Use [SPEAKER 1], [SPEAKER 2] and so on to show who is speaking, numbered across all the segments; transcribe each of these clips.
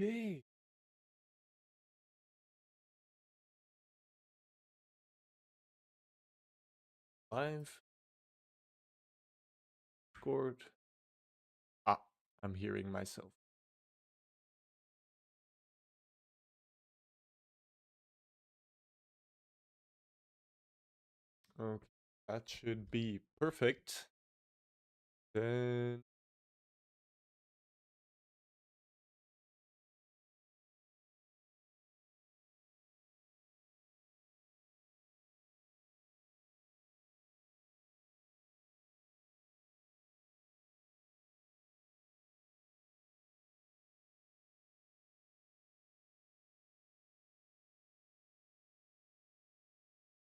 [SPEAKER 1] Okay. Live scored. Ah, I'm hearing myself. Okay, that should be perfect. Then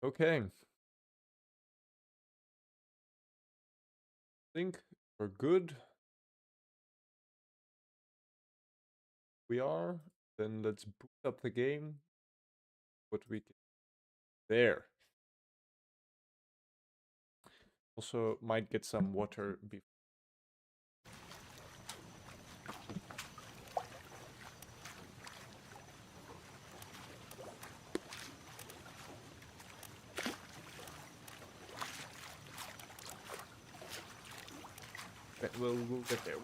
[SPEAKER 1] okay. Think we're good. We are. Then let's boot up the game. What we can there. Also might get some water before. We'll get there.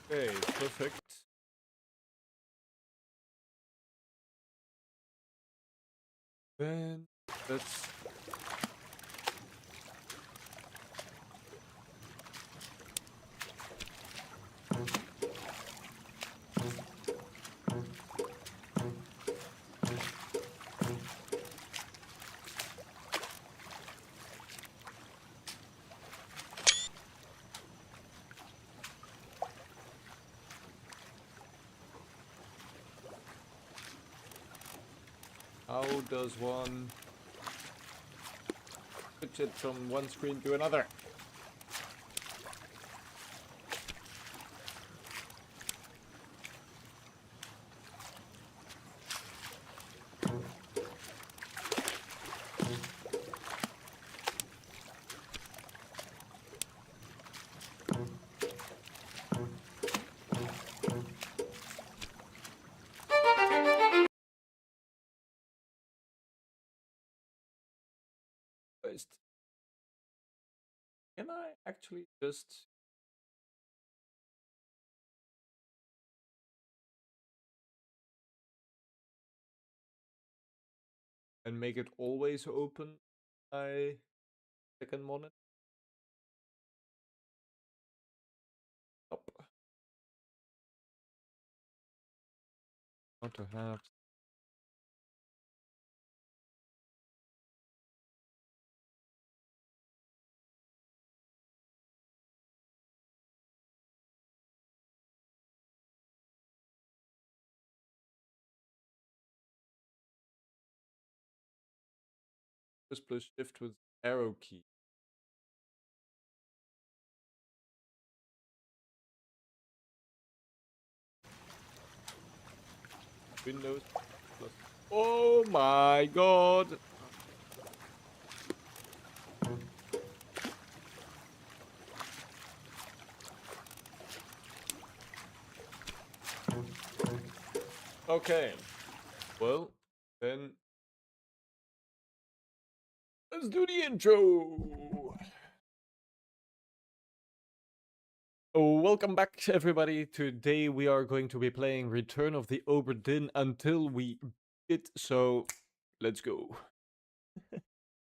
[SPEAKER 1] Okay, perfect. Then let's how does one switch it from one screen to another? First, can I actually just and make it always open my second monitor? Up. Want to have plus shift with arrow key. Windows plus. Oh my god! Okay. Well, then let's do the intro. Oh, welcome back, everybody. Today we are going to be playing Return of the Obra Dinn until we beat it. So let's go.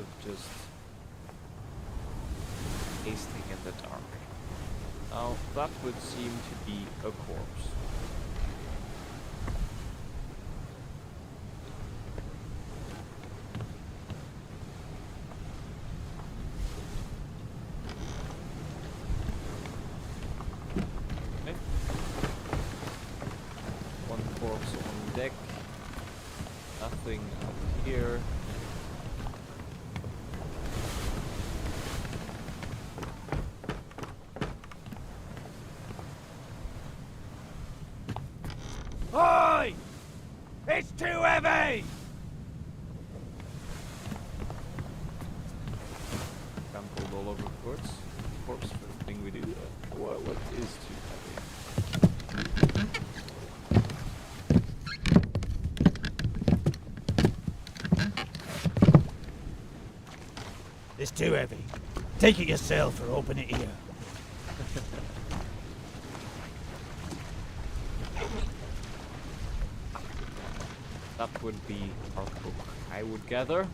[SPEAKER 1] of just pasting in the dark. Now, that would seem to be a corpse. Okay. One corpse on deck. Nothing up here.
[SPEAKER 2] Oi! It's too heavy!
[SPEAKER 1] Trampled all over the corpse. First thing we do. What is too heavy?
[SPEAKER 2] It's too heavy. Take it yourself or open it here.
[SPEAKER 1] That would be our book, I would gather.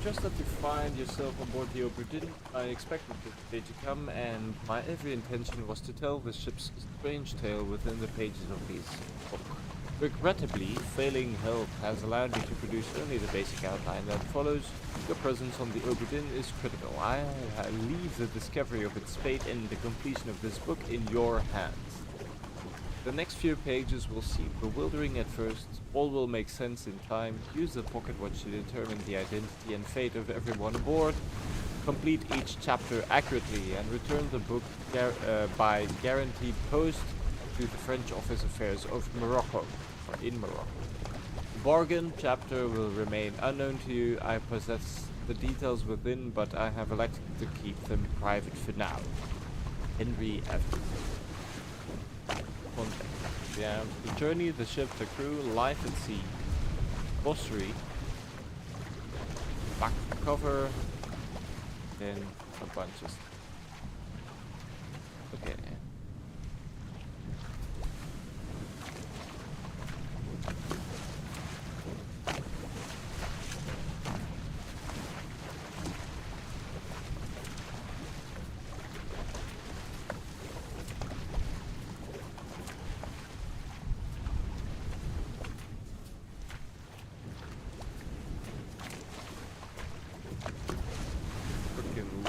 [SPEAKER 1] Just that you find yourself on board the Obra Dinn, I expected the day to come, and my every intention was to tell the ship's strange tale within the pages of this book. Regrettably, failing help has allowed me to produce only the basic outline that follows. Your presence on the Obra Dinn is critical. I leave the discovery of its fate and the completion of this book in your hands. The next few pages will seem bewildering at first. All will make sense in time. Use the pocket watch to determine the identity and fate of everyone aboard. Complete each chapter accurately and return the book by guaranteed post to the French Office Affairs of Morocco, or in Morocco. The bargain chapter will remain unknown to you. I possess the details within, but I have elected to keep them private for now. Henry Evans. Context. We have the journey, the ship, the crew, life at sea, glossary, back cover, then a bunch of stuff. Okay.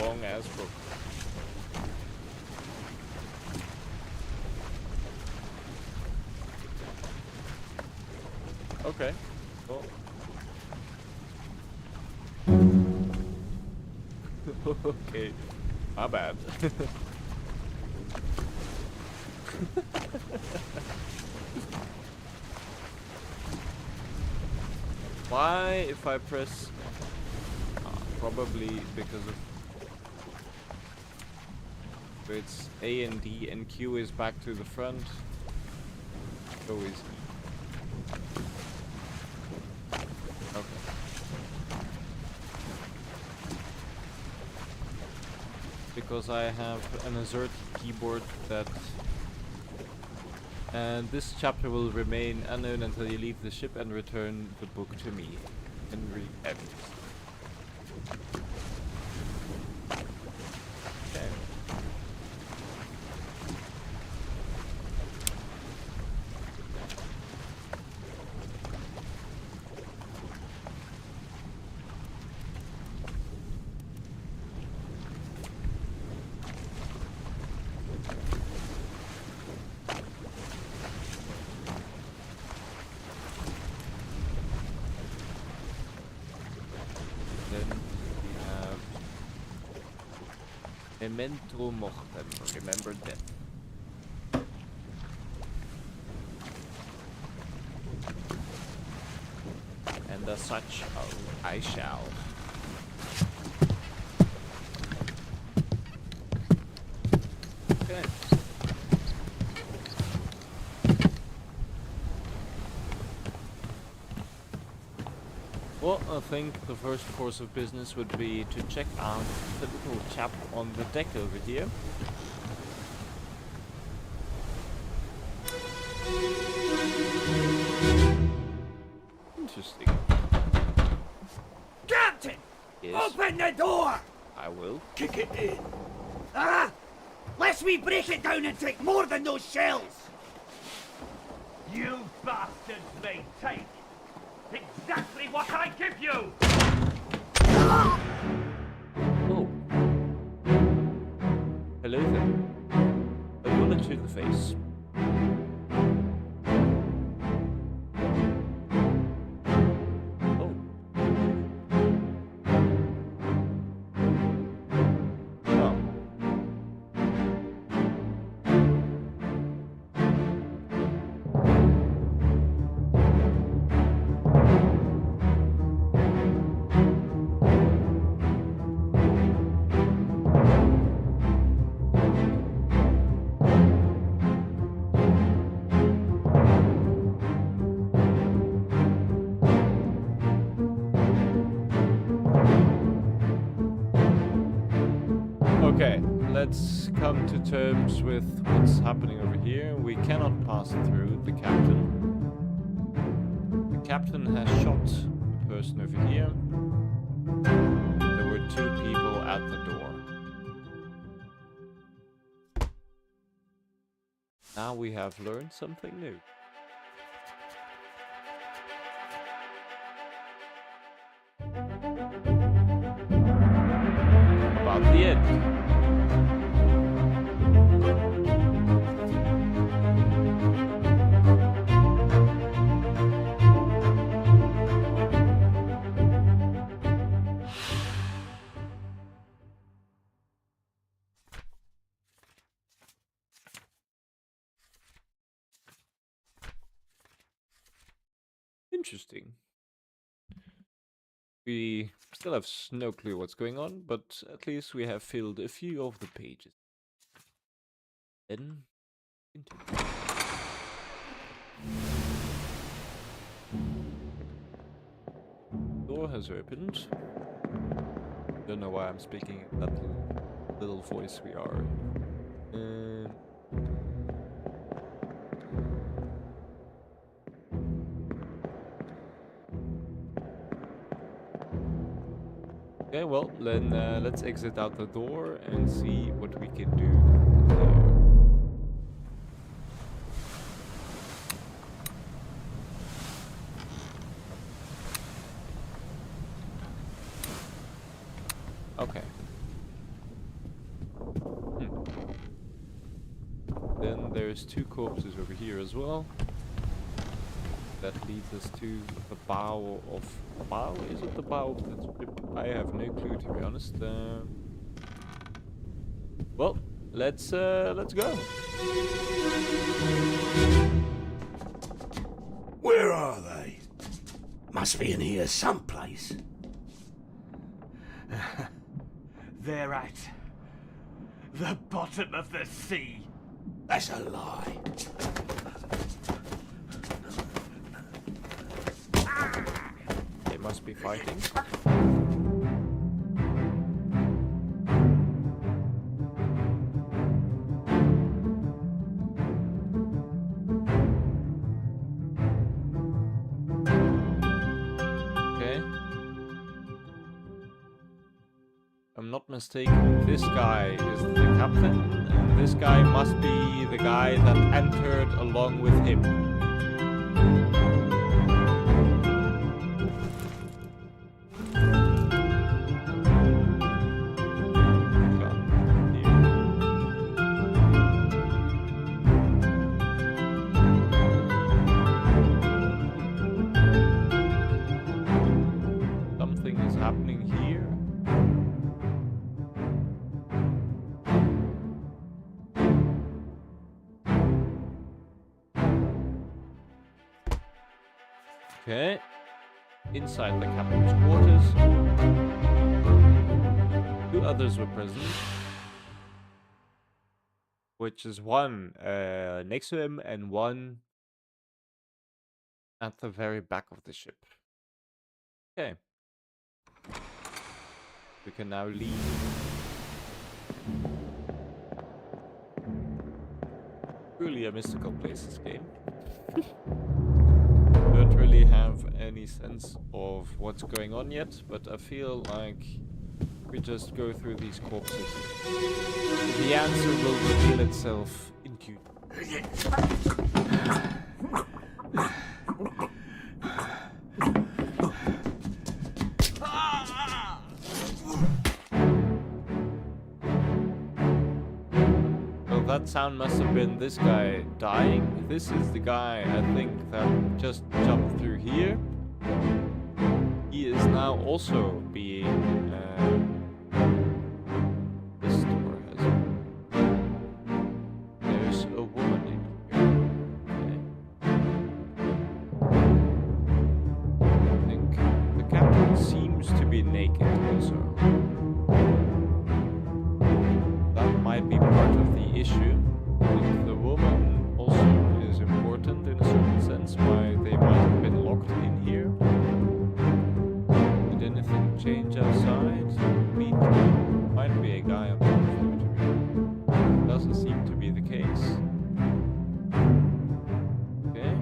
[SPEAKER 1] Long ass book. Okay. Cool. Okay. My bad. Why if I press probably because of it's A and D and Q is back to the front. So is E. Okay. Because I have an assert keyboard that and this chapter will remain unknown until you leave the ship and return the book to me. Henry Evans. Okay. Then we have Memento Mortem, remember death. And as such, I shall. Okay. Well, I think the first course of business would be to check out the little chap on the deck over here. Interesting.
[SPEAKER 2] Captain!
[SPEAKER 1] Yes,
[SPEAKER 2] Open the door!
[SPEAKER 1] I will.
[SPEAKER 2] Kick it in. Ah! Lest we break it down and take more than those shells!
[SPEAKER 3] You bastards may take exactly what I give you!
[SPEAKER 1] Oh. Hello there. A bullet to the face. Oh. Oh. Okay, let's come to terms with what's happening over here. We cannot pass through the captain. The captain has shot the person over here. There were 2 people at the door. Now we have learned something new. About the end. Interesting. We still have no clue what's going on, but at least we have filled a few of the pages. Then, continue. Door has opened. Don't know why I'm speaking in that little voice we are. Okay, well, then let's exit out the door and see what we can do there. Okay. Then there's 2 corpses over here as well. That leads us to the bow of... Bow? Is it the bow of the ship? I have no clue, to be honest. Well, let's go.
[SPEAKER 2] Where are they? Must be in here someplace.
[SPEAKER 3] They're at the bottom of the sea.
[SPEAKER 2] That's a lie.
[SPEAKER 1] They must be fighting. Okay. I'm not mistaken, this guy is the captain, and this guy must be the guy that entered along with him. Something is happening here. Okay. Inside the captain's quarters. 2 others were present. Which is one next to him and one at the very back of the ship. Okay. We can now leave. Truly a mystical place, this game. Don't really have any sense of what's going on yet, but I feel like we just go through these corpses. The answer will reveal itself in due. Well, that sound must have been this guy dying. This is the guy, I think, that just jumped through here. He is now also being... this door has... There's a woman in here. Okay. I think the captain seems to be naked also. That might be part of the issue. And the woman also is important in a certain sense, why they might have been locked in here. Did anything change outside? Might be a guy on the refrigerator. Doesn't seem to be the case. Okay.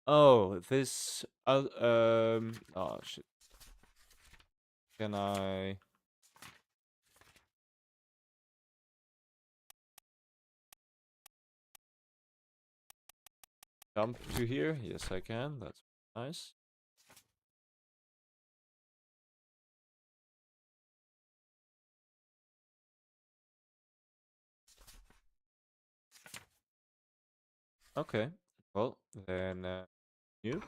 [SPEAKER 1] Oh, this oh shit. Can I jump to here? Yes, I can. That's nice. Okay. Well, then you.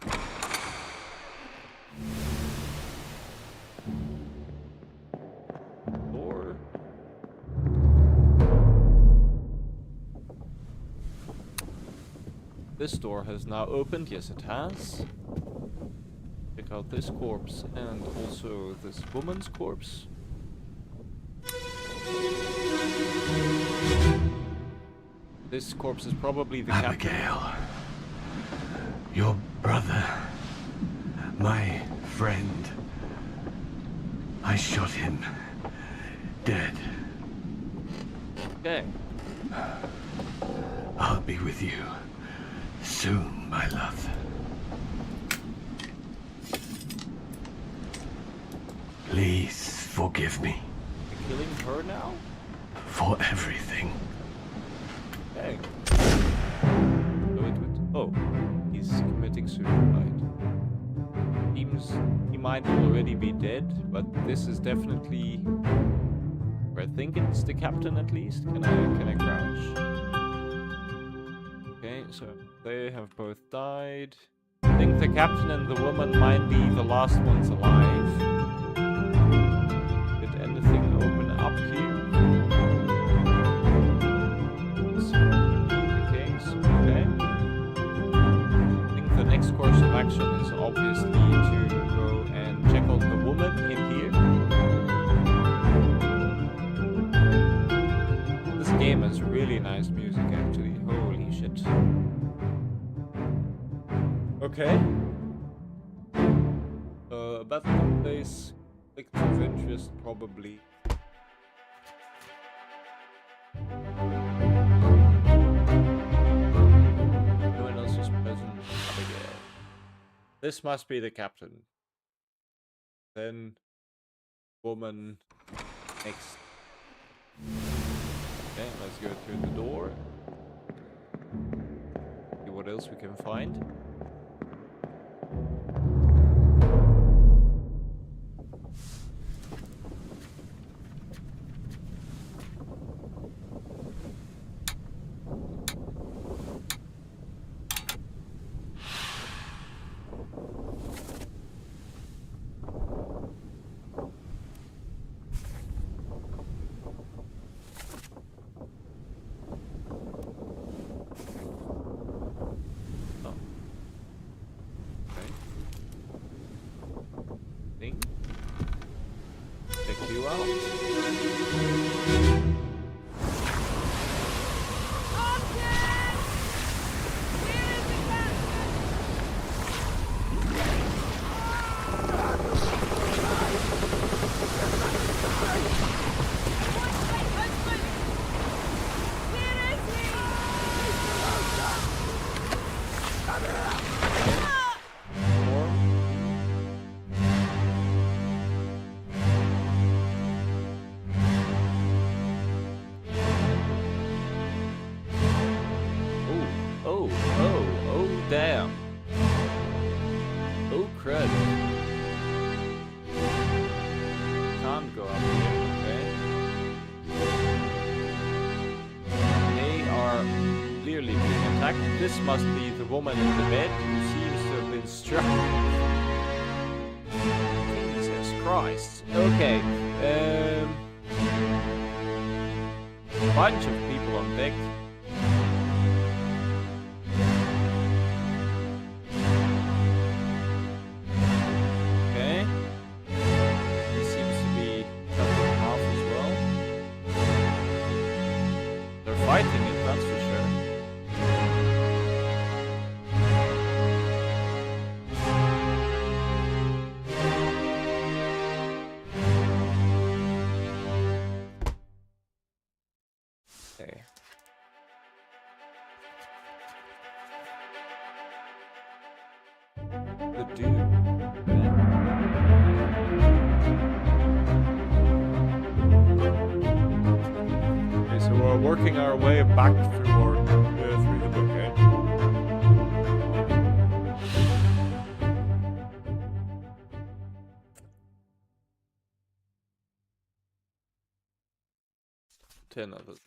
[SPEAKER 1] Or this door has now opened. Yes, it has. Check out this corpse and also this woman's corpse. This corpse is probably the captain.
[SPEAKER 3] Abigail, your brother, my friend. I shot him dead.
[SPEAKER 1] Okay.
[SPEAKER 3] I'll be with you soon, my love. Please forgive me
[SPEAKER 1] You're killing her now?
[SPEAKER 3] for everything.
[SPEAKER 1] Okay. Oh, he's committing suicide. Seems he might already be dead, but this is definitely... I think it's the captain at least. Can I crouch? Okay, so they have both died. I think the captain and the woman might be the last ones alive. Did anything open up here? The next course of action is obviously to go and check on the woman in here. This game has really nice music actually, holy shit. Okay. Battle place, conflicts of interest probably. This must be the captain. Then woman next. Okay, let's go through the door. See what else we can find. well. Oh, damn. Oh, crud. Can't go up here, okay. They are clearly being attacked. This must be the woman in the bed who seems to have been struck. Jesus Christ. Okay, bunch of people on deck. Okay. He seems to be cut in half as well. They're fighting it, that's for sure. Okay. The dude. Okay, so we're working our way back through through the book, eh? Ten of it.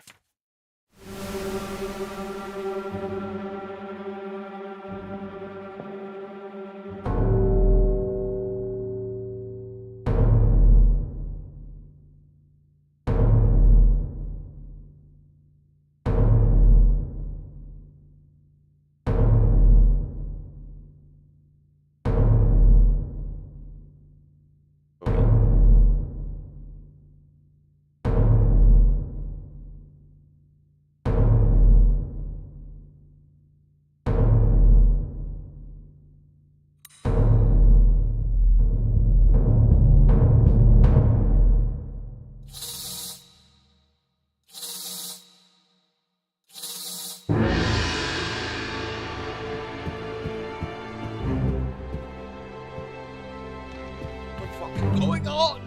[SPEAKER 1] What the fuck is going on?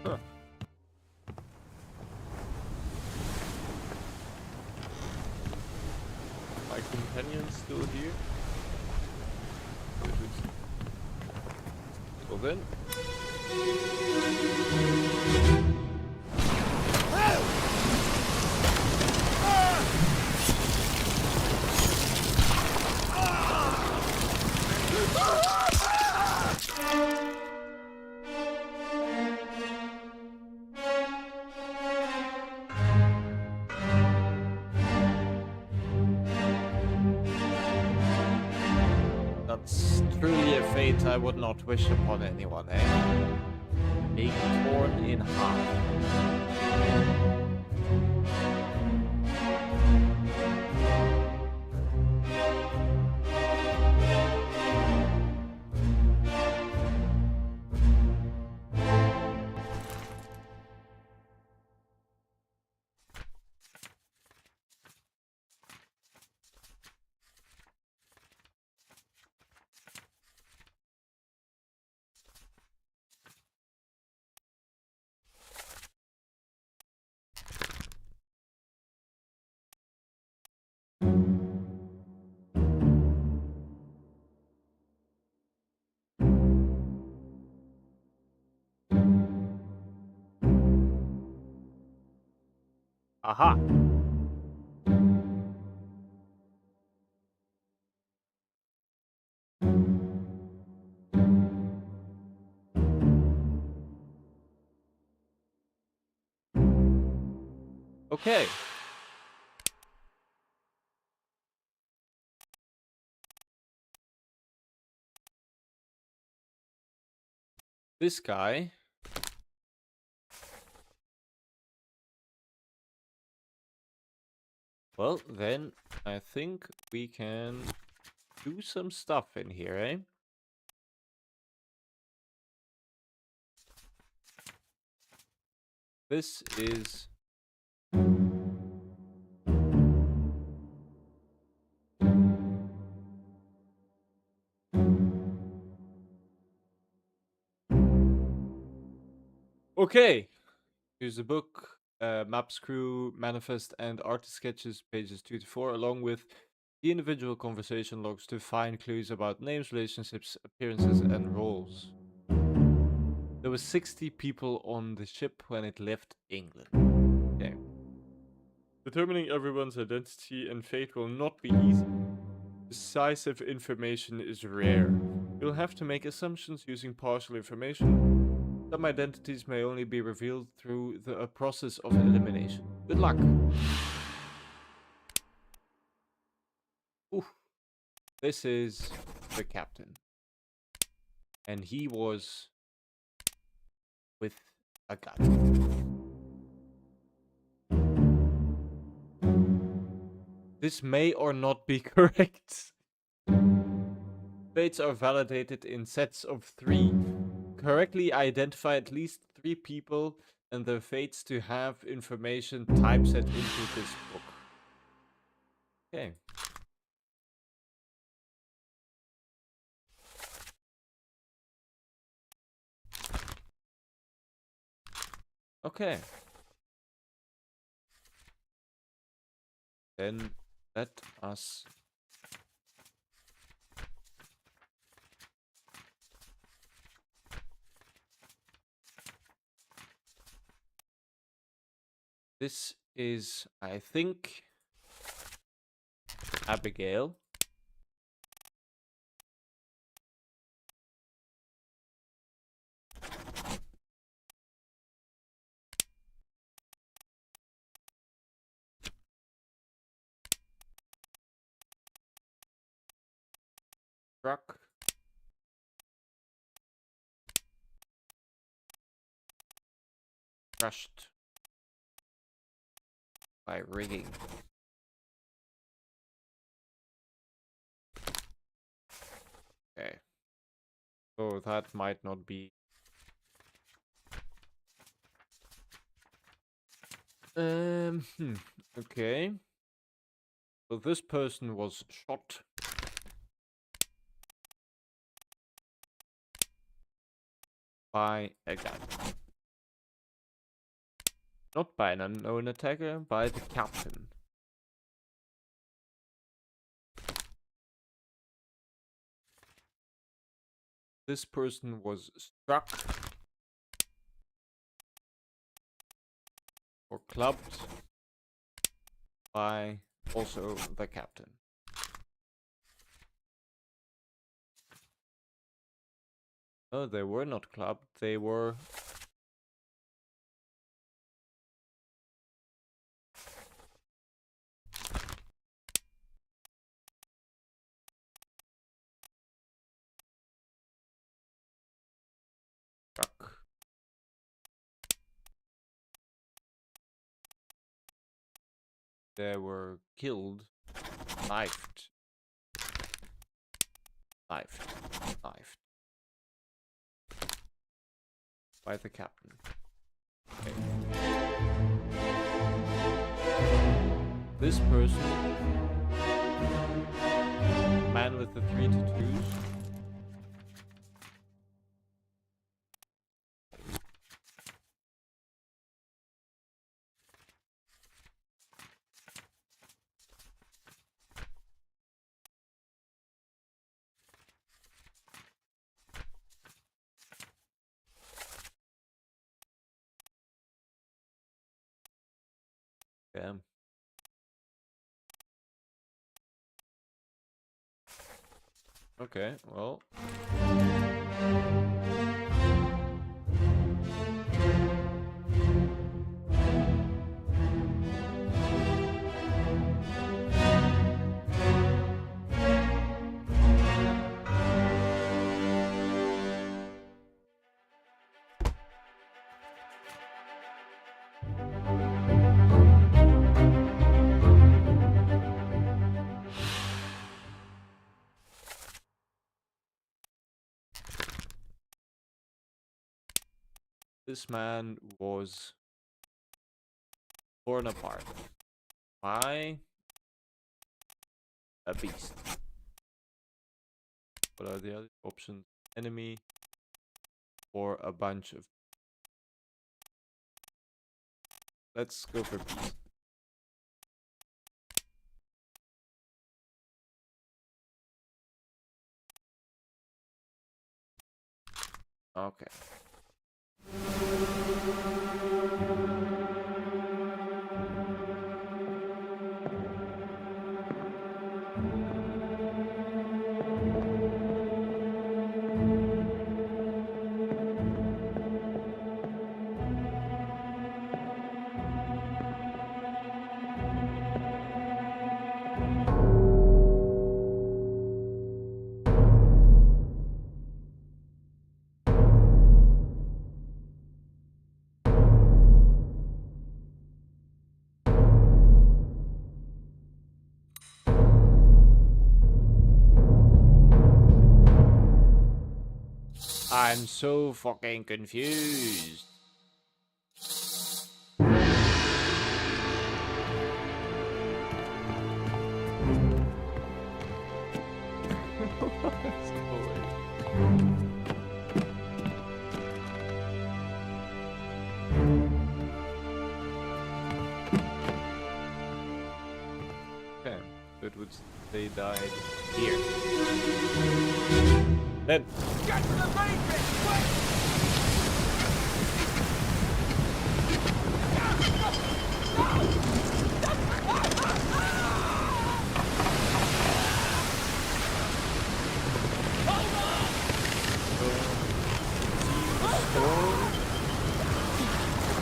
[SPEAKER 1] Huh. My companion's still here. Well then. That's truly a fate I would not wish upon anyone, eh? Being torn in half. Aha! Okay. This guy. Well, then I think we can do some stuff in here, eh? This is... Okay. Here's the book, maps, crew, manifest, and artist sketches, pages 2 to 4, along with the individual conversation logs to find clues about names, relationships, appearances, and roles. There were 60 people on the ship when it left England. Okay. Determining everyone's identity and fate will not be easy. Decisive information is rare. You'll have to make assumptions using partial information. Some identities may only be revealed through a process of elimination. Good luck. Ooh. This is the captain. And he was with a gun. This may or not be correct. Fates are validated in sets of 3. Correctly identify at least 3 people and their fates to have information typeset into this book. Okay. Okay. Then let us this is, I think, Abigail. Truck. Crushed by rigging. Okay. So that might not be. Okay. So this person was shot. By a gun. Not by an unknown attacker, by the captain. This person was struck or clubbed by also the captain. No, they were not clubbed, they were... struck. They were killed, knifed, by the captain. Okay. This person, man with the 3 tattoos. Damn. Okay, well. This man was torn apart by a beast. What are the other options? Enemy or a bunch of... Let's go for beast. Okay. I'm so fucking confused. Okay, so it would they died here. Then
[SPEAKER 2] Get to the main bit, quick!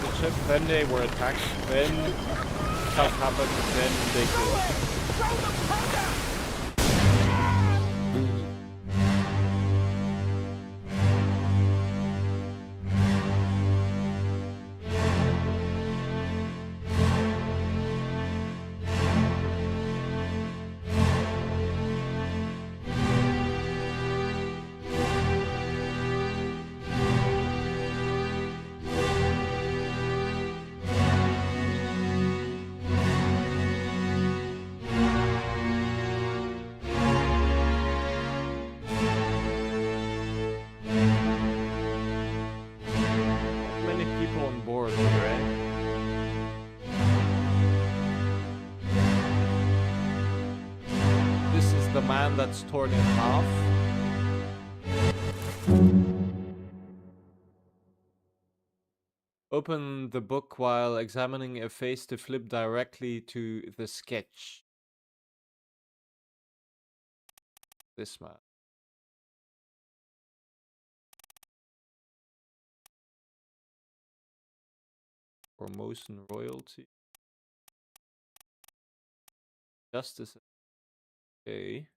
[SPEAKER 1] the ship, then they were attacked, then stuff happened, then they killed. The man that's torn in half. Open the book while examining a face to flip directly to the sketch. This man. Promotion royalty. Justice. Okay.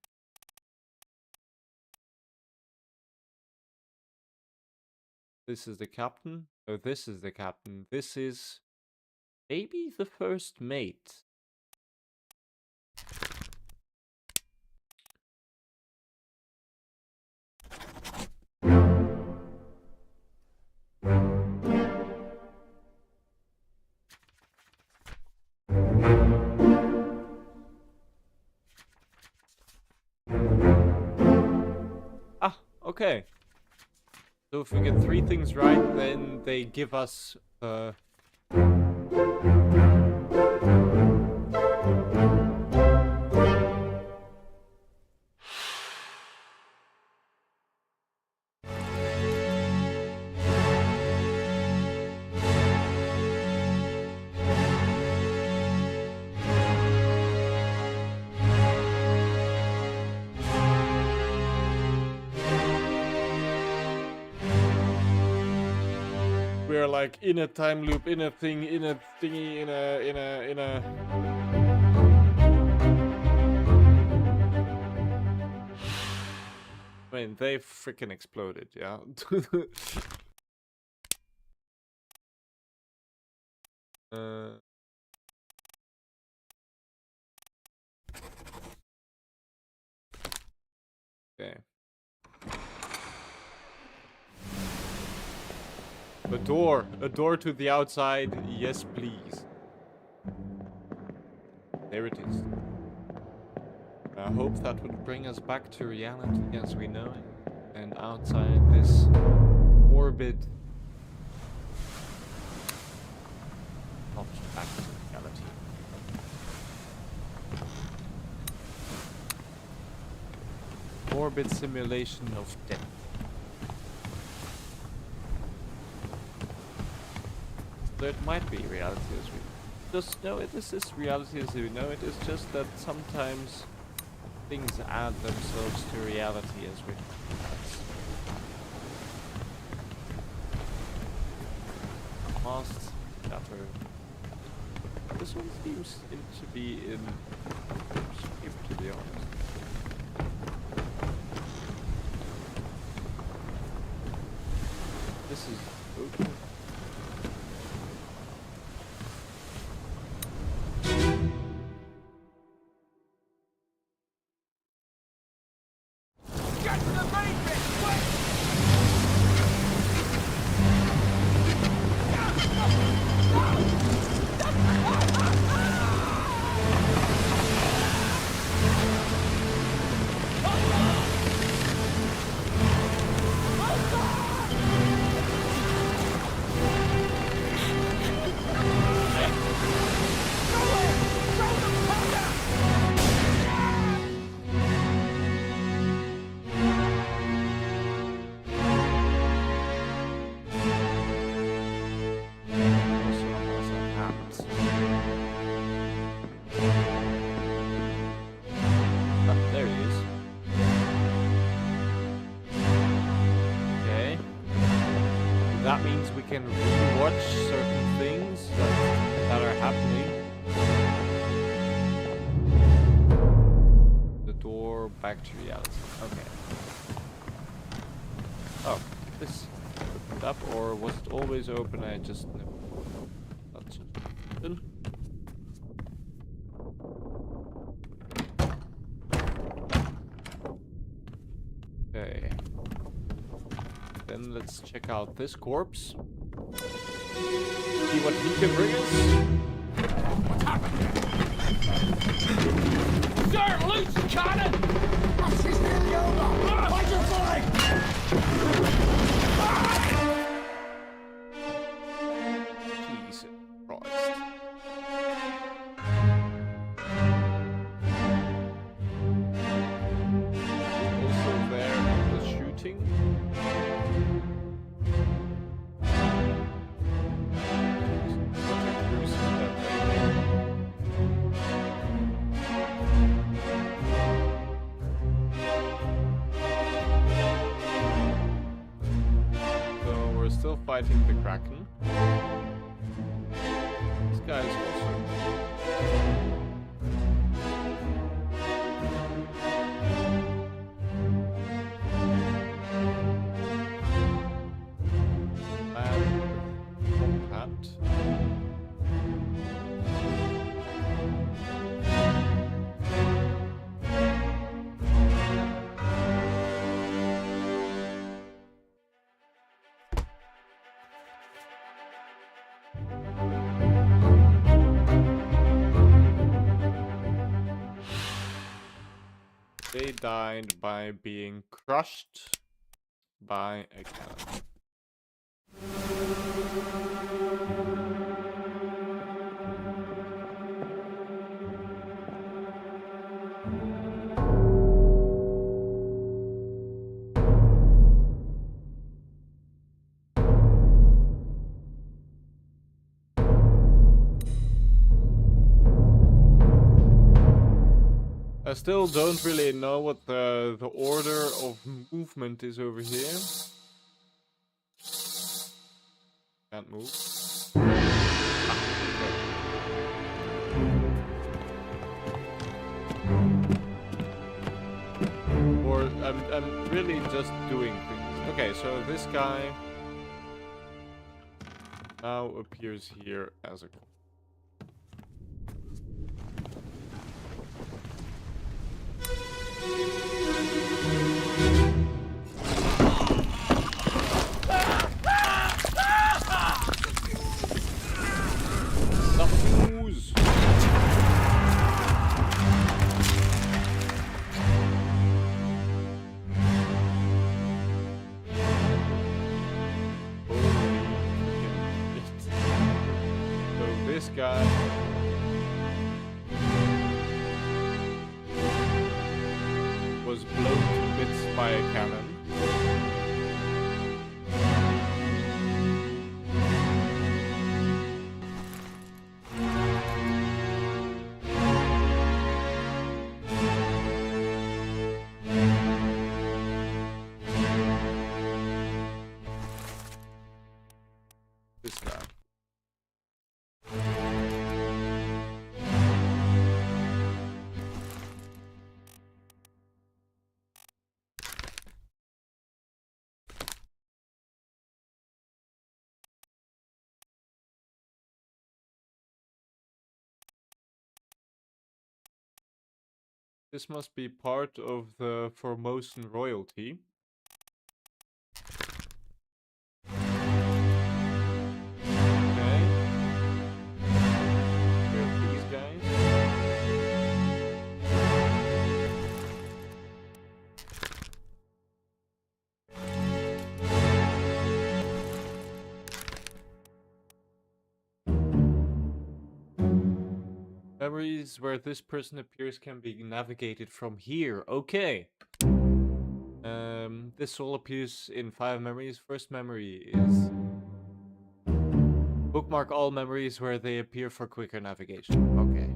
[SPEAKER 1] This is the captain. Oh, this is the captain. This is maybe the first mate. Ah, okay. So if we get 3 things right, then they give us we're like in a time loop, in a thing, in a thingy, in a I mean, they freaking exploded, yeah. Okay. A door to the outside, yes please. There it is. I hope that would bring us back to reality as we know it. And outside this morbid... Not back to reality. Morbid simulation of death. So it might be reality as we just know it. This is reality as we know it. It's just that sometimes things add themselves to reality as we past chapter. This one seems to be in shape, to be honest. This is open. That means we can rewatch certain things that are happening. The door back to reality. Okay. Oh, this opened up, or was it always open? I just never touched it. Okay. Then let's check out this corpse. See what he can bring us.
[SPEAKER 4] What's happened? Sir, loose cannon! This is nearly over! Fight your flag!
[SPEAKER 1] Jesus Christ. Also there was shooting. Still fighting the Kraken. This guy is also... They died by being crushed by a cannon. I still don't really know what the order of movement is over here. Can't move. Or I'm really just doing things. Okay, so this guy now appears here as a guy was blown to bits by a cannon. This guy. This must be part of the Formosan royalty. Okay. We have these guys. Memories where this person appears can be navigated from here. Okay. This all appears in 5 memories. First memory is bookmark all memories where they appear for quicker navigation. Okay.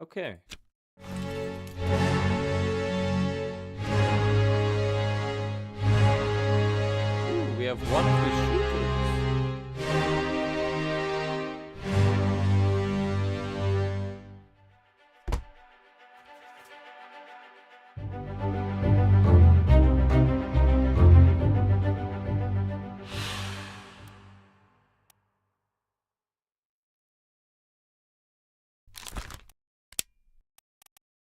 [SPEAKER 1] Okay. Ooh, we have one of the shooters.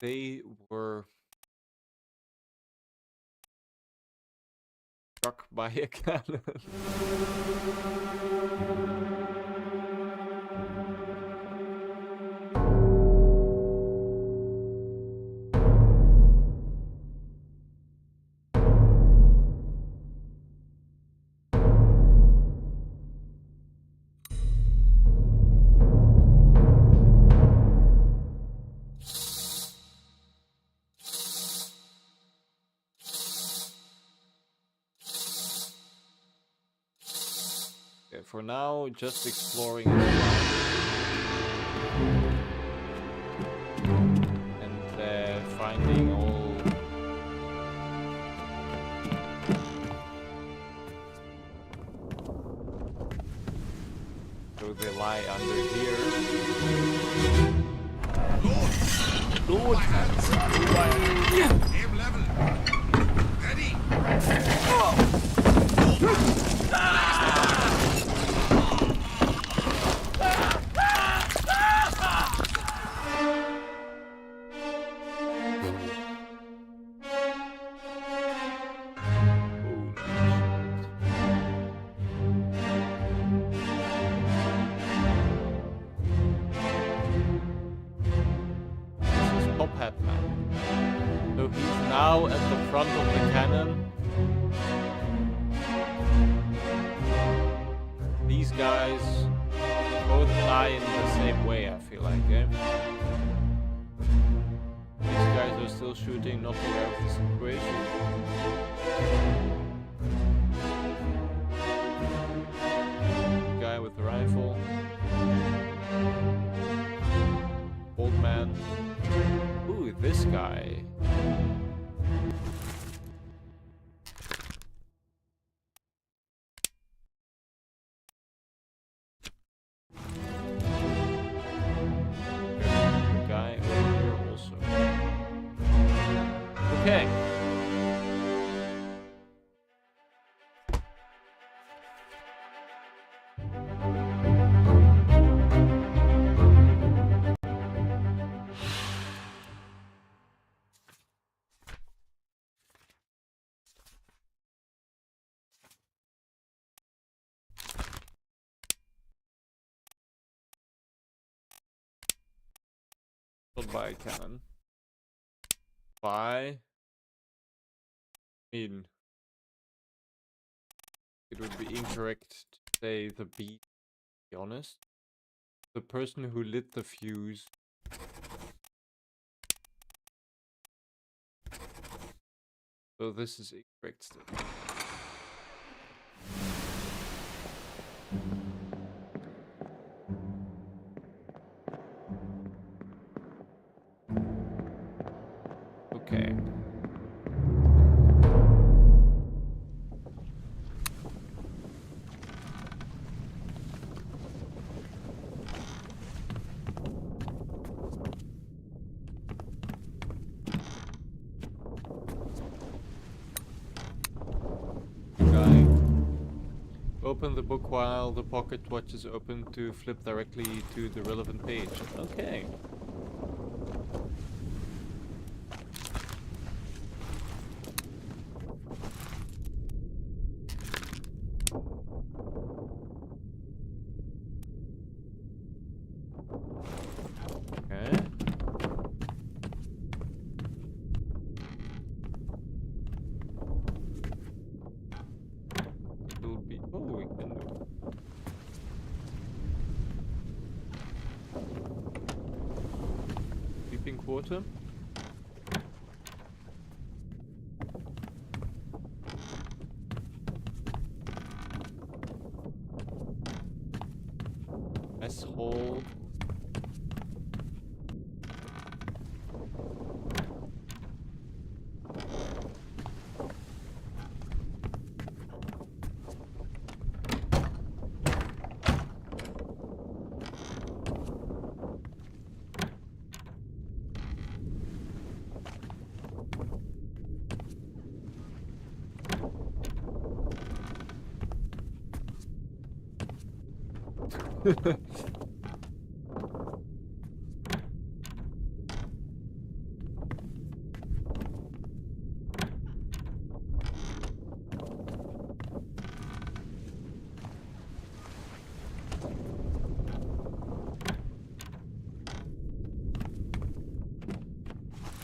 [SPEAKER 1] They were struck by a cannon. Okay, for now, just exploring and finding all. So they lie under here. Lord!
[SPEAKER 4] Aim level. Ready.
[SPEAKER 1] This is Top Hat Man. So he's now at the front of the cannon. These guys both die in the same way, I feel like, eh? These guys are still shooting, not aware of the situation. Guy with the rifle. Old man. Ooh, this guy. The guy over here also. Okay. By cannon. By mean, it would be incorrect to say the beat, to be honest. The person who lit the fuse. So this is incorrect still. Okay. Guy. Open the book while the pocket watch is open to flip directly to the relevant page. Okay. Okay. It will be. Oh, we can do. Sleeping quarter. Mess hall. You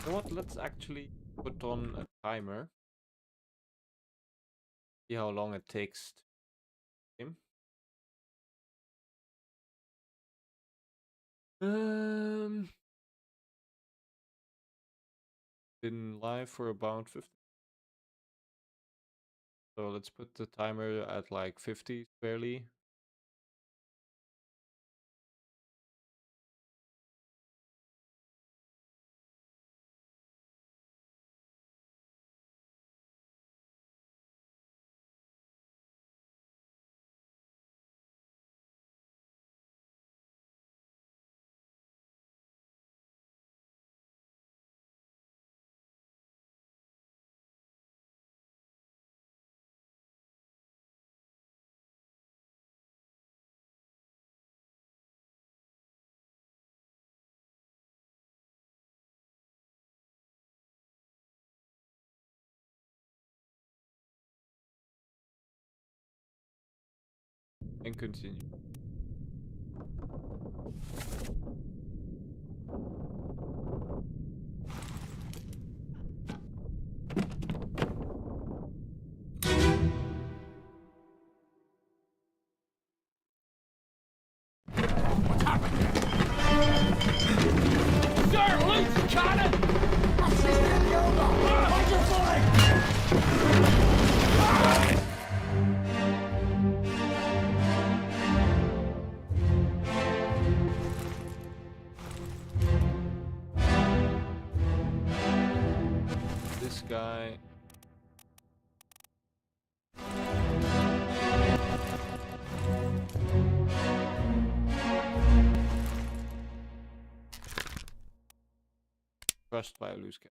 [SPEAKER 1] know what? Let's actually put on a timer. See how long it takes to game. Been live for about 50. So let's put the timer at like 50 barely. And continue.
[SPEAKER 4] What's happened here? Sir, loose cannon! Assistant Yoga! Hold your fire!
[SPEAKER 1] This guy. Crushed by a loose cat.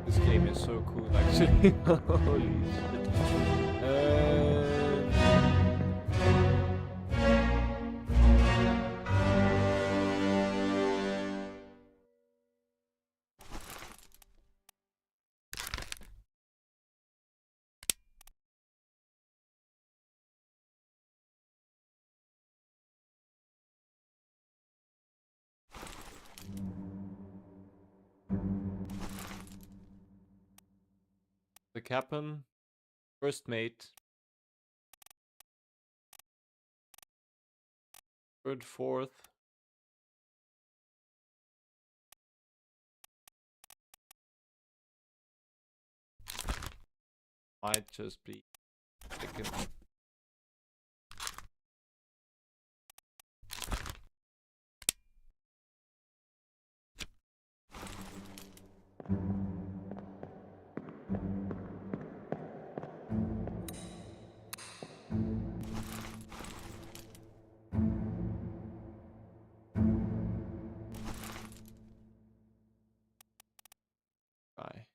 [SPEAKER 1] This game is so cool, actually. Holy shit. The captain, first mate, third, fourth. Might just be second. Bye.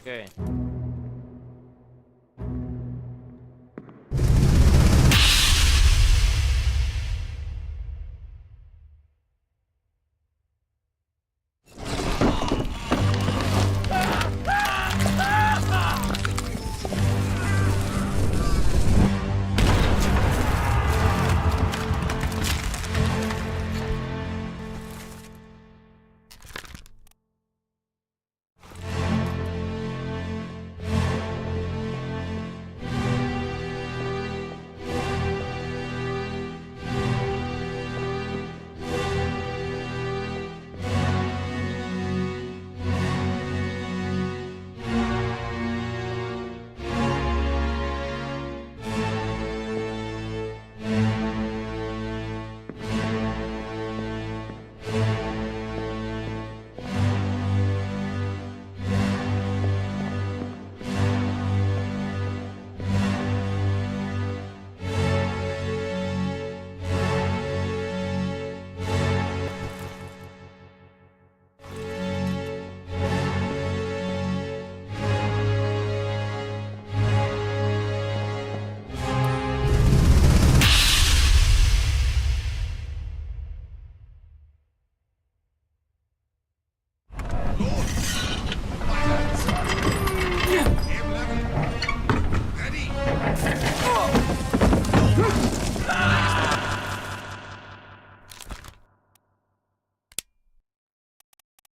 [SPEAKER 1] Okay.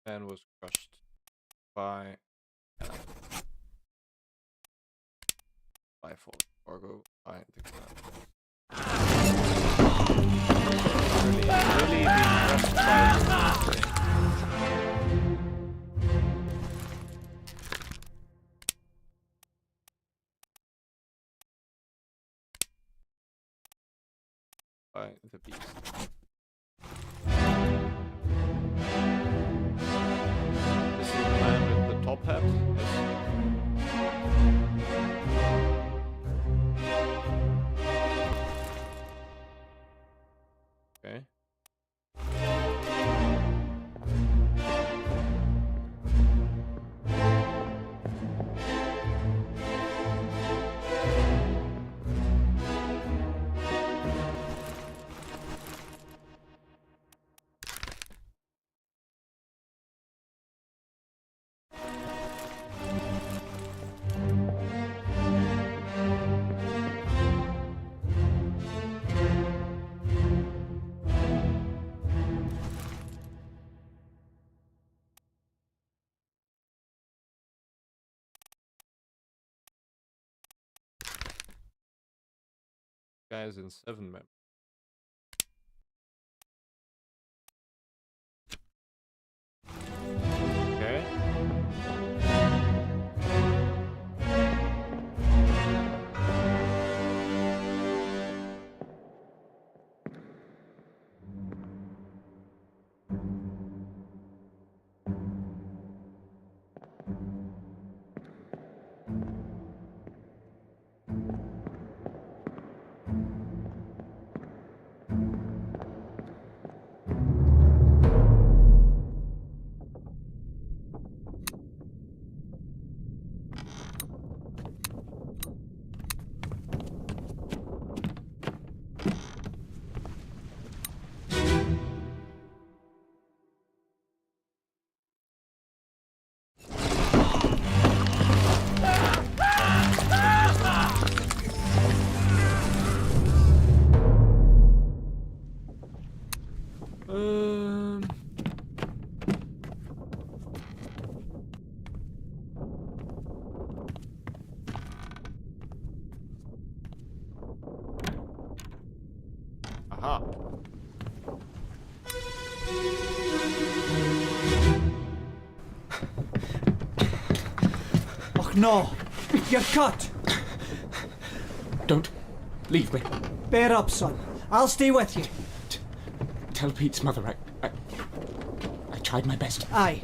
[SPEAKER 1] And was crushed by full cargo by the cannon. Really being crushed by the beast. This is the man with the top hat. Okay. Guys in 7 members. Okay. Aha.
[SPEAKER 2] Oh no! You're cut!
[SPEAKER 5] Don't leave me.
[SPEAKER 2] Bear up, son. I'll stay with you.
[SPEAKER 5] Tell Pete's mother I tried my best
[SPEAKER 2] Aye.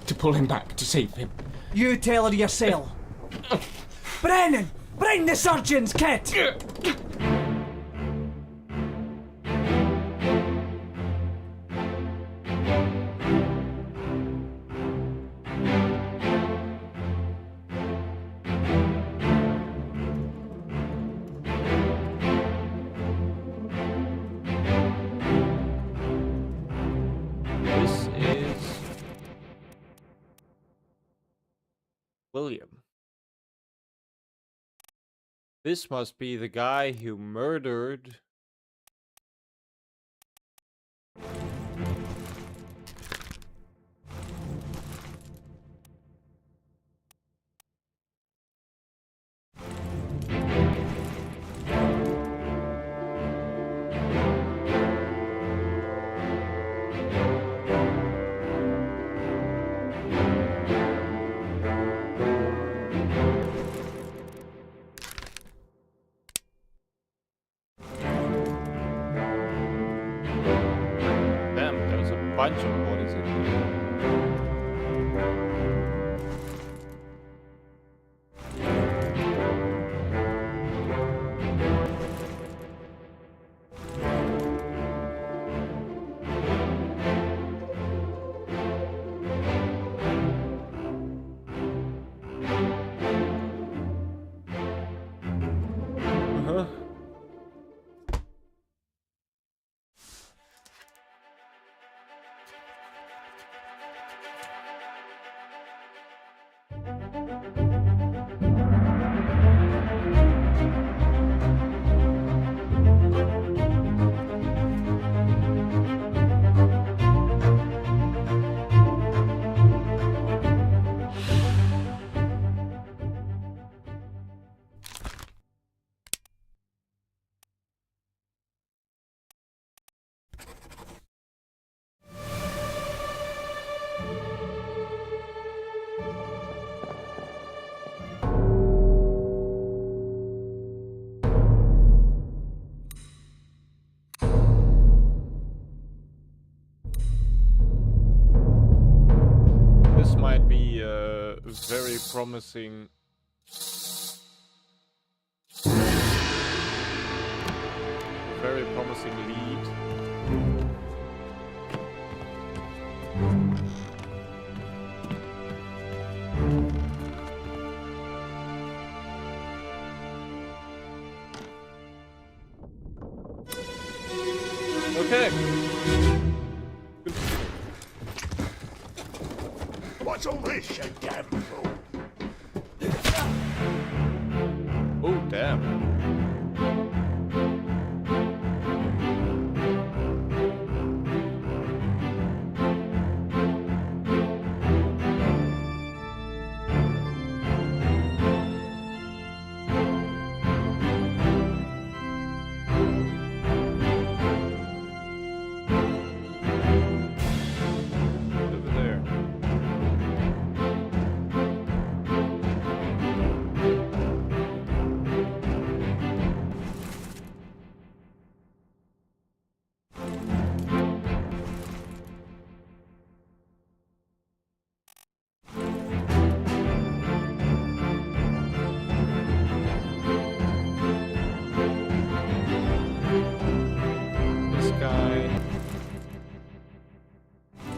[SPEAKER 5] to pull him back, to save him.
[SPEAKER 2] You tell her yourself. Brennan! Bring the surgeon's kit!
[SPEAKER 1] This is William. This must be the guy who murdered. Damn, there's a bunch of bodies in here. Uh-huh. This might be a very promising. Very promising lead. Okay.
[SPEAKER 4] What's all this, you damn fool?
[SPEAKER 1] Oh, damn. Over there. This guy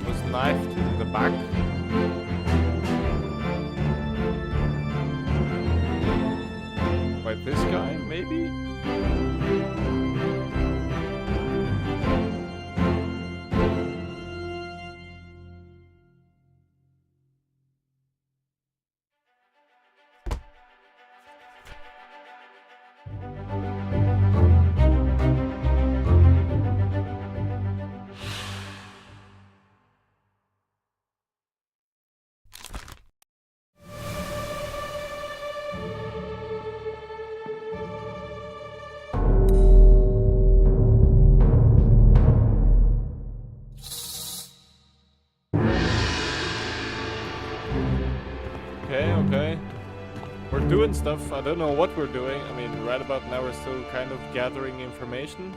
[SPEAKER 1] was knifed in the back. By this guy, maybe? doing stuff. I don't know what we're doing. I mean, right about now we're still kind of gathering information.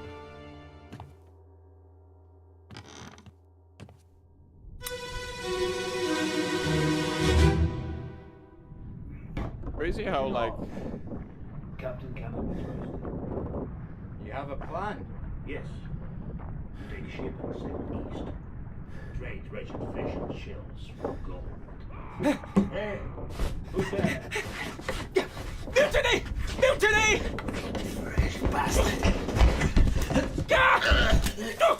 [SPEAKER 1] Crazy how, like...
[SPEAKER 3] Captain Cameron.
[SPEAKER 2] You have a plan?
[SPEAKER 3] Yes. Take ship and sail east. Trade wretched fish and shells for gold. Hey! Who's there?
[SPEAKER 5] Mutiny! Mutiny!
[SPEAKER 3] Fresh bastard!
[SPEAKER 5] No!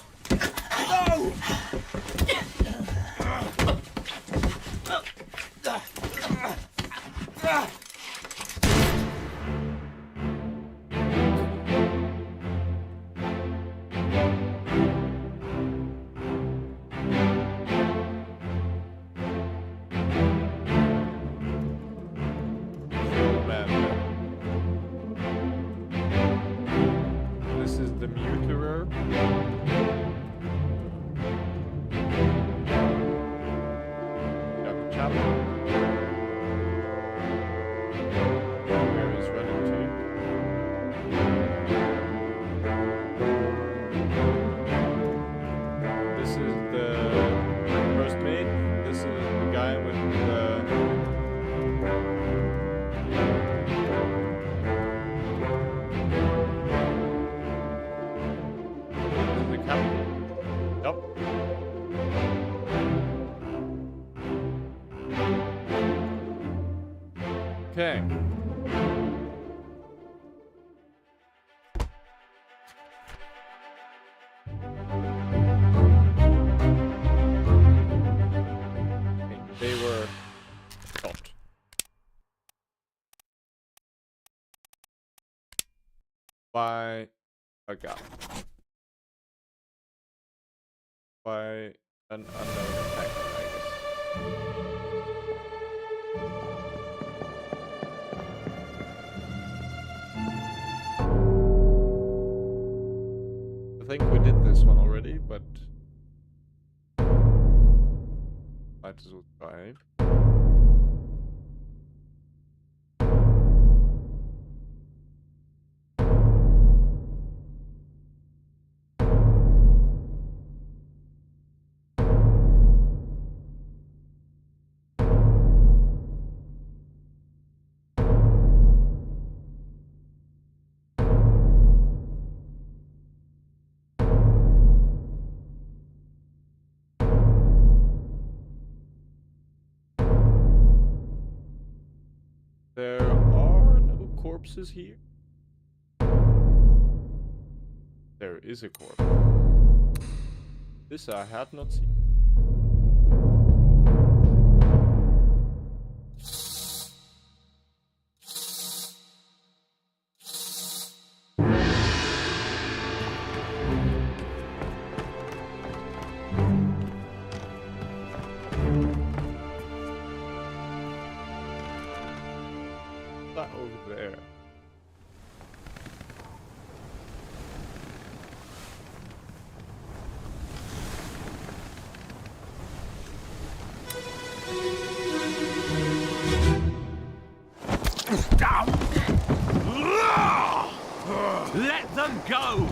[SPEAKER 1] This is the Muterer. Got the chapel. Where he's running to. This is the first mate. This is the guy with the... the captain. Yup. Okay. They were shot. By a guy. By an unknown attacker, I guess. I think we did this one already, but might as well try. There are no corpses here. There is a corpse. This I had not seen. That over there.
[SPEAKER 3] Let them go!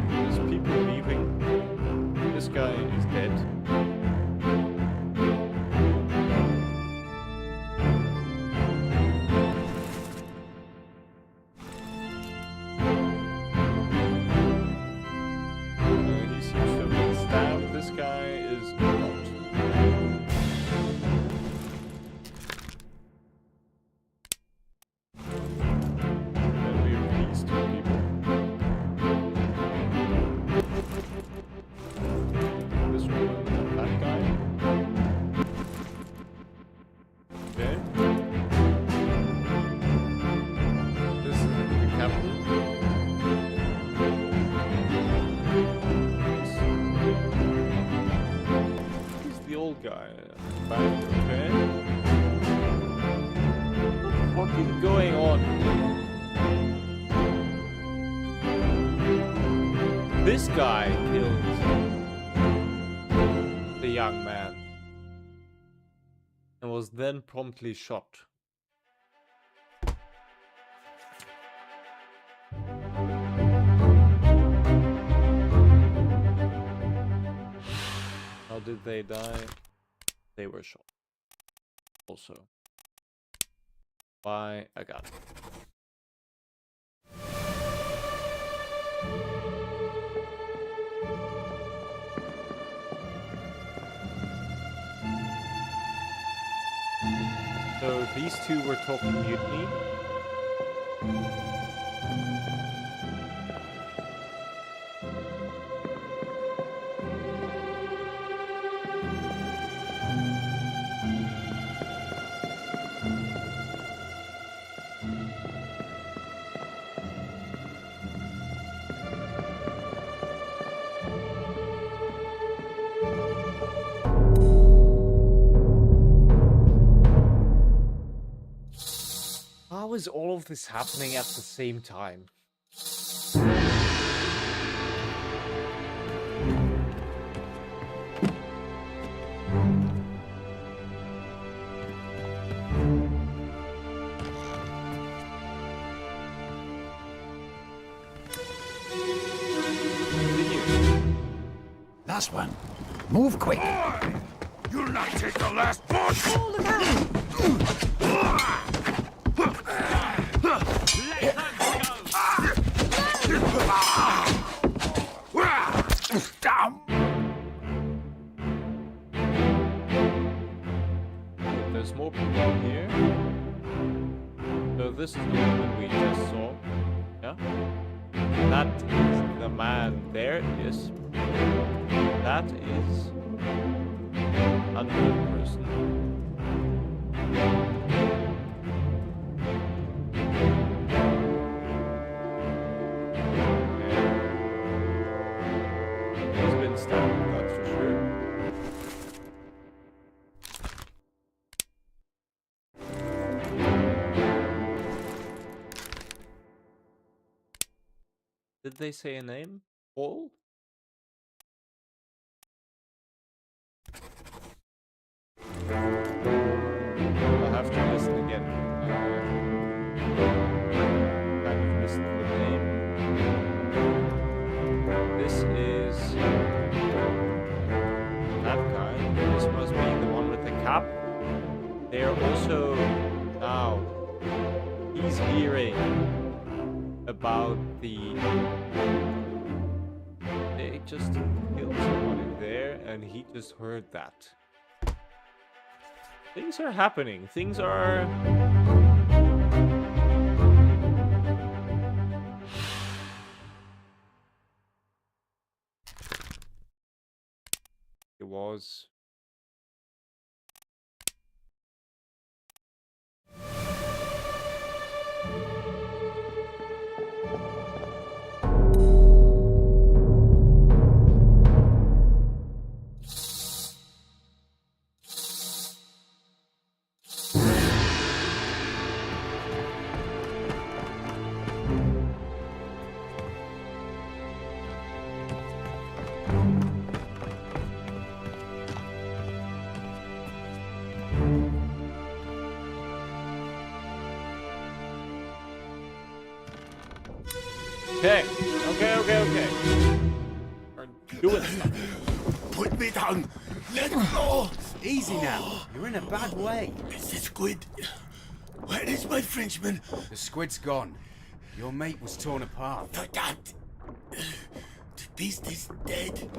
[SPEAKER 1] There's people leaving. This guy is dead. He seems to have been stabbed. This guy is not. Then we have these two people. This woman and that guy. Okay. This is the captain. He's the old guy. Back, okay. What is going on? This guy killed the young man and was then promptly shot. How did they die? They were shot. Also. By a gun. So these two were talking mutiny. How is all of this happening at the same time?
[SPEAKER 4] Last one. Move quick.
[SPEAKER 6] You'll not take the last push!
[SPEAKER 7] Oh, look out!
[SPEAKER 1] There's more people here. So this is the woman we just saw. Yeah? That is the man there. Yes. That is another person. He's been stabbed, that's for sure. Did they say a name? Paul? I'll have to listen again. Kind of missed the name. This is that guy. This must be the one with the cap. They are also now. He's hearing about the. They just killed someone in there, and he just heard that. Things are happening. Things are. It was. Okay. Are doing stuff.
[SPEAKER 6] Put me down! Let go!
[SPEAKER 2] Easy now. You're in a bad way.
[SPEAKER 6] It's the squid. Where is my Frenchman?
[SPEAKER 2] The squid's gone. Your mate was torn apart.
[SPEAKER 6] The beast is dead.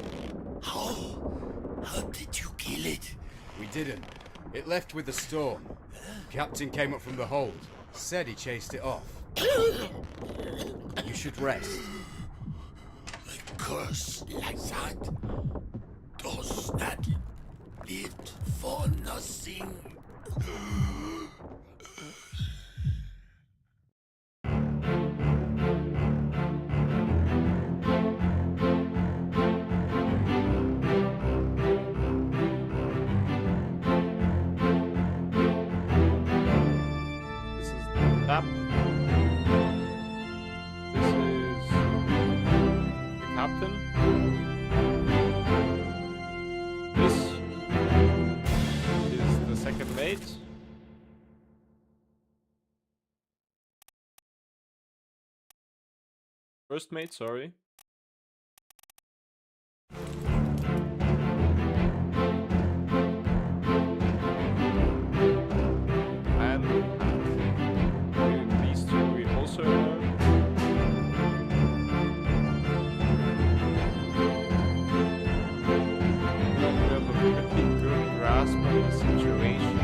[SPEAKER 6] How? How did you kill it?
[SPEAKER 2] We didn't. It left with the storm. Captain came up from the hold. Said he chased it off. You should rest.
[SPEAKER 6] A curse like that does not live for nothing.
[SPEAKER 1] This is the map. This is the captain. mate. First mate, sorry. And these two we also know. We have a pretty good grasp on the situation.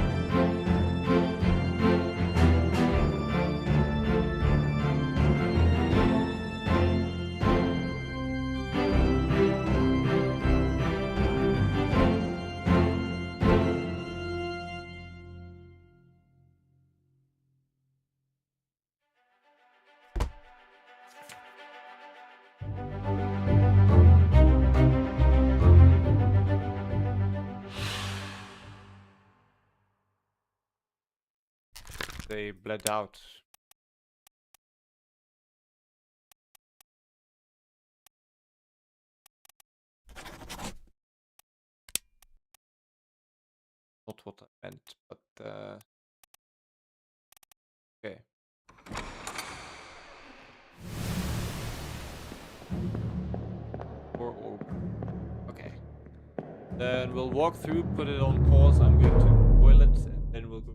[SPEAKER 1] They bled out. Not what I meant, but okay. Or okay. Then we'll walk through, put it on pause. I'm going to the toilet, and then we'll go.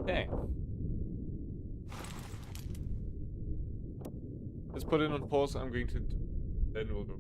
[SPEAKER 1] Okay. Let's put it on pause. I'm going to. Then we'll go.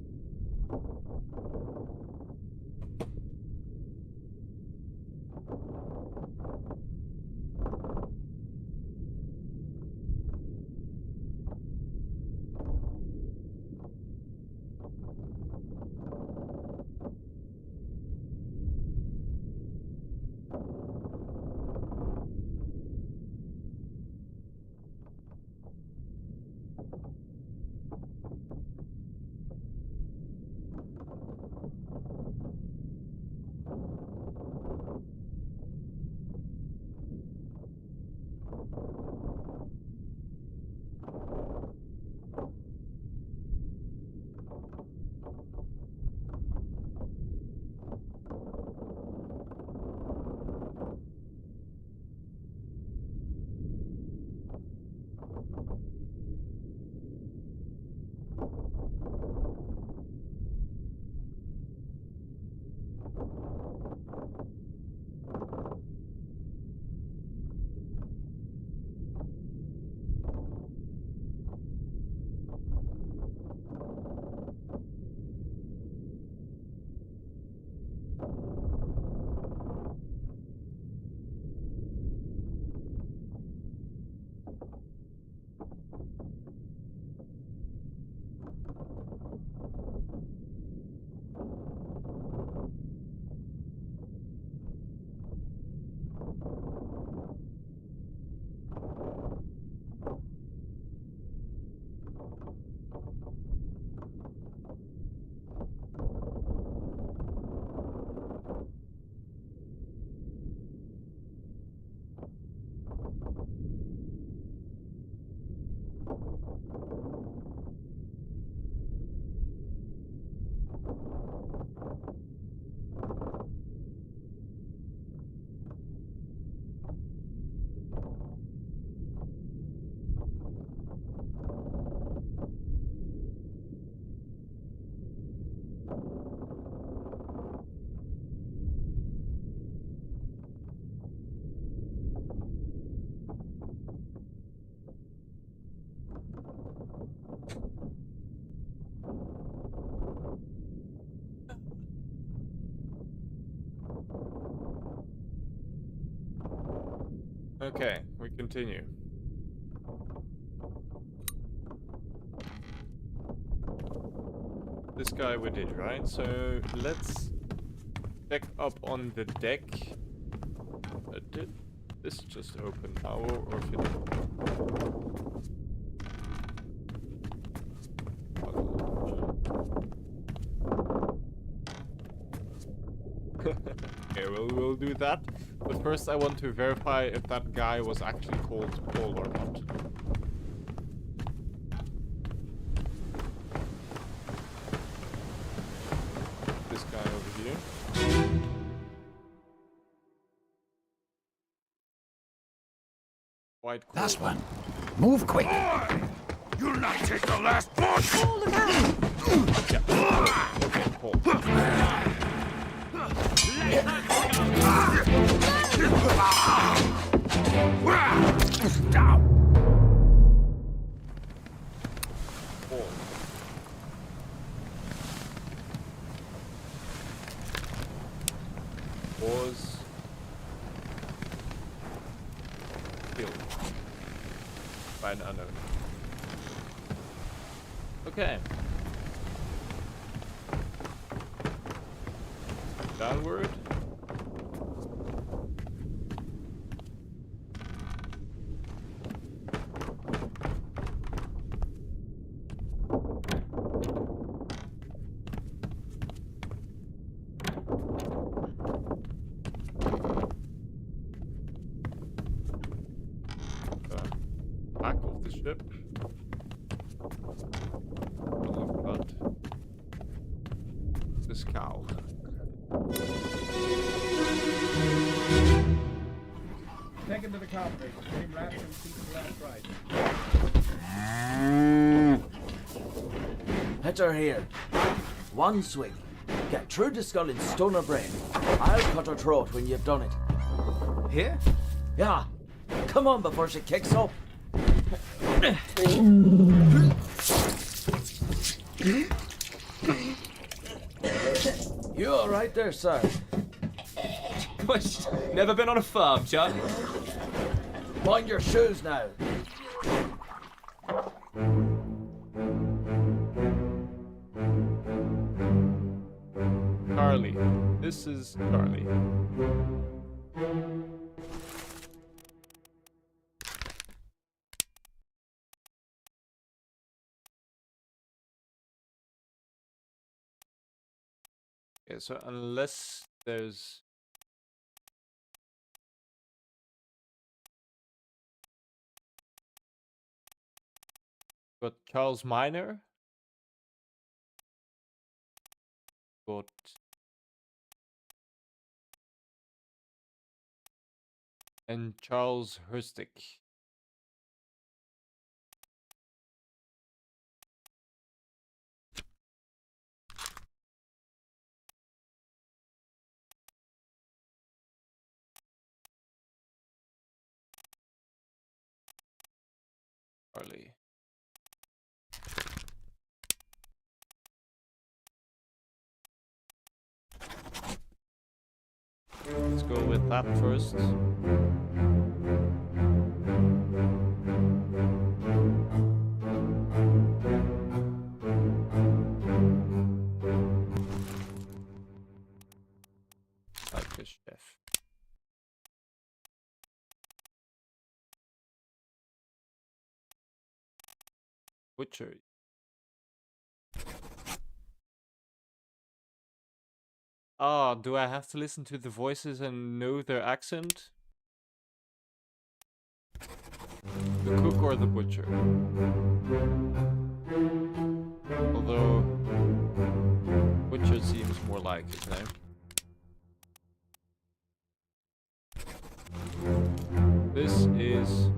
[SPEAKER 1] Okay, we continue. This guy we did, right? So let's check up on the deck. Did this just open now, or if it... will do that. But first I want to verify if that guy was actually called Paul or not. This guy over here. Quite cool.
[SPEAKER 6] Last one. Move quick.
[SPEAKER 7] You'll not take the last push!
[SPEAKER 4] Oh, look out!
[SPEAKER 1] Yeah. Okay, Paul. Paul. Was killed by an unknown. Okay. Downward. Back of the ship. But this cow.
[SPEAKER 3] Take him to the carburetor. Get him wrapped and seat to the left right.
[SPEAKER 8] Hit her here. One swing. Get through the skull and stone her brain. I'll cut her throat when you've done it.
[SPEAKER 5] Here?
[SPEAKER 8] Yeah. Come on before she kicks up. You all right there, sir?
[SPEAKER 5] What? Never been on a farm, Chuck?
[SPEAKER 8] Mind your shoes now.
[SPEAKER 1] Charlie. This is Charlie. Okay, so unless there's got Charles Minor, got and Charles Herstick. Charlie. Let's go with that first. Like the chef. Butcher. Ah, do I have to listen to the voices and know their accent? The cook or the butcher? Although, butcher seems more like his name. This is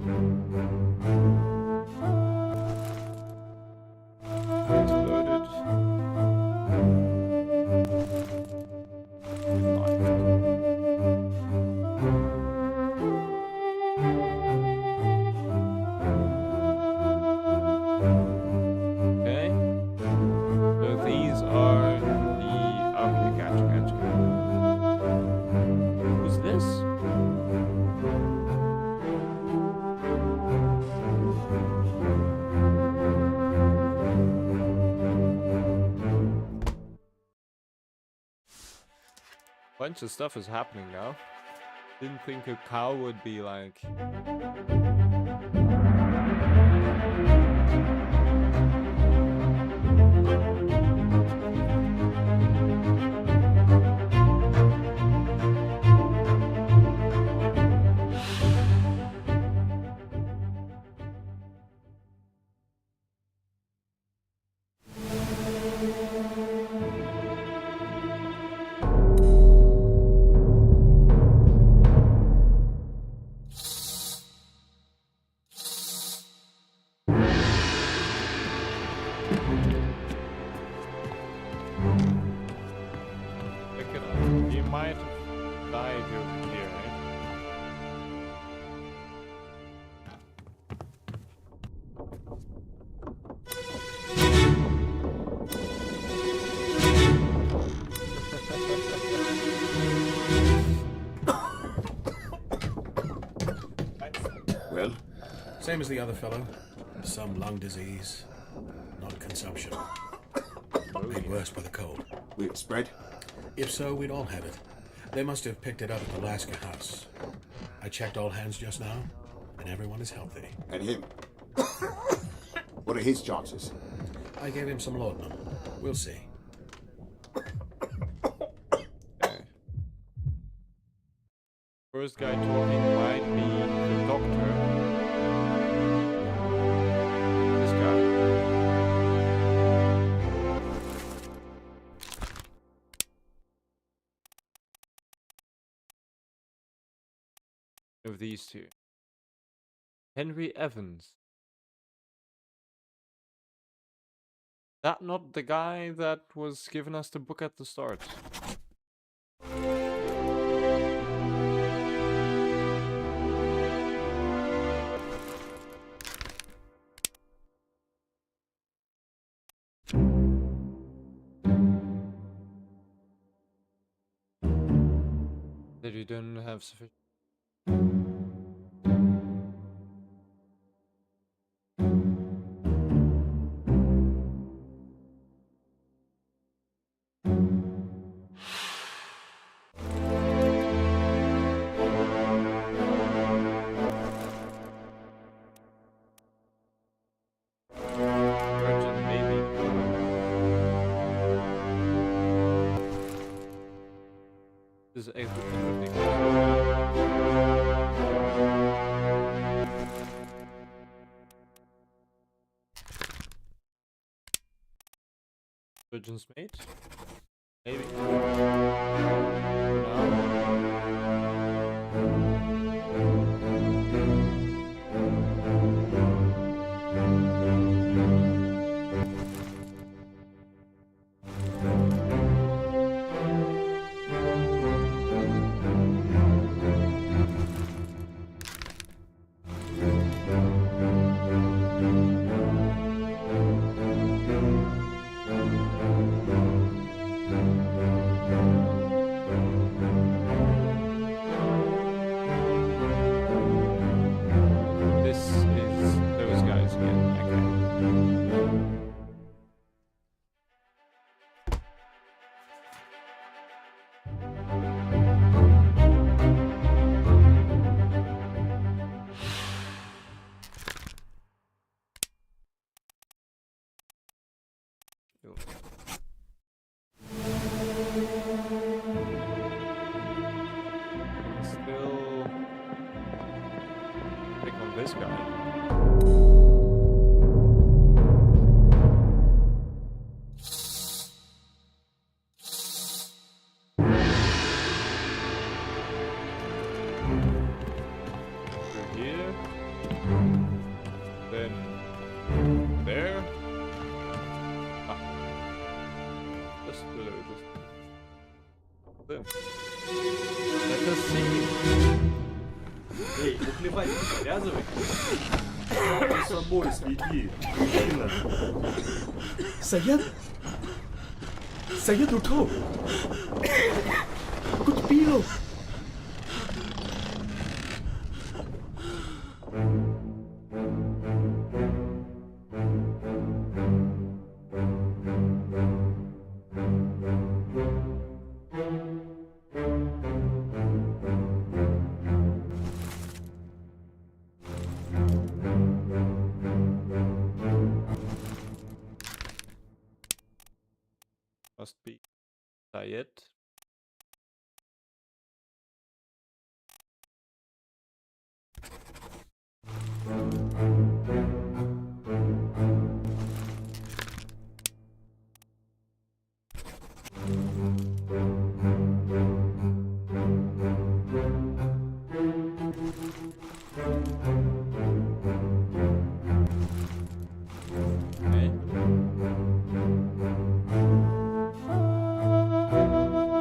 [SPEAKER 1] exploded. Okay. So these are the okay, gotcha. Who's this? Bunch of stuff is happening now. Didn't think a cow would be like
[SPEAKER 7] Well?
[SPEAKER 3] Same as the other fellow. Some lung disease, not consumption. Made worse by the cold.
[SPEAKER 7] Will it spread?
[SPEAKER 3] If so, we'd all have it. They must have picked it up at the Alaska house. I checked all hands just now, and everyone is healthy.
[SPEAKER 7] And him? What are his chances?
[SPEAKER 3] I gave him some laudanum. We'll see.
[SPEAKER 1] Okay. First guy talking might be the doctor. This guy. Of these two. Henry Evans. That not the guy that was giving us the book at the start? That you don't have sufficient. Urgent, maybe. This is everything. Surgeon's mate? Maybe. This is those guys again. Okay. Yo. Still pick on this guy. Through here. Then there. Ah. Just below this. There. Let us see.
[SPEAKER 9] Эй, уплевать не завязывай. За собой следи. Дина.
[SPEAKER 5] Sayed? Sayed uठो. कुछ P low.
[SPEAKER 1] Must be Sayed. Okay.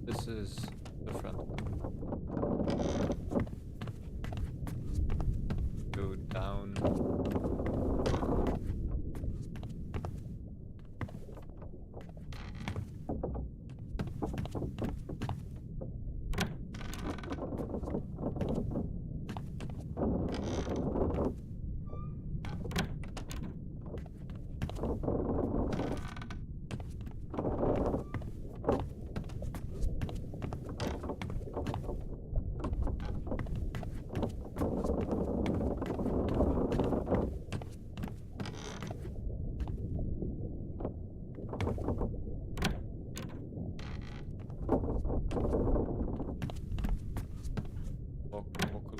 [SPEAKER 1] This is the front. Go down. Walk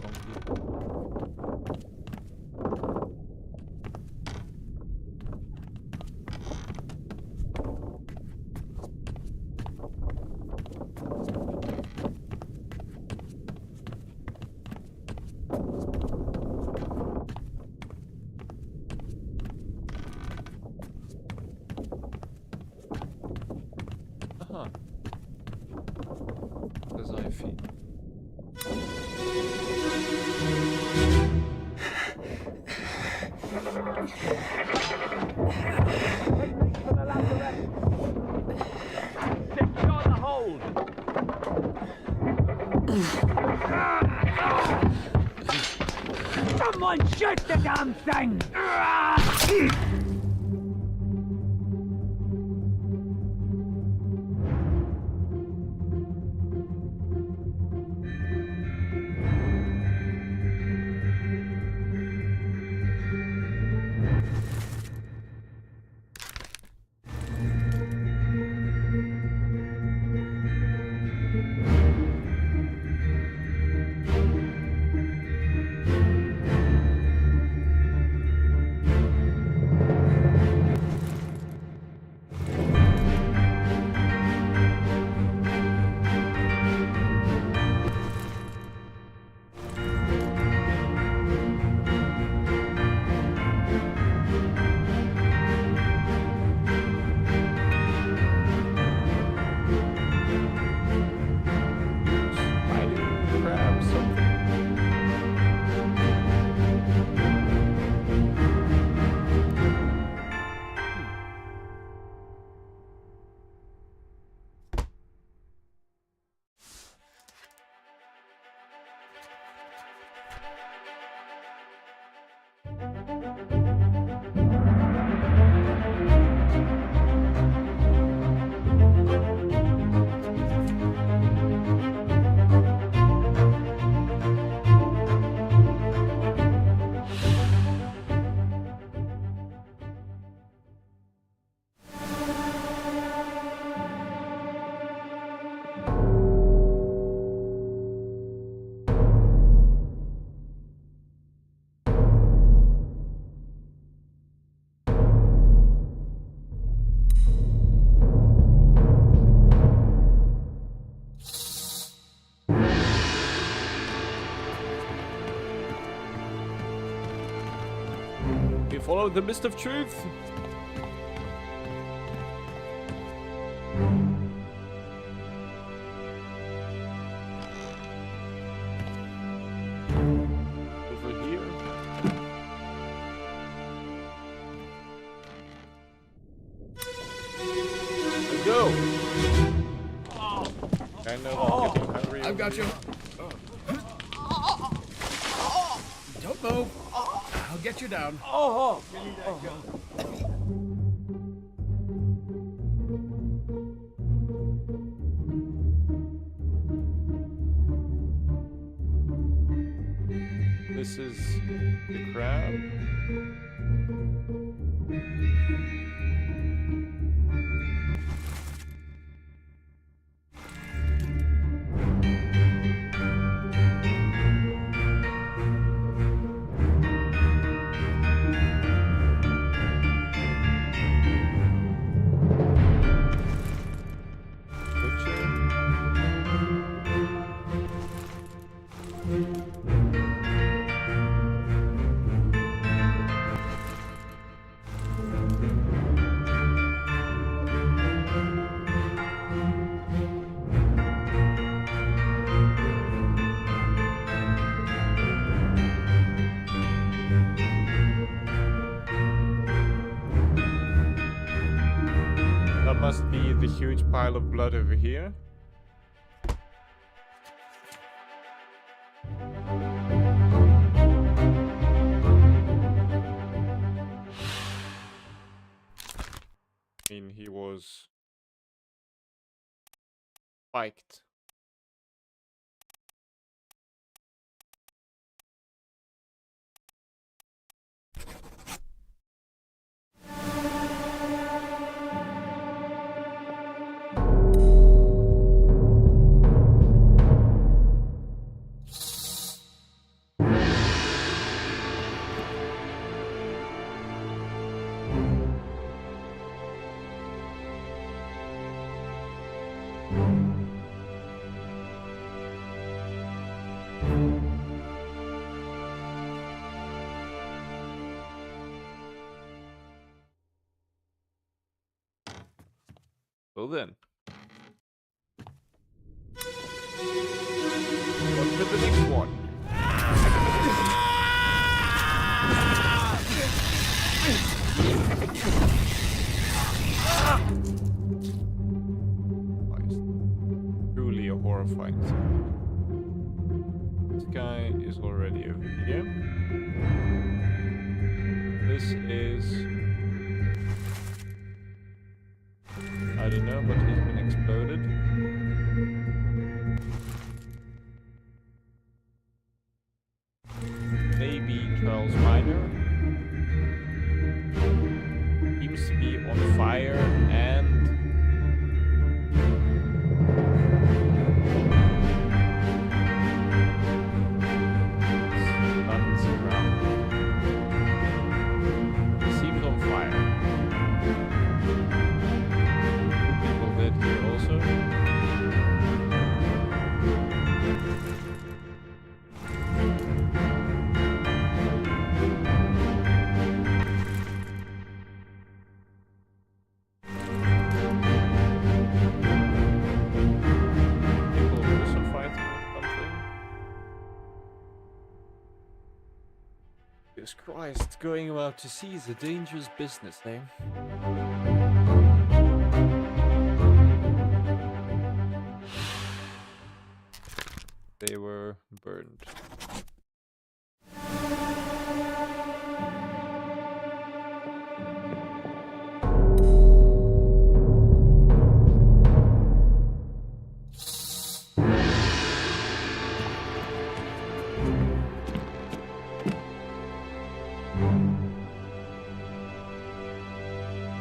[SPEAKER 1] along here. Aha. There's our feet.
[SPEAKER 4] Secure the hold! Someone shoot the damn thing!
[SPEAKER 1] We follow the mist of truth. Over here. Let's go. Kind of getting hungry.
[SPEAKER 2] I've got you. Don't move. I'll get you down.
[SPEAKER 1] This is the crab. huge pile of blood over here. I mean, he was spiked. Well then. On to the next one. Truly a horrifying sight. This guy is already over here. This is... I don't know, but he's been exploded. Maybe Charles Minor. Seems to be on fire and... Buttons around. He seems on fire. Here also. People also fighting with something. Jesus Christ, going out to sea is a dangerous business, eh? They were burned.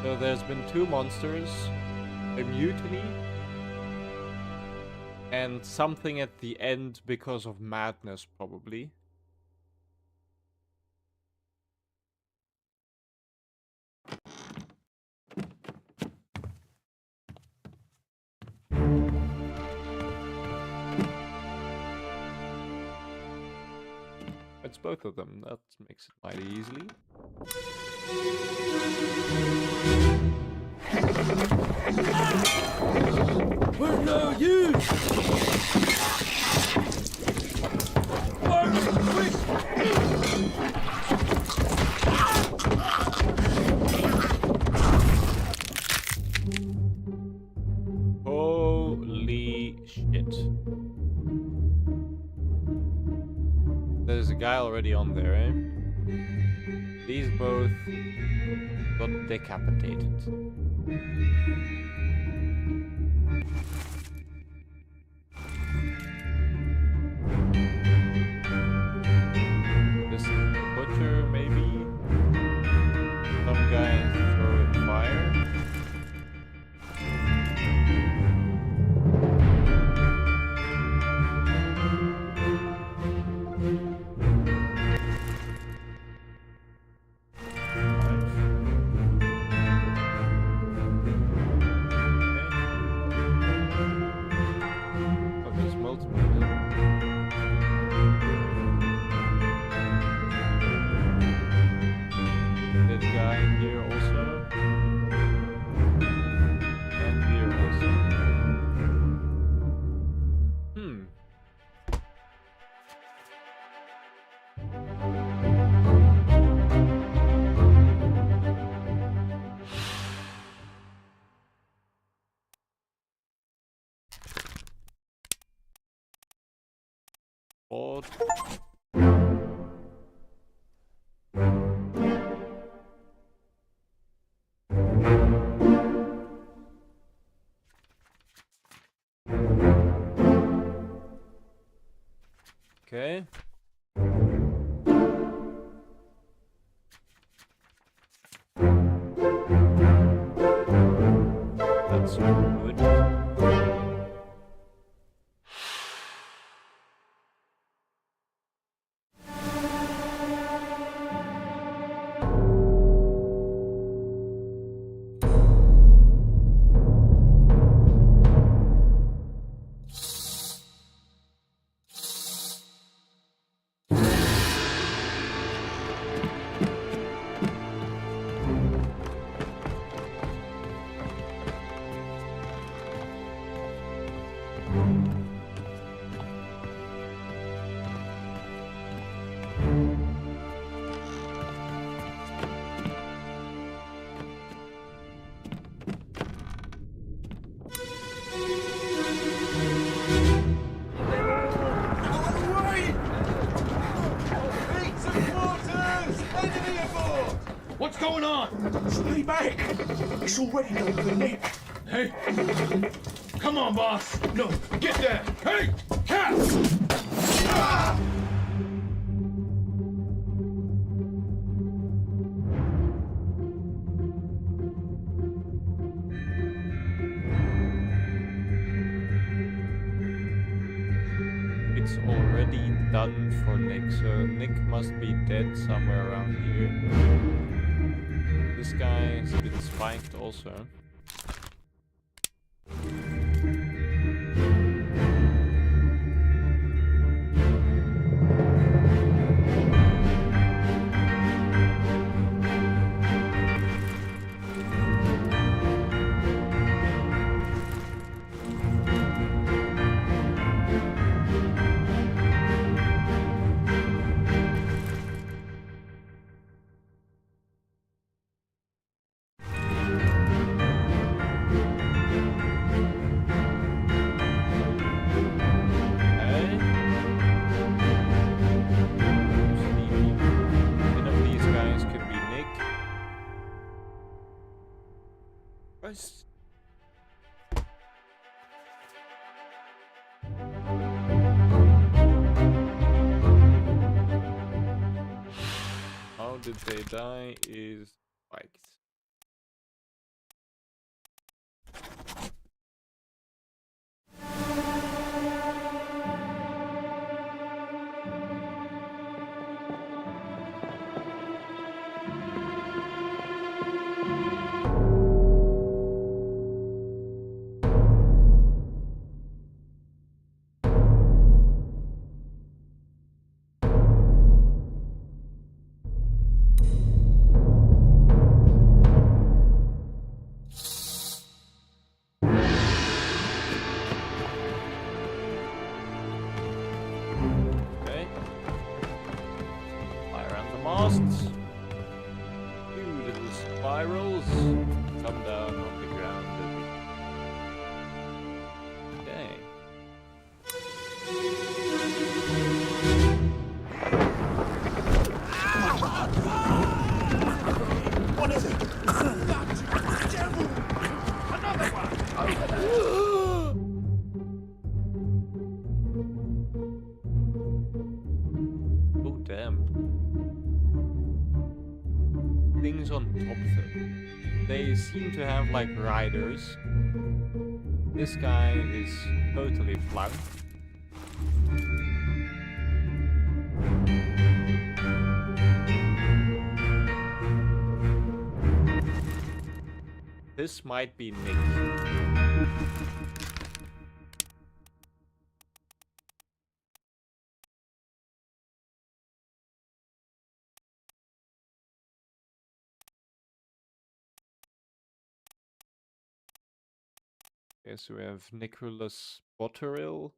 [SPEAKER 1] So there's been 2 monsters, a mutiny, and something at the end because of madness, probably. It's both of them, that makes it mighty easily.
[SPEAKER 8] We're no use!
[SPEAKER 1] Holy shit. There's a guy already on there, eh? These both got decapitated. This is the butcher, maybe. Some guy throwing fire. Board. Okay. That's good.
[SPEAKER 4] What's going on? Stay back! It's already done for Nick. Hey! Come on, boss! No, get there! Hey! Cat! Ah!
[SPEAKER 1] It's already done for Nick, so Nick must be dead somewhere around here. This guy has been spiked also. Christ. How did they die is spiked. Masts. Two little spirals come down on the ground. Okay.
[SPEAKER 4] What is it? Devil! Another one!
[SPEAKER 1] Oh damn. Things on top of it. They seem to have like riders. This guy is totally flanked. This might be Nick. Okay, so we have Nicholas Botterill.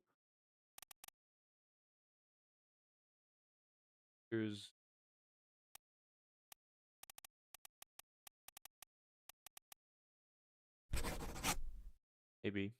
[SPEAKER 1] Here's maybe.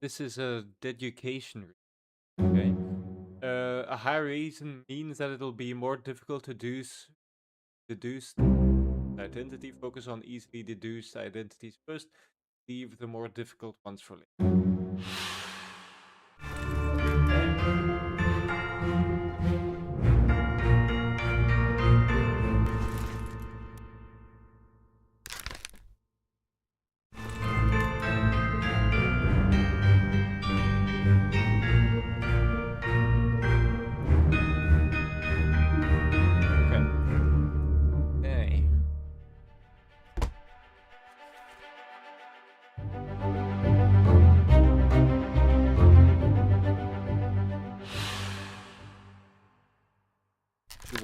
[SPEAKER 1] This is a dedication. Okay. A high reason means that it'll be more difficult to deduce identity. Focus on easily deduced identities first. Leave the more difficult ones for later.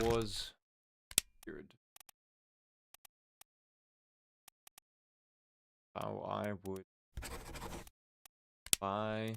[SPEAKER 1] Was weird. How I would buy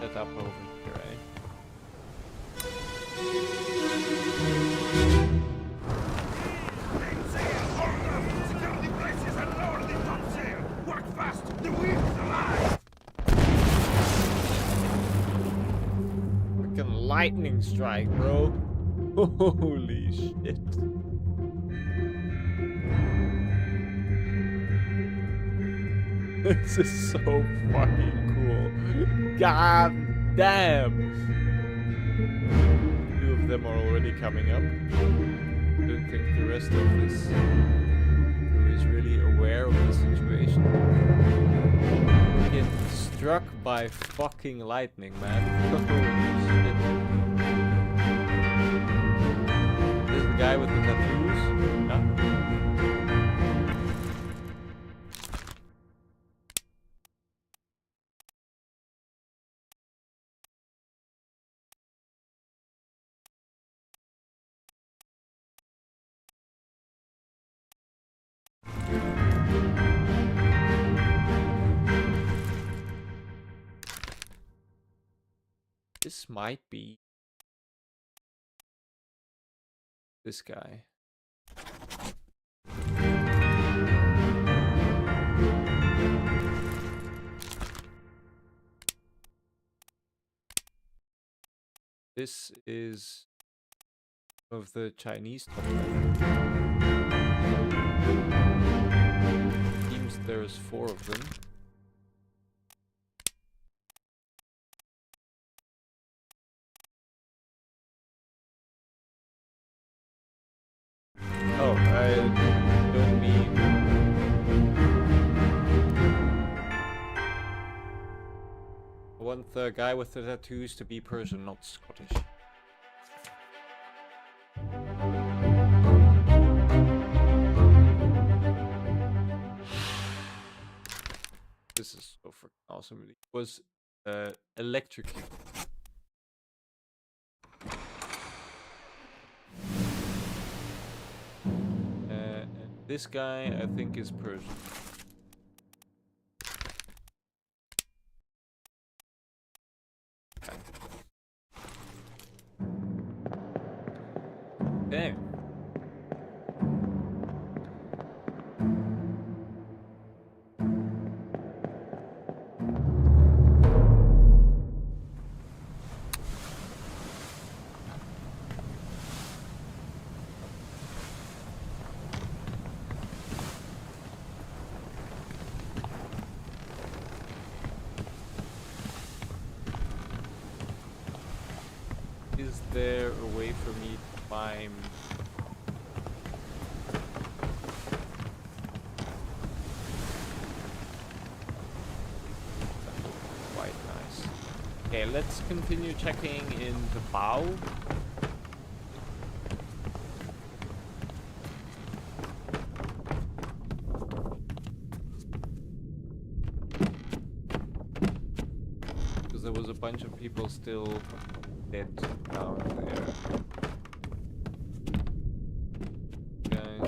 [SPEAKER 1] set up over here, eh? Freaking lightning strike, bro. Holy shit. This is so fucking cool. God damn. 2 of them are already coming up. I don't think the rest of this crew is really aware of the situation. Get struck by fucking lightning, man. Holy shit. This is the guy with the tattoos? Yeah. This might be this guy. This is of the Chinese top left. Seems there's 4 of them. Oh, I don't mean... I want the guy with the tattoos to be Persian, not Scottish. This is so freaking awesome. It was electrocute. This guy, I think, is Persian. Okay. Damn. Is there a way for me to climb? That would be quite nice. Okay, let's continue checking in the bow. Because there was a bunch of people still dead down there. Okay.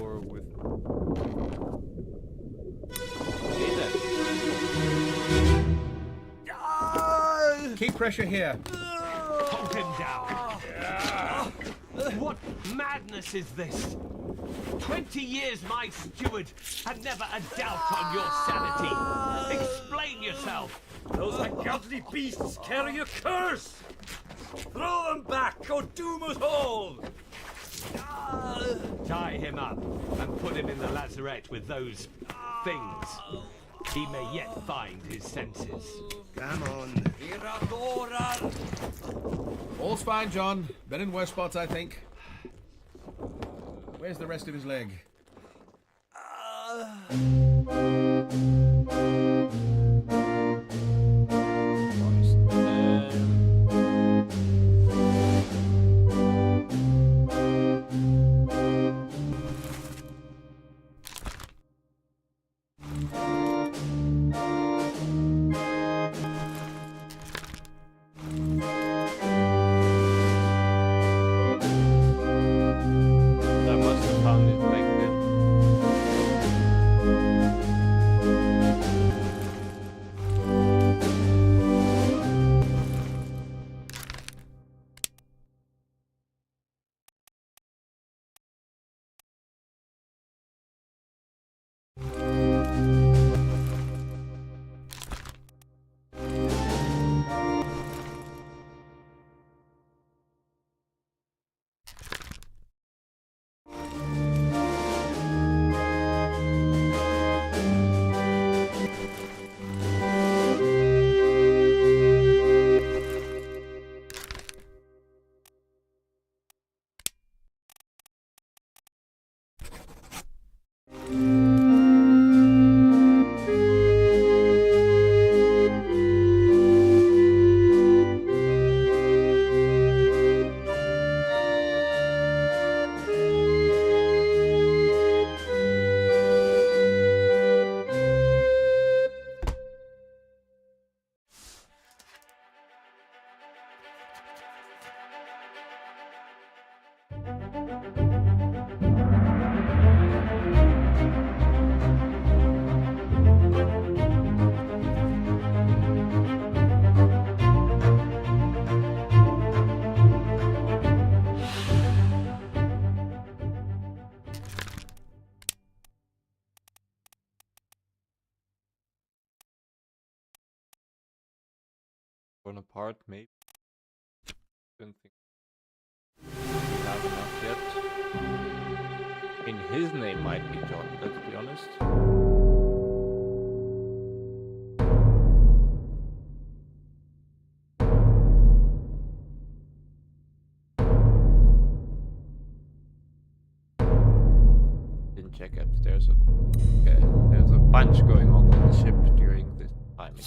[SPEAKER 1] Or with
[SPEAKER 4] Keep pressure here.
[SPEAKER 3] Hold him down. What madness is this? 20 years my steward, and never a doubt on your sanity. Explain yourself.
[SPEAKER 9] Those ungodly beasts carry a curse! Throw them back or doom us all!
[SPEAKER 3] Tie him up and put him in the lazarette with those things. He may yet find his senses.
[SPEAKER 4] Come on. All's fine, John. Been in worse spots, I think. Where's the rest of his leg?
[SPEAKER 1] I must have found it like that. Torn apart, maybe. Don't think we have enough yet. In his name might be John, let's be honest. Didn't check upstairs at all. Okay, there's a bunch going on the ship during this timing.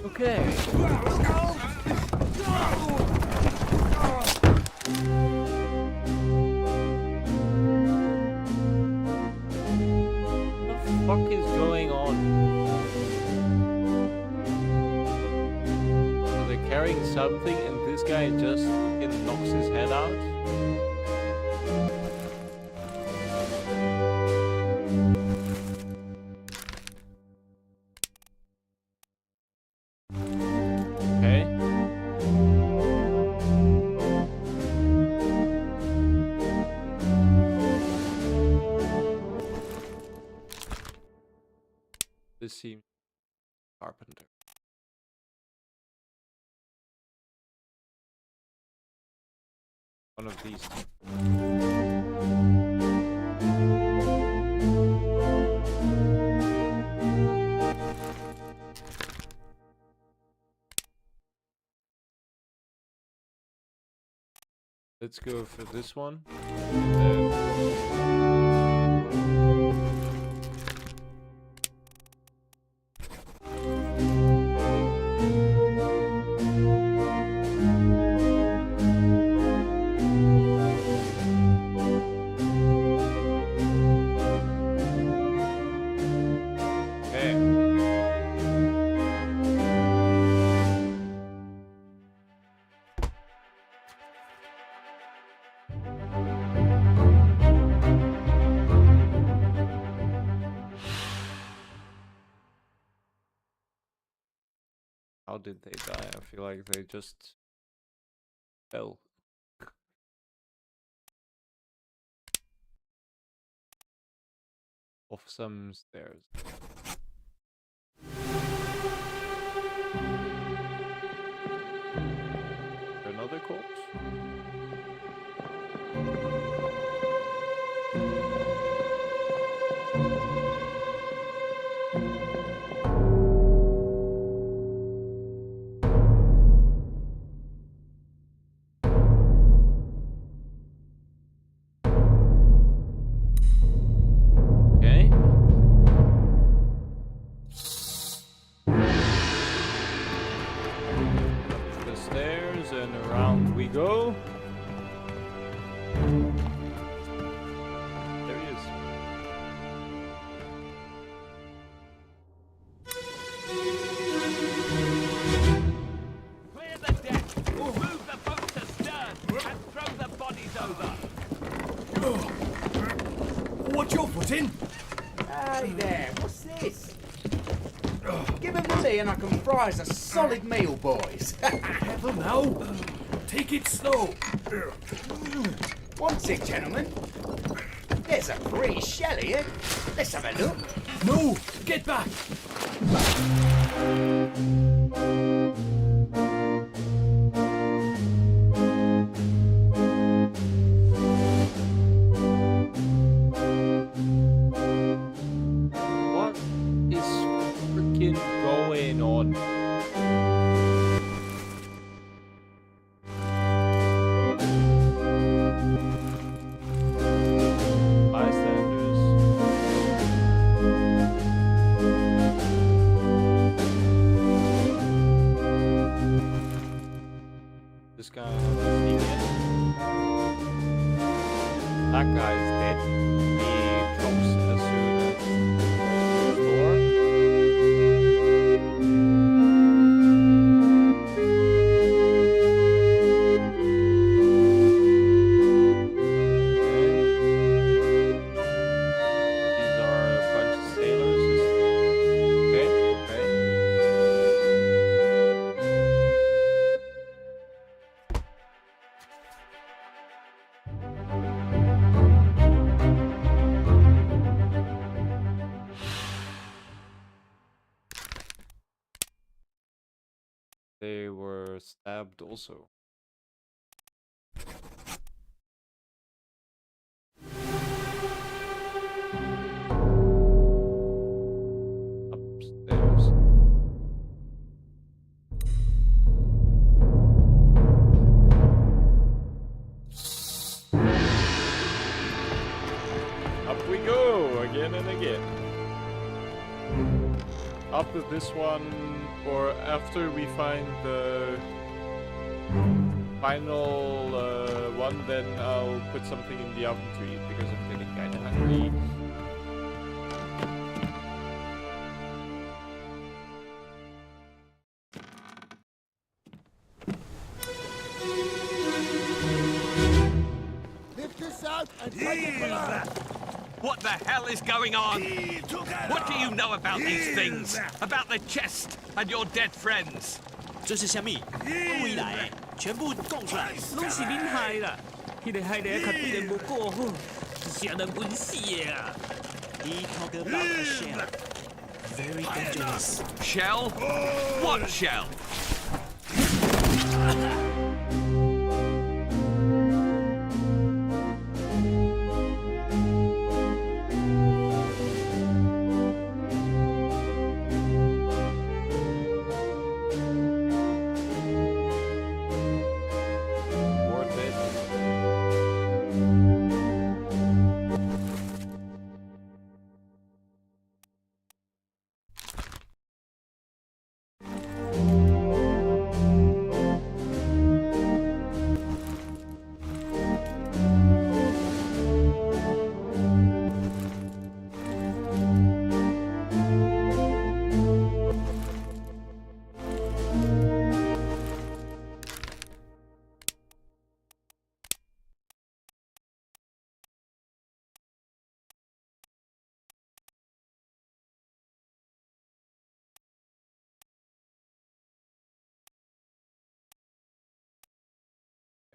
[SPEAKER 1] Okay. What the fuck is going on? So they're carrying something and this guy just knocks his head out? seems carpenter. One of these. Let's go for this one. And how did they die? I feel like they just fell. Off some stairs. Another corpse? Okay. Up the stairs and around we go. There he is.
[SPEAKER 3] Clear the deck, move the boats astern, and throw the bodies over.
[SPEAKER 9] What's your footing?
[SPEAKER 8] Hey there, what's this? Give him to me and I can fry us a solid meal, boys.
[SPEAKER 9] Careful now. Take it slow.
[SPEAKER 8] What's it, gentlemen? There's a pretty shell here. Let's have a look.
[SPEAKER 9] No, get back.
[SPEAKER 1] What is freaking going on? Bystanders. This guy on the sneak in. That guy's dead. He drops as soon as the door. These are a bunch of sailors. Okay, okay. They were stabbed also. Upstairs. Up we go again and again. After this one, or after we find the final one, then I'll put something in the oven to eat because I'm getting kinda hungry.
[SPEAKER 7] Lift this out and take it below.
[SPEAKER 3] What the hell is going on? What do you know about these things? About the chest and your dead friends?
[SPEAKER 6] 这是虾米？未来全部供出来。
[SPEAKER 9] 拢是恁害啦！迄个害的较对人无顾好，是谁人冤死的啊？
[SPEAKER 6] 你头壳包个笑， very dangerous.
[SPEAKER 3] Shell? What shell?
[SPEAKER 1] Worth it.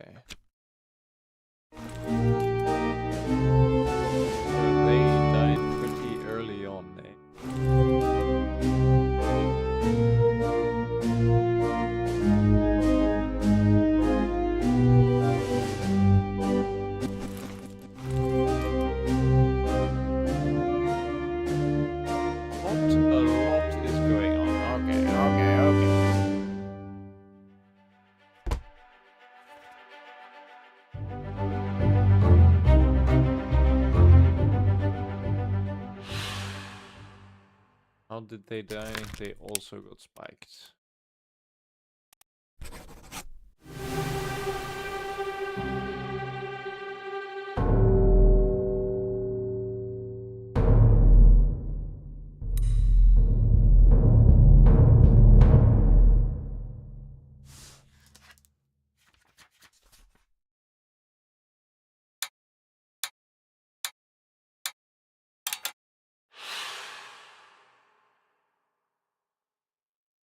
[SPEAKER 1] Okay. So they died pretty early on, eh? Not a lot is going on. Okay. How did they die? They also got spiked.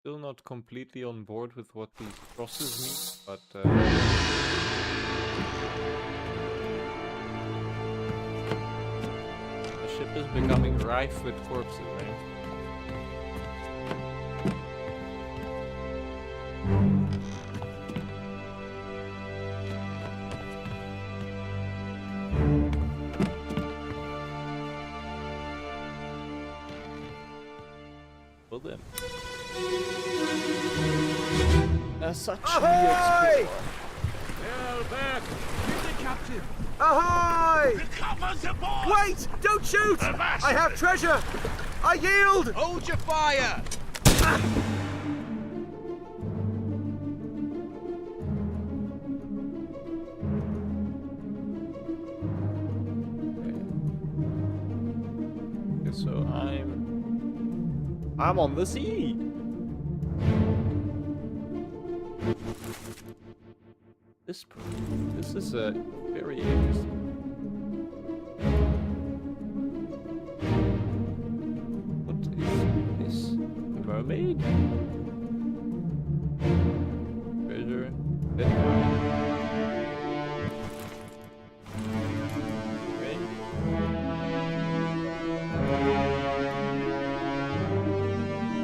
[SPEAKER 1] Still not completely on board with what these crosses mean, but the ship is becoming rife with corpses, right? Well then. As such,
[SPEAKER 8] Ahoy!
[SPEAKER 3] Well, back! Here's the captain!
[SPEAKER 8] Ahoy!
[SPEAKER 6] The copper's aboard!
[SPEAKER 8] Wait! Don't shoot! I have treasure! I yield!
[SPEAKER 2] Hold your fire!
[SPEAKER 1] Okay, so I'm on the sea. This is a very interesting. What is this? A mermaid? Treasure.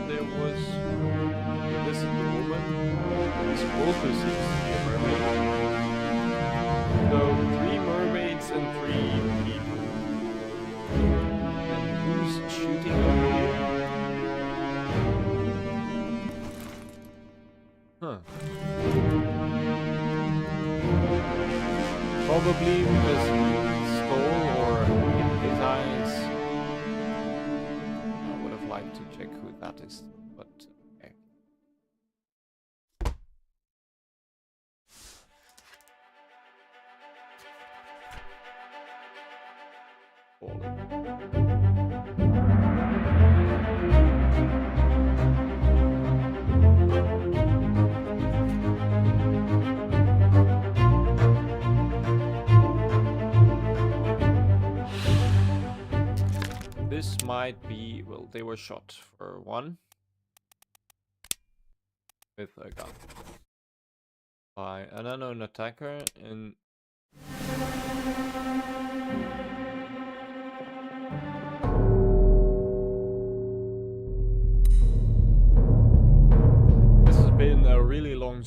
[SPEAKER 1] There was. This is the woman. This also seems to be a mermaid. So 3 mermaids and 3 people. And who's shooting over here? Huh. Probably because he stole or hypnotized. I would have liked to check who that is, but okay. This might be, well, they were shot for one with a gun by an unknown attacker and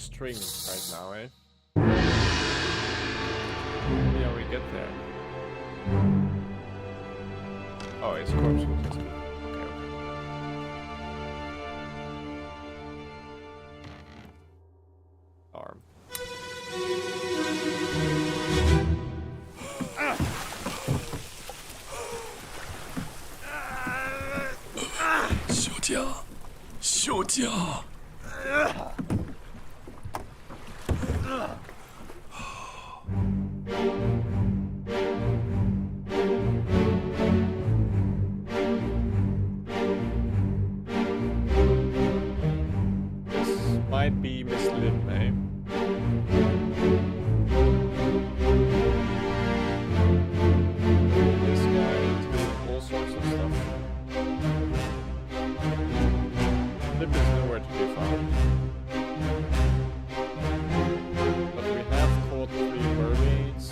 [SPEAKER 1] strings right now, eh? Yeah, we get there. Oh, it's corpse. Okay, okay. Arm.
[SPEAKER 6] 小家，小家。
[SPEAKER 1] This might be misleading, eh? This guy is doing all sorts of stuff. Lip is nowhere to be found. But we have caught 3 mermaids.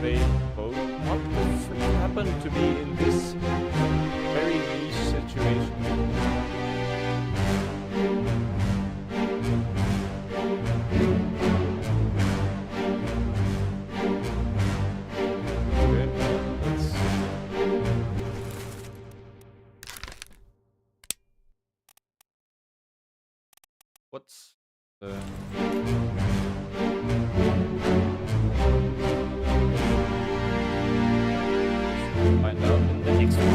[SPEAKER 1] They both... What the frick happened to be in this very niche situation? What's the... Find out in the next one.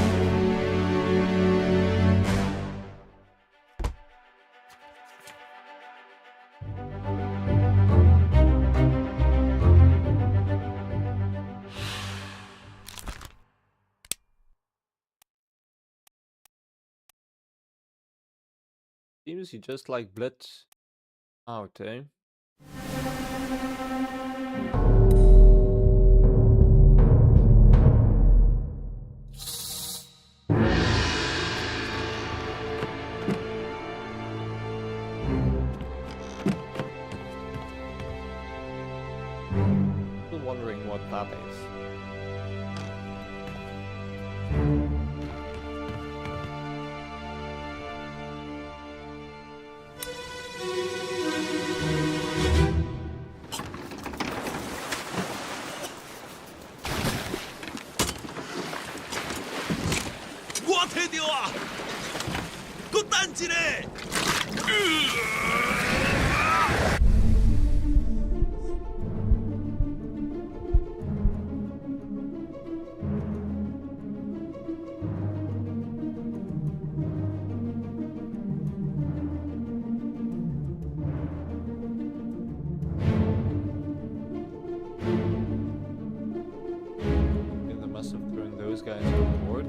[SPEAKER 1] Seems he just like bled out, eh? Still wondering what that is. They must have thrown those guys overboard.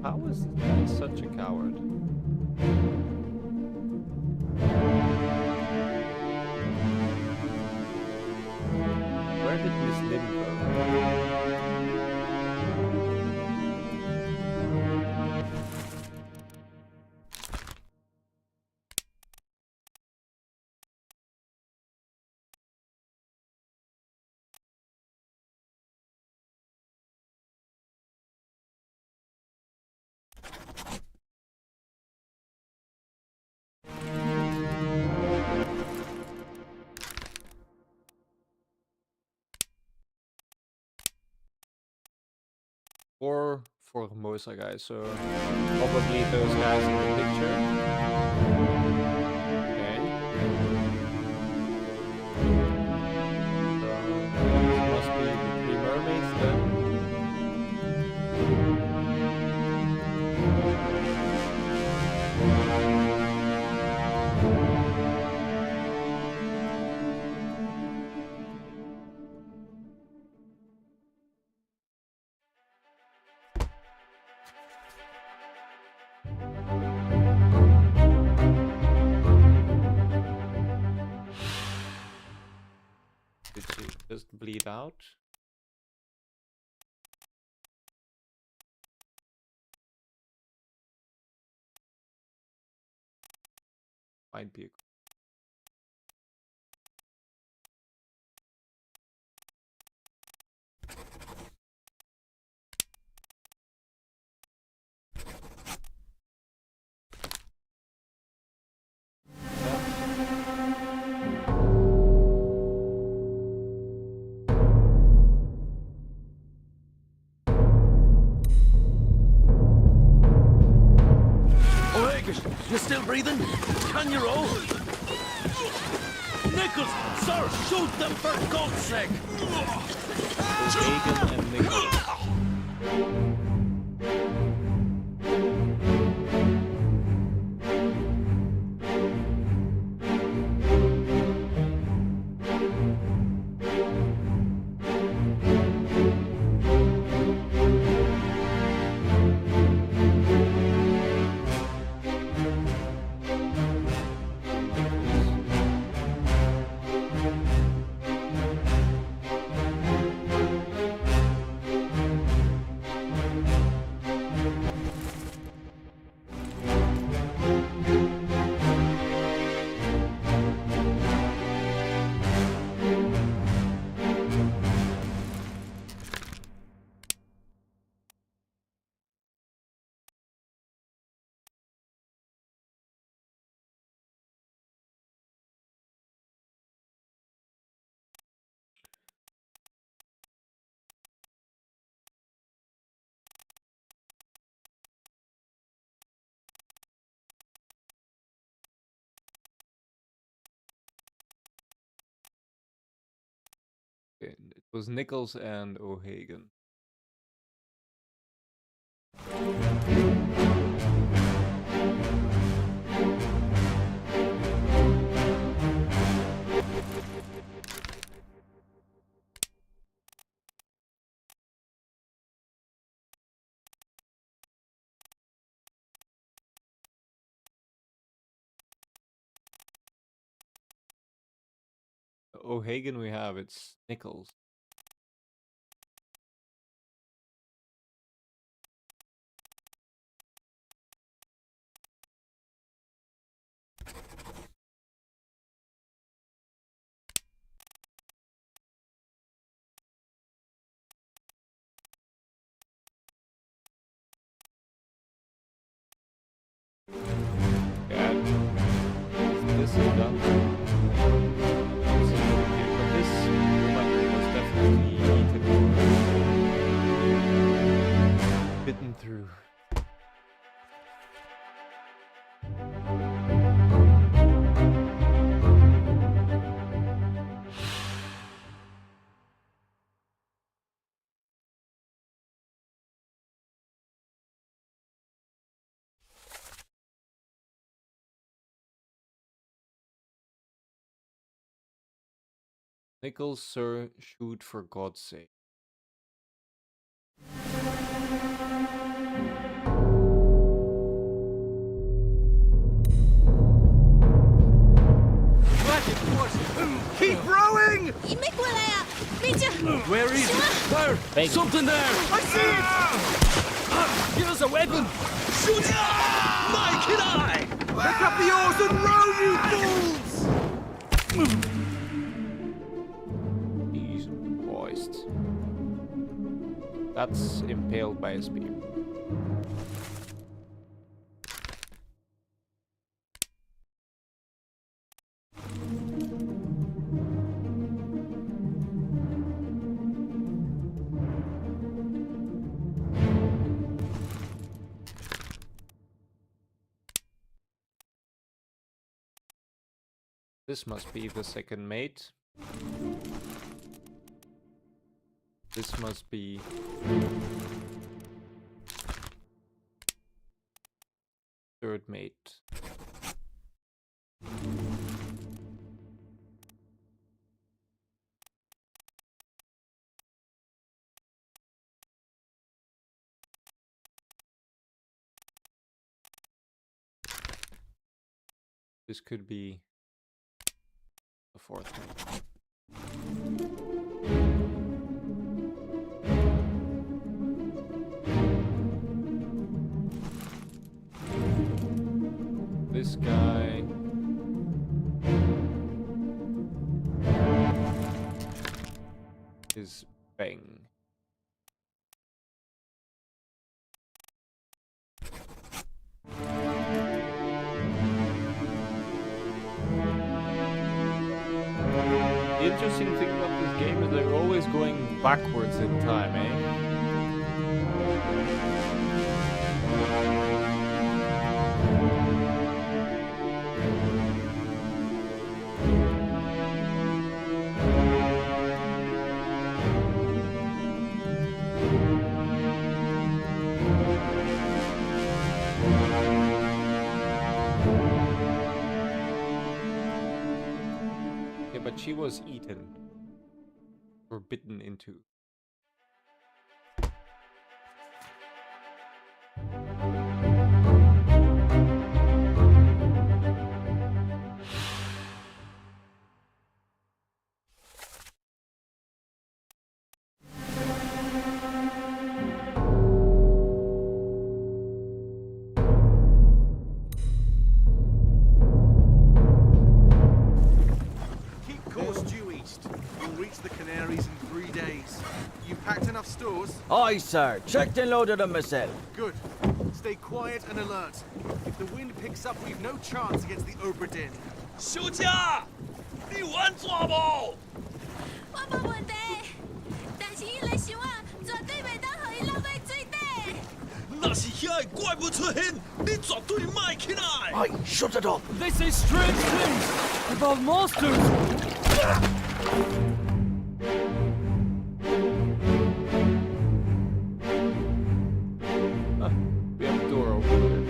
[SPEAKER 1] How is this guy such a coward? Where did Miss Lynn go? Or Formosa guys, so probably those guys in the picture. Okay. So these must be the 3 mermaids then. Did she just bleed out? Might be a
[SPEAKER 9] breathing? Can you roll? Nichols! Sir, shoot them for God's sake!
[SPEAKER 1] O'Hagan and Nichols. Okay, it was Nichols and O'Hagan. O'Hagan we have, it's Nichols. Yeah, this is done. But this woman was definitely eaten. Bitten through. Nichols, sir, shoot for God's sake.
[SPEAKER 9] Keep rowing! Where is it? There!
[SPEAKER 1] Thank you.
[SPEAKER 9] Something there! I see it! Give us a weapon! Shoot it! Mike and I! Pick up the oars and row, you fools!
[SPEAKER 1] These boys. That's impaled by a spear. This must be the second mate. This must be third mate. This could be the fourth mate. This guy is Bang. The interesting thing about this game is they're always going backwards in time, eh? she was eaten. Or bitten into.
[SPEAKER 9] Keep course due east. You'll reach the Canaries in 3 days. You packed enough stores?
[SPEAKER 8] Aye, sir. Checked and loaded them myself.
[SPEAKER 9] Good. Stay quiet and alert. If the wind picks up, we've no chance against the Obra Dinn.
[SPEAKER 6] 休假，你稳做不？
[SPEAKER 10] 我冇问题，但是伊来想啊，绝对袂当互伊落在水底。
[SPEAKER 6] 那是遐个怪物出现，你绝对卖起来。
[SPEAKER 8] Aye, shut it up.
[SPEAKER 9] They say strange things about monsters.
[SPEAKER 1] We have a door over there.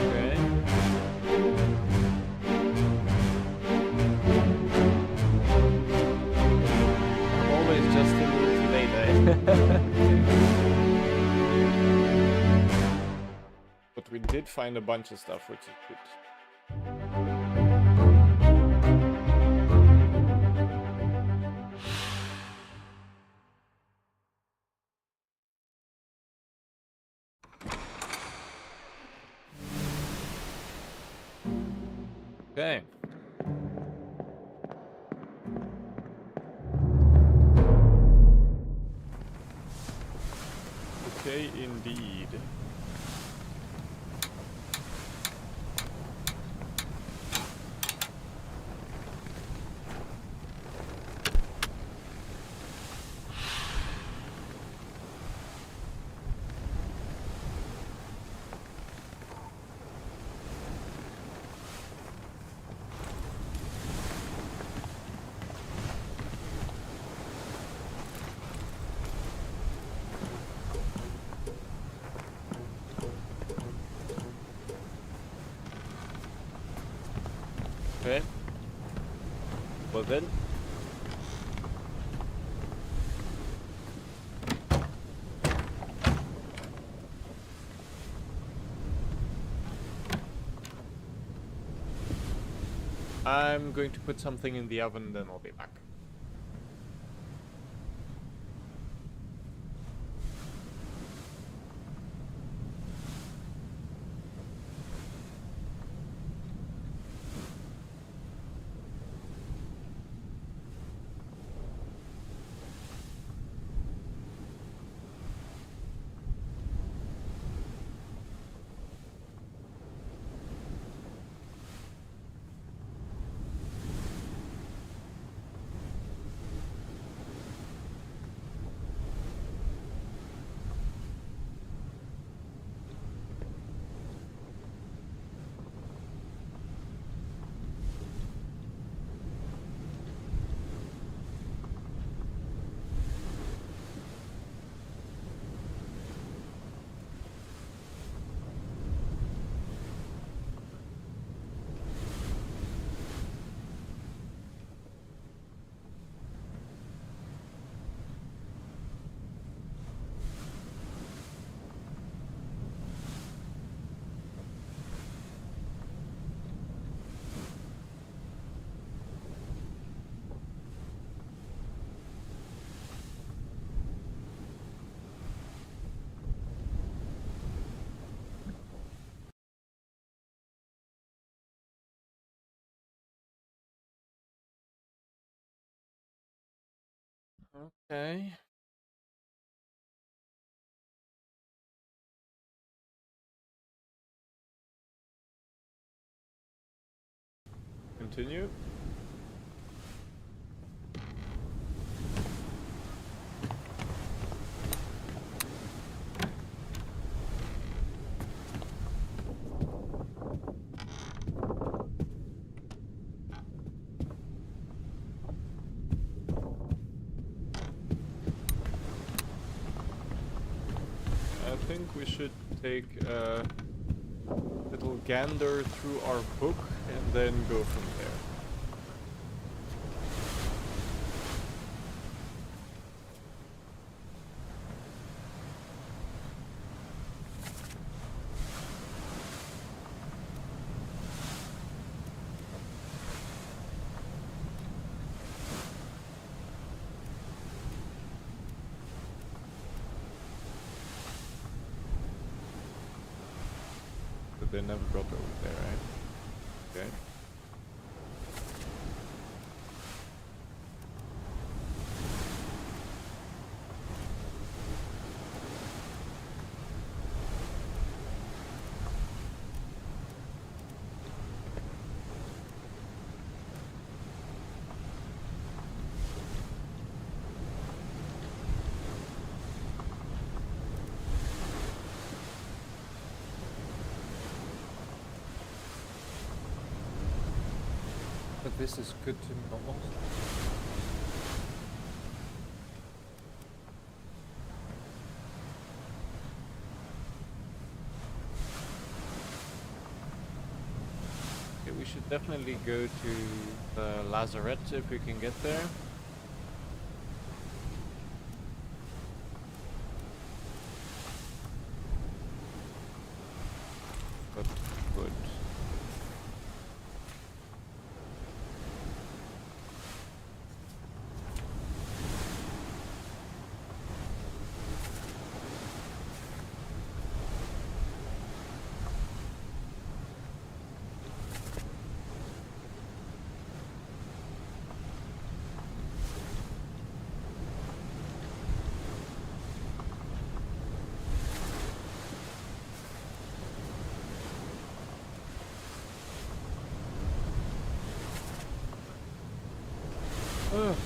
[SPEAKER 1] Okay. I'm always just a little too late, eh? But we did find a bunch of stuff, which is good. Okay. Okay, indeed. Okay. Well then. I'm going to put something in the oven, then I'll be back. Okay. Continue. I think we should take a little gander through our book and then go from there. But they never dropped over there, right? Okay. But this is good to know. Okay, we should definitely go to the Lazarette if we can get there. But good.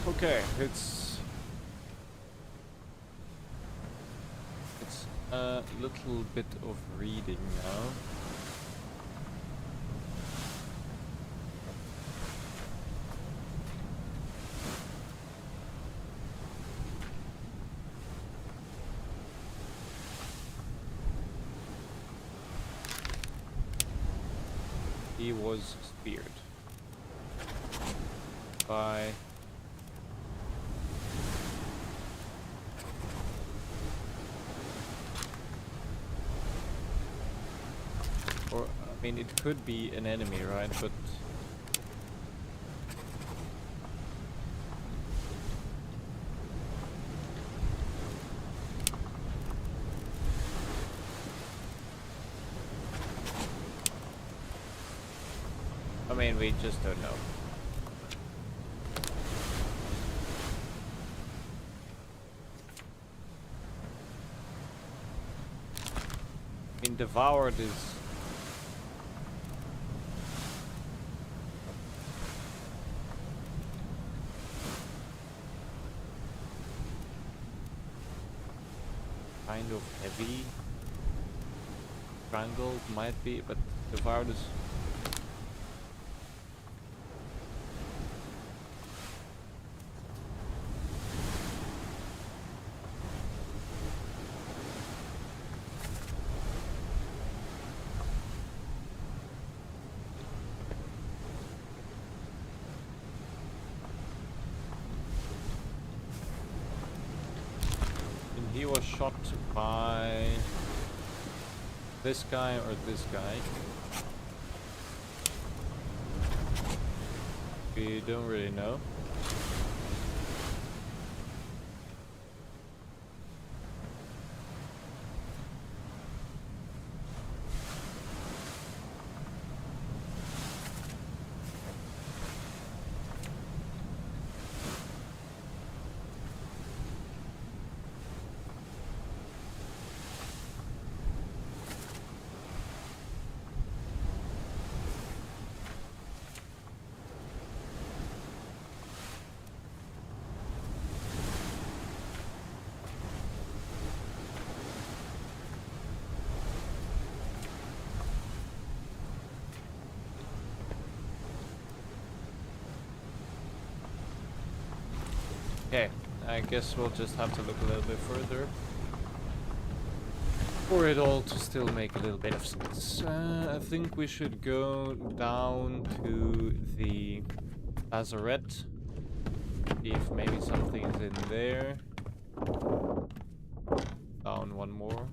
[SPEAKER 1] Okay, it's a little bit of reading now. He was speared by or I mean it could be an enemy, right? But I mean we just don't know. I mean, devoured is kind of heavy. Strangled might be, but devoured is he was shot by this guy or this guy. We don't really know. Okay, I guess we'll just have to look a little bit further for it all to still make a little bit of sense. I think we should go down to the lazarette, see if maybe something's in there. Down one more.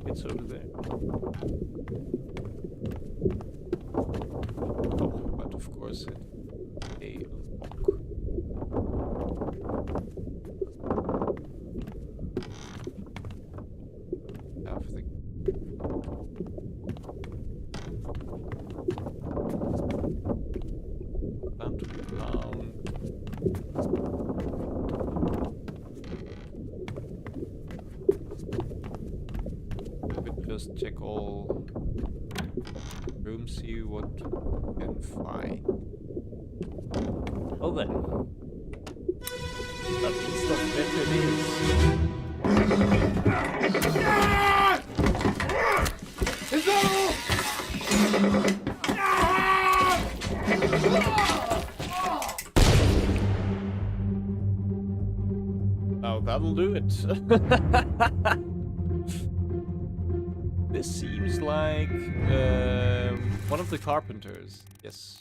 [SPEAKER 1] It's over there. Oh, but of course it's a lock. Have the phantom down. Just check all rooms, see what we can find. Well then, that piece of better it is.
[SPEAKER 4] Is that all?
[SPEAKER 1] Now that'll do it. This seems like one of the carpenters. Yes.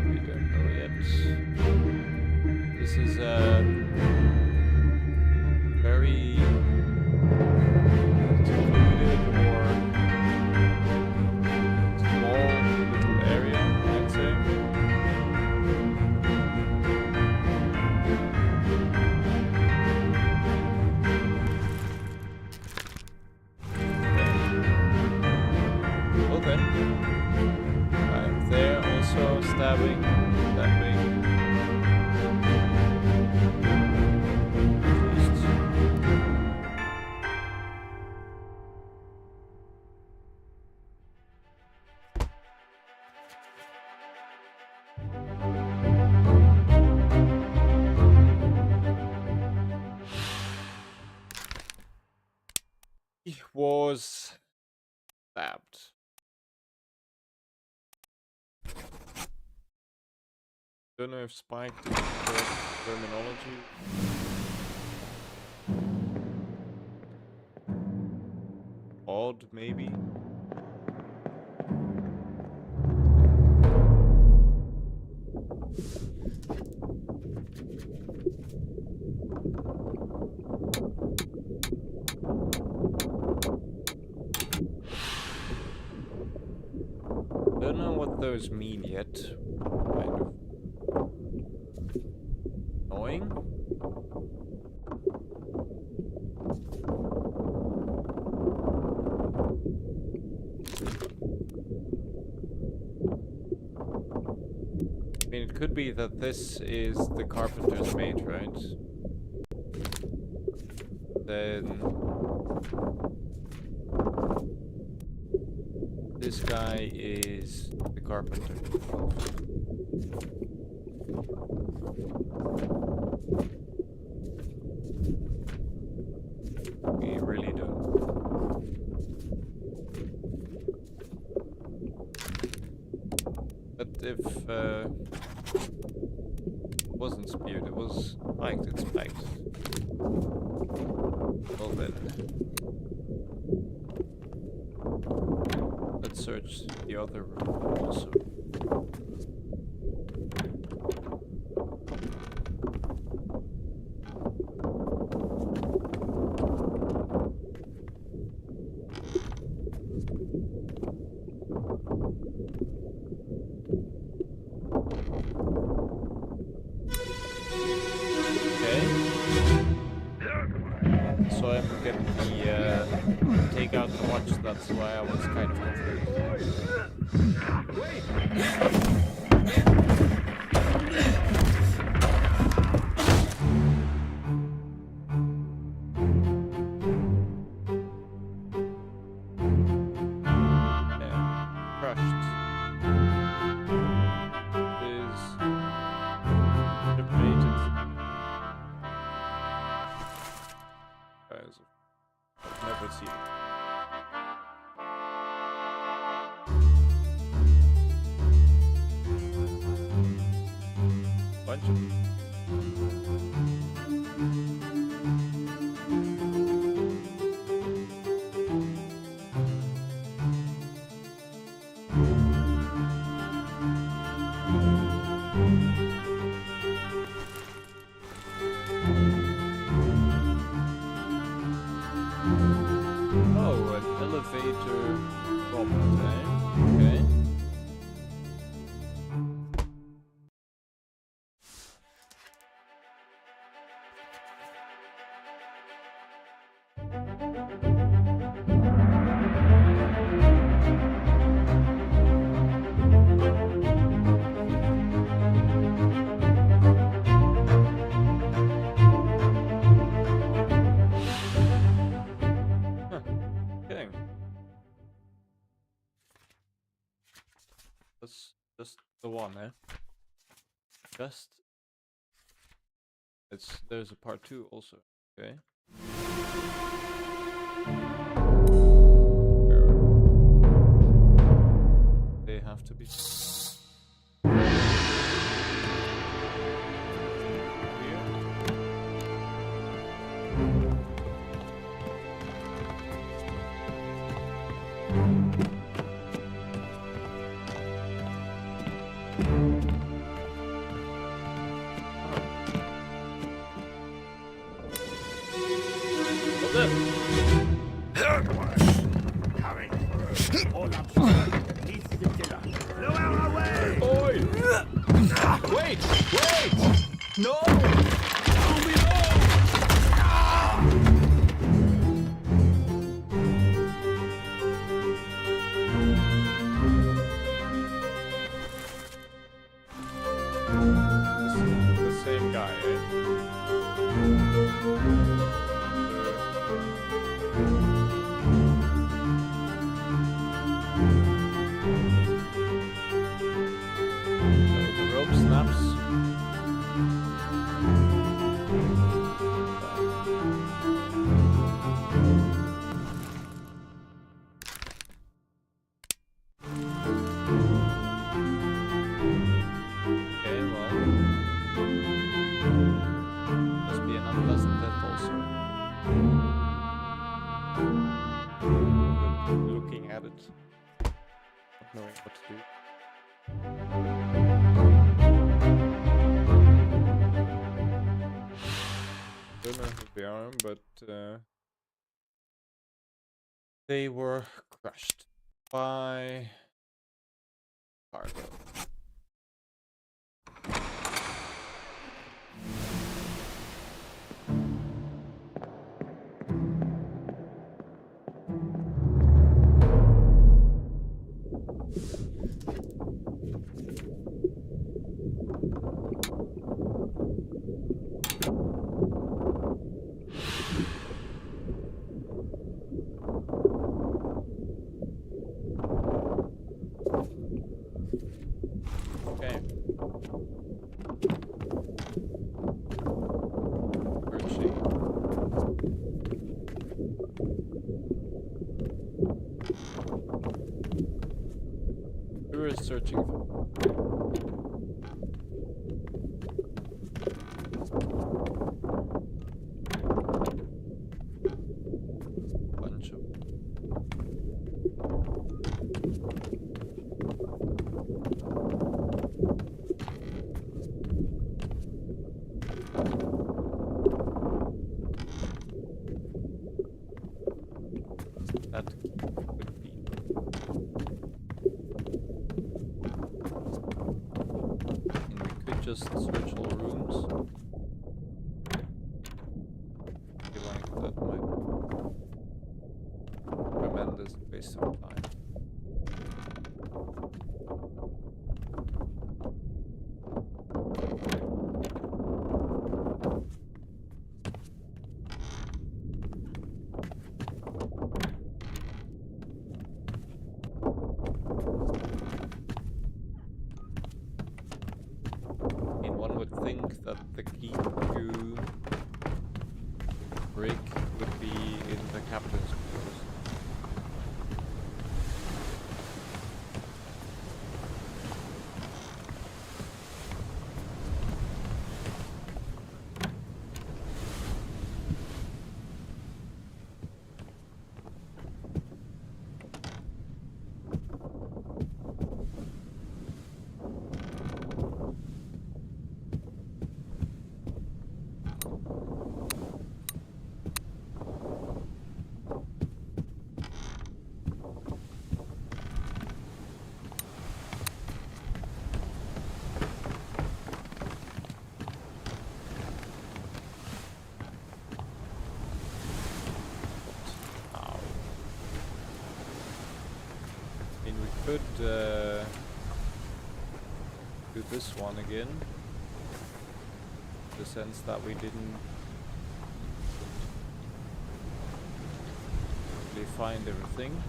[SPEAKER 1] We don't know yet. This is very secluded or small little area, I'd say. Okay. I'm there also stabbing. He was stabbed. Don't know if spiked is the correct terminology. Odd, maybe. Don't know what those mean yet. Kind of annoying. I mean, it could be that this is the carpenter's mate, right? Then this guy is the carpenter. We really don't. But if it wasn't speared, it was spiked, it's spiked. Well then. Let's search the other room also. So I'm getting the take out the watch, that's why I was kind of confused. Yeah. bunch of them. Oh, an elevator problem, eh? Okay. Okay. That's just the one, eh? Just. There's a part 2 also. Okay. They have to be. Wait! No! The same guy, the rope snaps. Okay, well, must be an unpleasant death also. Looking at it, not knowing what to do. Don't know who they are, but they were crushed by cargo. Okay. Where is she? Who is searching for? Bunch of. That could be. And we could just search all rooms. I feel like that might be a tremendous waste of time. One would think that the could do this one again. In the sense that we didn't really find everything.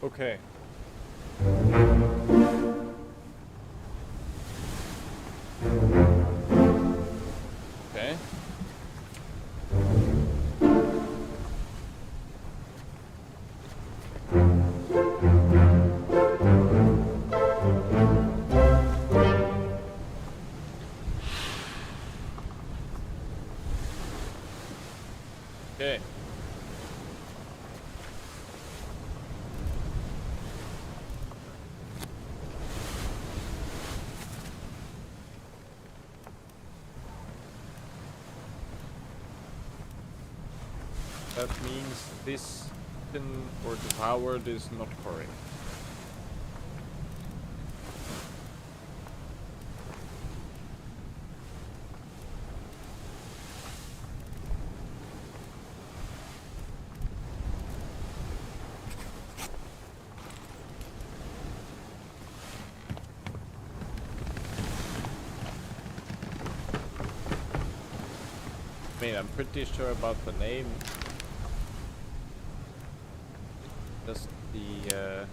[SPEAKER 1] Okay. Okay. Okay. That means this pin or the power is not correct. I mean, I'm pretty sure about the name. Just the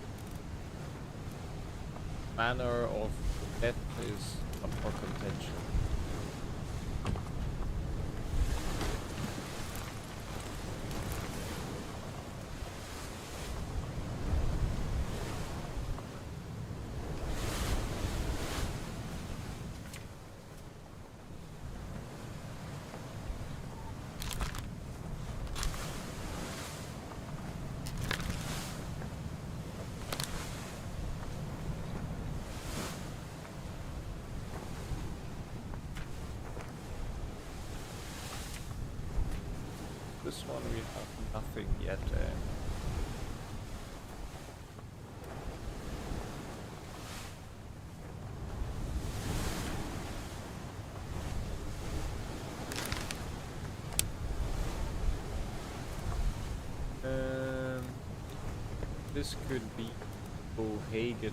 [SPEAKER 1] manner of death is up for contention. This one we have nothing yet. This could be Bohagen.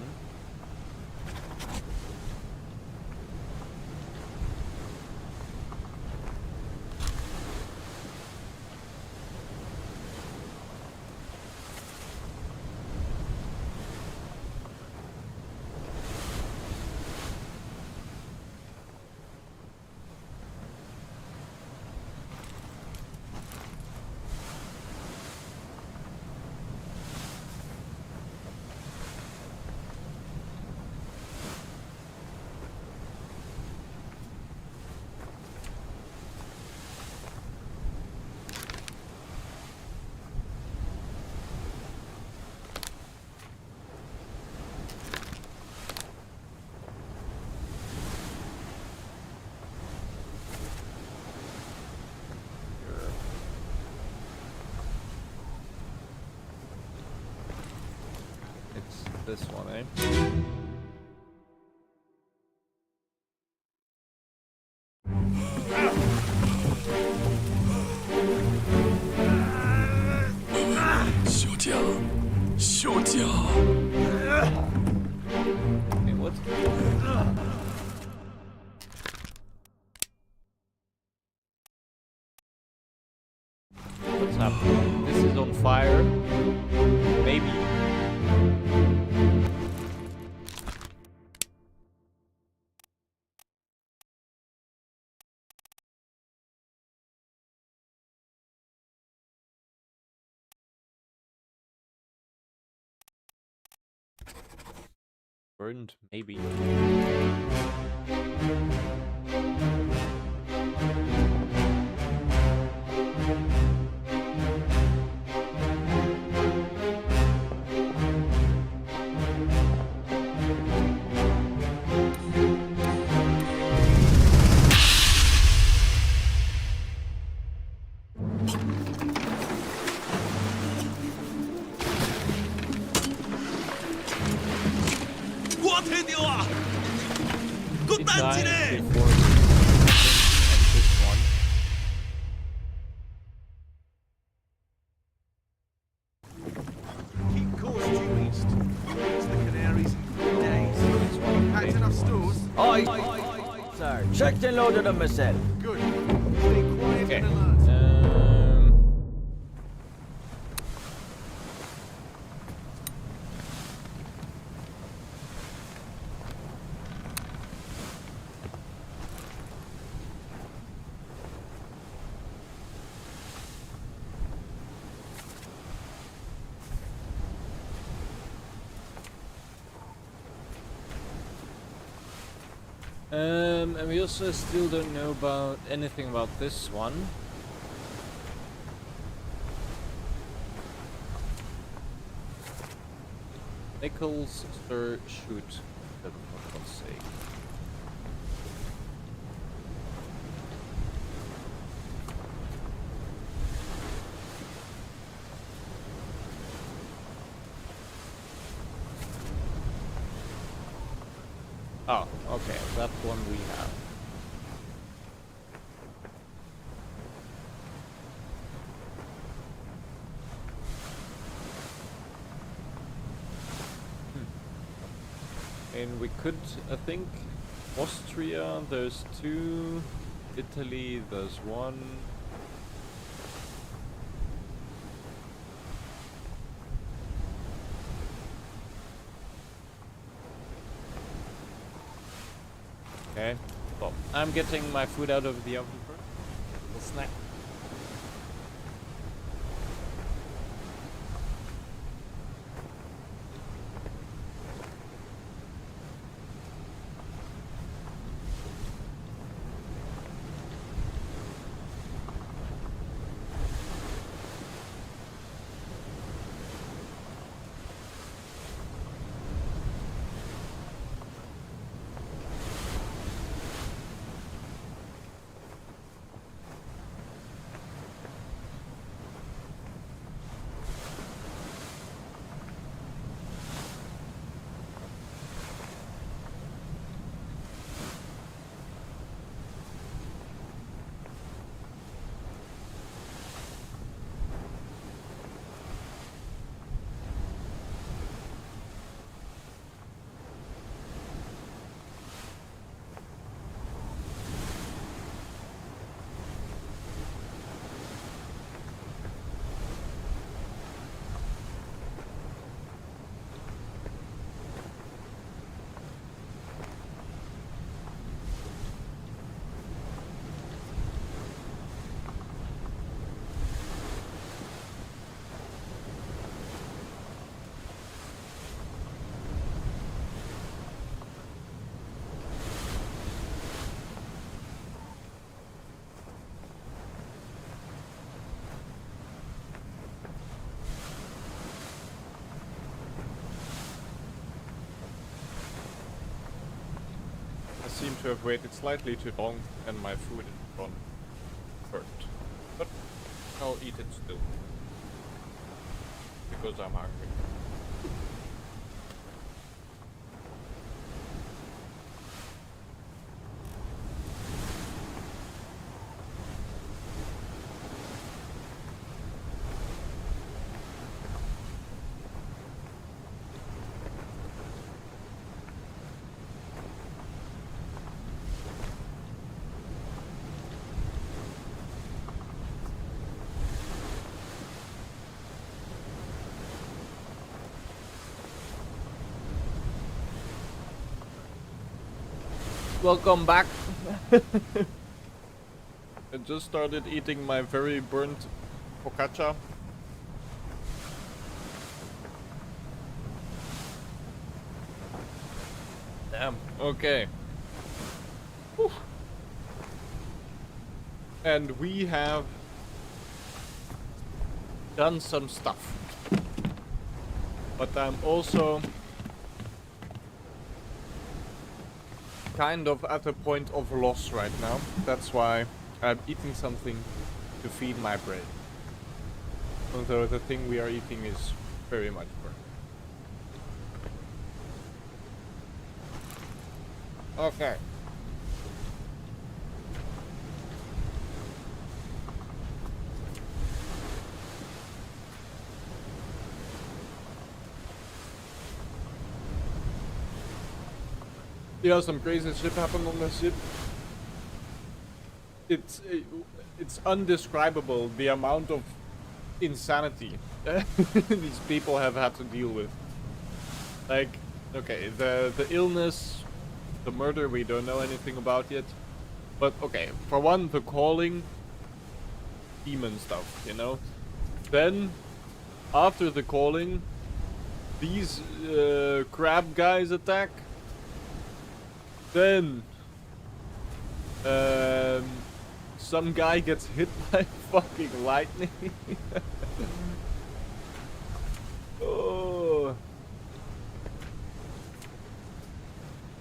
[SPEAKER 1] This one, eh? Hey, what? What's happening? This is on fire. Maybe. Burned, maybe.
[SPEAKER 9] 推掉啊！個
[SPEAKER 1] He
[SPEAKER 9] 蛋子
[SPEAKER 1] died
[SPEAKER 9] 咧！
[SPEAKER 1] before on this one.
[SPEAKER 9] Keep course due east. It's the Canaries in 3 days. Packed enough stores?
[SPEAKER 8] Aye, sir. Checked and loaded them myself.
[SPEAKER 9] Good. Stay quiet
[SPEAKER 1] Okay.
[SPEAKER 9] and alert.
[SPEAKER 1] And we also still don't know about anything about this one. Nichols, sir, shoot. For God's sake. Oh, okay, that one we have. And we could, I think, Austria, there's 2, Italy, there's 1. Okay, well, I'm getting my food out of the oven first. A little snack. I seem to have waited slightly too long and my food is gone burnt. But I'll eat it still. Because I'm hungry. Welcome back. I just started eating my very burnt focaccia. Damn, okay. Whew. And we have done some stuff. But I'm also kind of at a point of loss right now. That's why I'm eating something to feed my brain. Although the thing we are eating is very much burnt. Okay. Yeah, some crazy shit happened on this ship. It's undescribable the amount of insanity these people have had to deal with. Like, okay, the illness, the murder we don't know anything about yet. But okay, for one, the calling, demon stuff, you know. Then, after the calling, these crab guys attack. Then, some guy gets hit by fucking lightning. Oh.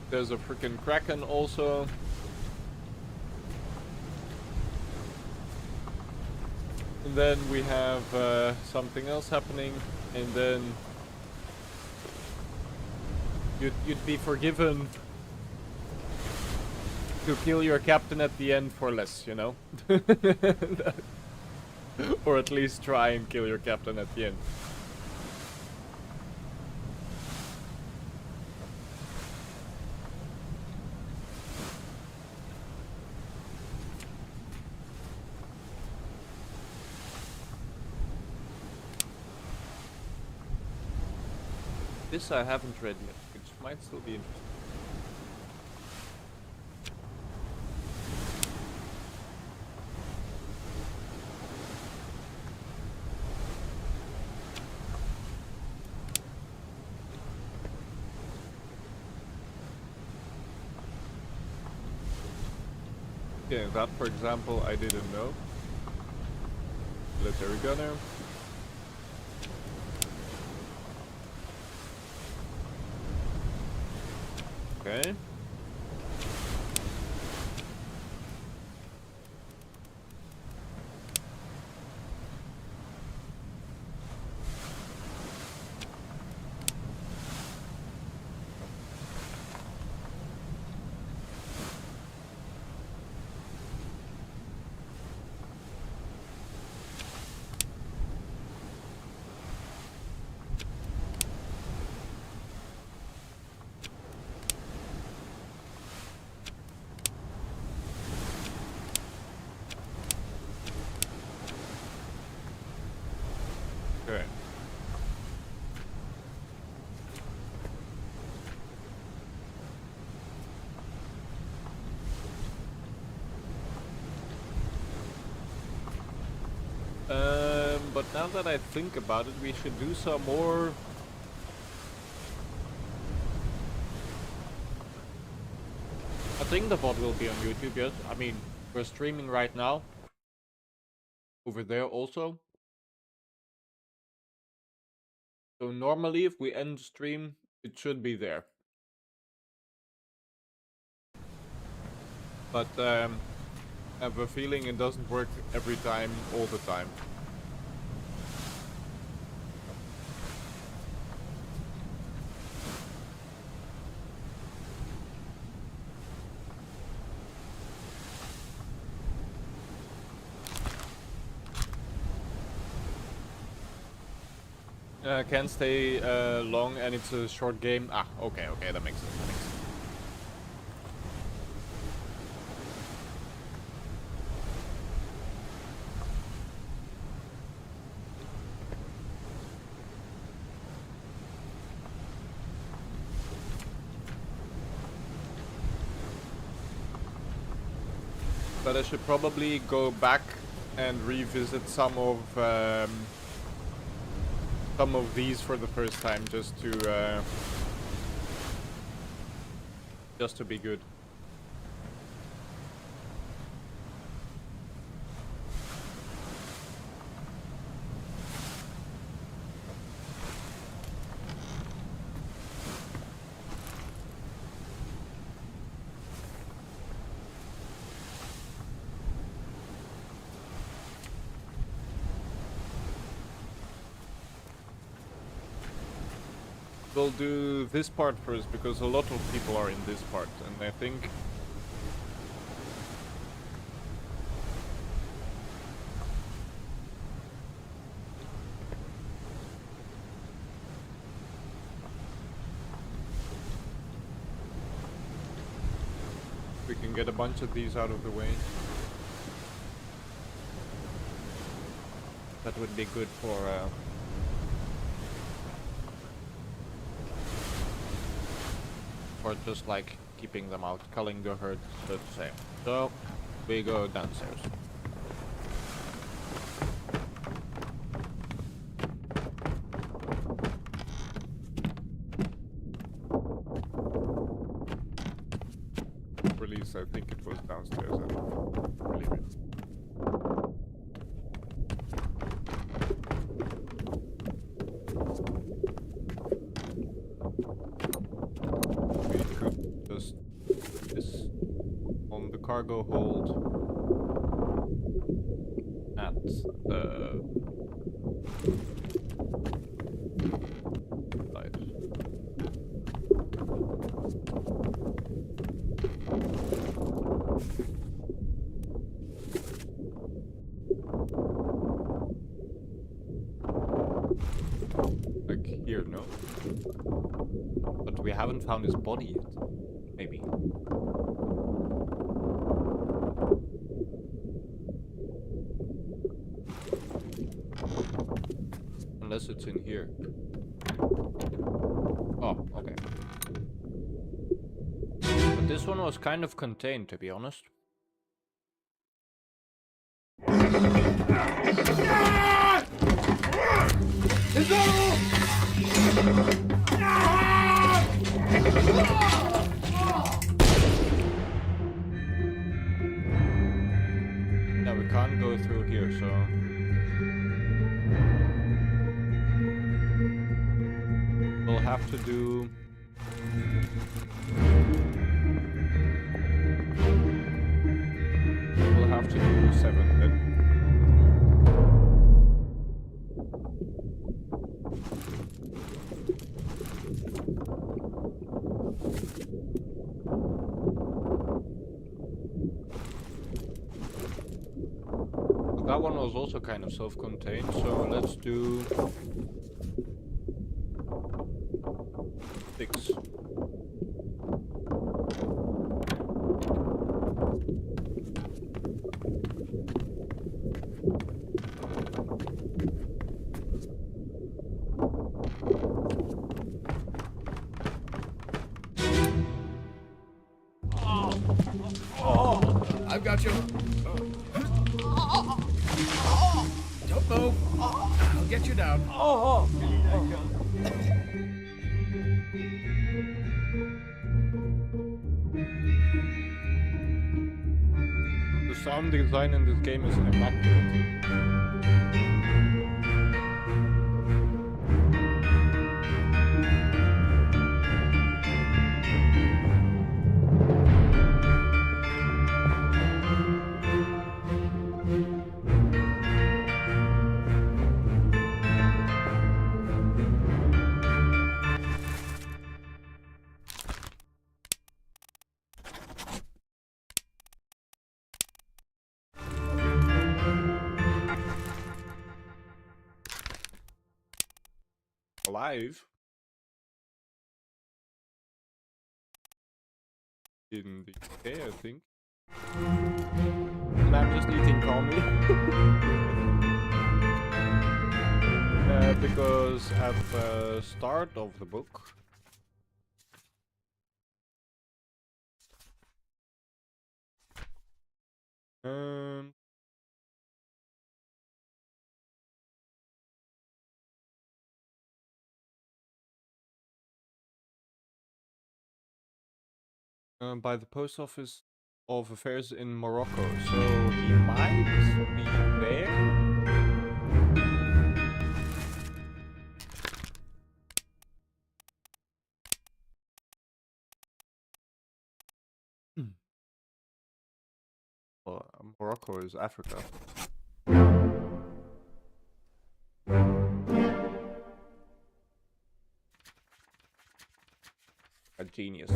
[SPEAKER 1] There's a freaking kraken also. And then we have something else happening, and then you'd be forgiven to kill your captain at the end for less, you know? Or at least try and kill your captain at the end. This I haven't read yet, which might still be interesting. Yeah, that for example I didn't know. Military gunner. Okay. Okay. But now that I think about it, we should do some more. I think the VOD will be on YouTube, yes. I mean, we're streaming right now. Over there also. So normally if we end stream, it should be there. But I have a feeling it doesn't work every time, all the time. Can't stay long and it's a short game. Ah, okay, that makes sense. But I should probably go back and revisit some of these for the first time, just to be good. we'll do this part first because a lot of people are in this part, and I think we can get a bunch of these out of the way. That would be good for just like keeping them out, culling the herd, so to say. So we go downstairs. Release, I think it was downstairs. I believe it. Cargo hold at the side. Like here, no? But we haven't found his body yet. Maybe. Unless it's in here. Oh, okay. But this one was kind of contained, to be honest. Yeah, we can't go through here, so... we'll have to do... we'll have to do 7 then. That one was also kind of self-contained, so let's do 6.
[SPEAKER 2] I've got you. Don't move. I'll get you down.
[SPEAKER 1] The sound design in this game is immaculate. Alive in the UK, I think. And I'm just eating calmly. Because at the start of the book, by the post office of affairs in Morocco, so he might be there. Well, Morocco is Africa. genius.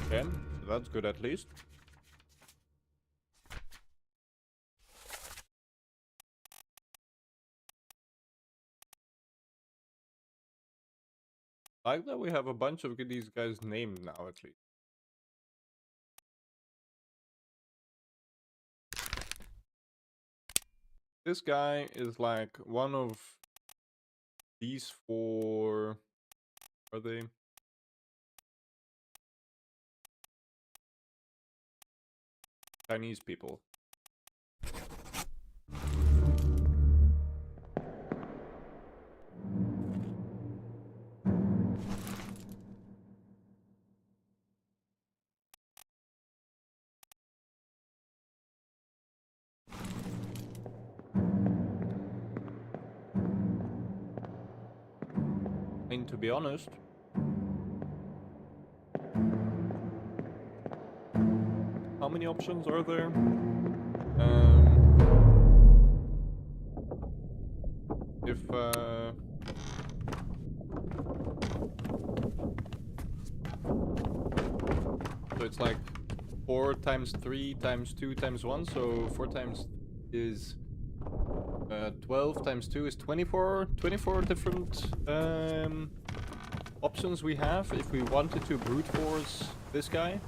[SPEAKER 1] Okay, so that's good at least. I like that we have a bunch of these guys named now, at least. This guy is like one of these four. Are they? Chinese people. And to be honest, how many options are there? If so it's like 4 times 3 times 2 times 1, so 4 times is 12 times 2 is 24 different options we have if we wanted to brute force this guy.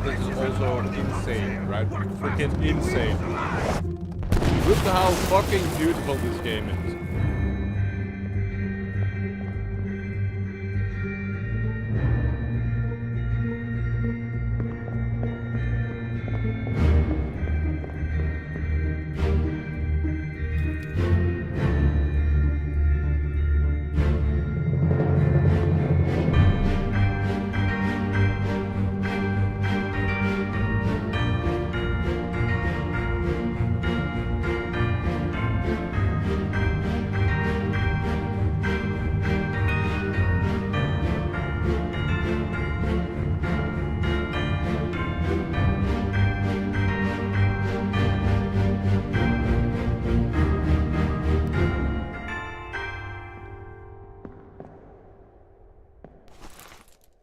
[SPEAKER 1] This is also insane, right? Freaking insane. Look at how fucking beautiful this game is.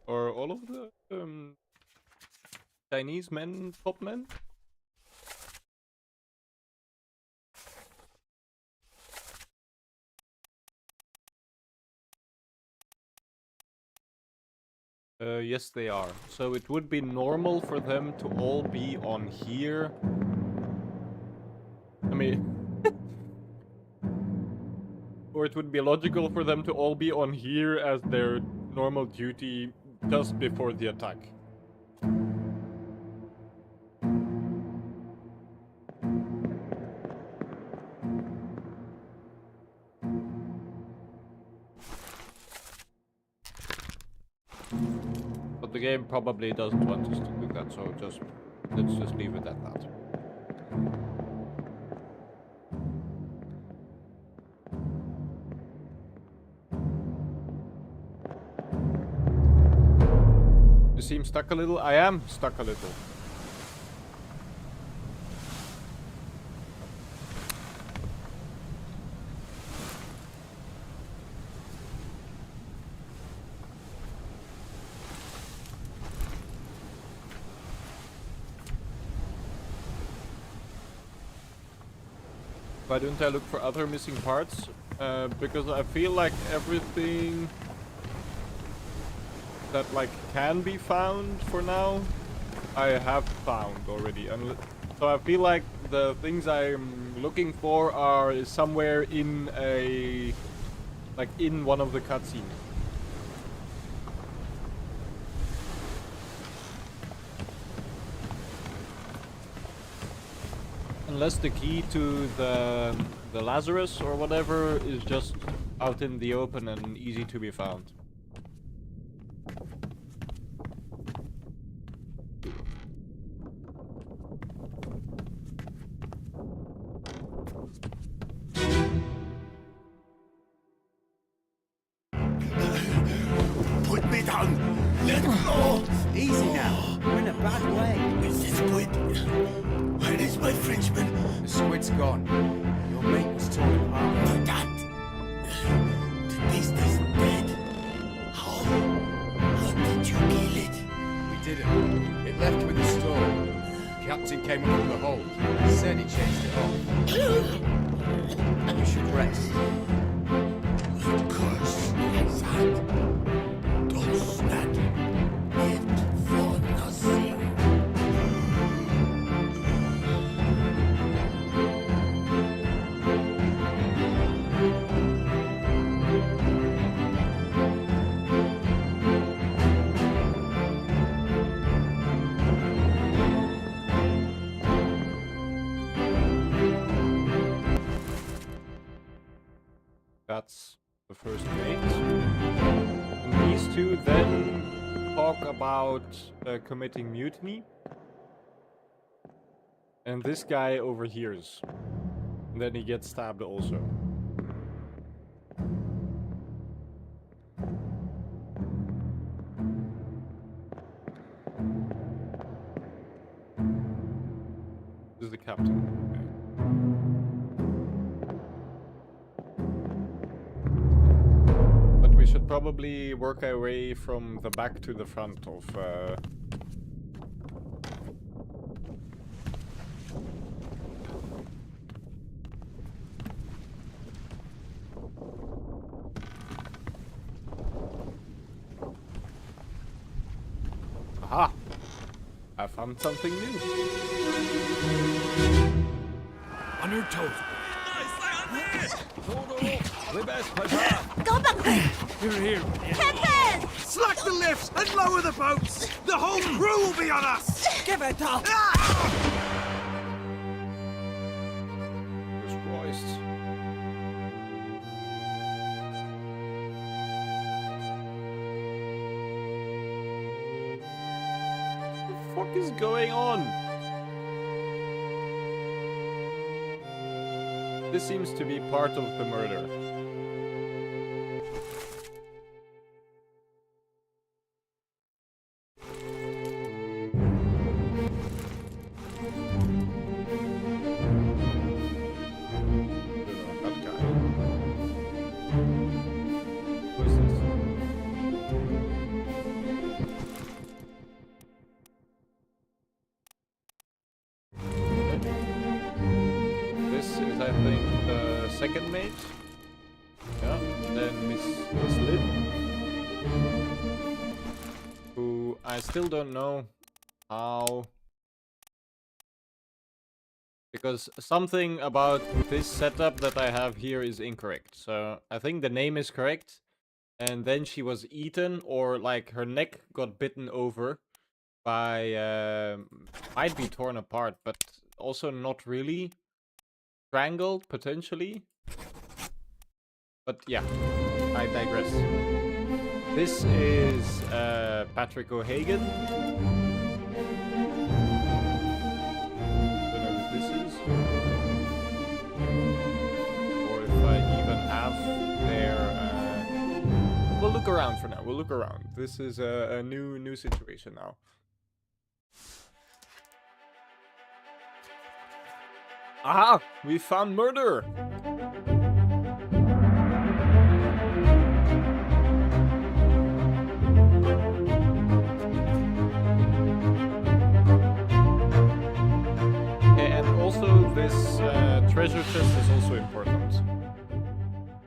[SPEAKER 1] Are all of the Chinese men top men? Yes, they are. So it would be normal for them to all be on here. I mean... or it would be logical for them to all be on here as their normal duty just before the attack. But the game probably doesn't want us to do that, so let's just leave it at that. You seem stuck a little? I am stuck a little. Why don't I look for other missing parts? Because I feel like everything that like can be found for now, I have found already. And so I feel like the things I'm looking for are somewhere in a in one of the cutscenes. unless the key to the Lazarus or whatever is just out in the open and easy to be found.
[SPEAKER 6] Put me down. Let go.
[SPEAKER 8] Easy now. We're in a bad way.
[SPEAKER 6] Is this squid? Where is my Frenchman?
[SPEAKER 2] The squid's gone. Your mate was torn apart.
[SPEAKER 6] The cat. The beast is dead. How? How did you kill it?
[SPEAKER 2] We didn't. It left with the storm. Captain came up from the hold. Said he chased it off. You should rest.
[SPEAKER 6] Of course. That. Those that lived for nothing.
[SPEAKER 1] That's the first mate. And these two then talk about committing mutiny. And this guy overhears. And then he gets stabbed also. This is the captain. Okay. We should probably work our way from the back to the front of Aha! I found something new.
[SPEAKER 9] On your toes. We best prepare.
[SPEAKER 10] Go back there!
[SPEAKER 9] Here.
[SPEAKER 10] Captain!
[SPEAKER 9] Slack the lifts and lower the boats. The whole crew will be on us.
[SPEAKER 8] Give it up!
[SPEAKER 1] Jesus Christ. What the fuck is going on? This seems to be part of the murder. That guy. Who is this? This is, I think, the second mate. Yeah, then Miss Lynn, who I still don't know how, because something about this setup that I have here is incorrect. So I think the name is correct, and then she was eaten, or like her neck got bitten over by, might be torn apart, but also not really. Strangled, potentially. But yeah, I digress. This is Patrick O'Hagan. Don't know who this is. Or if I even have their... We'll look around for now, we'll look around. This is a new situation now. Aha! We found murder! Okay, and also this treasure chest is also important.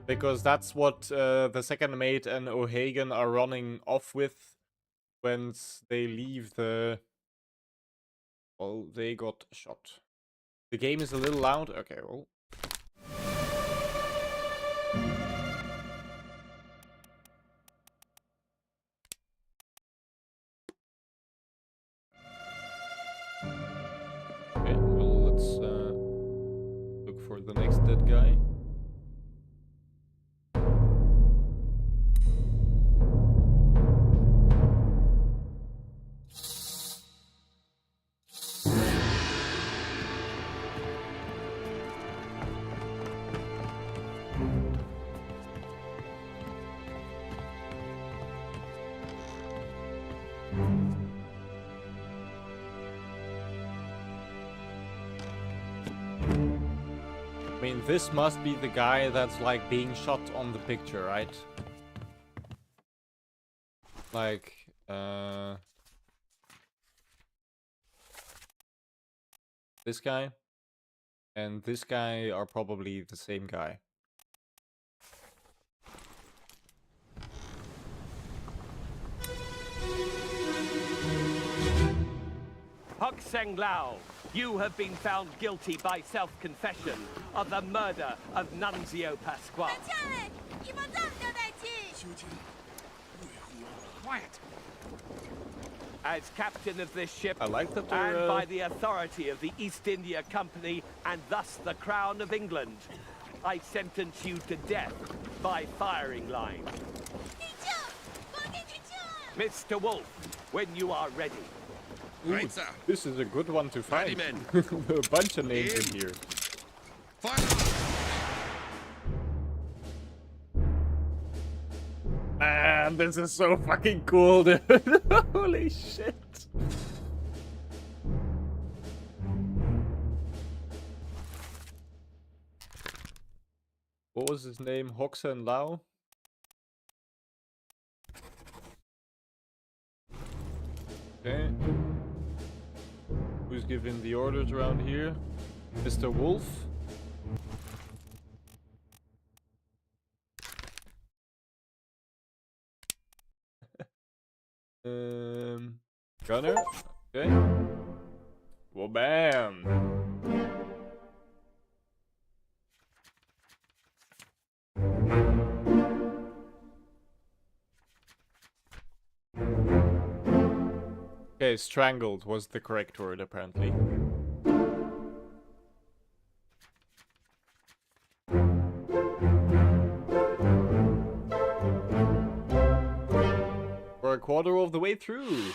[SPEAKER 1] Because that's what the second mate and O'Hagan are running off with once they leave the... Well, they got shot. The game is a little loud. Okay, well. Okay, well, let's that guy. I mean, this must be the guy that's like being shot on the picture, right? Like, this guy and this guy are probably the same guy.
[SPEAKER 3] Hok Seng Lao, you have been found guilty by self-confession of the murder of Nunzio Pasquale.
[SPEAKER 10] 等下嘞，伊冇这么代志。
[SPEAKER 4] Quiet.
[SPEAKER 3] As captain of this ship,
[SPEAKER 1] I like that
[SPEAKER 3] and
[SPEAKER 1] they're,
[SPEAKER 3] by the authority of the East India Company, and thus the Crown of England, I sentence you to death by firing line.
[SPEAKER 10] 地救，我给地救。
[SPEAKER 3] Mr. Wolf, when you are ready.
[SPEAKER 4] Right, sir.
[SPEAKER 1] This is a good one to find.
[SPEAKER 4] Ready, men.
[SPEAKER 1] A bunch of names in here.
[SPEAKER 4] Fire!
[SPEAKER 1] Man, this is so fucking cool, dude. Holy shit. What was his name? Hoxen Lao? Okay. Who's giving the orders around here? Mr. Wolf? Gunner? Okay. Well, bam! Okay, strangled was the correct word, apparently. We're a quarter of the way through.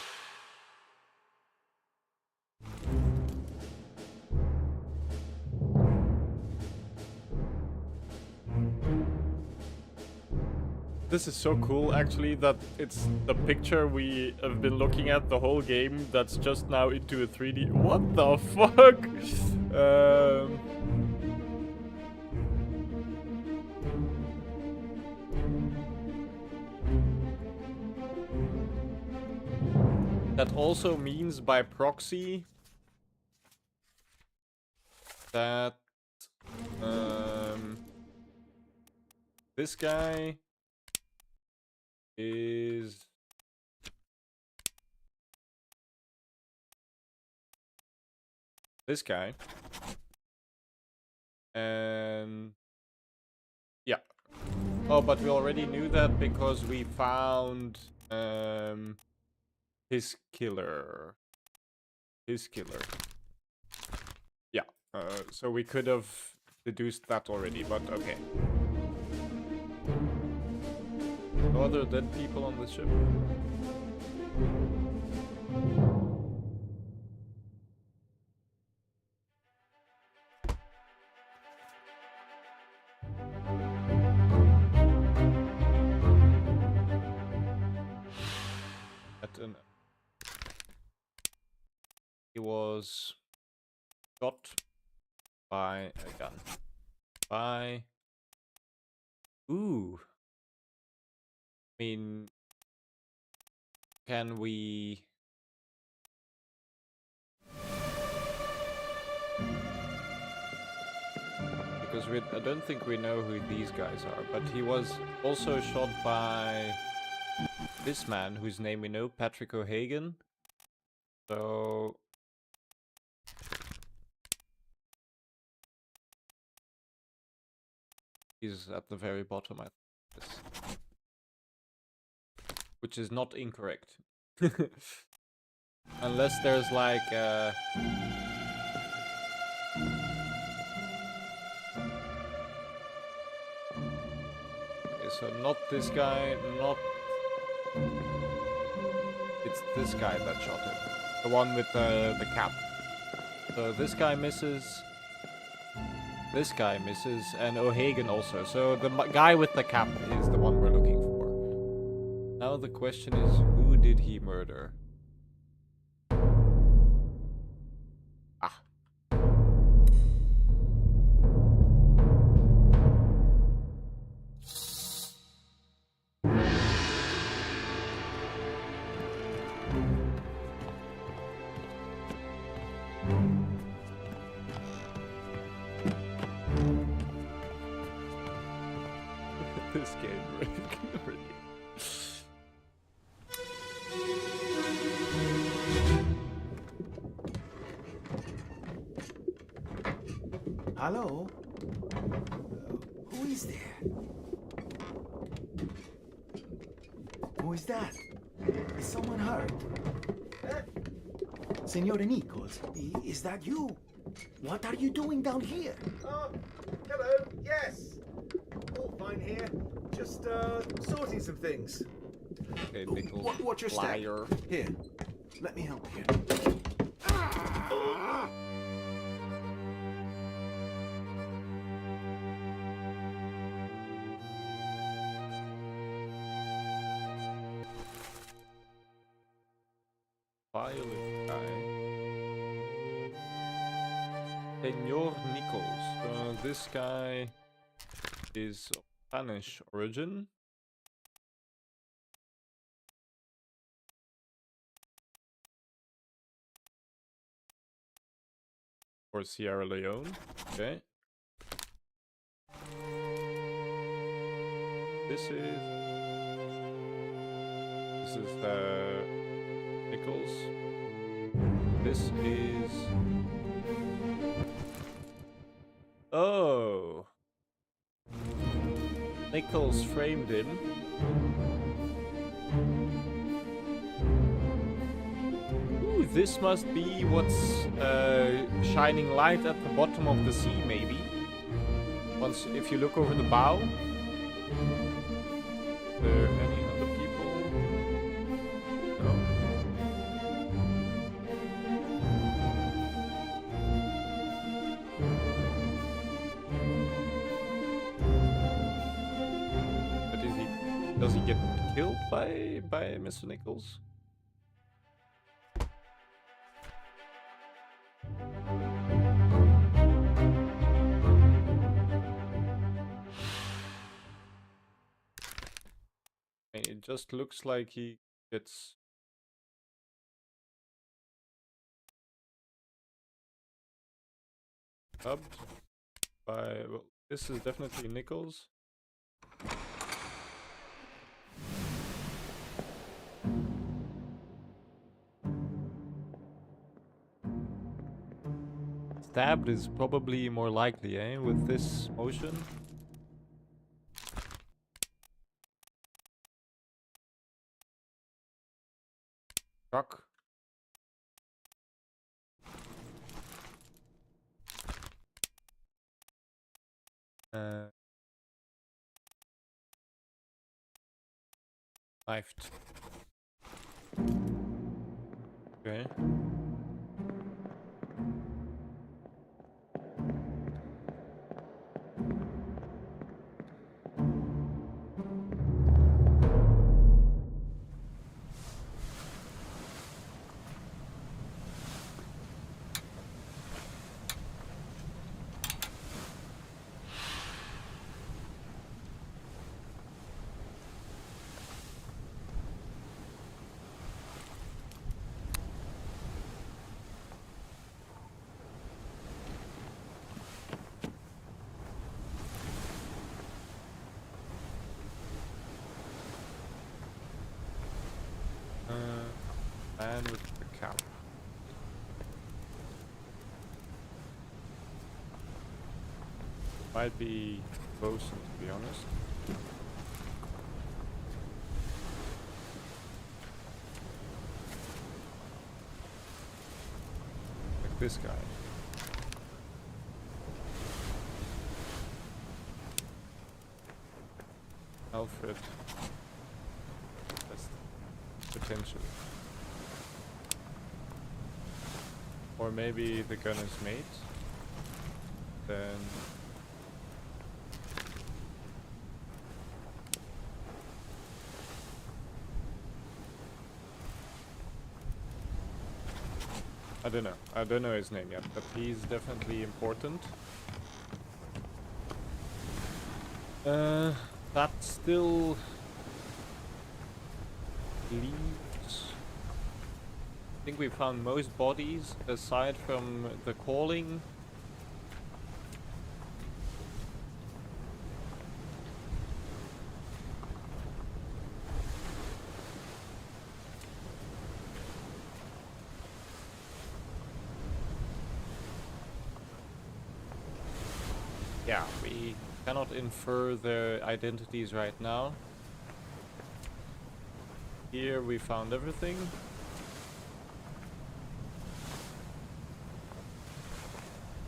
[SPEAKER 1] This is so cool, actually, that it's the picture we have been looking at the whole game that's just now into a 3D. What the fuck? That also means by proxy that this guy is this guy, and yeah. Oh, but we already knew that because we found his killer. Yeah. So we could have deduced that already, but okay. No other dead people on the ship? He was shot by a gun. By... Ooh. I mean, can we... Because I don't think we know who these guys are, but he was also shot by this man, whose name we know, Patrick O'Hagan. So... he's at the very bottom, I think. Which is not incorrect. Unless there's like so not this guy, not... It's this guy that shot him. The one with the cap. So this guy misses. This guy misses, and O'Hagan also. So the guy with the cap is the one we're looking for. Now the question is, who did he murder? Ah. This game really.
[SPEAKER 8] Hello? Who is there? Who is that? Is someone hurt? Senora Nichols, is that you? What are you doing down here?
[SPEAKER 9] Oh, hello. Yes. All fine here. Just sorting some things.
[SPEAKER 1] Okay, Nichols.
[SPEAKER 9] What's your step?
[SPEAKER 1] Liar.
[SPEAKER 9] Here. Let me help you.
[SPEAKER 1] Violet guy. Senor Nichols. This guy is of Spanish origin. Or Sierra Leone. Okay. This is Nichols. This is... Oh! Nichols framed him. Ooh, this must be what's shining light at the bottom of the sea, maybe. Once, if you look over the bow. Are there any other people? No. But is he? Does he get killed by Mr. Nichols? It just looks like he gets... Stabbed by... Well, this is definitely Nichols. Stabbed is probably more likely, eh? With this motion. Truck. Knifed. Okay. Man with the cap. Might be close, to be honest. Like this guy. Alfred. That's potentially. Or maybe the gunner's mate. Then I don't know. I don't know his name yet, but he's definitely important. That still leaves. I think we found most bodies aside from the calling. Yeah, we cannot infer their identities right now. Here we found everything.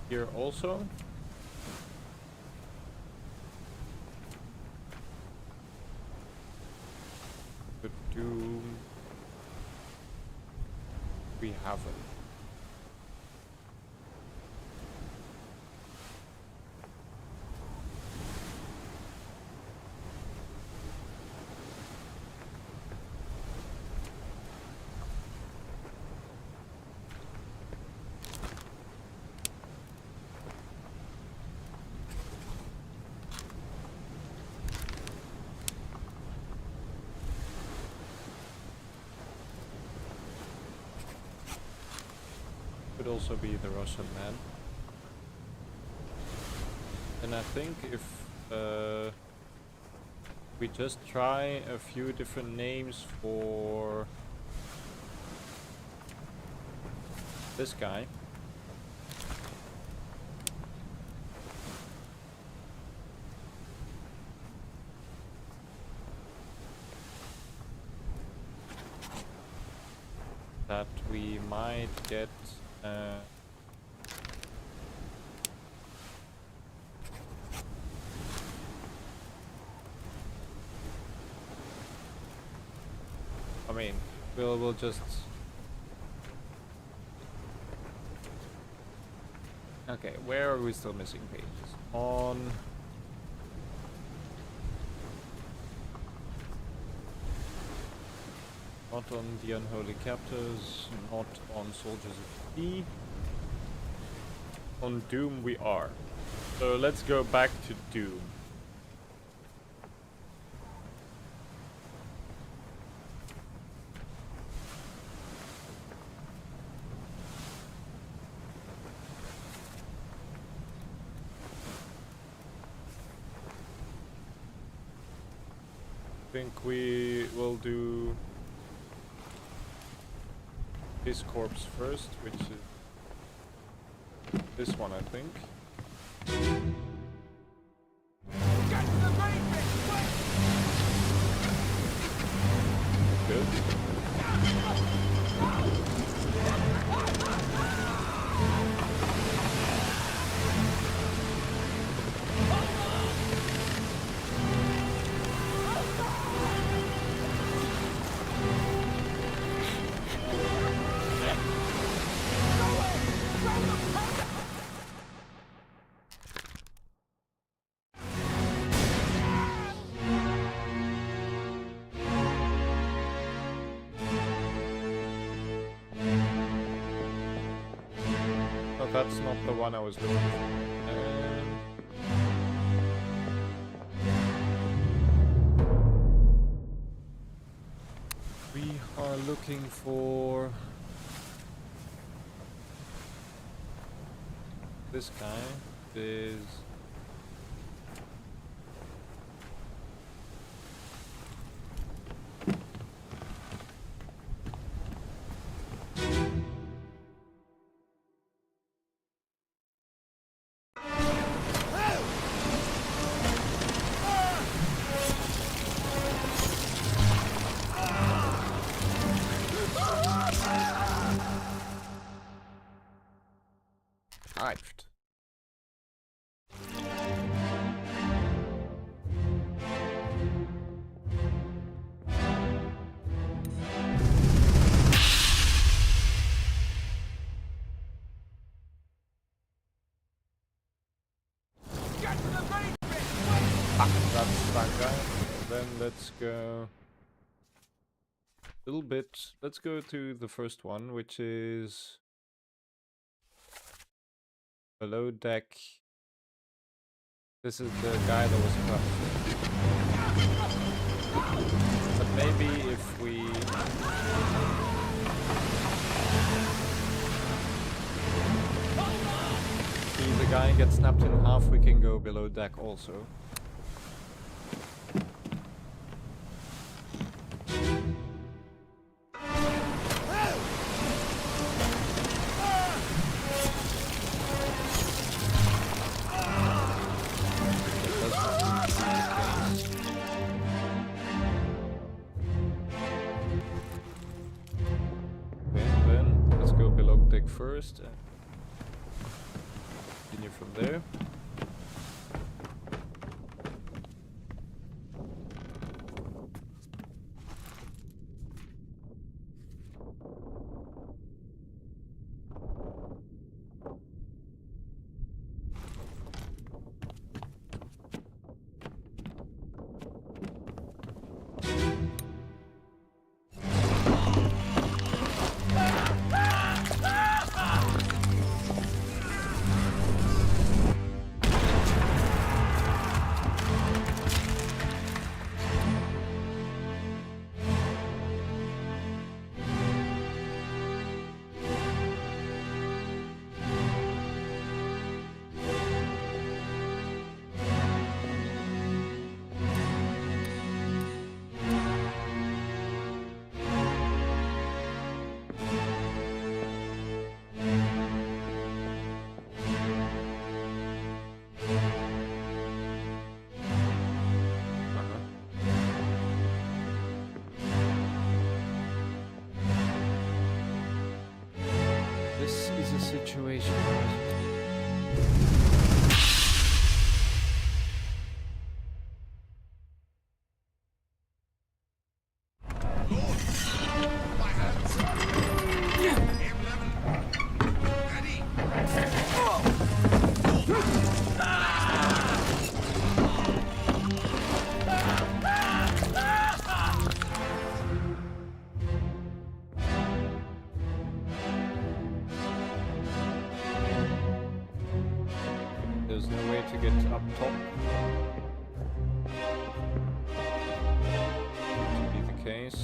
[SPEAKER 1] Here also. The Doom. We haven't. Could also be the Russian man. And I think if we just try a few different names for this guy. That we might get I mean, we'll just okay, where are we still missing pages? On not on the unholy captors, not on soldiers of P. On Doom we are. So let's go back to Doom. I think we will do his corpse first, which is this one, I think. Good. That's not the one I was looking for. We are looking for this guy. Is arrived. let's go a little bit. Let's go to the first one, which is below deck. This is the guy that was crushed. But maybe if we see the guy get snapped in half, we can go below deck also. First, continue from there. This is a situation. There's no way to get up top. To be the case.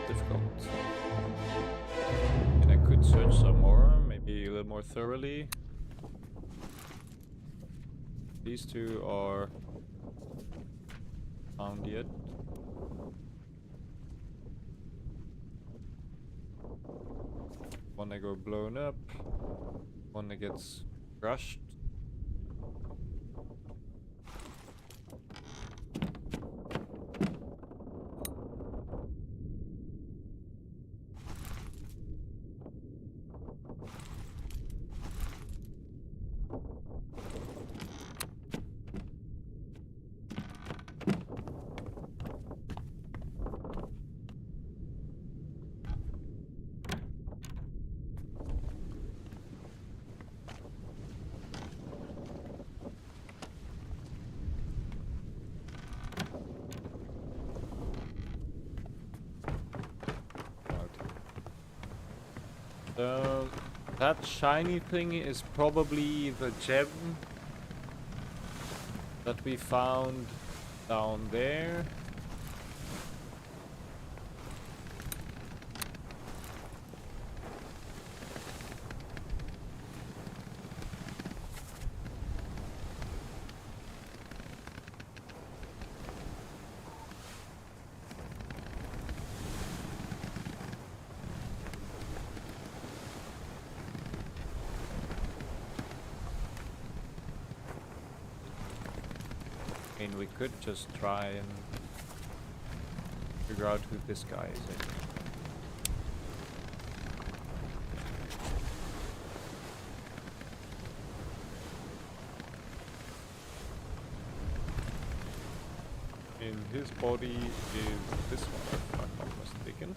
[SPEAKER 1] Difficult. And I could search some more, maybe a little more thoroughly. These two are found yet. One that got blown up, one that gets crushed. That shiny thing is probably the gem that we found down there. I mean, we could just try and figure out who this guy is. And his body is this one, if I'm not mistaken.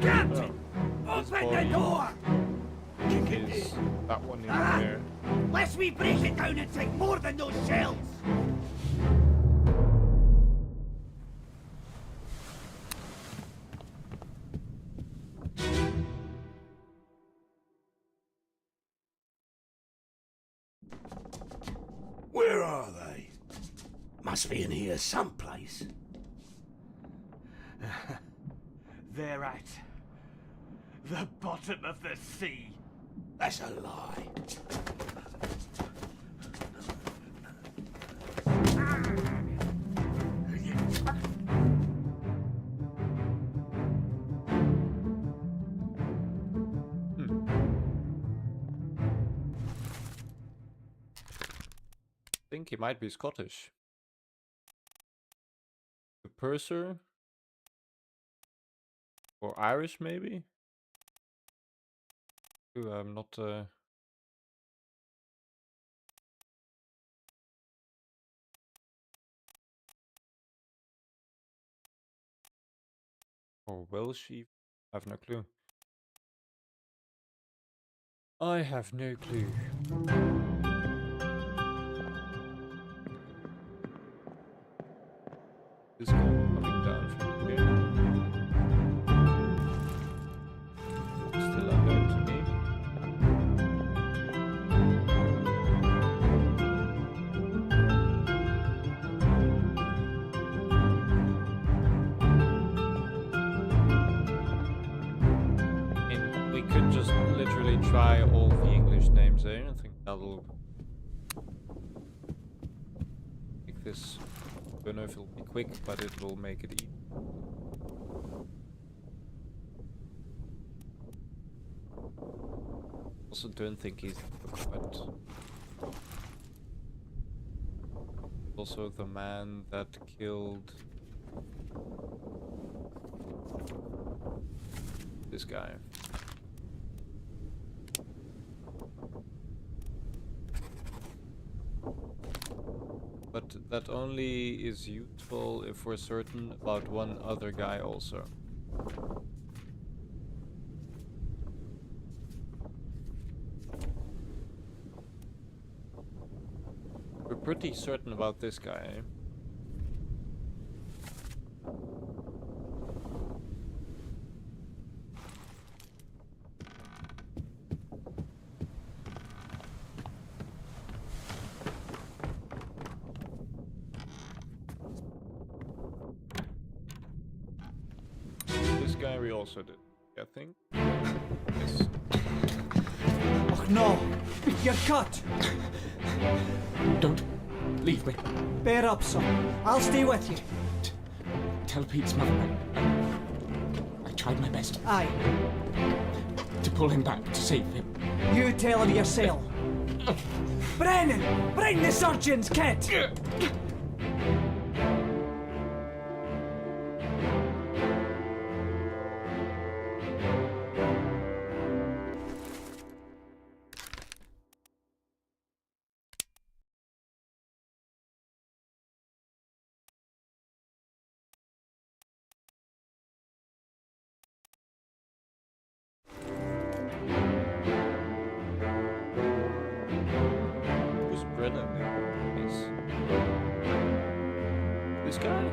[SPEAKER 9] Captain!
[SPEAKER 1] Oh, his
[SPEAKER 9] Open
[SPEAKER 1] body
[SPEAKER 9] the door!
[SPEAKER 1] that one in there.
[SPEAKER 6] Lest we break it down and take more than those shells! Where are they? Must be in here someplace.
[SPEAKER 3] They're at the bottom of the sea.
[SPEAKER 6] That's a lie.
[SPEAKER 1] I think he might be Scottish. The purser? Or Irish, maybe? Ooh, I'm not... Or Welsh even? I have no clue. I have no clue. This guy coming down from here. Still unknown to me. And we could just literally try all the English names there. I think that'll make this. I don't know if it'll be quick, but it will make it easy. Also don't think he's but also the man that killed this guy. But that only is useful if we're certain about one other guy also. We're pretty certain about this guy. Eh? Guy we also did, I think. Yes.
[SPEAKER 9] Oh no! You're cut!
[SPEAKER 5] Don't leave me.
[SPEAKER 9] Bear up, son. I'll stay with you.
[SPEAKER 5] Tell Pete's mother I tried my best.
[SPEAKER 9] Aye.
[SPEAKER 5] To pull him back, to save him.
[SPEAKER 9] You tell her yourself. Brennan! Bring the surgeon's kit!
[SPEAKER 1] This guy?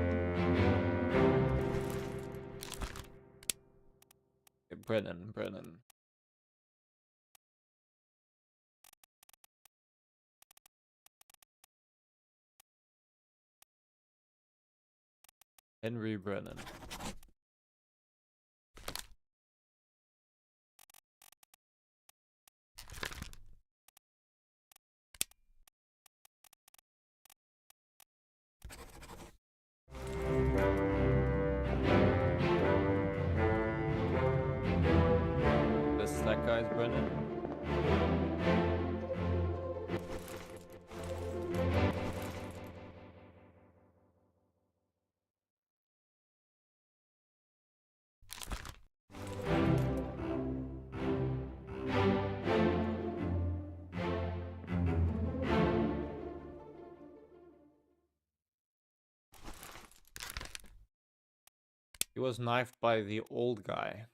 [SPEAKER 1] Okay, Brennan. Henry Brennan. That guy's Brennan. He was knifed by the old guy.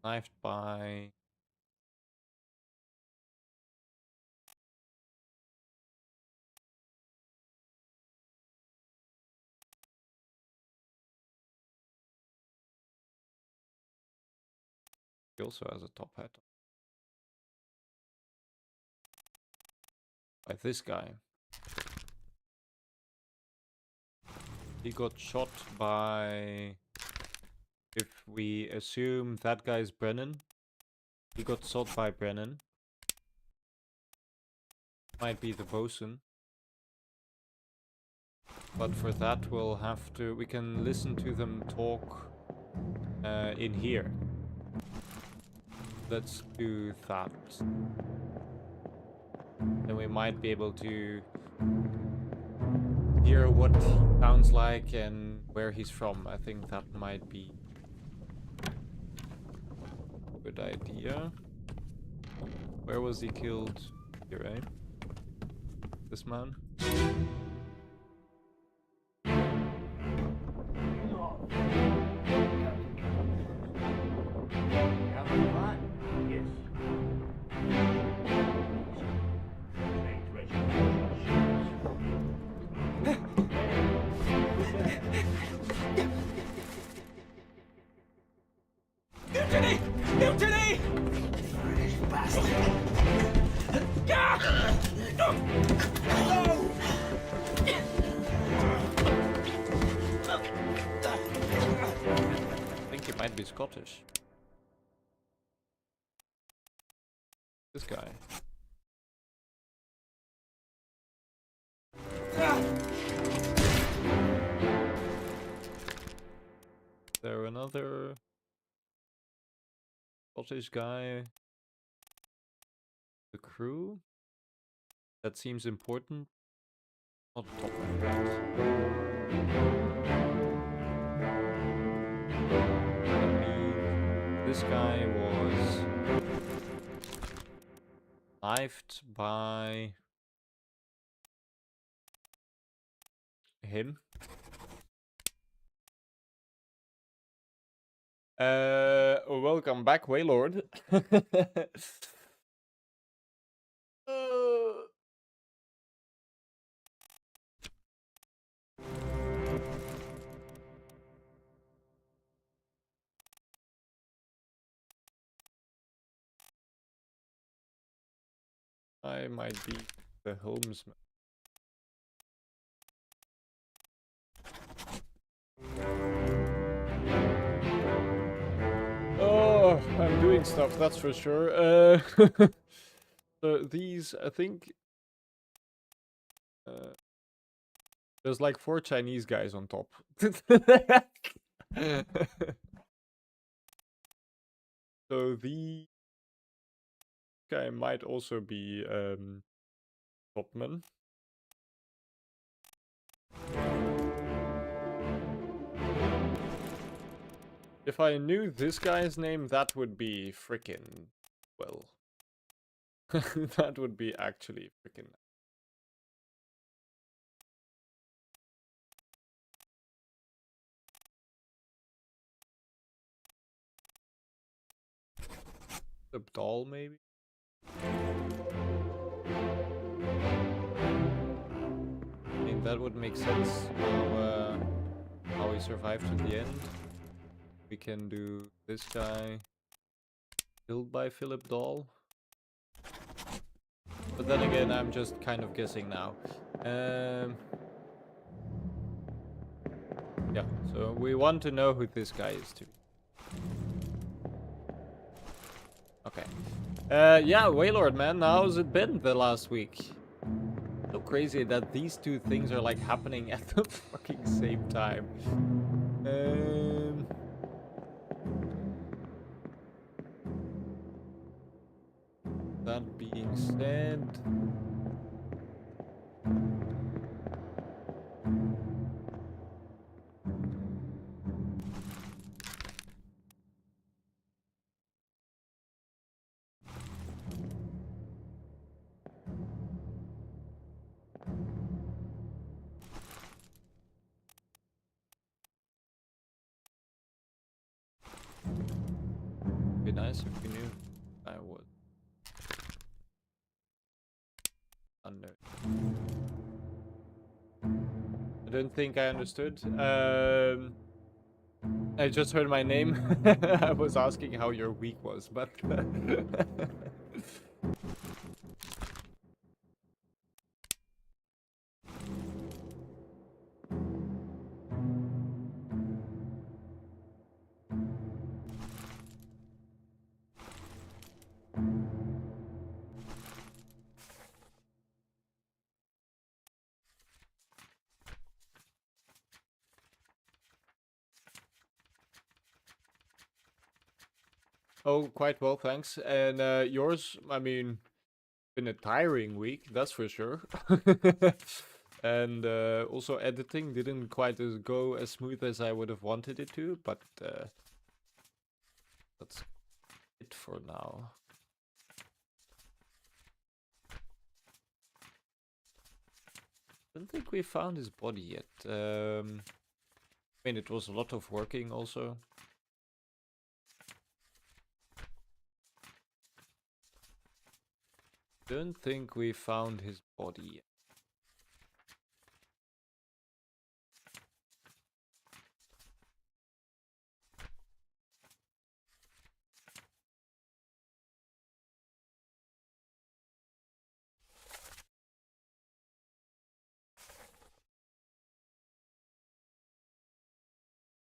[SPEAKER 1] Knifed by... He also has a top hat. By this guy. He got shot by... If we assume that guy's Brennan. He got shot by Brennan. Might be the bosun. But for that we'll have to... We can listen to them talk in here. Let's do that. Then we might be able to hear what he sounds like and where he's from. I think that might be a good idea. Where was he killed? Here, eh? This man?
[SPEAKER 9] Mutiny! Mutiny!
[SPEAKER 1] I think he might be Scottish. This guy. Is there another Scottish guy? The crew? That seems important. Not top of that. This guy was knifed by him. Welcome back, Waylord. I might be the helmsman. Oh, I'm doing stuff, that's for sure. So these, I think... there's like 4 Chinese guys on top. So the guy might also be topman. If I knew this guy's name, that would be frickin' well. That would be actually frickin'. The doll, maybe? I think that would make sense. How he survived to the end. We can do this guy killed by Philip Dahl. But then again, I'm just kind of guessing now. Yeah, so we want to know who this guy is too. Okay. Yeah, Waylord, man, how's it been the last week? So crazy that these two things are like happening at the fucking same time. That being said... Be nice if we knew I would. Under. I don't think I understood. I just heard my name. I was asking how your week was, but oh, quite well, thanks. And yours, I mean, been a tiring week, that's for sure. And also editing didn't quite go as smooth as I would have wanted it to, but that's it for now. Don't think we found his body yet. I mean, it was a lot of working also. Don't think we found his body yet.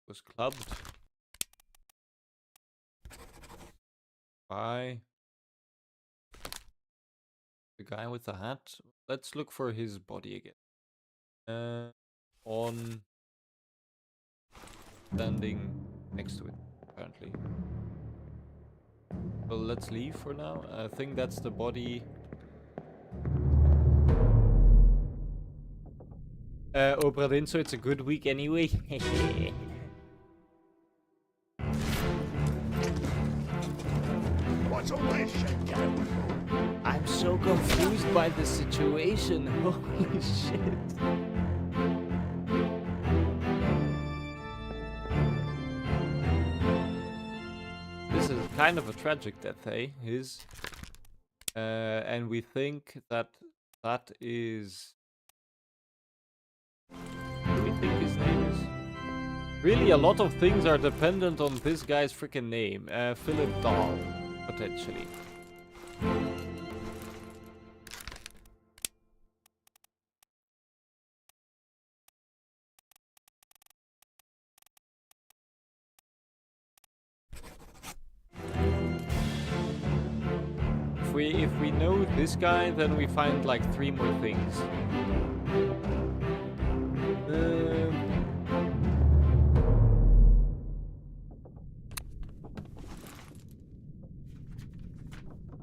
[SPEAKER 1] Was clubbed by the guy with the hat. Let's look for his body again. On standing next to it, apparently. Well, let's leave for now. I think that's the body. Obra Dinn, so it's a good week anyway.
[SPEAKER 6] What's all this shit, Captain?
[SPEAKER 1] I'm so confused by the situation. Holy shit. This is kind of a tragic death, eh? His. And we think that that is. What do we think his name is? Really, a lot of things are dependent on this guy's freaking name. Philip Dahl, potentially. If we know this guy, then we find like 3 more things.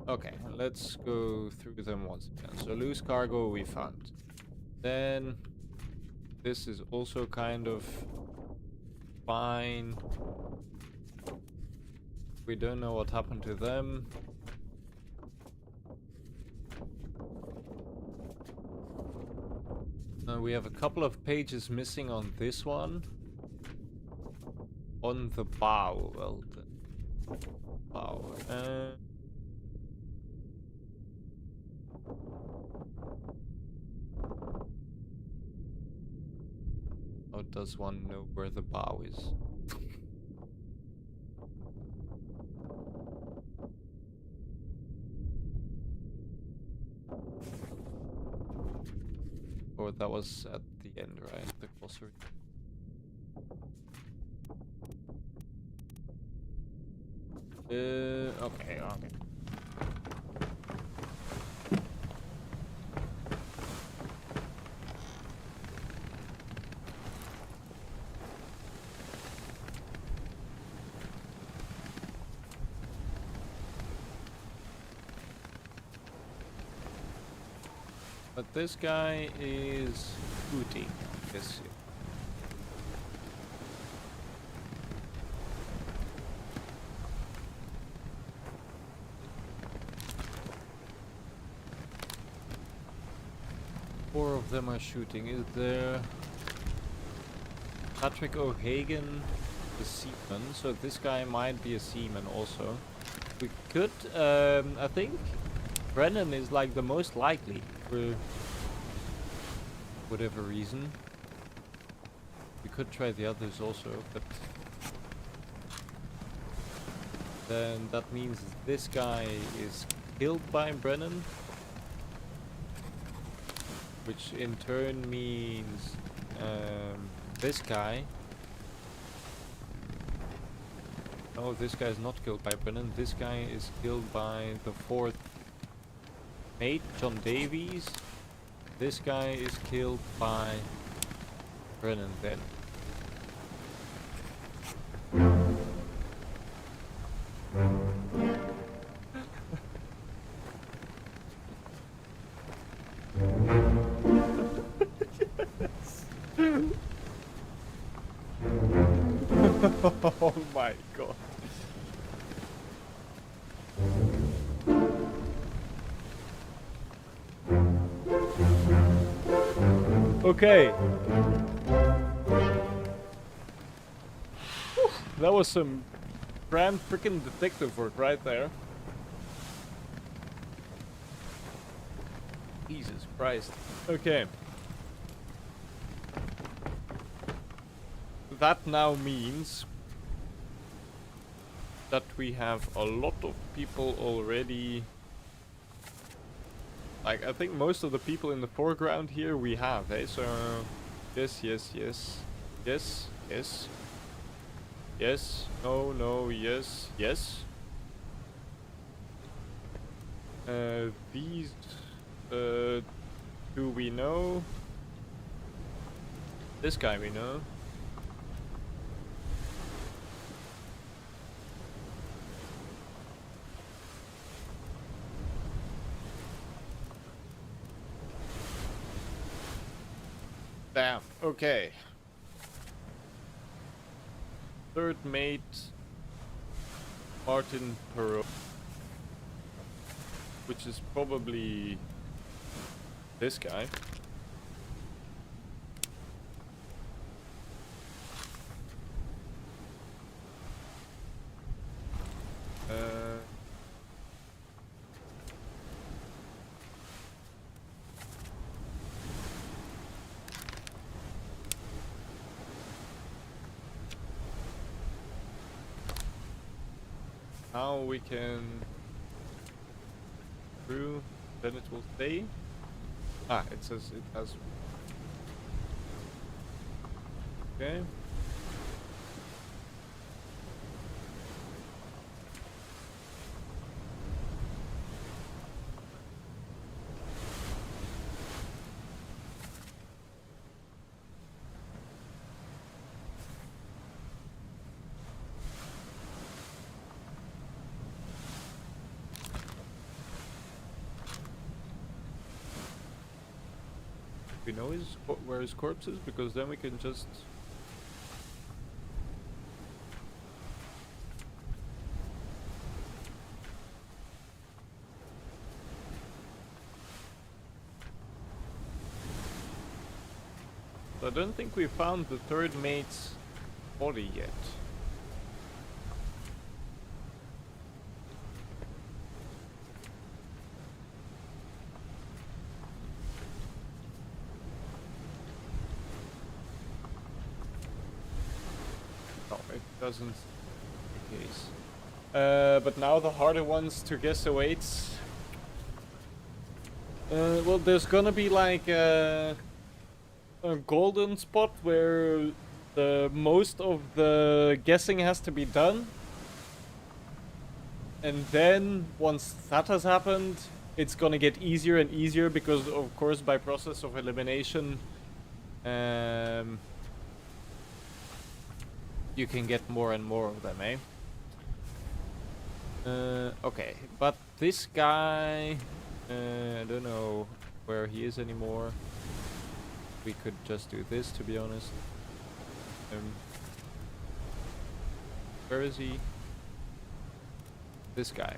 [SPEAKER 1] Okay, let's go through them once again. So loose cargo we found. Then this is also kind of fine. We don't know what happened to them. We have a couple of pages missing on this one. On the bow. Well, the bow. How does one know where the bow is? Or that was at the end, right? The glossary. Okay. But this guy is booty, I guess. Four of them are shooting. Is there Patrick O'Hagan? the seaman, so this guy might be a seaman also. We could, I think Brennan is like the most likely for whatever reason. We could try the others also, but then that means this guy is killed by Brennan, which in turn means this guy. Oh, this guy is not killed by Brennan. This guy is killed by the 4th mate, John Davies. This guy is killed by Brennan then. Oh my god. Okay. Whew, that was some grand freaking detective work right there. Jesus Christ. Okay. That now means that we have a lot of people already. Like, I think most of the people in the foreground here we have, eh? So, yes, yes, yes, yes, yes, yes, no, no, yes, yes. These, do we know? This guy we know. Damn, okay. 3rd mate Martin Perot, which is probably this guy. Now we can through, then it will stay. Ah, it says it has. Okay. We know where his corpse is, because then we can just I don't think we found the 3rd mate's body yet. Doesn't the case. But now the harder ones to guess awaits. Well, there's gonna be like a golden spot where the most of the guessing has to be done. And then once that has happened, it's gonna get easier and easier because of course by process of elimination you can get more and more of them, eh? Okay, but this guy, I don't know where he is anymore. We could just do this, to be honest. Where is he? This guy.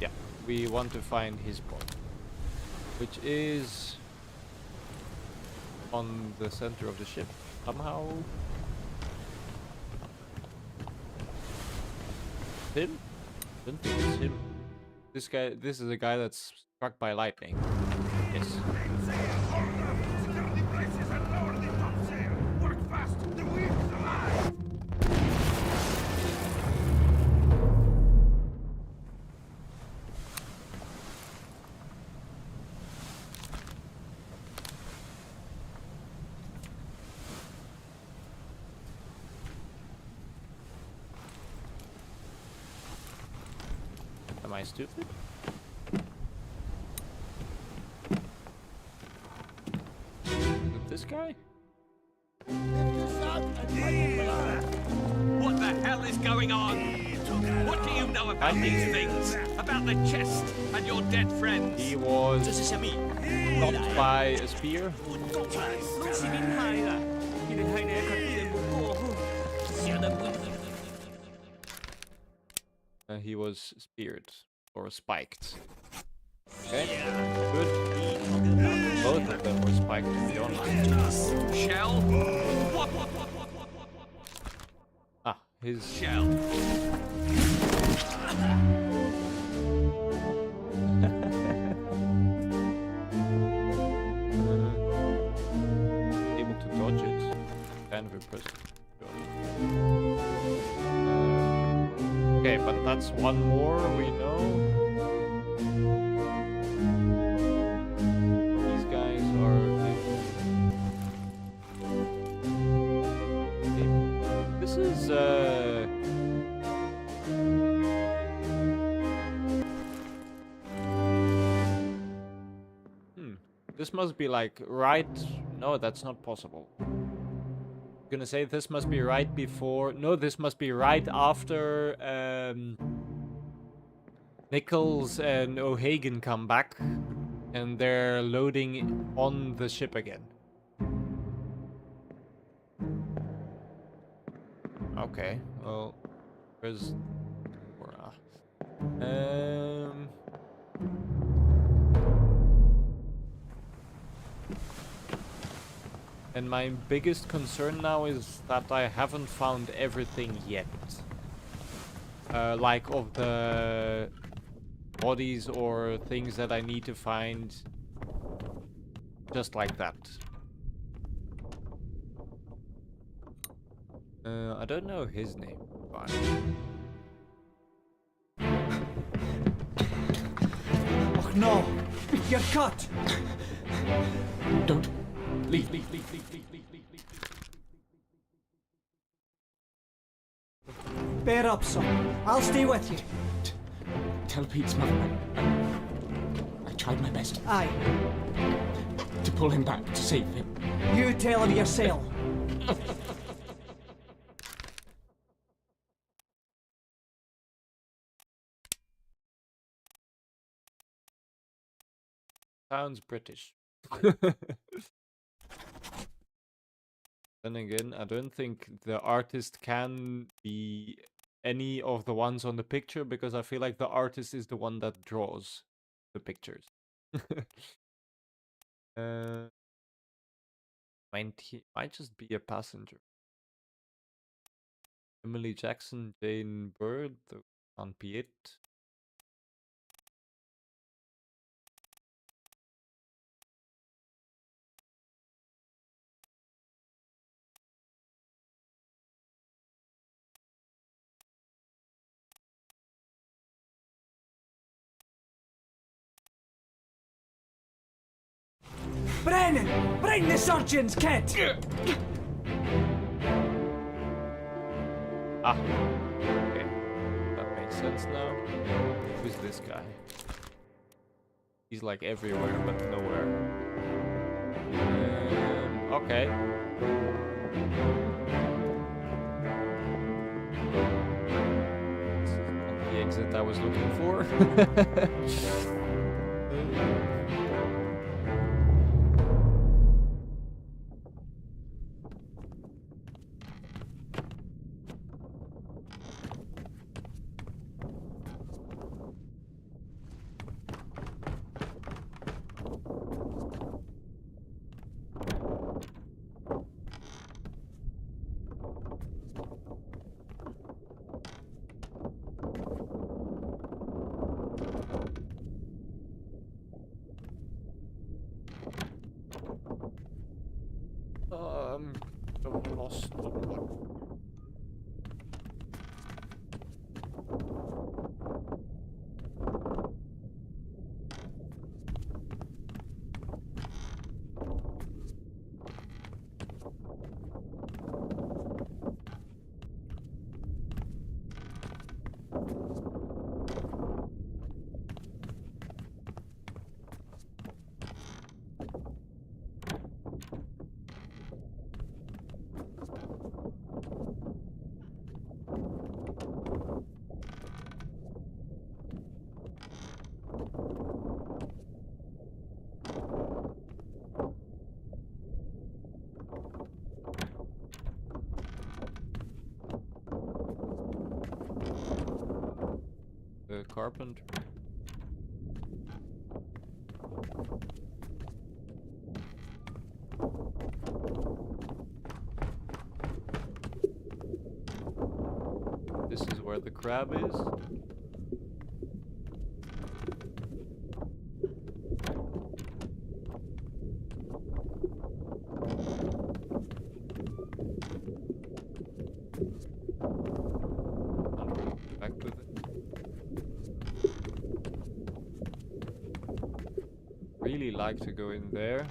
[SPEAKER 1] Yeah, we want to find his body. which is on the center of the ship somehow. Him? Don't think it's him. This guy. This is a guy that's struck by lightning. Yes. Am I stupid? This guy?
[SPEAKER 3] What the hell is going on? What do you know about these things? About the chest and your dead friends?
[SPEAKER 1] He was knocked by a spear. He was speared or spiked. Okay, good. Both of them were spiked to be honest.
[SPEAKER 3] Shell?
[SPEAKER 1] Ah, his
[SPEAKER 3] shell.
[SPEAKER 1] Able to dodge it. Kind of impressive. Okay, but that's one more we know. These guys are... This is... This must be like right... No, that's not possible. Gonna say this must be right before... No, this must be right after Nichols and O'Hagan come back and they're loading on the ship again. Okay, well, where's Obra? And my biggest concern now is that I haven't found everything yet. Like of the bodies or things that I need to find. Just like that. I don't know his name.
[SPEAKER 9] Oh no! You're cut!
[SPEAKER 5] Don't. Leave, leave, leave, leave, leave, leave, leave, leave.
[SPEAKER 9] Bear up, son. I'll stay with you.
[SPEAKER 5] Tell Pete's mother I tried my best.
[SPEAKER 9] Aye.
[SPEAKER 5] To pull him back, to save him.
[SPEAKER 9] You tell her yourself.
[SPEAKER 1] Sounds British. Then again, I don't think the artist can be any of the ones on the picture because I feel like the artist is the one that draws the pictures. Might just be a passenger. Emily Jackson, Jane Bird, Anne Piet.
[SPEAKER 9] Brennan! Bring the surgeon's kit!
[SPEAKER 1] Ah, okay. That makes sense now. Who's this guy? He's like everywhere, but nowhere. Okay. This is not the exit I was looking for. I'm lost. The carpenter. This is where the crab is. Back with it. Really like to go in there.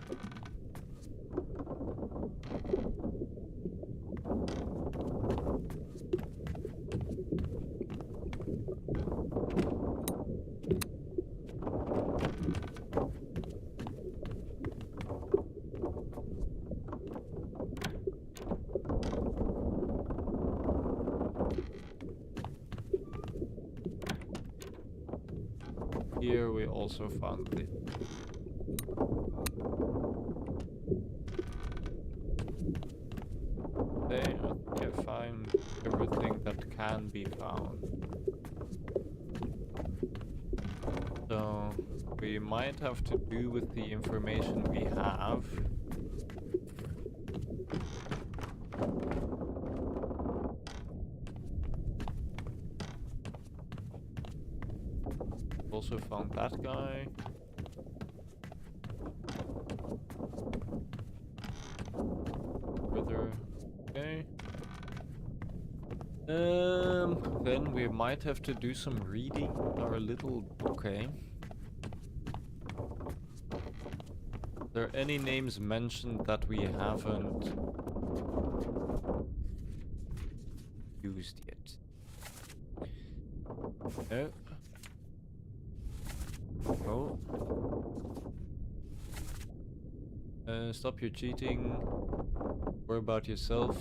[SPEAKER 1] Here we also found it. There, I found everything that can be found. So we might have to do with the information we have. Also found that guy. Further. Okay. Then we might have to do some reading our little. Okay. Are there any names mentioned that we haven't used yet? No. Oh. Stop your cheating. Worry about yourself.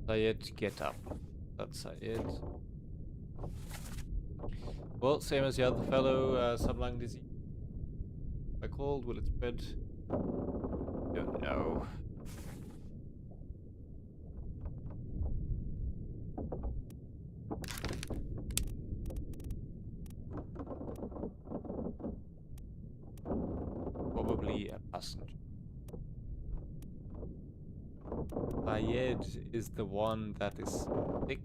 [SPEAKER 1] Syed, get up. That's Syed. Well, same as the other fellow, some lung disease. By cold, will it spread? Don't know. Probably a passenger. Syed is the one that is sick.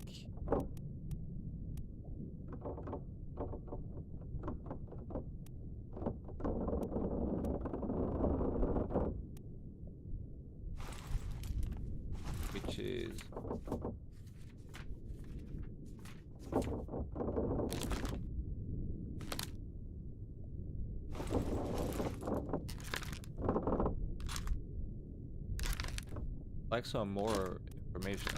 [SPEAKER 1] Which is like some more information.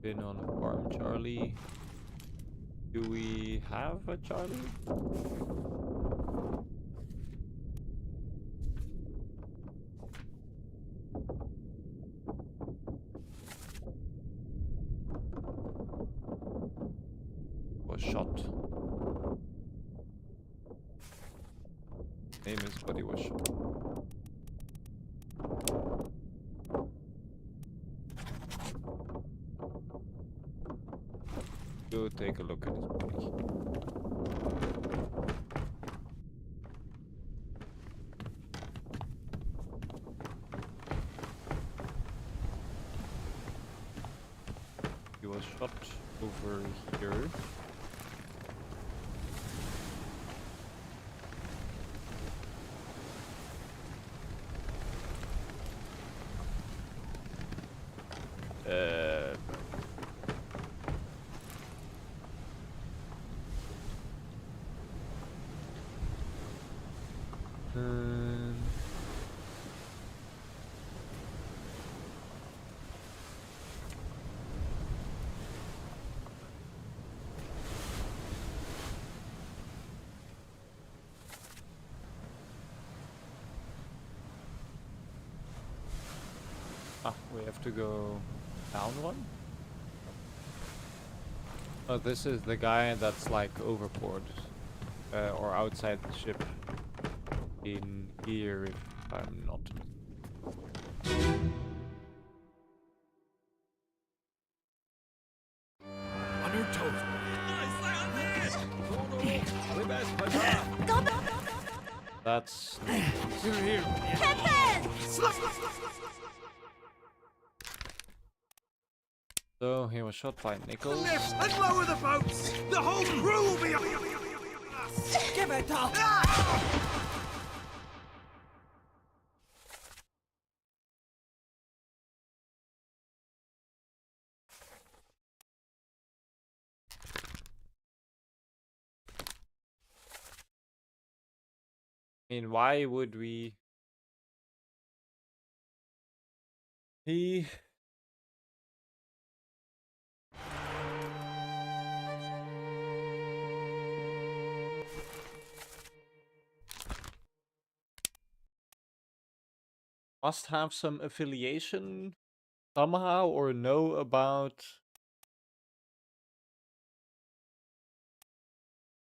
[SPEAKER 1] Been on a farm, Charlie. Do we have a Charlie? Was shot. Name is, but he was shot. Go take a look at his body. He was shot over here. We have to go down one? Oh, this is the guy that's like overboard or outside the ship in here, if I'm not.
[SPEAKER 9] On her toes.
[SPEAKER 1] That's
[SPEAKER 9] Here.
[SPEAKER 10] Captain!
[SPEAKER 1] so he was shot by Nichols.
[SPEAKER 9] Lift and lower the boats. The whole crew will be on us. Give it up.
[SPEAKER 1] I mean, why would we? He must have some affiliation somehow or know about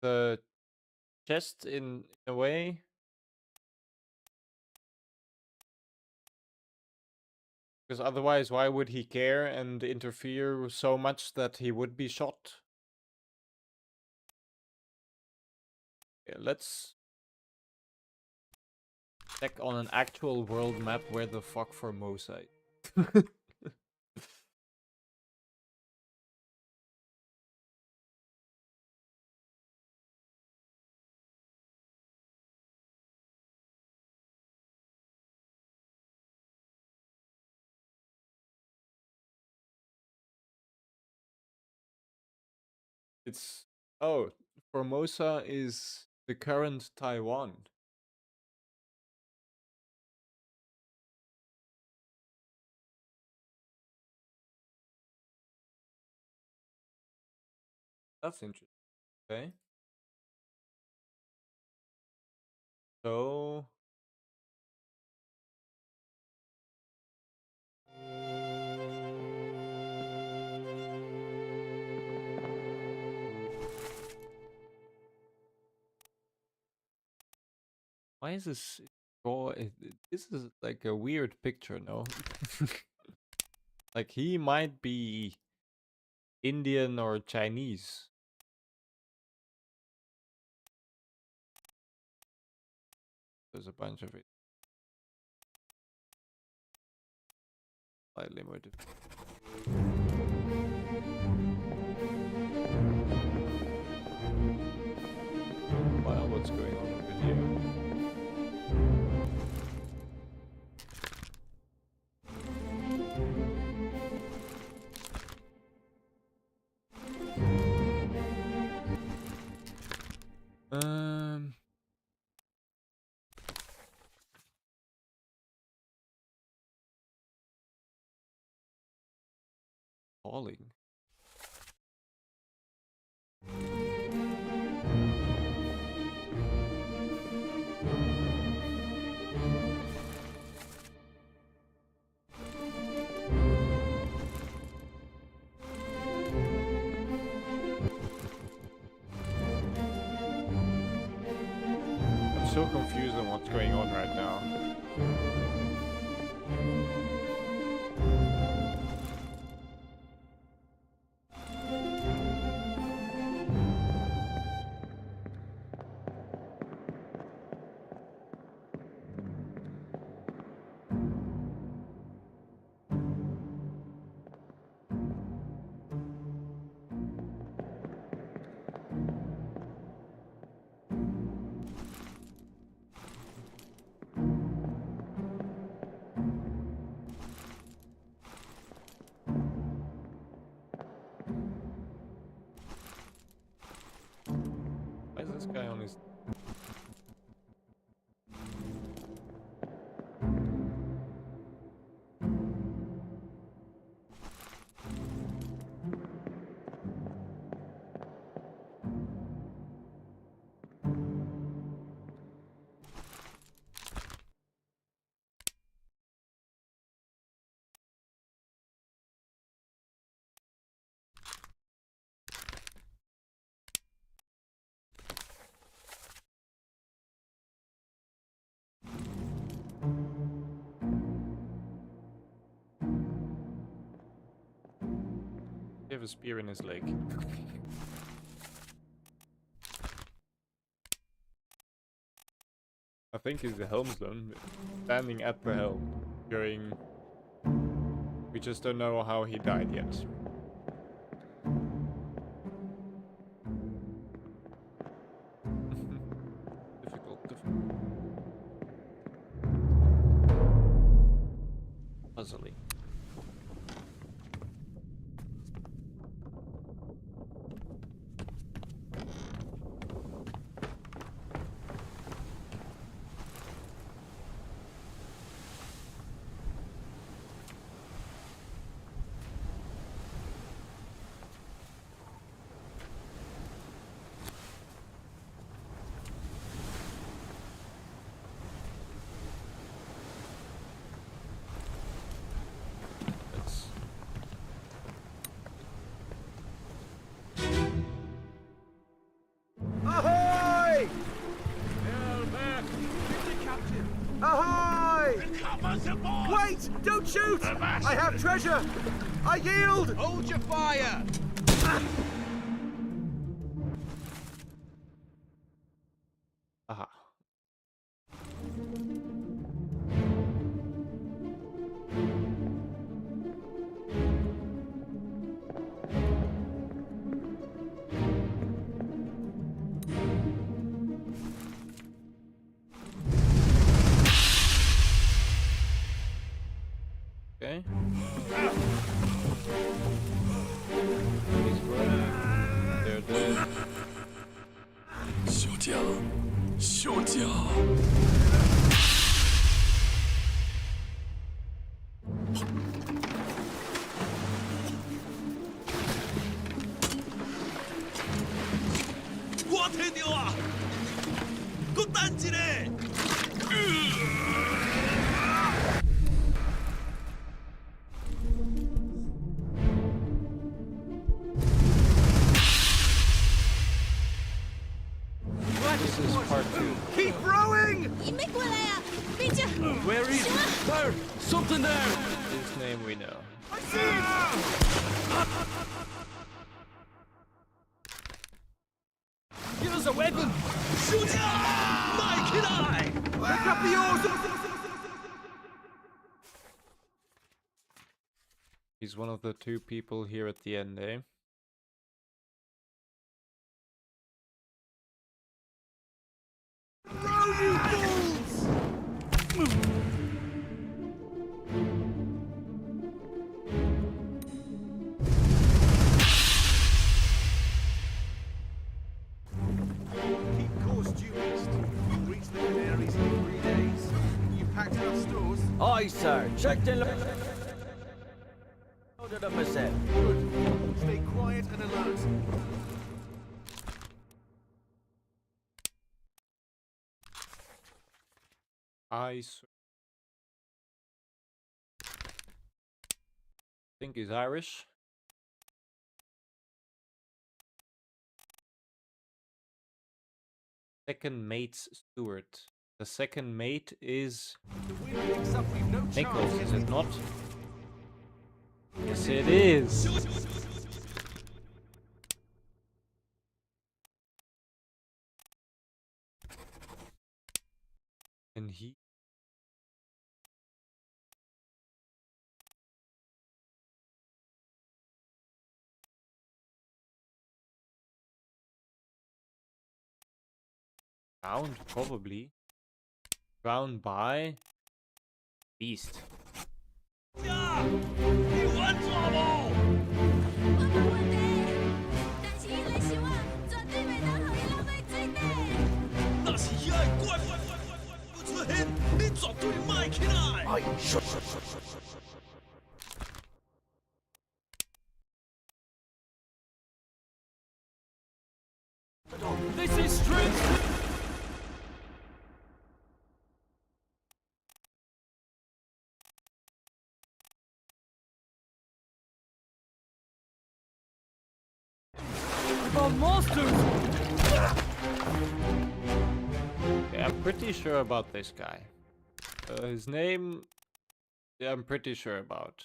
[SPEAKER 1] the chest in a way. Because otherwise, why would he care and interfere so much that he would be shot? Yeah, let's check on an actual world map where the fuck Formosa is. It's oh, Formosa is the current Taiwan. That's interesting. Okay. So why is this this is like a weird picture, no? Like he might be Indian or Chinese. There's a bunch of it. Slightly modified. Wow, what's going on over here? Falling. so confused on what's going on right now. Why is this guy on his... He have a spear in his leg. I think he's the helmsman, standing at the helm during... We just don't know how he died yet. difficult. Puzzling.
[SPEAKER 9] Ahoy! Ahoy! Wait! Don't shoot! I have treasure! I yield! Hold your fire!
[SPEAKER 1] Aha. Okay. He's running. They're dead.
[SPEAKER 6] 休假，休假。
[SPEAKER 9] 我睇到啊！個單字咧！
[SPEAKER 1] This is part 2.
[SPEAKER 9] Keep rowing!
[SPEAKER 10] 你没过来啊！别这样。
[SPEAKER 9] Where is it? There! Something there!
[SPEAKER 1] His name we know.
[SPEAKER 9] I see! Give us a weapon! Shoot! Mike and I! Pick up the oars!
[SPEAKER 1] He's one of the 2 people here at the end, eh?
[SPEAKER 9] Row, you fools! Keep course due east. We'll reach the Canaries in 3 days. You packed enough stores?
[SPEAKER 8] Aye, sir. Checked in. Loaded them myself.
[SPEAKER 9] Good. Stay quiet and alert.
[SPEAKER 1] I think he's Irish. Second mate's steward. The second mate is
[SPEAKER 9] The wind picks up, we've no
[SPEAKER 1] Nichols,
[SPEAKER 9] chance.
[SPEAKER 1] is it not? Yes, it is. And he. Drowned, probably. Drowned by. Beast.
[SPEAKER 9] 你玩错无？
[SPEAKER 10] 我冇问题，但是伊来想啊，绝对袂当互伊留在水底。
[SPEAKER 9] 那是遐个怪不出现，你绝对卖起来！哎， This is strength. The monsters.
[SPEAKER 1] Yeah, I'm pretty sure about this guy. His name. Yeah, I'm pretty sure about.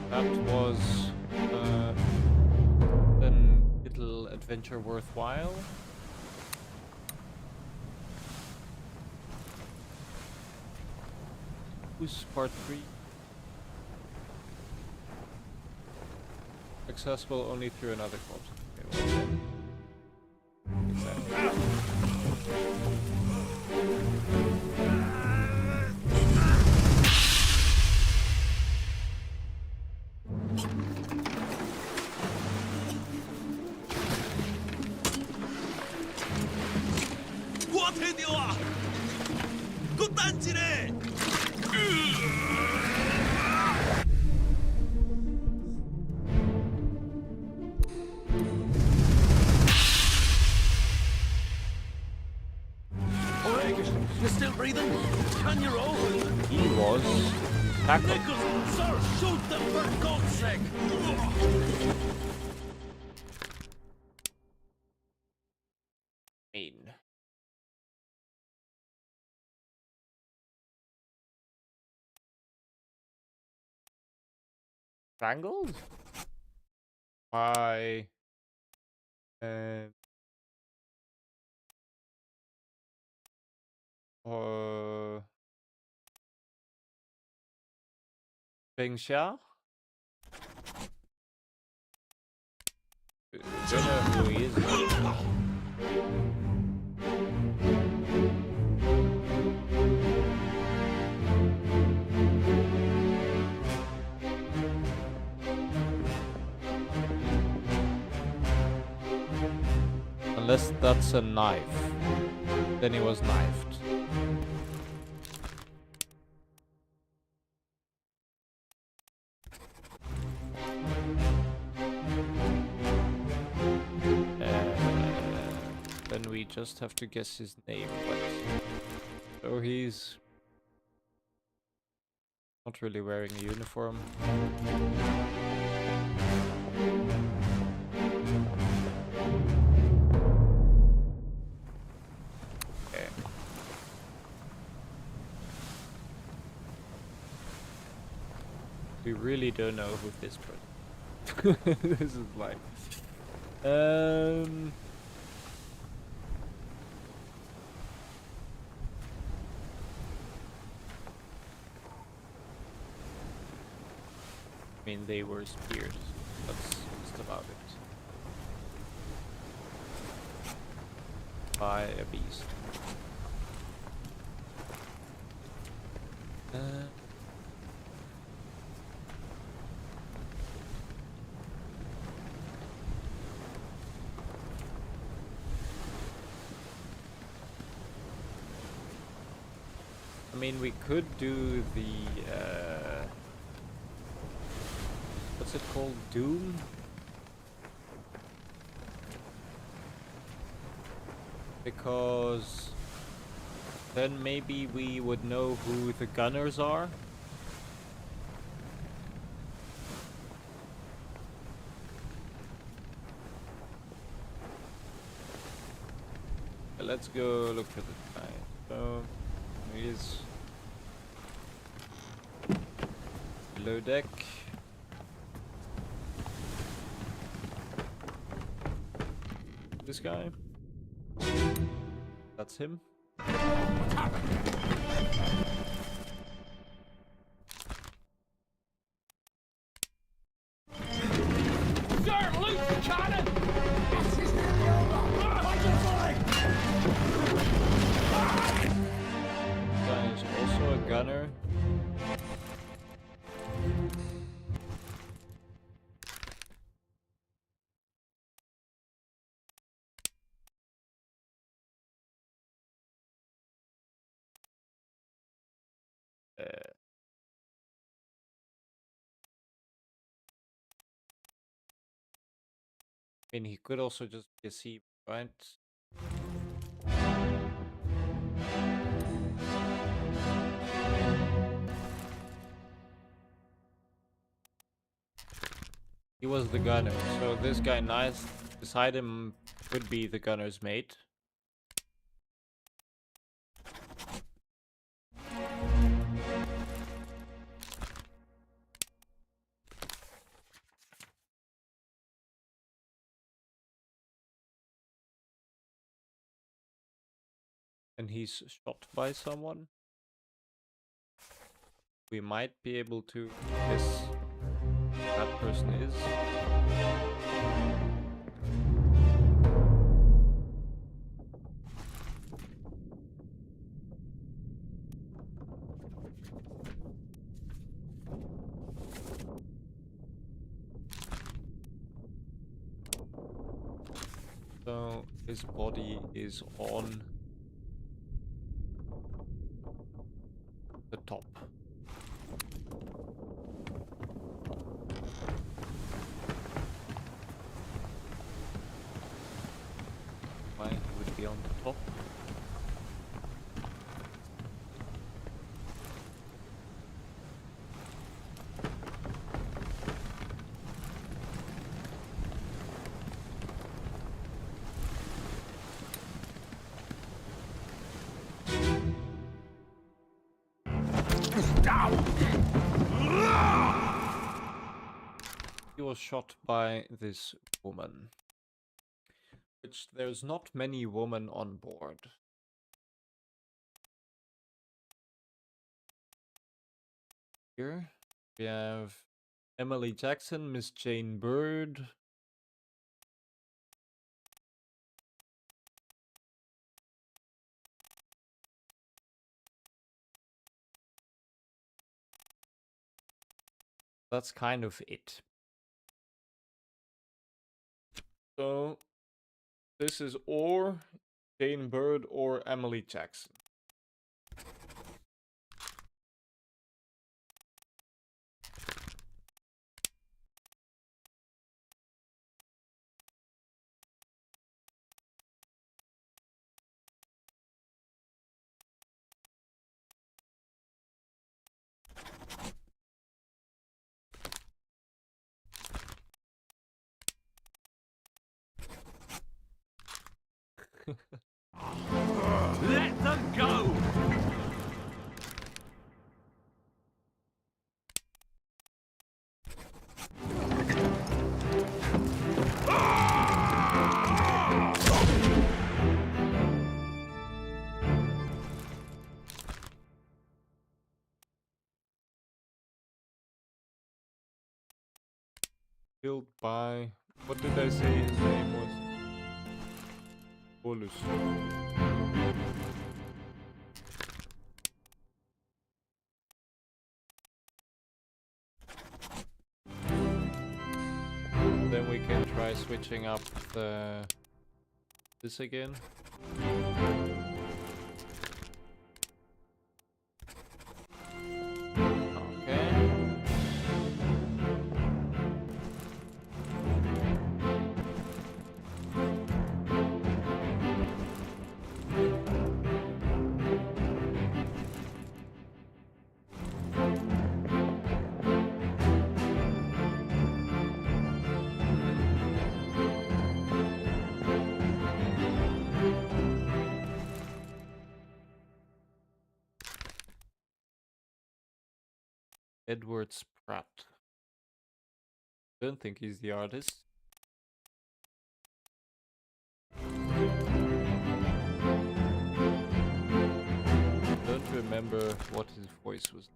[SPEAKER 1] That was a little adventure worthwhile. Who's part 3? Accessible only through another corpse. Okay, well, exactly.
[SPEAKER 9] What hit you? Good dance, you're still breathing? Can you roll?
[SPEAKER 1] He was tackled.
[SPEAKER 9] Nichols, sir, shoot them for God's sake!
[SPEAKER 1] Mean. Strangled by Bing Xia? Don't know who he is. Unless that's a knife. Then he was knifed. Then we just have to guess his name, but so he's not really wearing a uniform. Okay. We really don't know who this person. This is like I mean, they were speared. That's just about it. By a beast. I mean, we could do the what's it called? Doom? Because then maybe we would know who the gunners are. let's go look for this guy. So, he is below deck. This guy. That's him.
[SPEAKER 6] What's happened?
[SPEAKER 4] Sir, loose the cannon!
[SPEAKER 6] This is nearly over! Fight your flag!
[SPEAKER 1] This guy is also a gunner. I mean, he could also just be a C, right? He was the gunner, so this guy nice beside him could be the gunner's mate. And he's shot by someone. We might be able to guess who that person is. So his body is on the top. Why he would be on the top? He was shot by this woman. Which there's not many women on board. Here we have Emily Jackson, Miss Jane Bird. That's kind of it. So this is or Jane Bird or Emily Jackson.
[SPEAKER 3] Let them go!
[SPEAKER 1] Killed by... What did I say his name was? Bolus. Then we can try switching up the... this again. Edward Spratt. Don't think he's the artist. Don't remember what his voice was.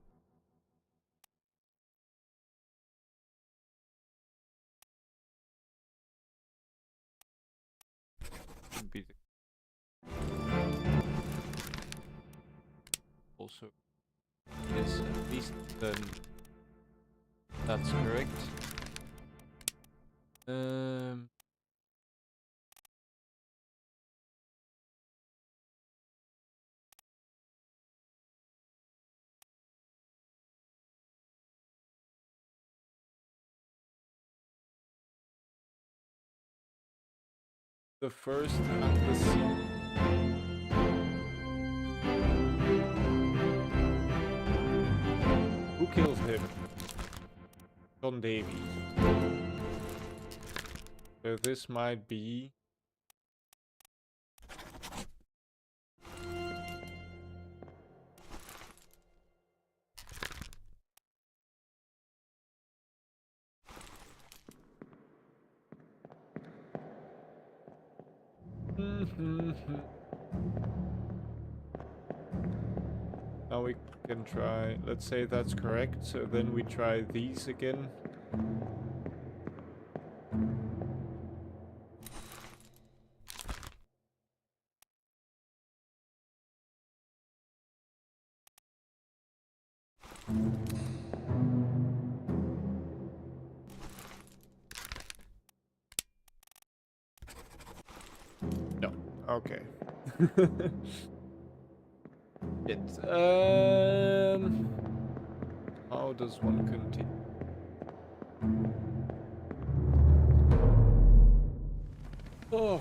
[SPEAKER 1] Could be also yes, at least then that's correct. The first and the second. Who kills him? John Davies. So this might be... Now we can try, let's say that's correct, so then we try these again. No, okay. How does one continue? Oh.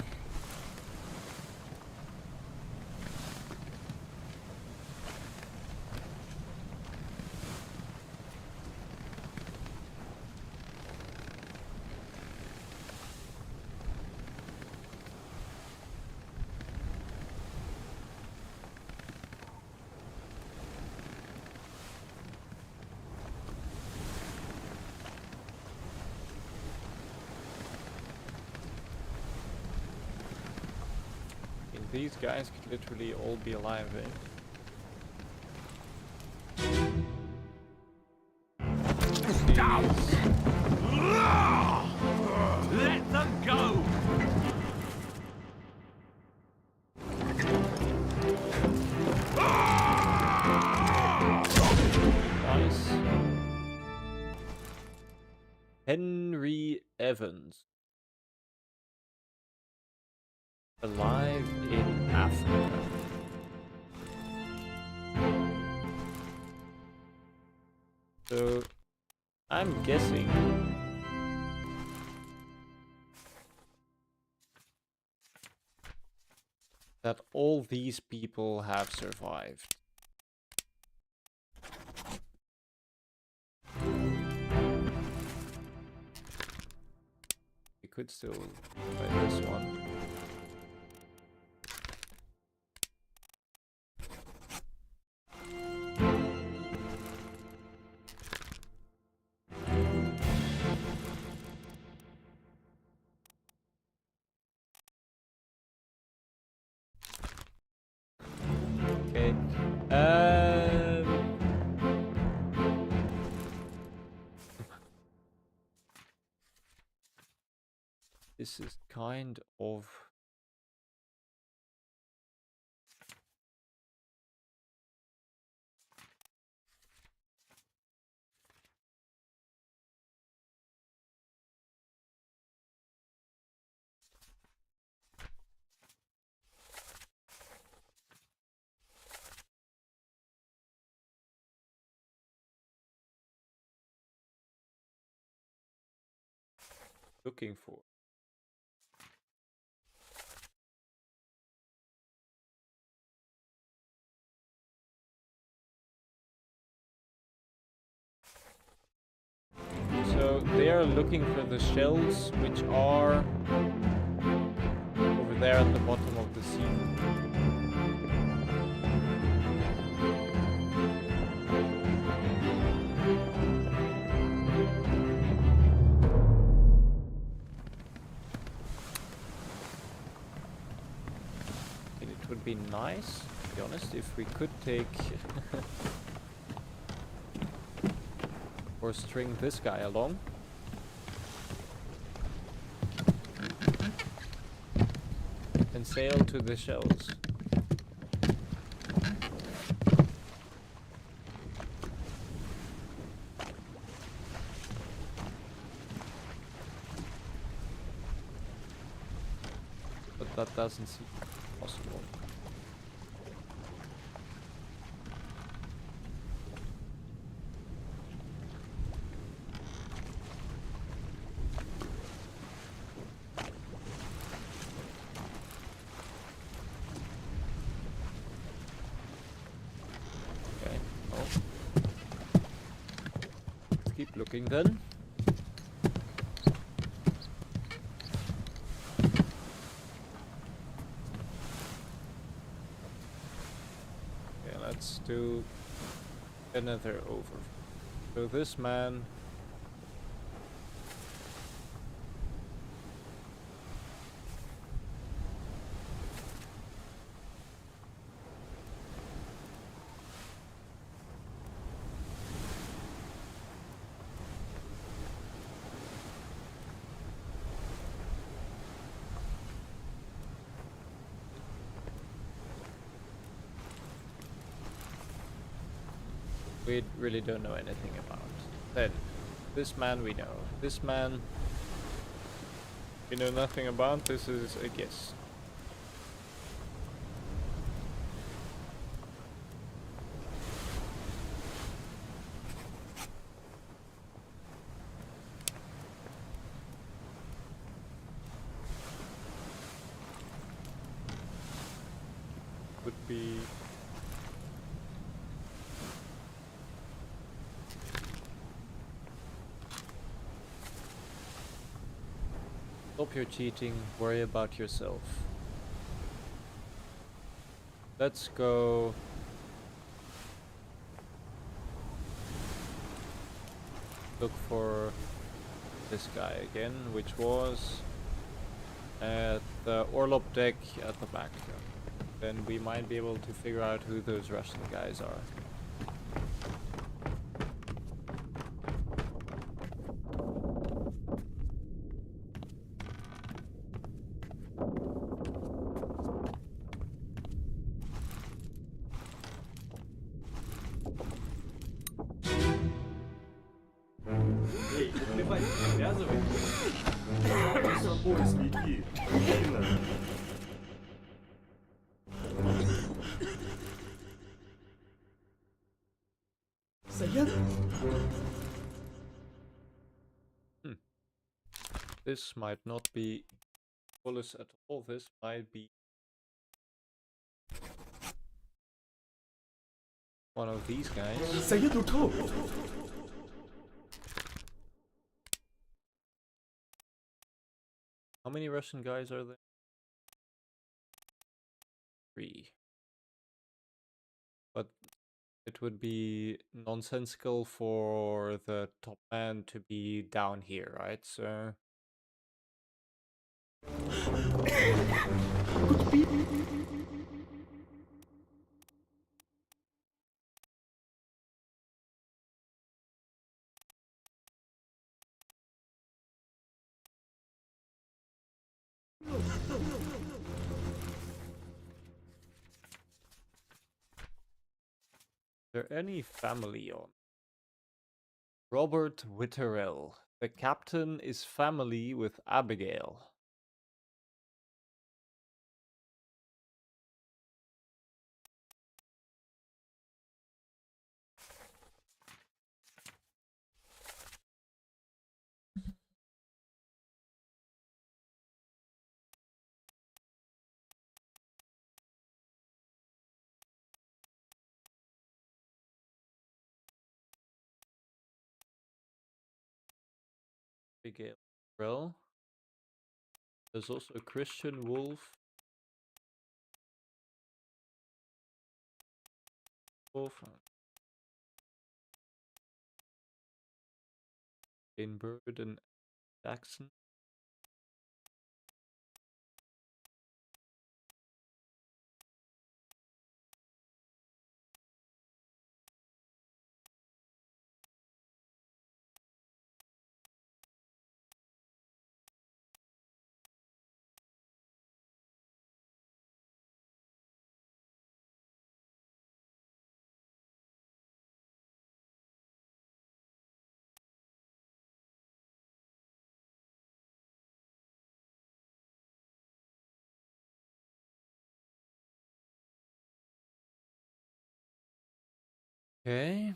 [SPEAKER 1] These guys could literally all be alive, eh?
[SPEAKER 3] Let them go!
[SPEAKER 1] Nice. Henry Evans. Alive in Africa. So, I'm guessing that all these people have survived. We could still try this one. Okay. This is kind of looking for. So they are looking for the shells, which are over there at the bottom of the sea. be nice, to be honest, if we could take or string this guy along. And sail to the shells. But that doesn't seem possible. Okay, well. Let's keep looking then. Let's do another over. So this man we really don't know anything about. Then, this man we know. This man we know nothing about. This is a guess. Would be stop your cheating, worry about yourself. Let's go look for this guy again, which was at the orlop deck at the back. Then we might be able to figure out who those Russian guys are. This might not be Wallace at all. This might be one of these guys. How many Russian guys are there? 3. But it would be nonsensical for the top man to be down here, right? So there any family on? Robert Witterell. The captain is family with Abigail. Abigail. Well, there's also a Christian Wolf. In Bird and Jackson. Okay.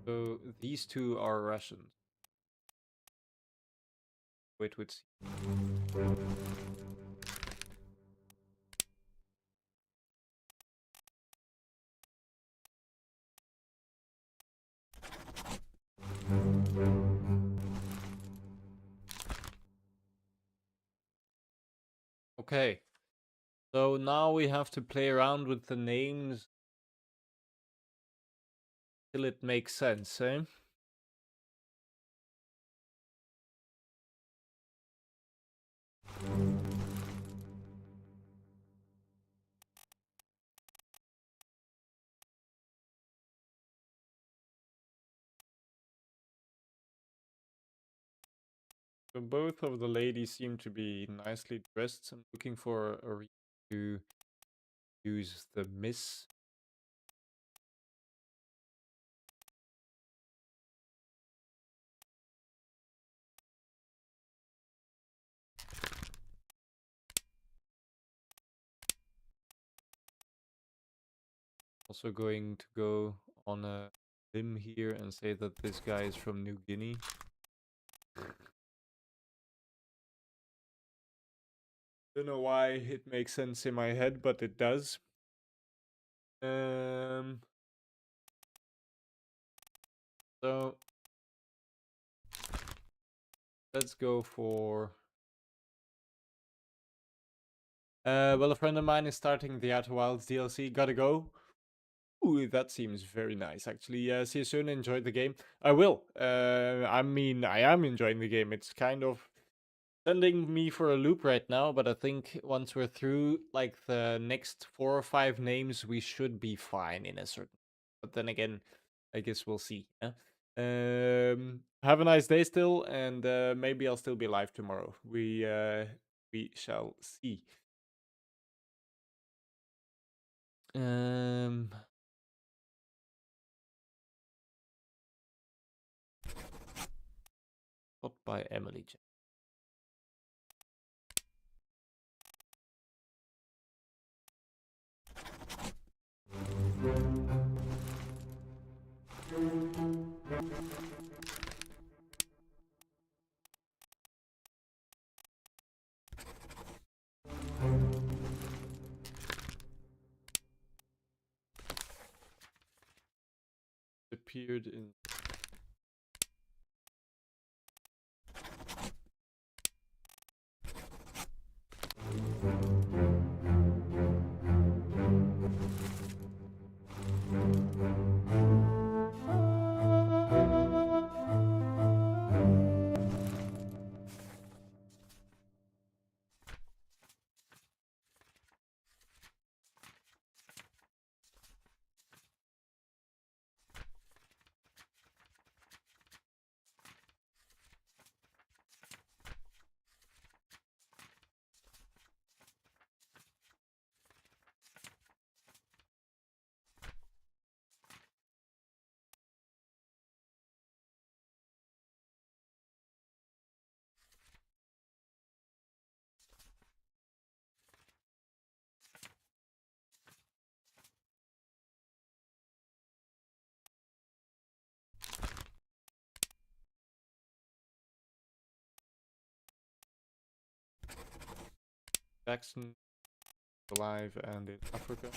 [SPEAKER 1] So these two are Russians. Wait, wait. Okay. So now we have to play around with the names till it makes sense, eh? So both of the ladies seem to be nicely dressed. I'm looking for a reason to use the Miss. Also going to go on a limb here and say that this guy is from New Guinea. Don't know why it makes sense in my head, but it does. So let's go for. Well, a friend of mine is starting the Outer Wilds DLC. Gotta go. Ooh, that seems very nice, actually. See you soon. Enjoy the game. I will. I mean, I am enjoying the game. It's kind of sending me for a loop right now, but I think once we're through, like, the next 4 or 5 names, we should be fine in a certain. But then again, I guess we'll see. Yeah? Have a nice day still, and maybe I'll still be live tomorrow. We shall see. Got by Emily. Appeared in. Jackson alive and in Africa.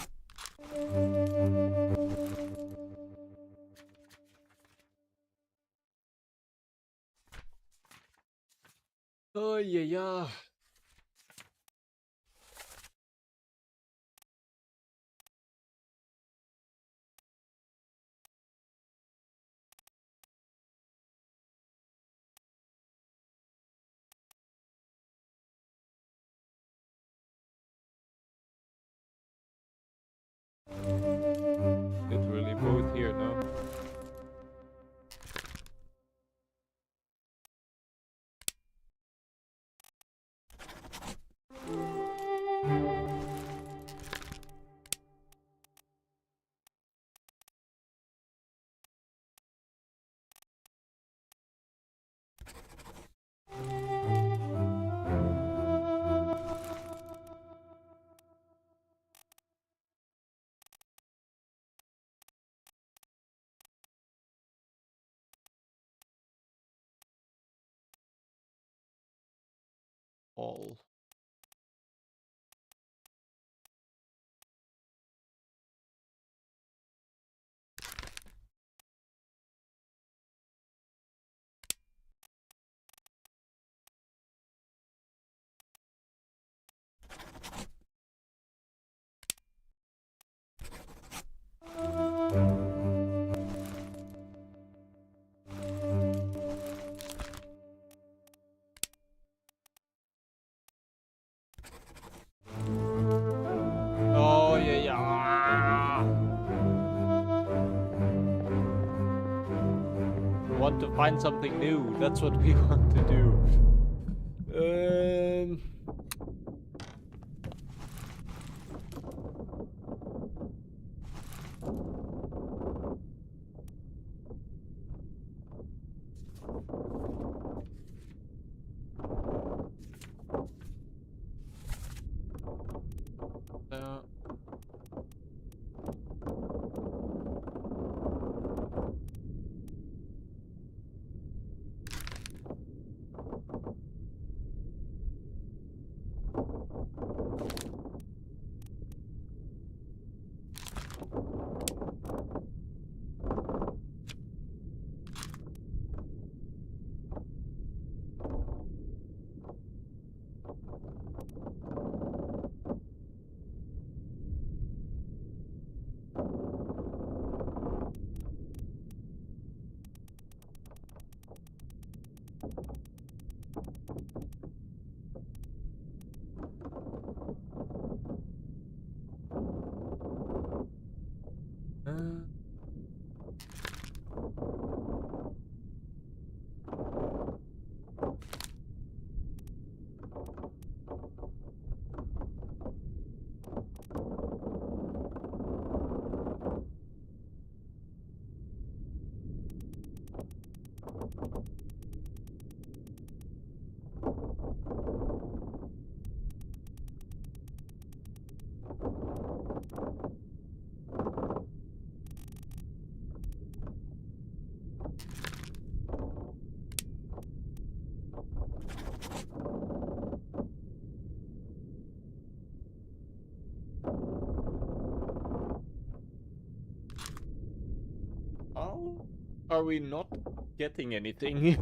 [SPEAKER 1] Oh yeah. Literally both here, no? all. Oh yeah, yeah. We want to find something new. That's what we want to do. Uh, How are we not getting anything?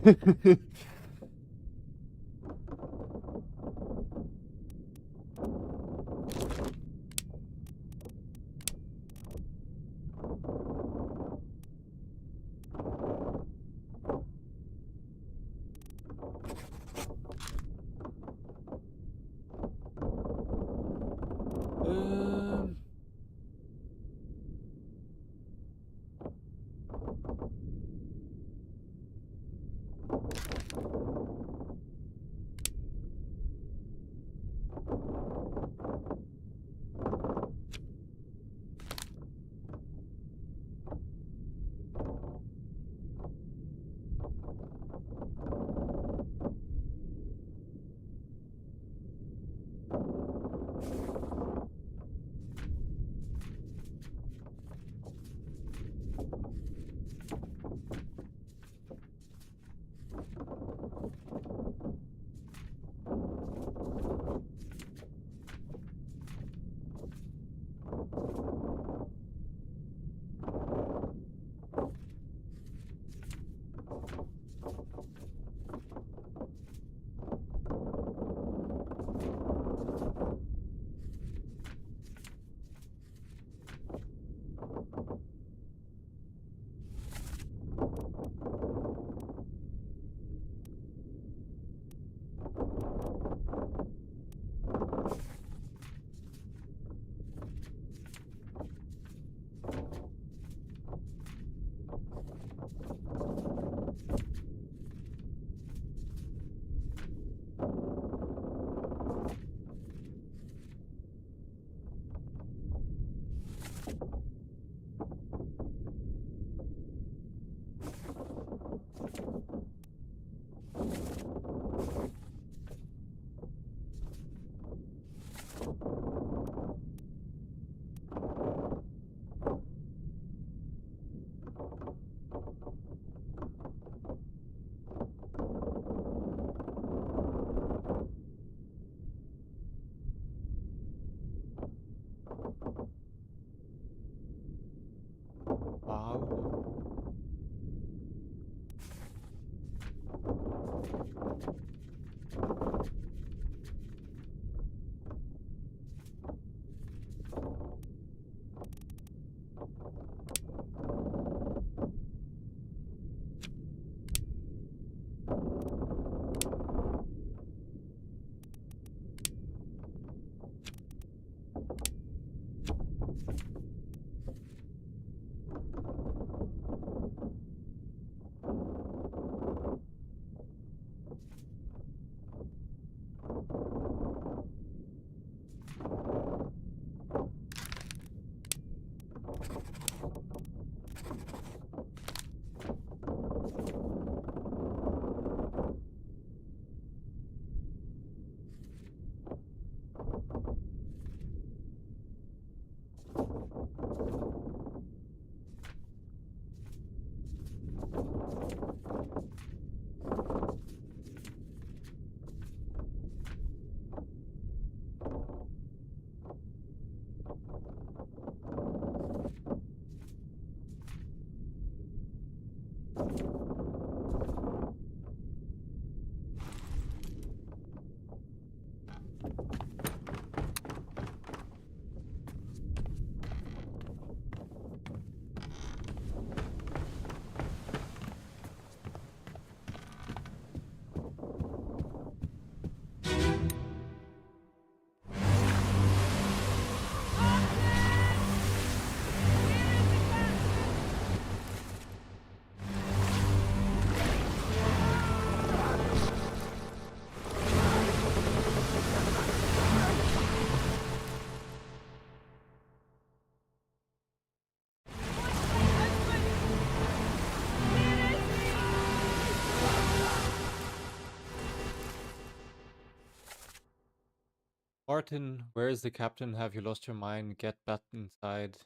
[SPEAKER 1] Martin, where is the captain? Have you lost your mind? Get back inside.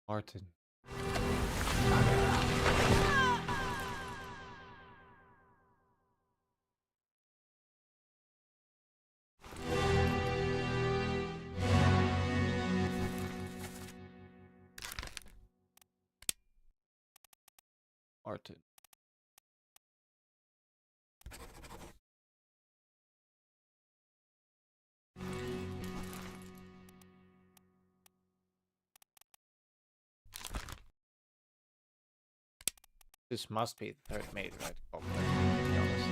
[SPEAKER 1] Martin. Martin. This must be the third mate, right? Oh, to be honest.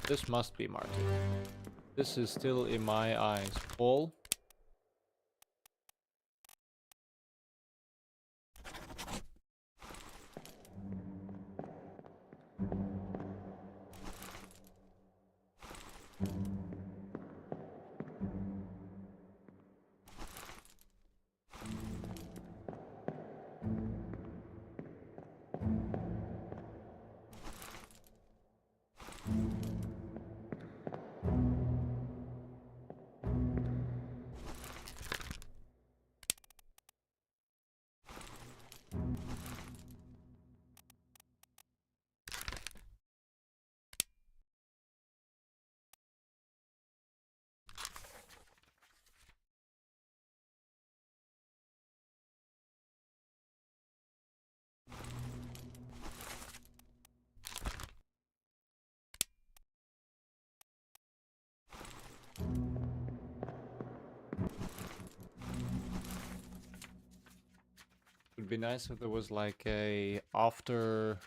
[SPEAKER 1] This must be Martin. This is still in my eyes. Paul? Would be nice if there was like a after.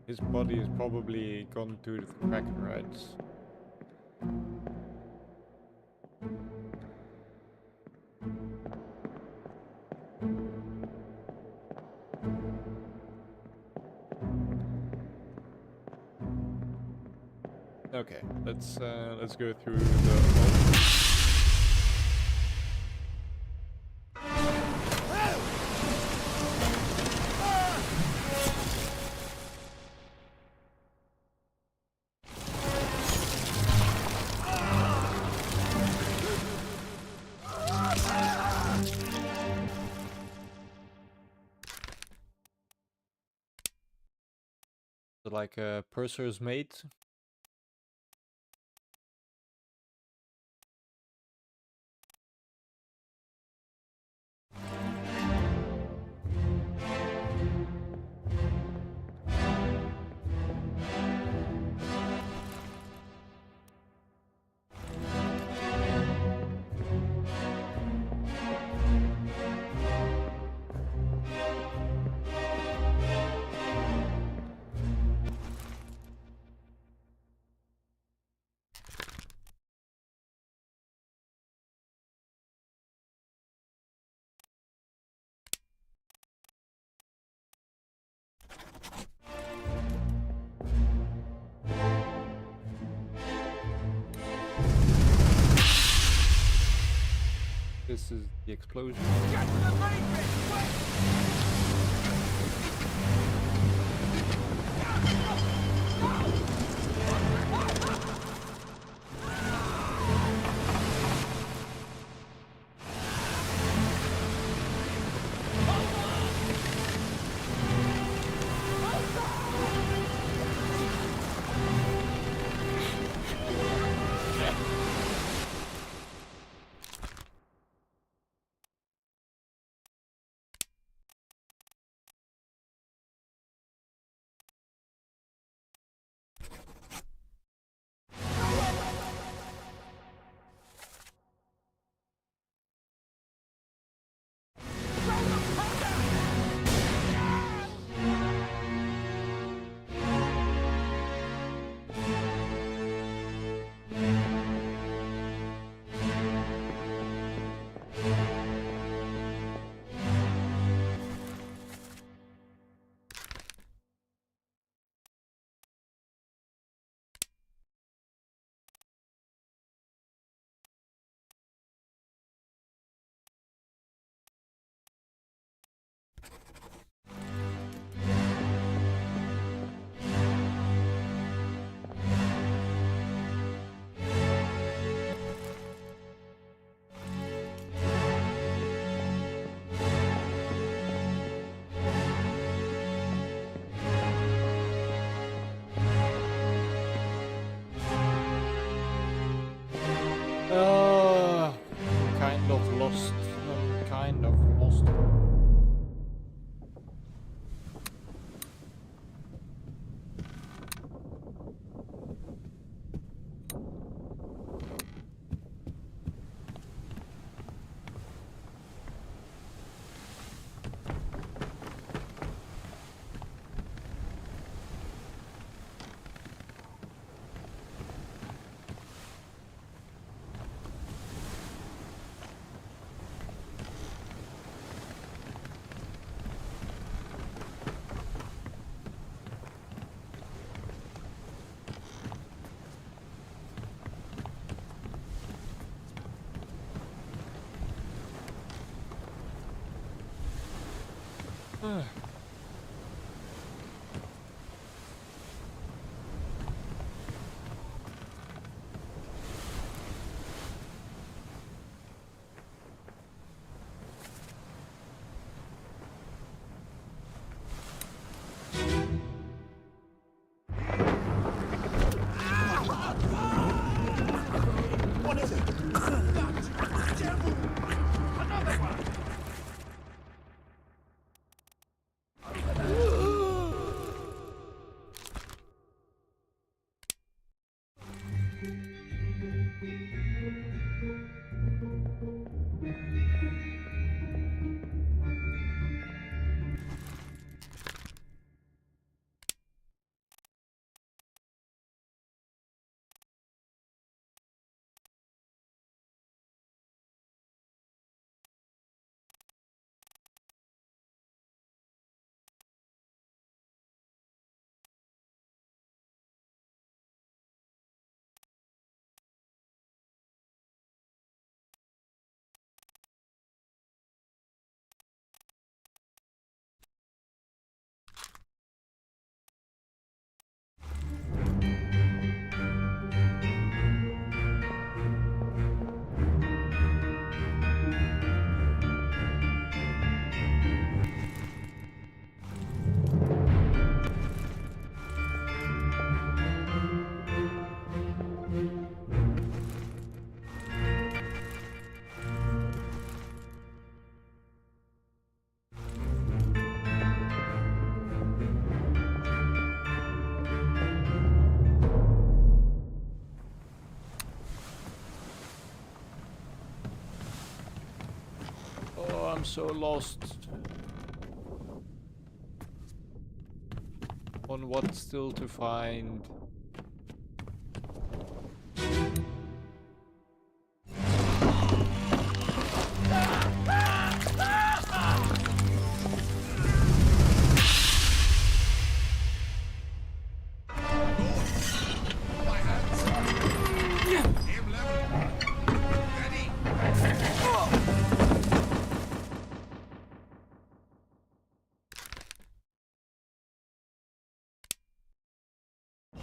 [SPEAKER 1] His body is probably gone to the Kraken, right? Okay, let's go through the. Like a purser's mate. this is the explosion.
[SPEAKER 3] Get to the main bit, quick!
[SPEAKER 1] Kind of lost. Kind of lost.
[SPEAKER 6] What is it? Another one!
[SPEAKER 1] I'm so lost on what still to find.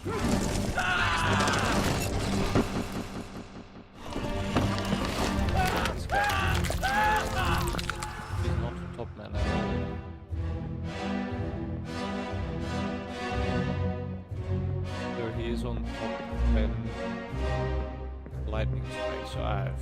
[SPEAKER 1] This guy. He's not a top man at all. So he is on top when lightning strikes, so I have...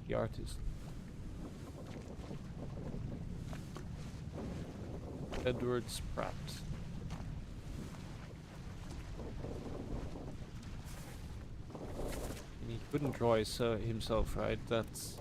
[SPEAKER 1] The artist. Edward Spratt. And he couldn't draw himself, right? That's...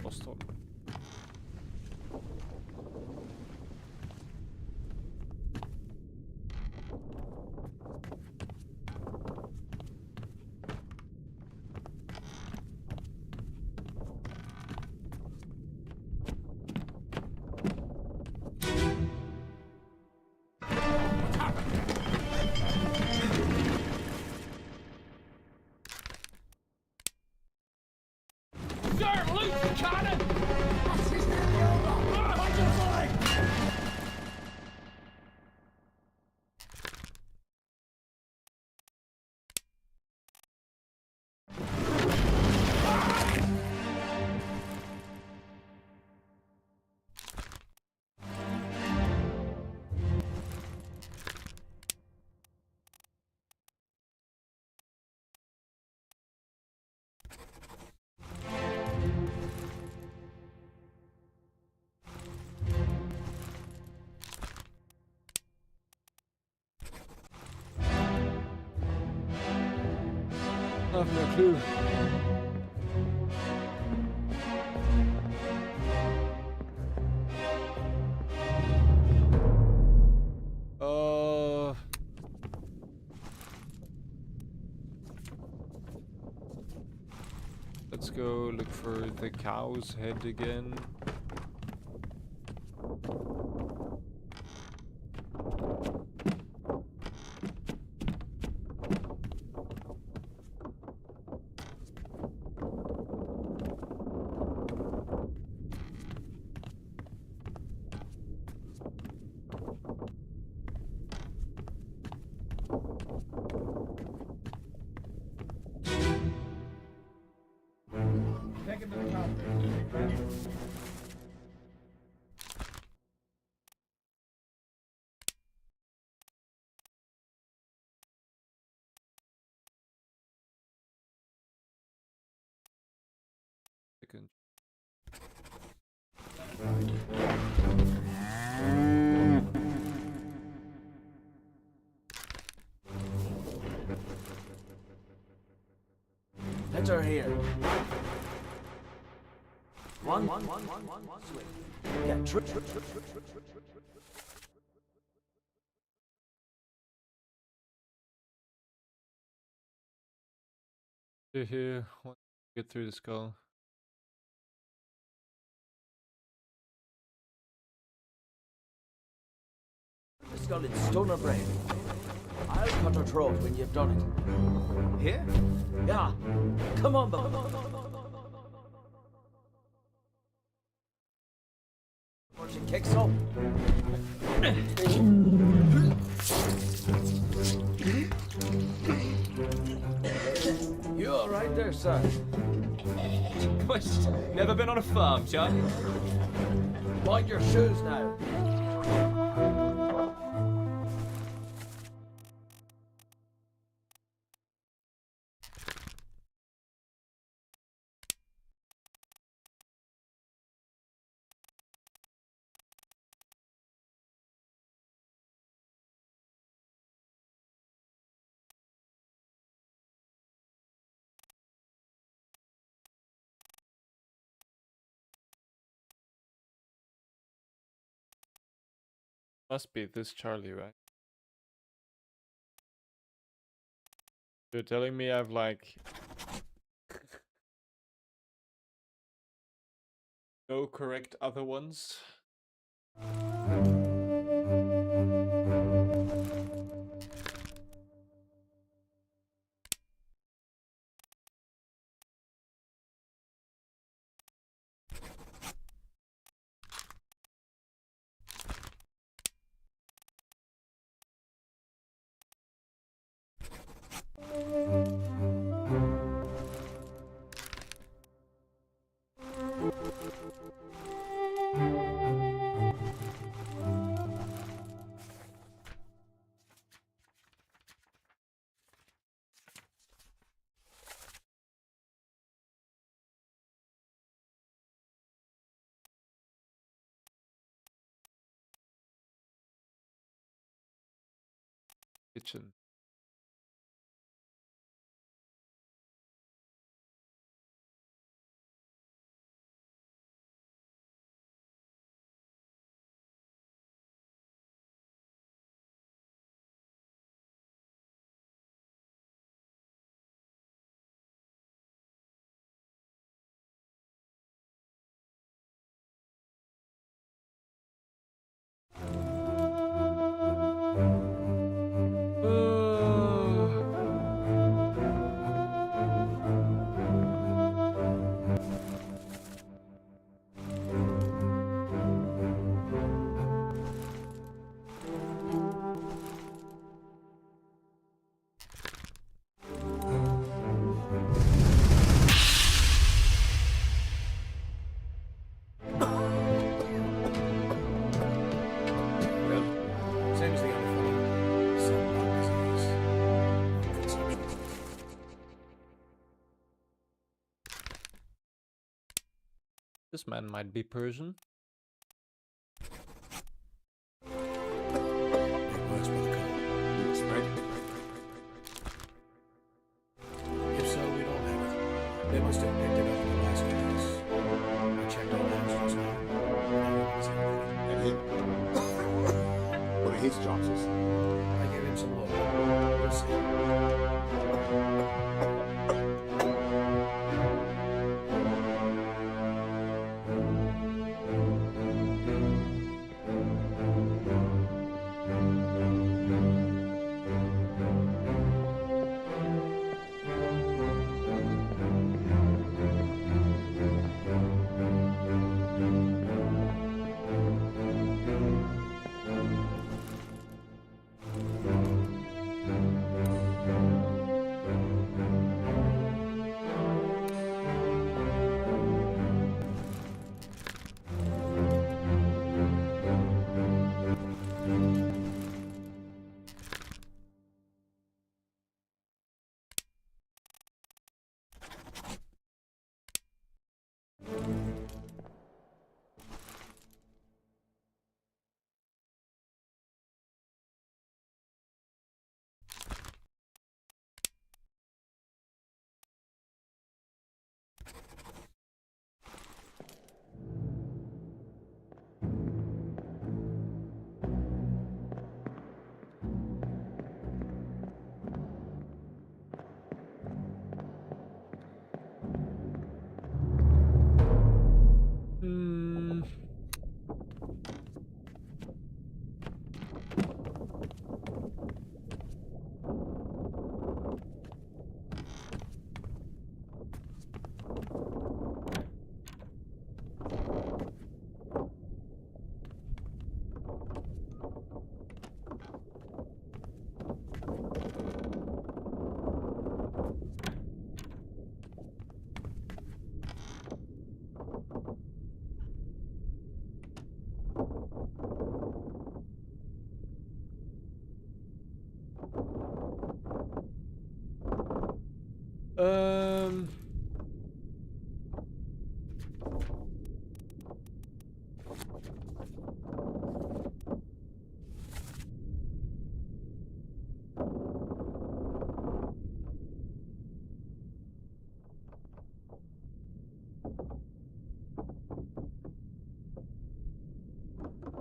[SPEAKER 1] Boston.
[SPEAKER 4] Sir, loose the cannon!
[SPEAKER 1] I have no clue. Let's go look for the cow's head again.
[SPEAKER 4] Take him to the cockpit.
[SPEAKER 1] second.
[SPEAKER 8] Better here. One swing. Get
[SPEAKER 1] Here, want to get through the skull.
[SPEAKER 8] the skull in stone or brain. I'll cut her throat when you've done it.
[SPEAKER 9] Here?
[SPEAKER 8] Yeah. Come on, Bob. Before she kicks up. You all right there, sir?
[SPEAKER 9] Gosh, never been on a farm, Chuck?
[SPEAKER 8] Mind your shoes now.
[SPEAKER 1] Must be this Charlie, right? You're telling me I've like no correct other ones? Kitchen.
[SPEAKER 2] Same as the other fellow. Some lung disease. Lung consumption.
[SPEAKER 1] This man might be Persian.
[SPEAKER 2] It works with the code.
[SPEAKER 7] Spread.
[SPEAKER 2] If so, we don't have it. They must have picked it up in the last case. I checked all the just now.
[SPEAKER 7] And him. What are his chances?
[SPEAKER 2] I gave him some load. We'll see.
[SPEAKER 1] Um.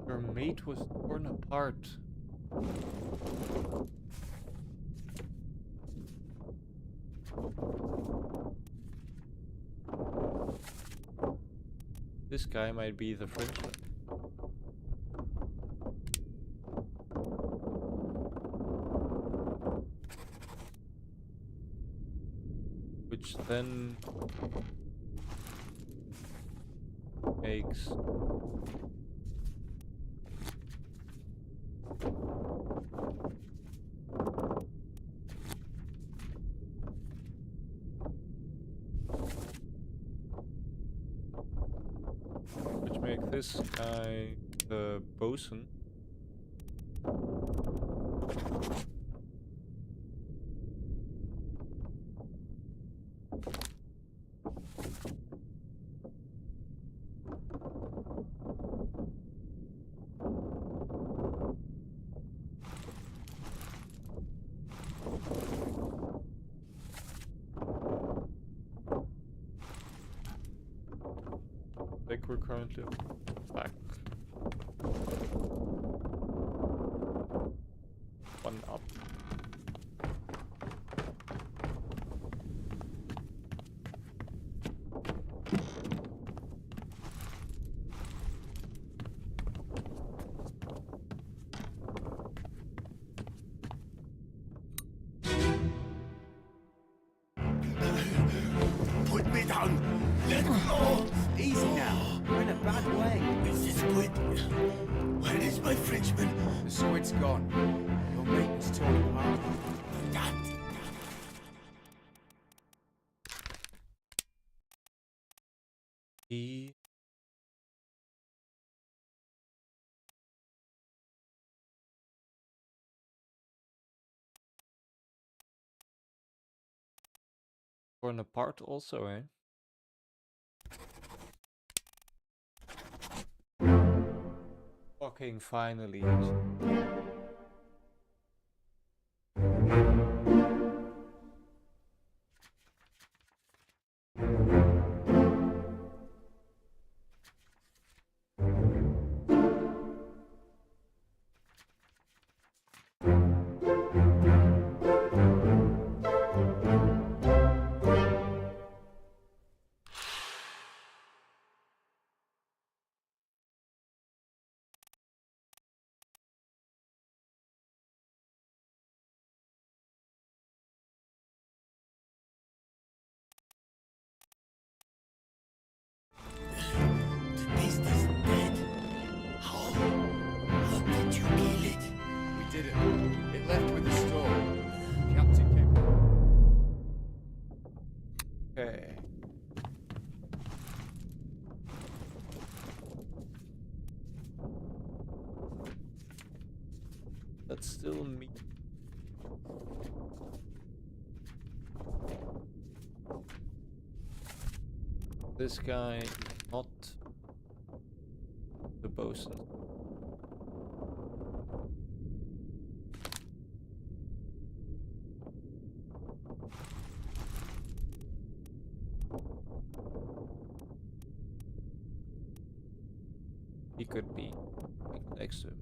[SPEAKER 1] Your mate was torn apart. This guy might be the Frenchman. Which then makes this guy the bosun. Like we're currently back. One up.
[SPEAKER 6] Put me down. Let go.
[SPEAKER 8] Easy now. You're in a bad way.
[SPEAKER 6] It's the squid. Where is my Frenchman?
[SPEAKER 2] The squid's gone. Your mate was torn apart.
[SPEAKER 6] That.
[SPEAKER 1] He torn apart also, eh? Fucking finally.
[SPEAKER 6] The beast is dead. How? How did you kill it?
[SPEAKER 2] We didn't. It left with the storm. Captain came.
[SPEAKER 1] Okay. That's still me. This guy is not the bosun. He could be right next to him.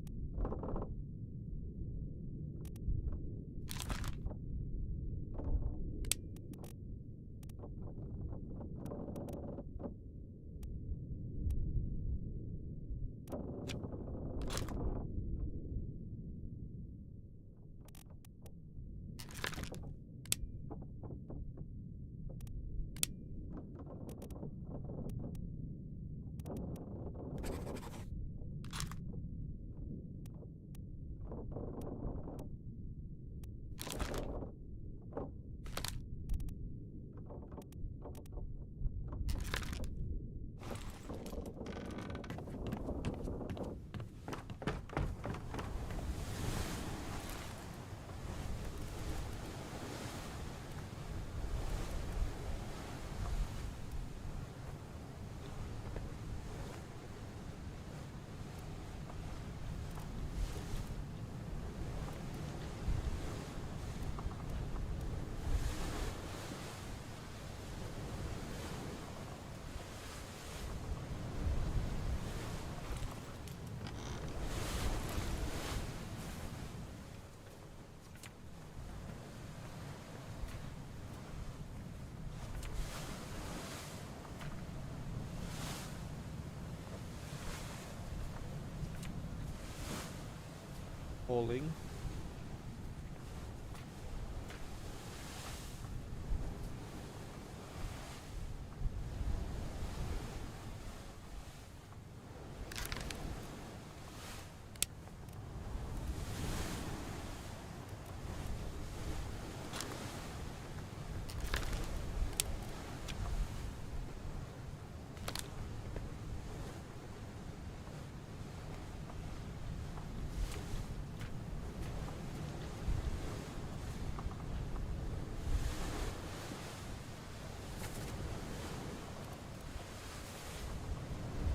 [SPEAKER 1] falling.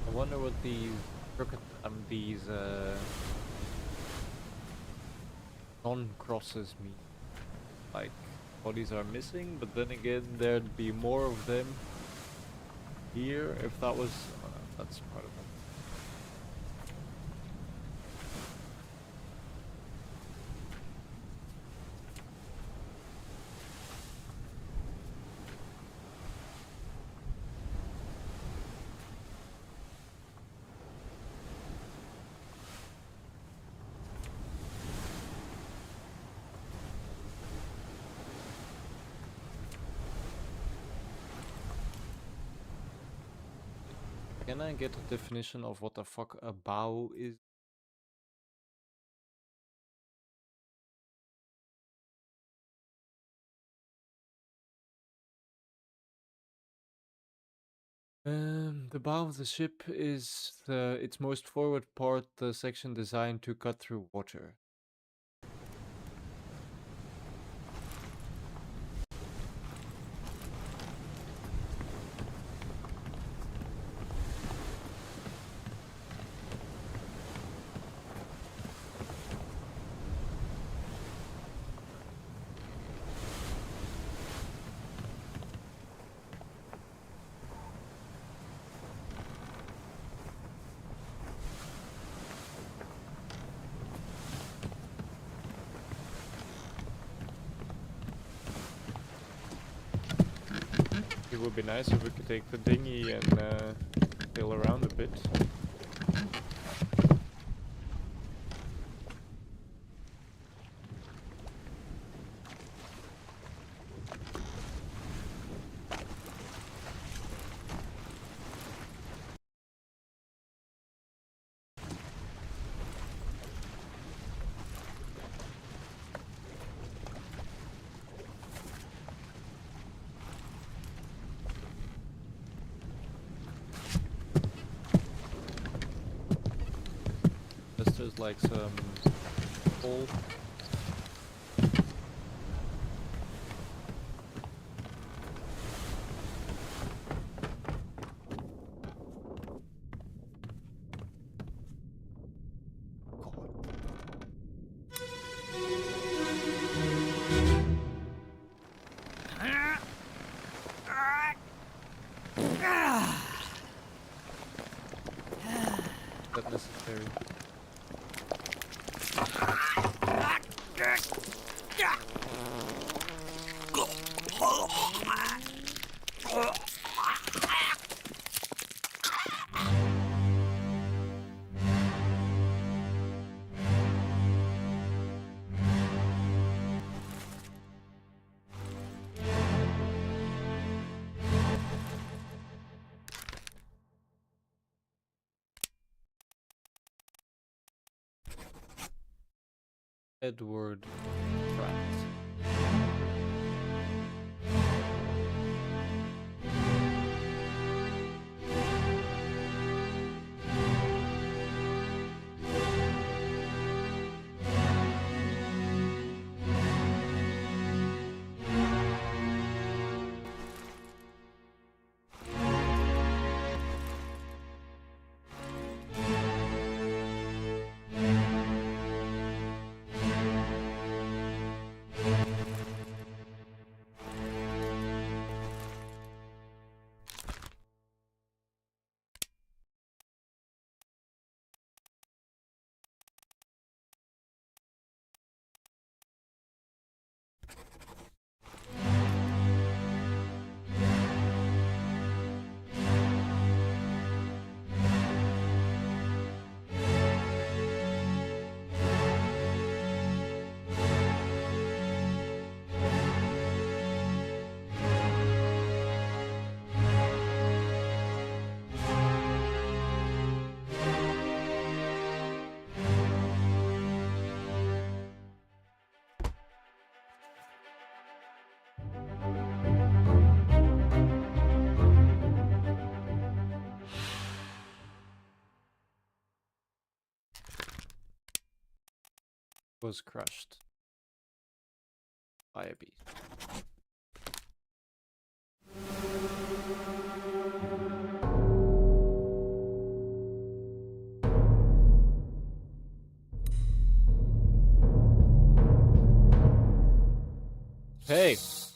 [SPEAKER 1] I wonder what these non-crosses mean. Like, bodies are missing, but then again, there'd be more of them here if that was. That's part of it. Can I get a definition of what the fuck a bow is? The bow of the ship is its most forward part, the section designed to cut through water. It would be nice if we could take the dinghy and sail around a bit. There's like some coal. Not necessary. Edward Pratt. was crushed by a beast. Hey, he's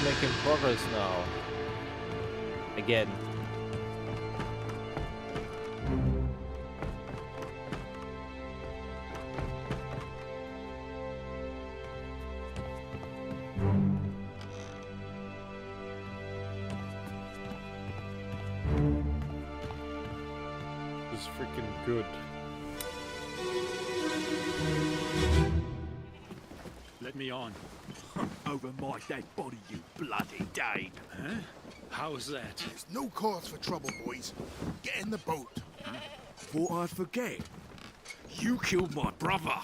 [SPEAKER 1] making progress now. Again. This is freaking good.
[SPEAKER 9] Let me on. Over my dead body, you bloody Dane. Huh? How's that?
[SPEAKER 11] There's no cause for trouble, boys. Get in the boat.
[SPEAKER 9] Thought I'd forget. You killed my brother.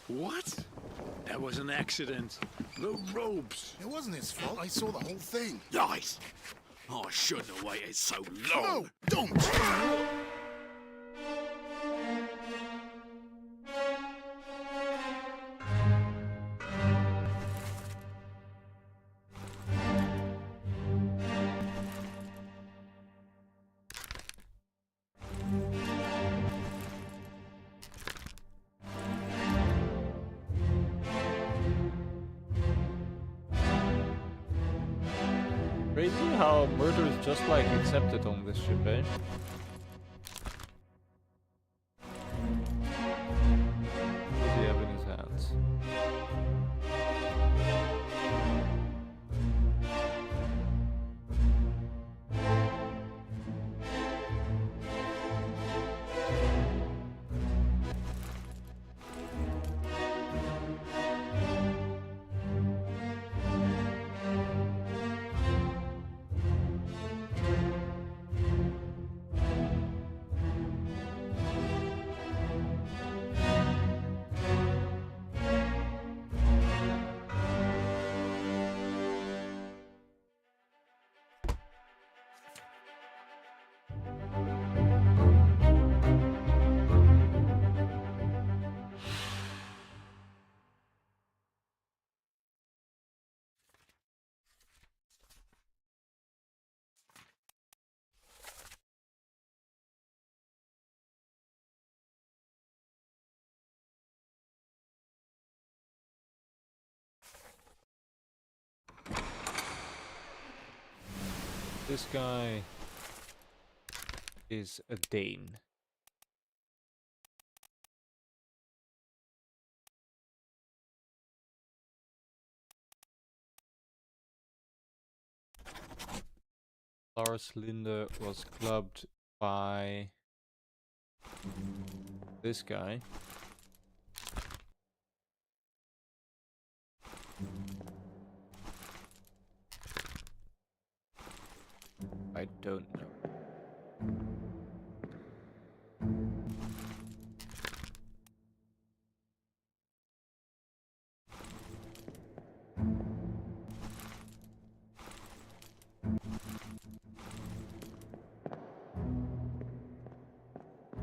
[SPEAKER 9] What? That was an accident. The ropes.
[SPEAKER 11] It wasn't his fault. I saw the whole thing.
[SPEAKER 9] Lies. I shouldn't have waited so long.
[SPEAKER 11] No, don't!
[SPEAKER 1] Crazy how murder is just like accepted on this ship, eh? What does he have in his hands? This guy is a Dane. Lars Linde was clubbed by this guy. I don't know.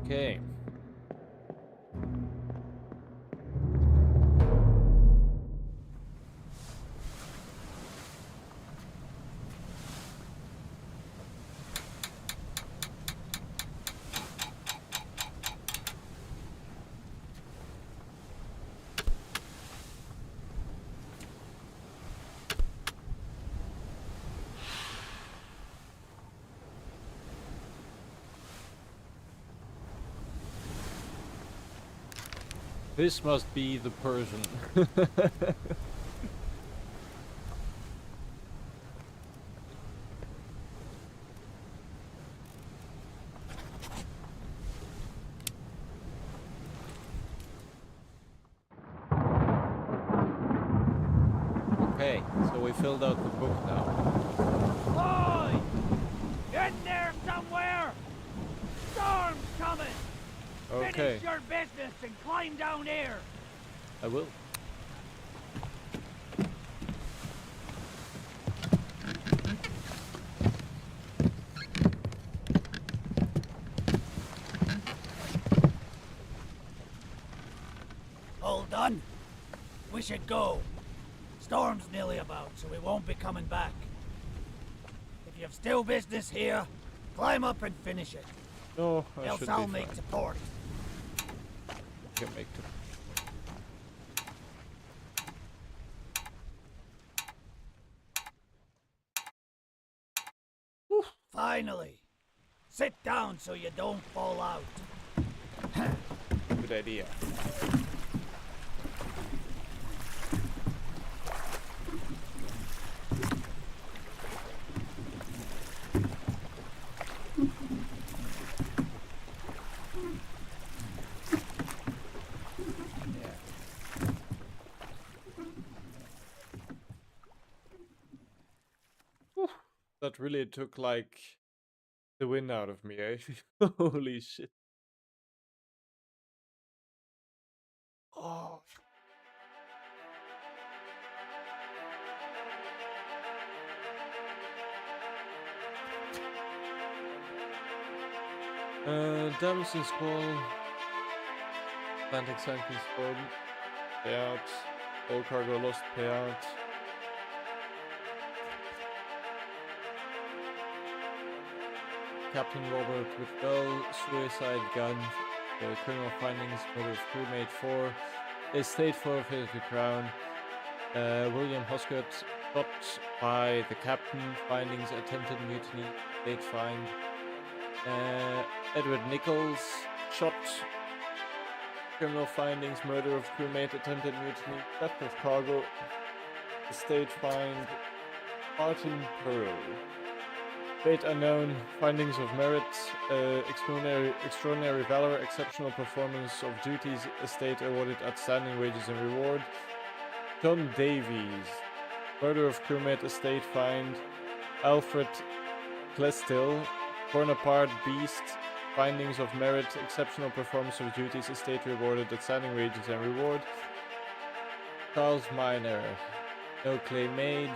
[SPEAKER 1] Okay. This must be the Persian. Okay, so we filled out the book now.
[SPEAKER 3] Boy! In there somewhere! Storm's coming!
[SPEAKER 1] Okay,
[SPEAKER 3] Finish your business and climb down here!
[SPEAKER 1] I will.
[SPEAKER 6] Hold should go. Storm's nearly about, so we won't be coming back. If you've still business here, climb up and finish it.
[SPEAKER 1] No, I
[SPEAKER 6] Else
[SPEAKER 1] should
[SPEAKER 6] I'll
[SPEAKER 1] be
[SPEAKER 6] make
[SPEAKER 1] fine.
[SPEAKER 6] to port.
[SPEAKER 1] Can make to.
[SPEAKER 6] Finally. Sit down so you don't fall out.
[SPEAKER 1] Good idea. That really took like the wind out of me, eh? Holy shit. Oh. Damson Squall. Atlantic Sanctions Storm. Payout. All cargo lost payout. Captain Robert with Bell, suicide gun, criminal findings, murder of crewmate 4, estate forfeit the crown, William Hoscott shot by the captain, findings attempted mutiny, date find, Edward Nichols shot, criminal findings, murder of crewmate, attempted mutiny, theft of cargo, estate find, Martin Pearl. Fate unknown, findings of merit, extraordinary valor, exceptional performance of duties, estate awarded outstanding wages and reward. John Davies, murder of crewmate, estate find. Alfred Clestill, torn apart beast, findings of merit, exceptional performance of duties, estate rewarded, outstanding wages and reward. Charles Miner, no claim made.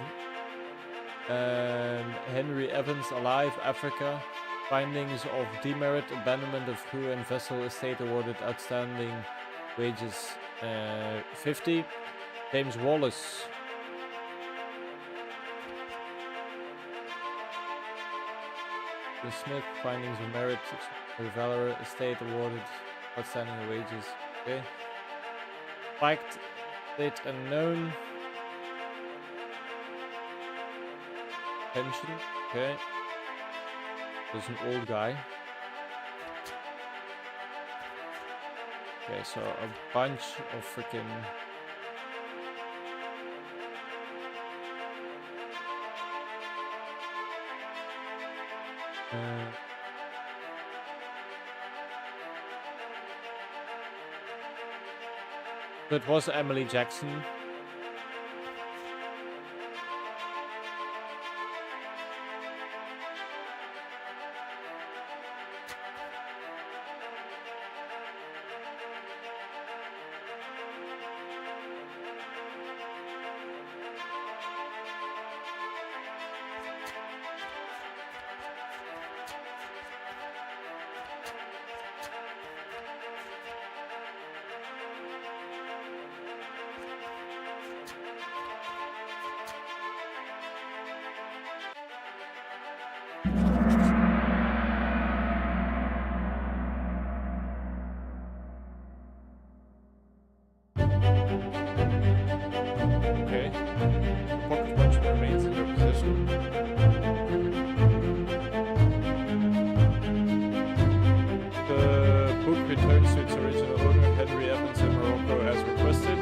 [SPEAKER 1] Henry Evans, alive, Africa. Findings of demerit, abandonment of crew and vessel, estate awarded, outstanding wages 50. James Wallace. The Smith, findings of merit, valor, estate awarded, outstanding wages. Okay. Fact, date unknown. Pension, okay. There's an old guy. Okay, so a bunch of freaking that was Emily Jackson. Okay. Pocket punch remains in their possession. The book returns to its original owner, Henry Evans in Morocco, as requested.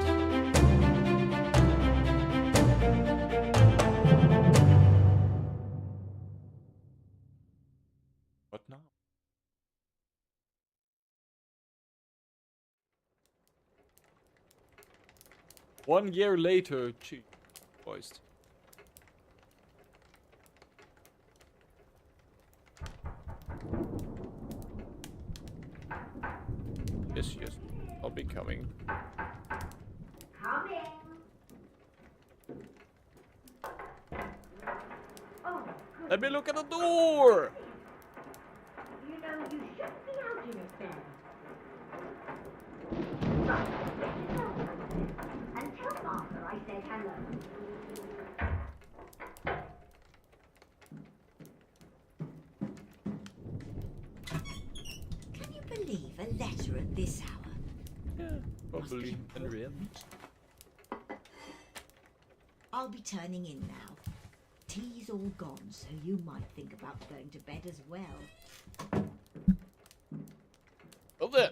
[SPEAKER 1] What now? One year later, gee, voiced. Yes, yes, I'll be coming.
[SPEAKER 12] Coming. Oh,
[SPEAKER 1] Let me look at the door!
[SPEAKER 12] you know, you shouldn't be out in a fan. Right, let's go and tell Mom letter at this hour?
[SPEAKER 1] Yeah, probably Henriette.
[SPEAKER 12] I'll be turning in now. Tea's all gone, so you might think about going to bed as well.
[SPEAKER 1] Well then.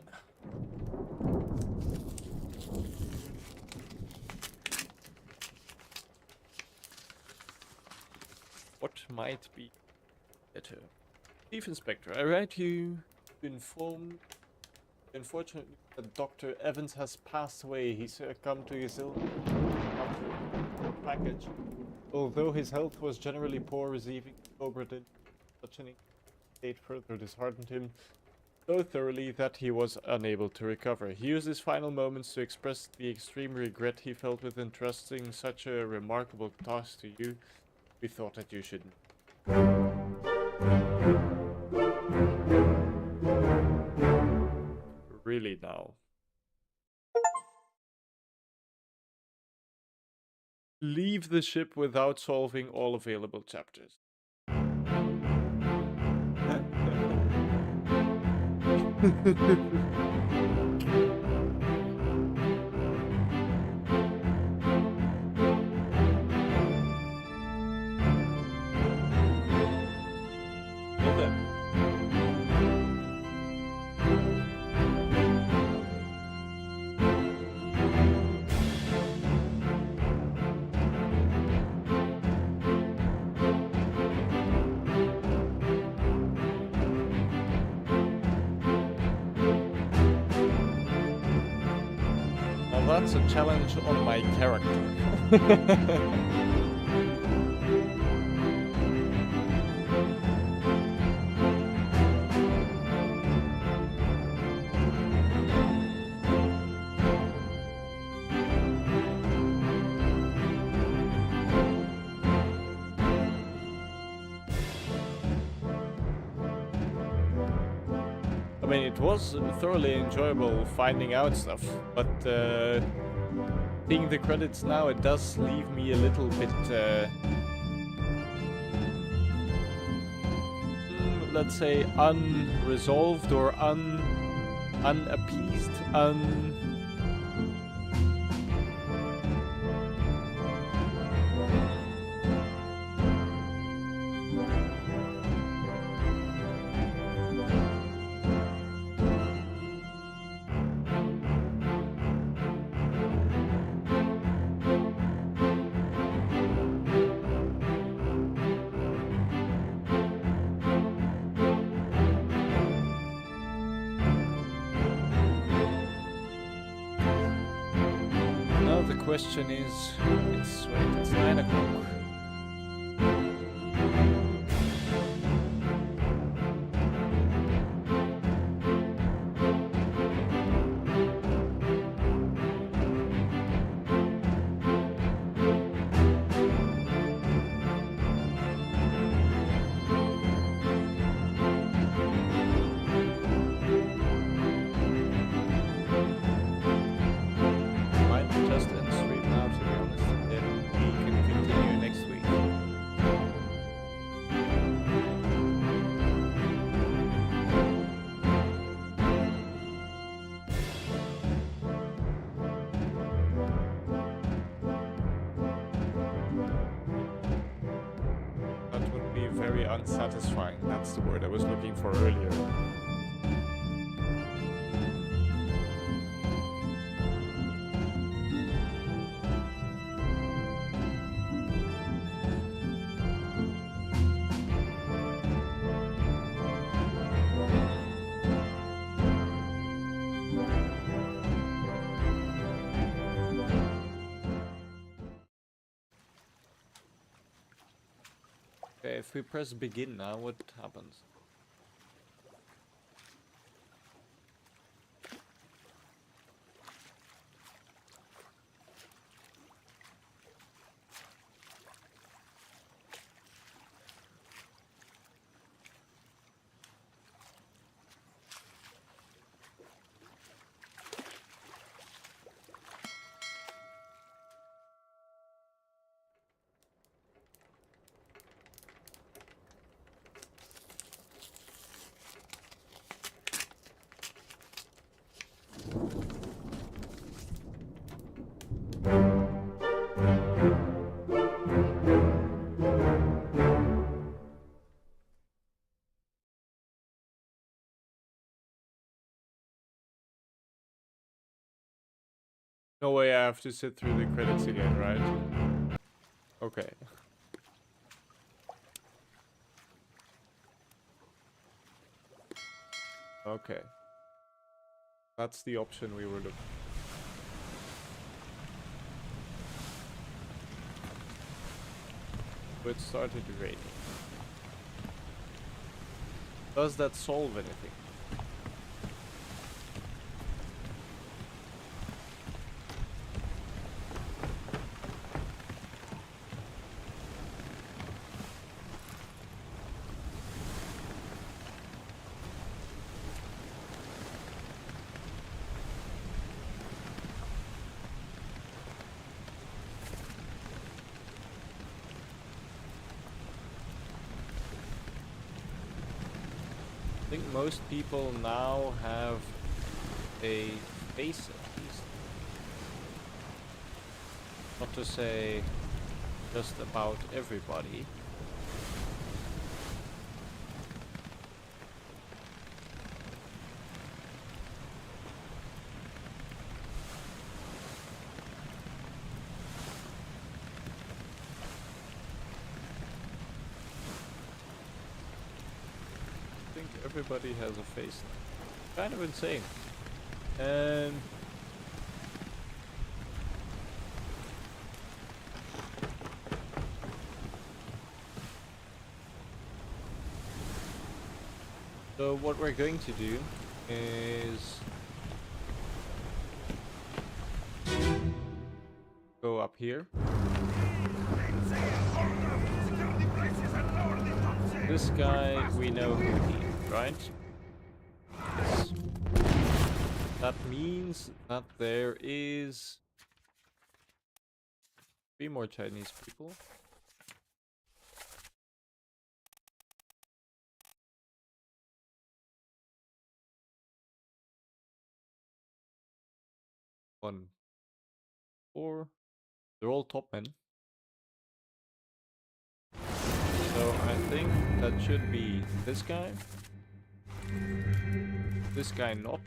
[SPEAKER 1] What might be better? Chief Inspector, I write you to inform. Unfortunately, that Dr. Evans has passed away. He succumbed to his illness after the package. Although his health was generally poor, receiving Obra Dinn such an state further disheartened him so thoroughly that he was unable to recover. He used his final moments to express the extreme regret he felt with entrusting such a remarkable task to you. We thought that you should. Really now. Leave the ship without solving all available chapters. Well then. That's a challenge on my character. I mean, it was thoroughly enjoyable finding out stuff, but seeing the credits now, it does leave me a little bit, let's say, unresolved or unappeased, question is, it's 9 o'clock. Unsatisfying, that's the word I was looking for earlier. Okay, if we press begin now, what happens? No way I have to sit through the credits again, right? Okay. Okay. That's the option we were looking for. It started raining. Does that solve anything? I think most people now have a face at least. Not to say just about everybody. Everybody has a face now. Kind of insane. And so what we're going to do is go up here. This guy, we know who he is, right? Yes. That means that there is 3 more Chinese people. One, 4. They're all top men. So I think that should be this guy. This guy not.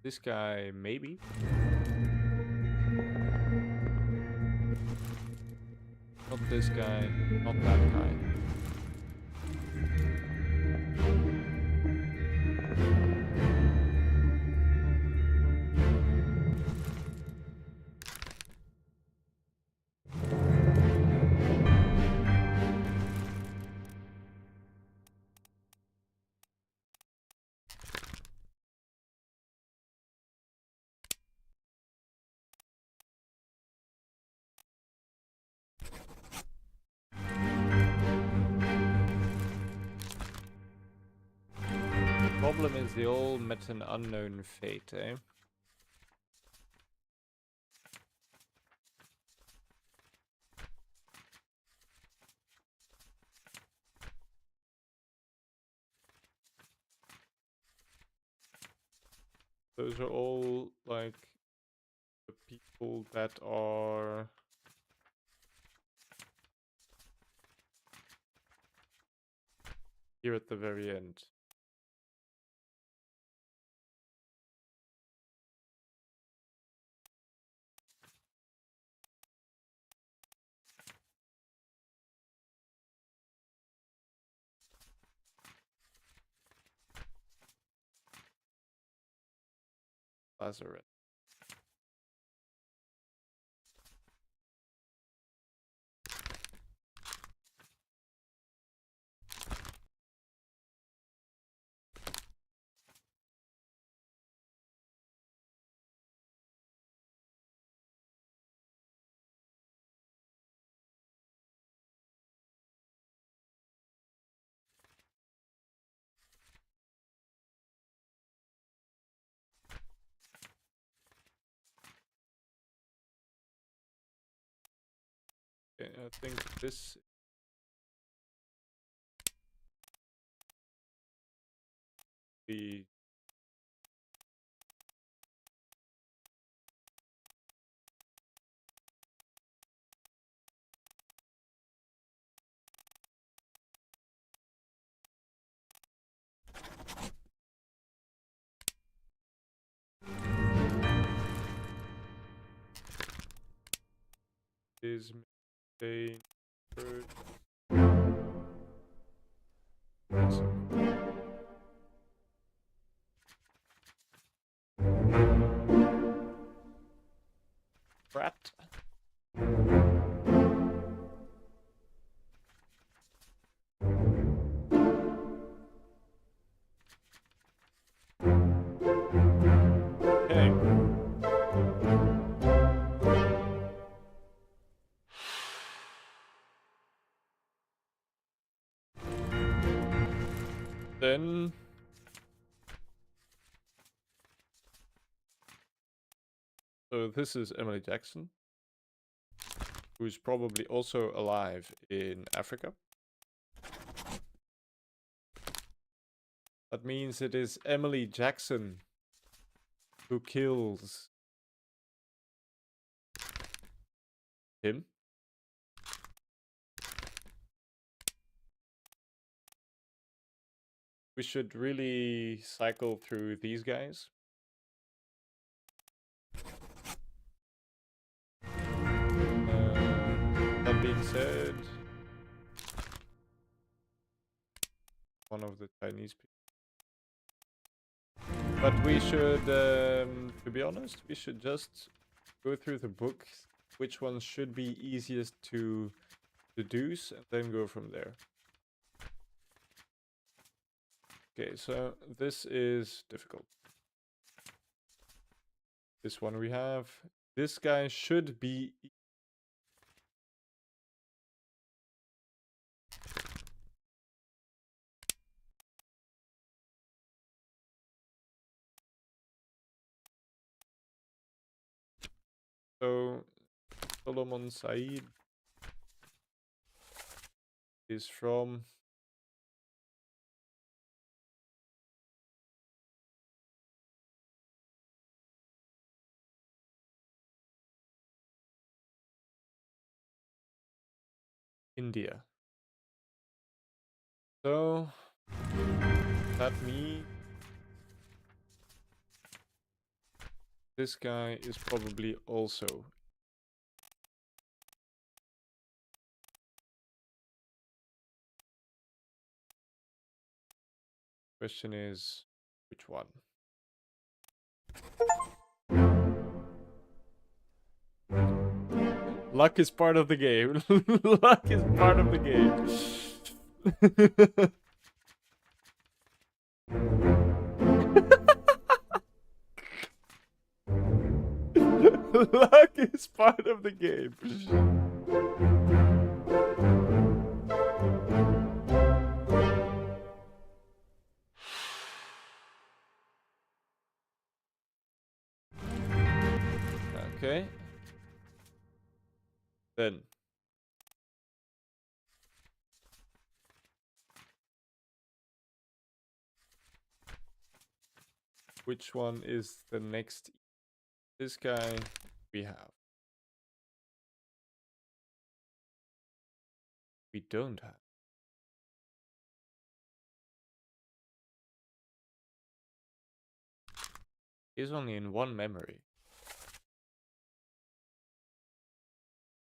[SPEAKER 1] This guy maybe. Not this guy, not that guy. Problem is they all met an unknown fate, eh? Those are all like the people that are here at the very end. Lazarus. Okay, I think this the is a bird. Rat. Okay. Then so this is Emily Jackson, who's probably also alive in Africa. That means it is Emily Jackson who kills him. We should really cycle through these guys. That being said, one of the Chinese people. But we should, to be honest, we should just go through the book, which ones should be easiest to deduce, and then go from there. Okay, so this is difficult. This one we have. This guy should be... So, Solomon Said is from... India. So, that means this guy is probably also... Question is, which one? Luck is part of the game. Luck is part of the game. Luck is part of the game. Okay. Then. Which one is the next? This guy we have. We don't have. He's only in one memory.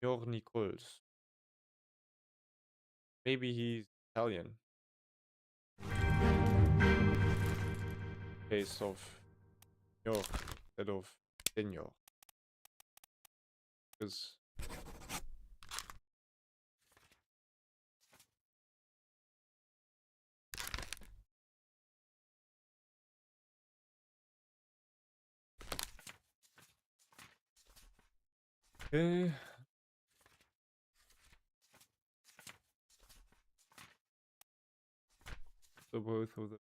[SPEAKER 1] Your Nichols. Maybe he's Italian. Case of Your instead of Senor. Because okay. So both of the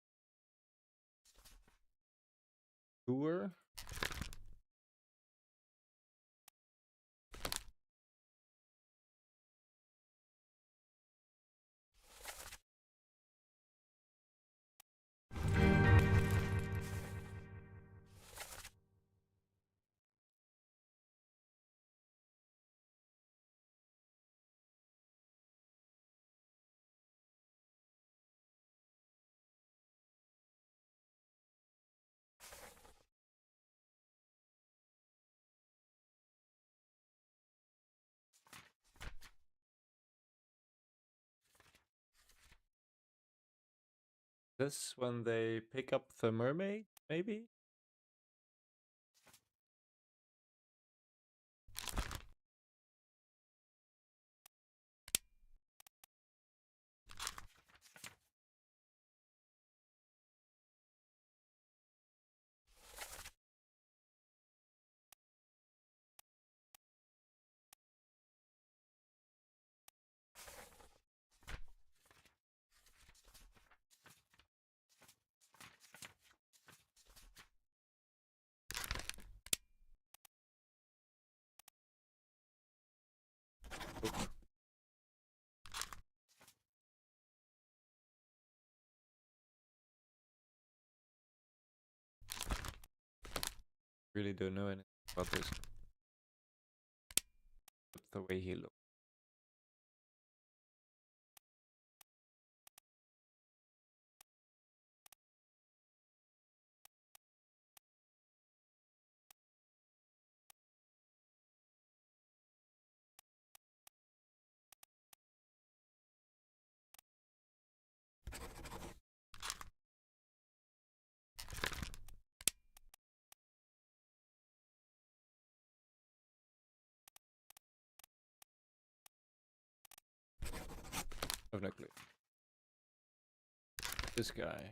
[SPEAKER 1] tour. This when they pick up the mermaid, maybe? Really don't know anything about this. The way he looks. I have no clue. This guy.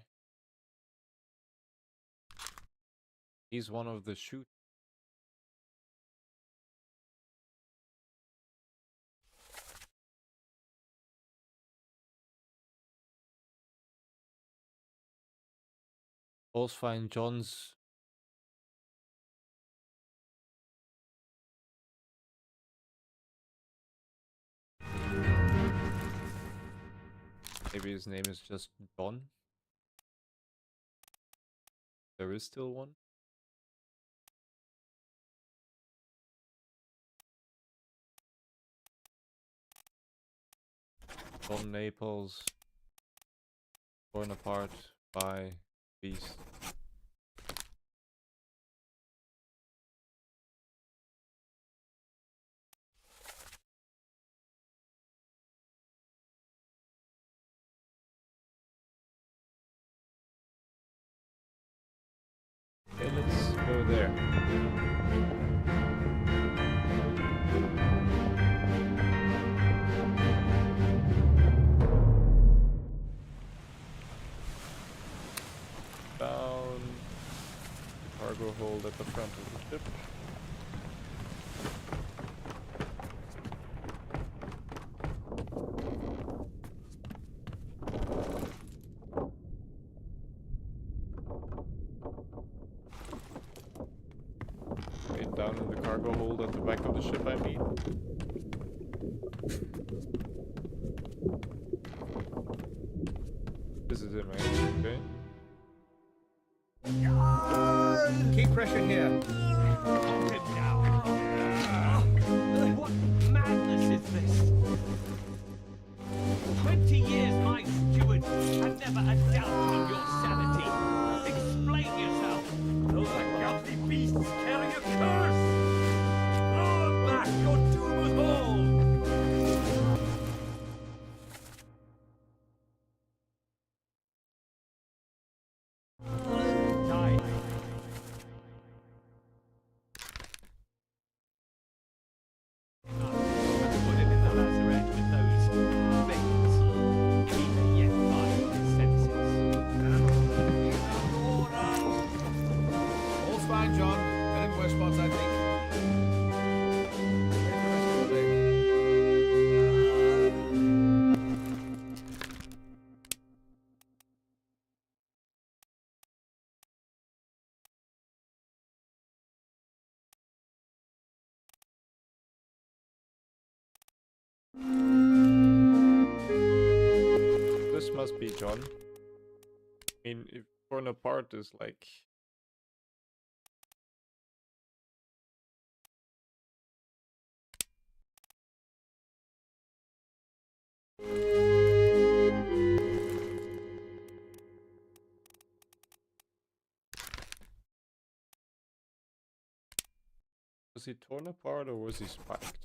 [SPEAKER 1] He's one of the shoot. Also find John's. Maybe his name is just John. There is still one. John Naples. Torn apart by Beast. Okay, let's go there. Found the cargo hold at the front of the ship. Wait, down in the cargo hold at the back of the ship, I mean. This is it, right? Okay.
[SPEAKER 3] Keep pressure here. Get down. What madness is this? 20 years my steward, and never a doubt on your sanity. Explain yourself. Those are guilty beasts carrying a curse. Throw them back, your doom is home.
[SPEAKER 1] This must be John. I mean, if torn apart is like... Was he torn apart or was he spiked?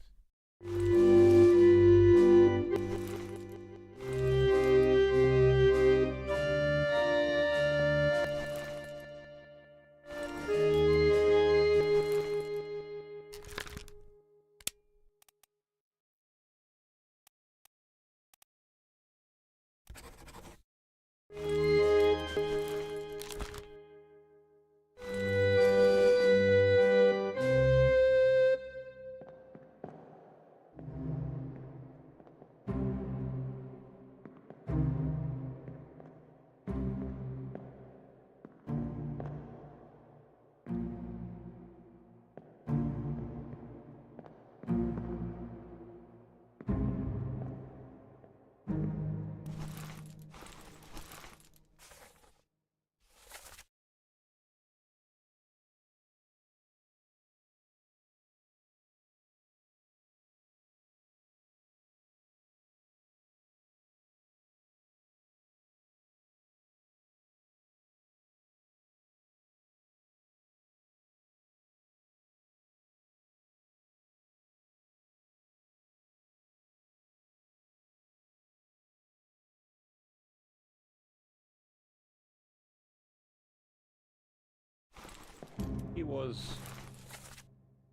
[SPEAKER 1] was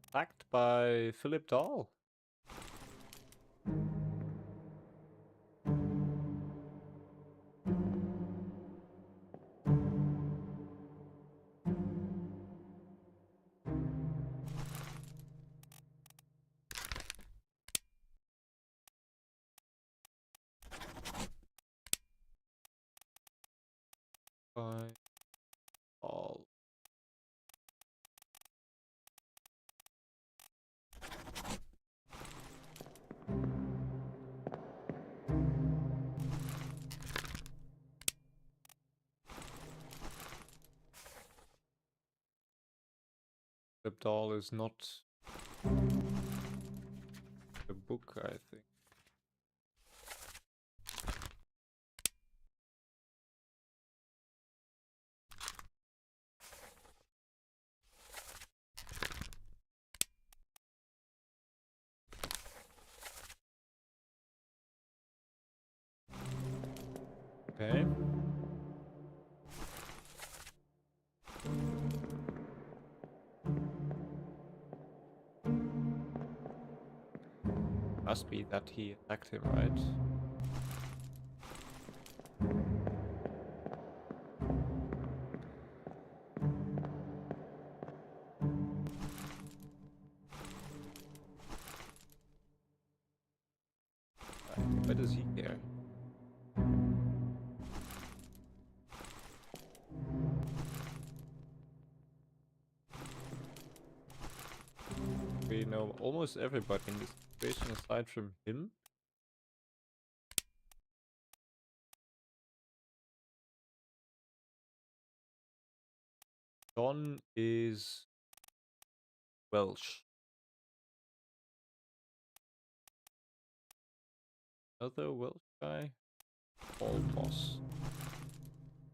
[SPEAKER 1] attacked by Philip Dahl. By all. Philip Dahl is not a book, I think. Okay. Must be that he attacked him, right? Why does he care? We know almost everybody in this situation aside from him. John is Welsh. Another Welsh guy? Paul Moss.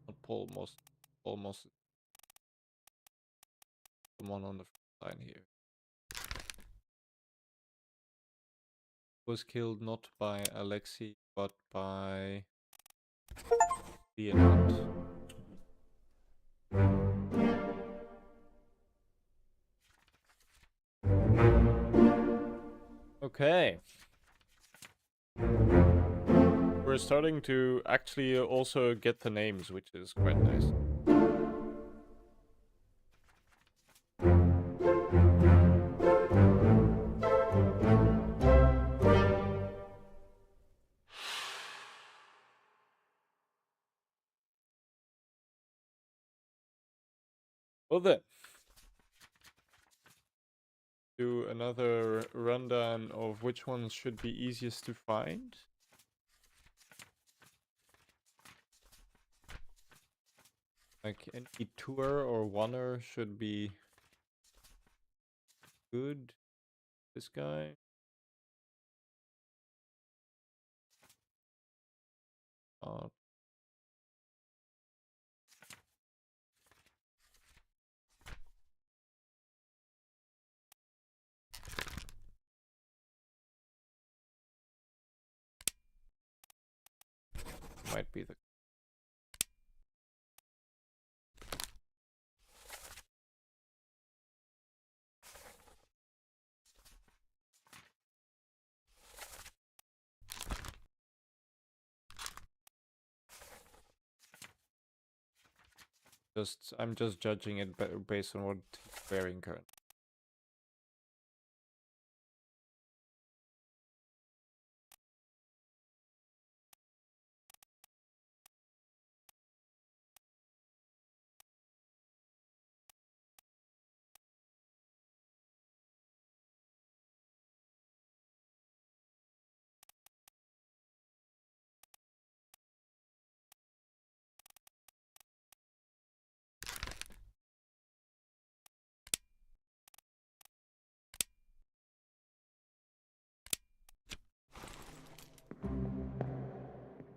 [SPEAKER 1] Not Paul Moss. Paul Moss is the one on the front line here. Was killed not by Alexei, but by Leonard. Okay. We're starting to actually also get the names, which is quite nice. Well then, do another rundown of which ones should be easiest to find. Like any tour or oneer should be good. This guy. Might be the I'm just judging it based on what he's wearing currently.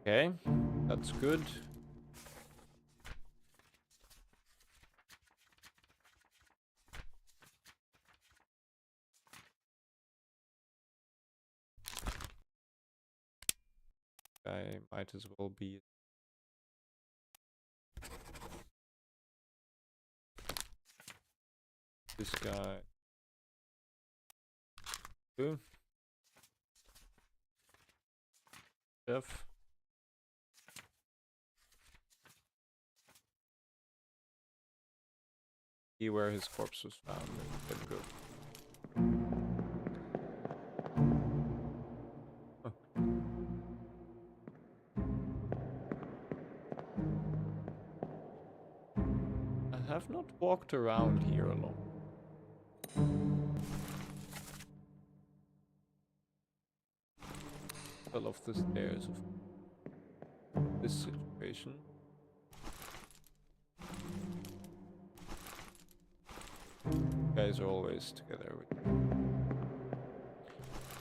[SPEAKER 1] Okay, that's good. I might as well be This guy. Two. Jeff. See where his corpse was found and then go. I have not walked around here alone. Fell off the stairs of this situation. You guys are always together with me.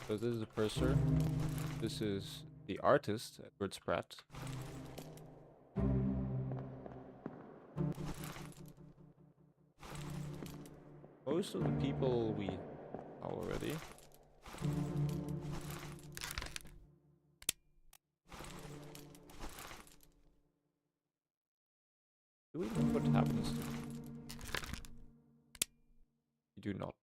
[SPEAKER 1] So this is a purser. This is the artist, Edward Spratt. Most of the people we know already. Do we know what happens to them? We do not.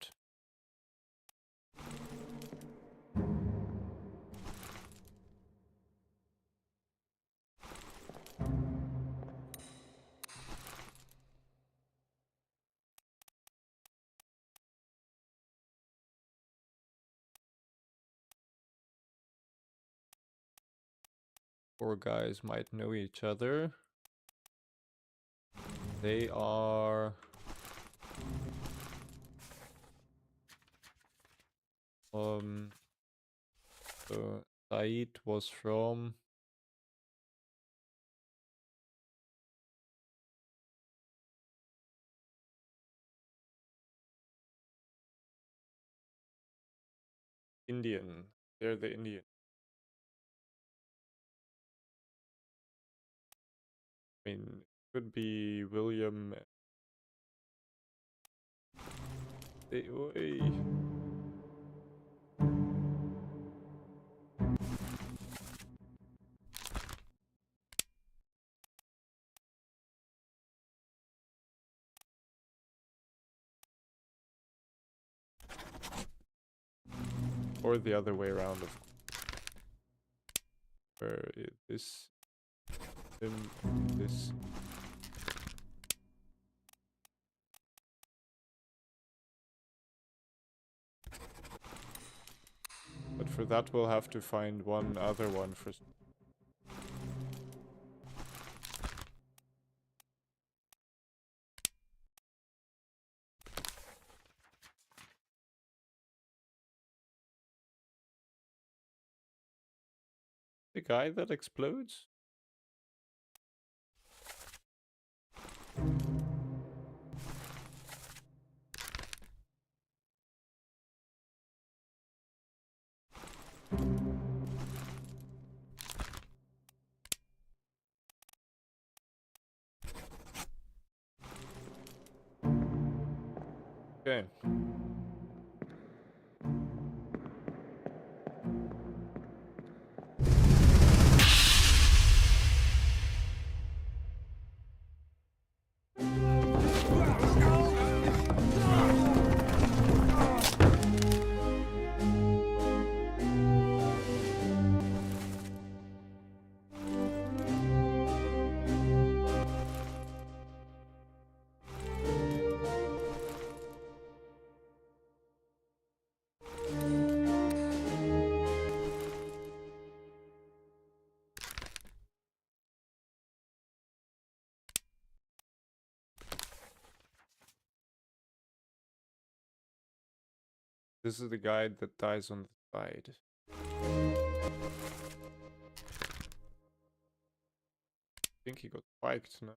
[SPEAKER 1] Four guys might know each other. They are... So Said was from... Indian. They're the Indian. I mean, it could be William. Oi. Or the other way around, of where this, this. But for that we'll have to find one other one for... The guy that explodes? Okay. This is the guy that dies on the side. I think he got spiked now.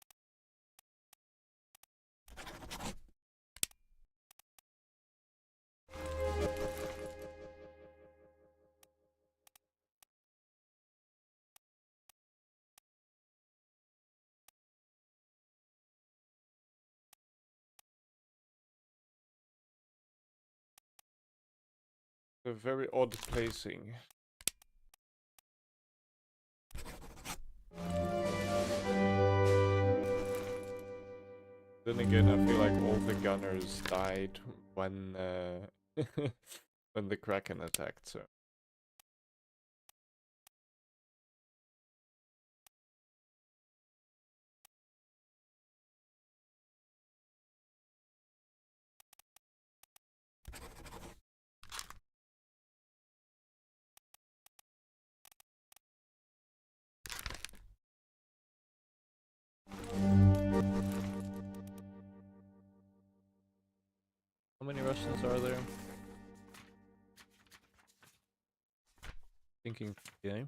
[SPEAKER 1] A very odd placing. Then again, I feel like all the gunners died when when the Kraken attacked, so. How many Russians are there? Thinking, yeah.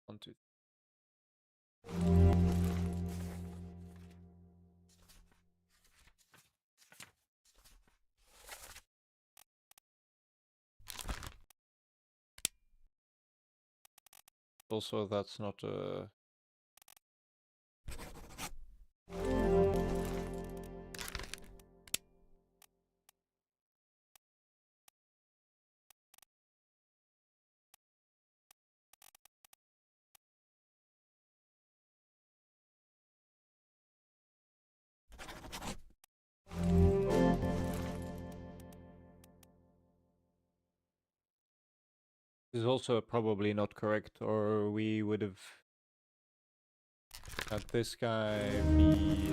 [SPEAKER 1] One, two. Also, that's not a... This is also probably not correct, or we would have had this guy be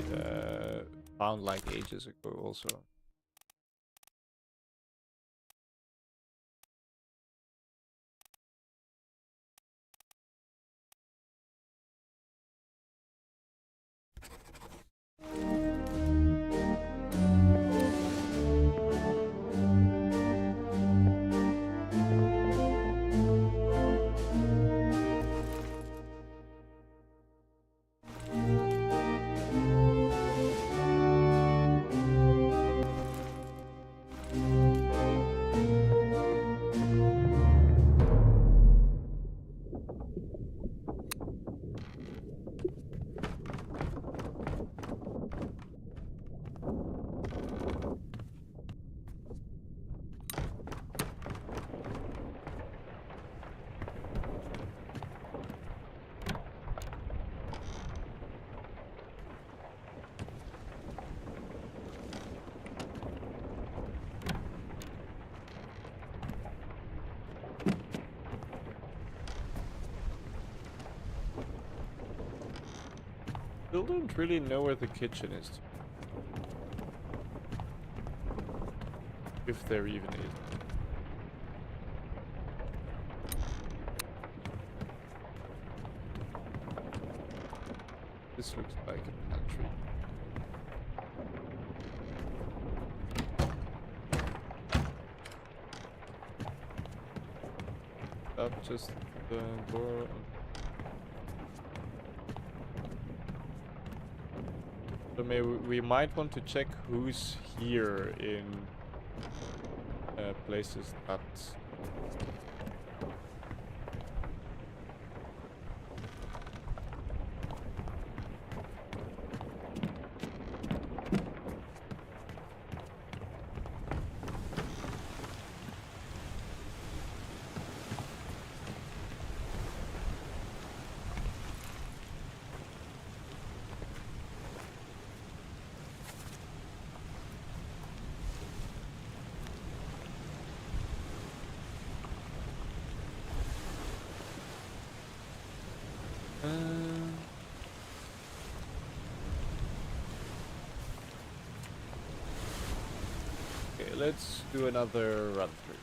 [SPEAKER 1] found like ages ago also. Still don't really know where the kitchen is. If there even is. This looks like a pantry. That just the door. So maybe we might want to check who's here in places that... Okay, let's do another run through.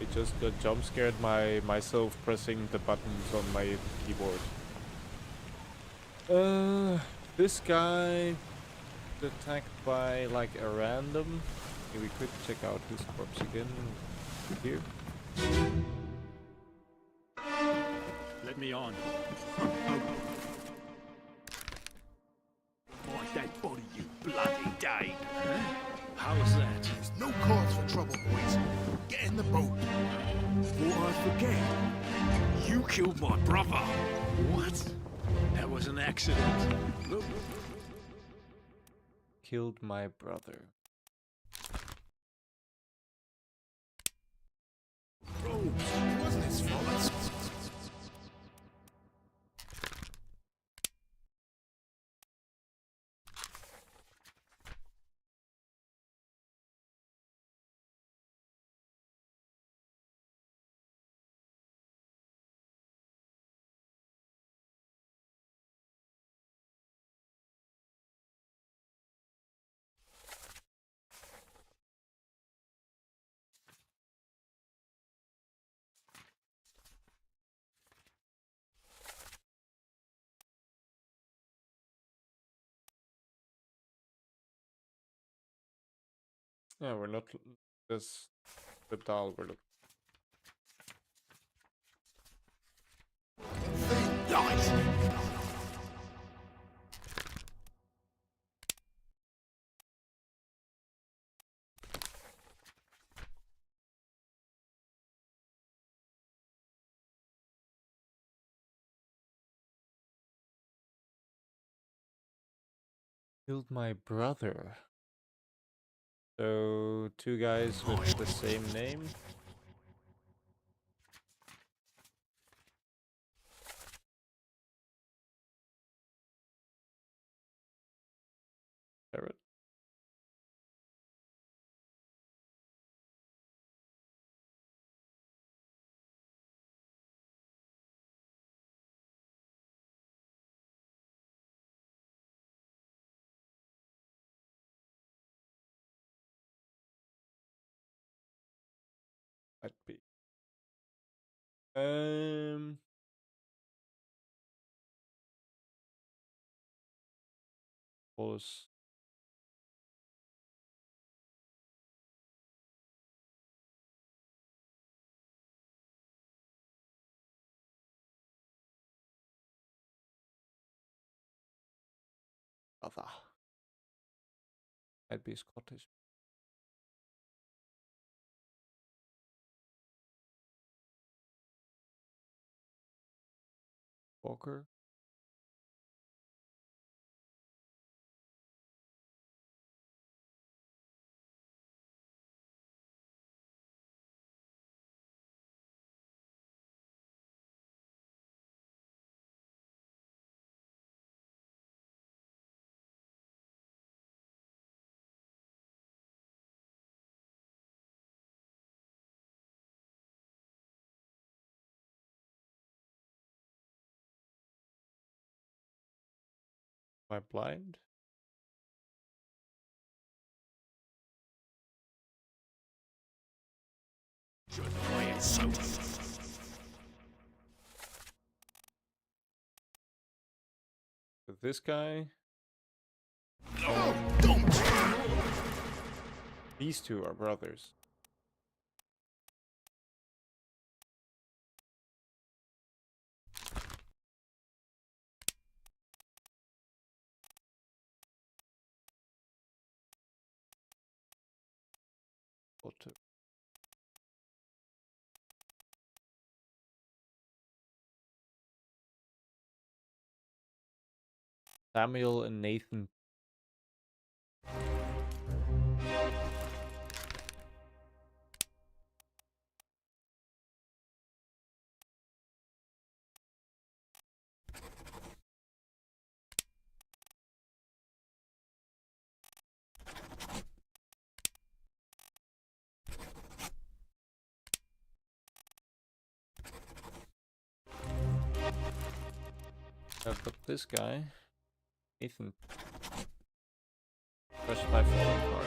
[SPEAKER 1] It just got jump scared myself pressing the buttons on my keyboard. This guy attacked by like a random. Okay, we could check out his corpse again here.
[SPEAKER 9] Let me on. My dead body, you bloody day. Huh? How's that?
[SPEAKER 11] There's no cause for trouble, boys. Get in the boat.
[SPEAKER 9] Before I forget, you killed my brother. What? That was an accident. Look.
[SPEAKER 1] Killed my brother.
[SPEAKER 11] Robes. It wasn't his fault.
[SPEAKER 1] Yeah, we're not. This the doll we're looking. Killed my brother. So, two guys with the same name. Parrot. Might be. Was other. Might be Scottish. Walker. Am I blind? With this guy. These two are brothers. Otto. Samuel and Nathan. But this guy, Nathan, crushed by falling card.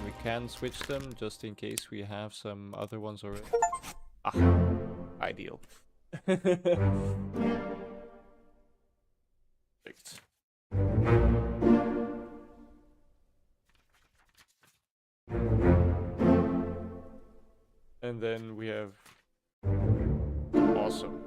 [SPEAKER 1] we can switch them just in case we have some other ones already. Ah, ideal. Perfect. And then we have awesome.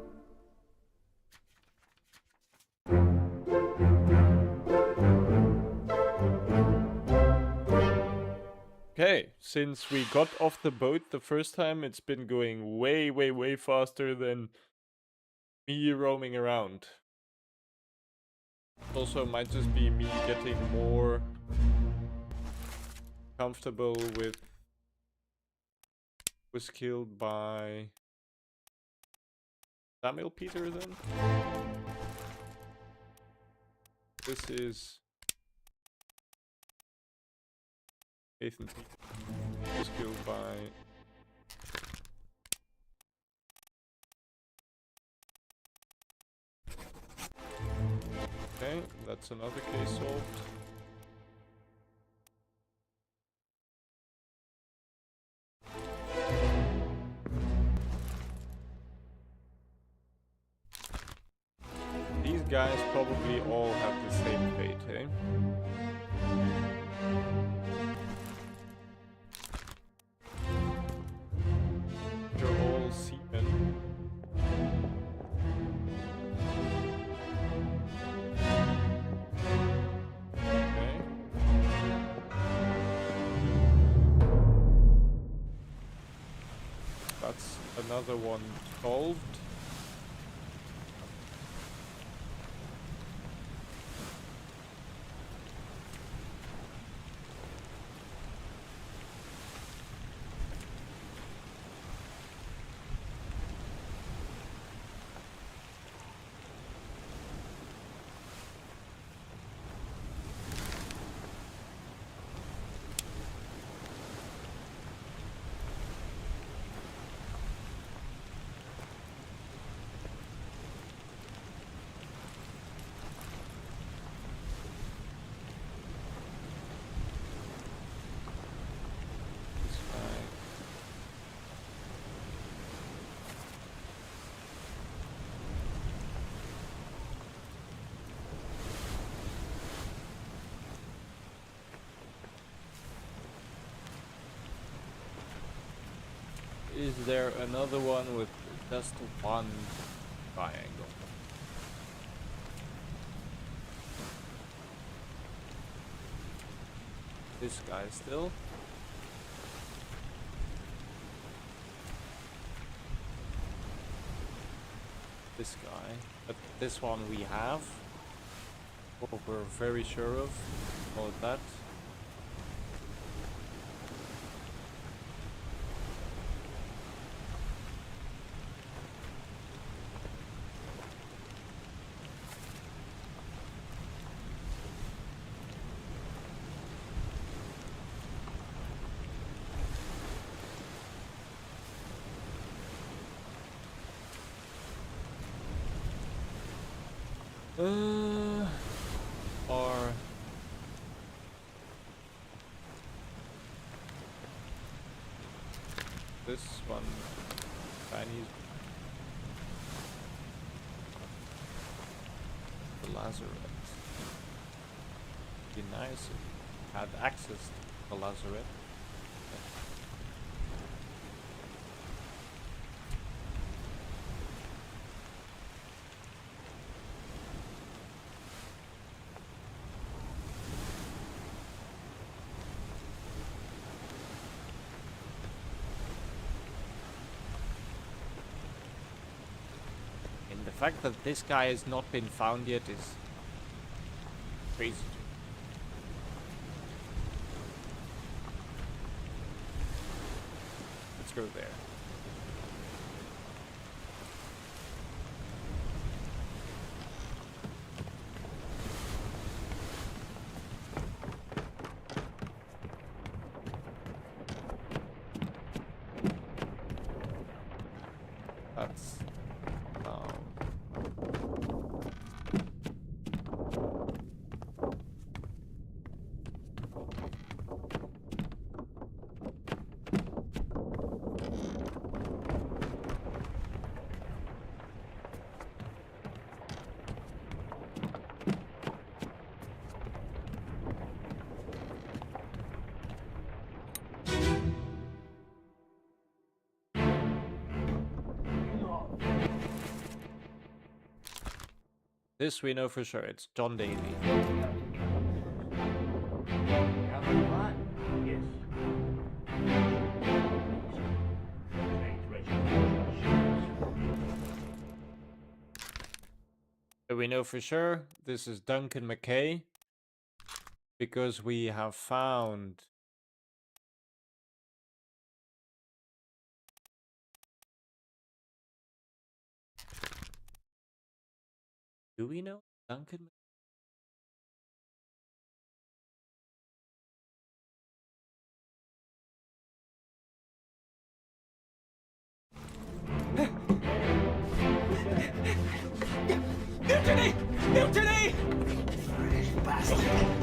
[SPEAKER 1] Okay, since we got off the boat the first time, it's been going way, way, way faster than me roaming around. Also, might just be me getting more comfortable with... Was killed by Samuel Peter then? This is Nathan Peter. Was killed by okay, that's another case solved. These guys probably all have the same fate, eh? They're all seamen. Okay. That's another one solved. Is there another one with just one triangle? This guy still. This guy. But this one we have. What we're very sure of. Call it that. Or this one, Chinese, the Lazaret. Be nice if we had access to the Lazaret. The fact that this guy has not been found yet is crazy. Let's go there. That's This we know for sure. It's John Daly. So we know for sure this is Duncan McKay because we have found do we know Duncan?
[SPEAKER 3] Mutiny! Mutiny! Bastard!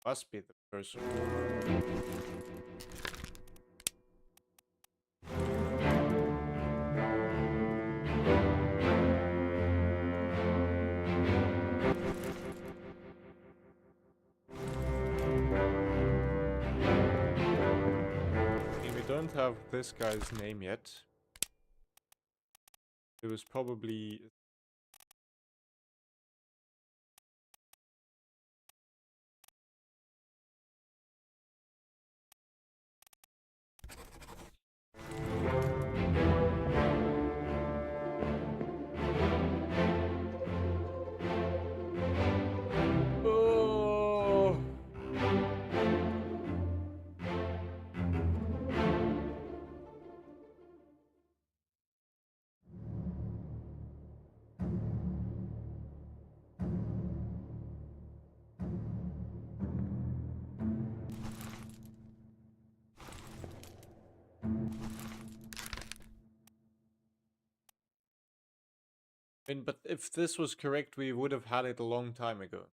[SPEAKER 1] Must be the person. We don't have this guy's name yet. It was probably oh. But if this was correct, we would have had it a long time ago.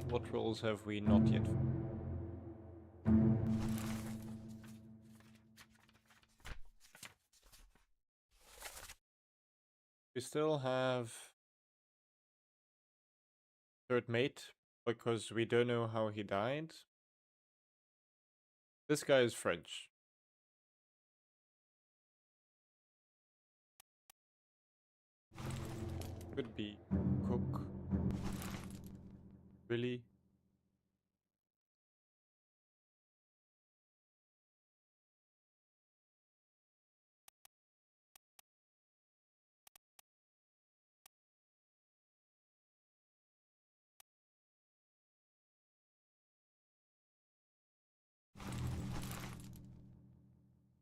[SPEAKER 1] What roles have we not yet? We still have third mate because we don't know how he died. This guy is French. Could be cook. Really?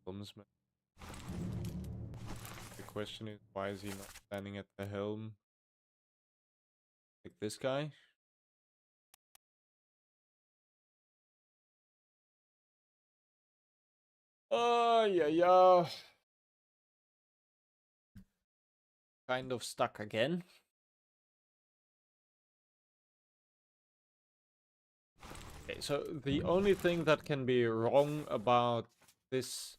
[SPEAKER 1] Helmsman. The question is, why is he not standing at the helm? Like this guy? Oh, yeah. Kind of stuck again. Okay, so the only thing that can be wrong about this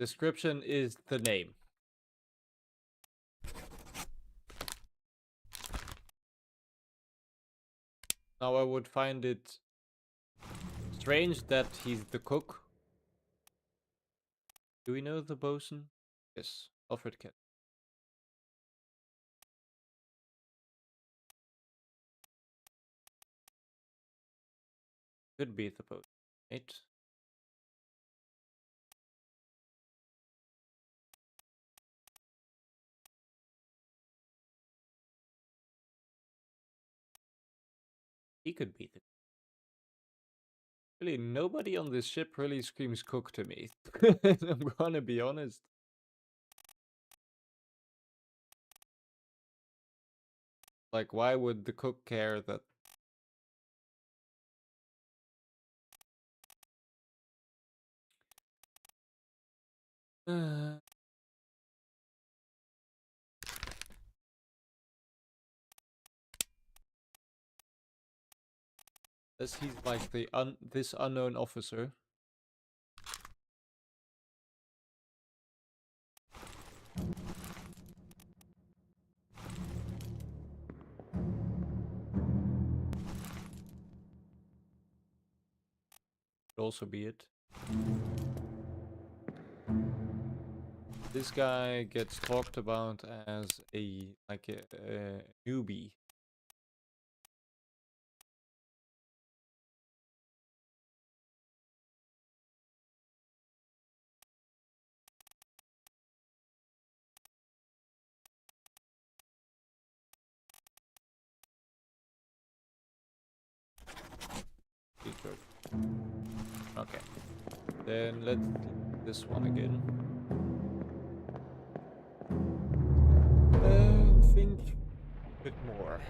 [SPEAKER 1] description is the name. Now I would find it strange that he's the cook. Do we know the bosun? Yes, Alfred Kent. Could be the bosun, right? He could be the... Really, nobody on this ship really screams cook to me. I'm gonna be honest. Like, why would the cook care that... As he's like the this unknown officer. Could also be it. This guy gets talked about as a newbie. Okay. Then let's do this one again. Think a bit more.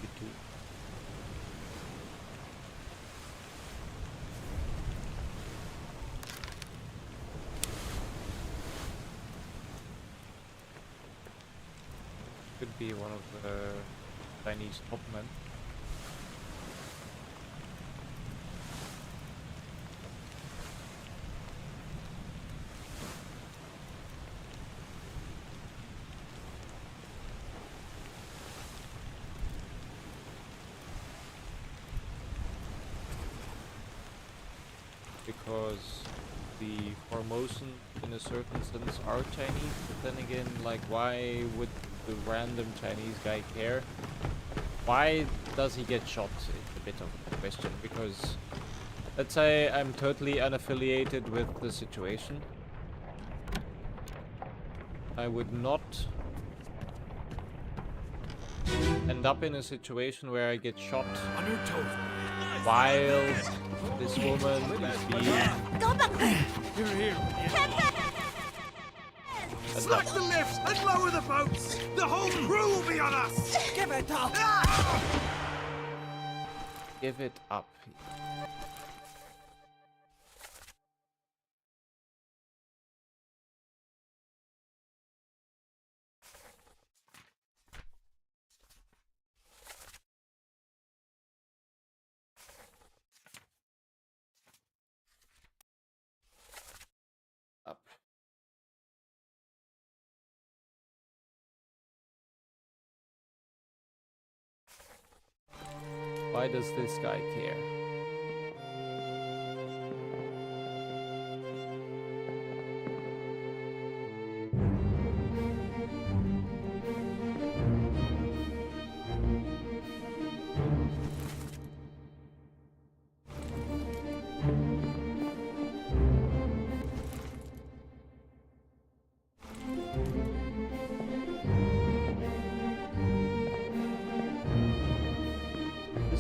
[SPEAKER 1] Okay. Could be one of the Chinese topmen. Because the Formosan, in a certain sense, are Chinese, but then again, like, why would the random Chinese guy care? Why does he get shot? It's a bit of a question, because let's say I'm totally unaffiliated with the situation. I would not end up in a situation where I get shot
[SPEAKER 9] On your toes.
[SPEAKER 1] while this woman is being...
[SPEAKER 10] Go back!
[SPEAKER 9] Here.
[SPEAKER 10] Slack
[SPEAKER 9] the lifts and lower the boats! The whole crew will be on us!
[SPEAKER 6] Give it up!
[SPEAKER 1] Give it up. Up. Why does this guy care?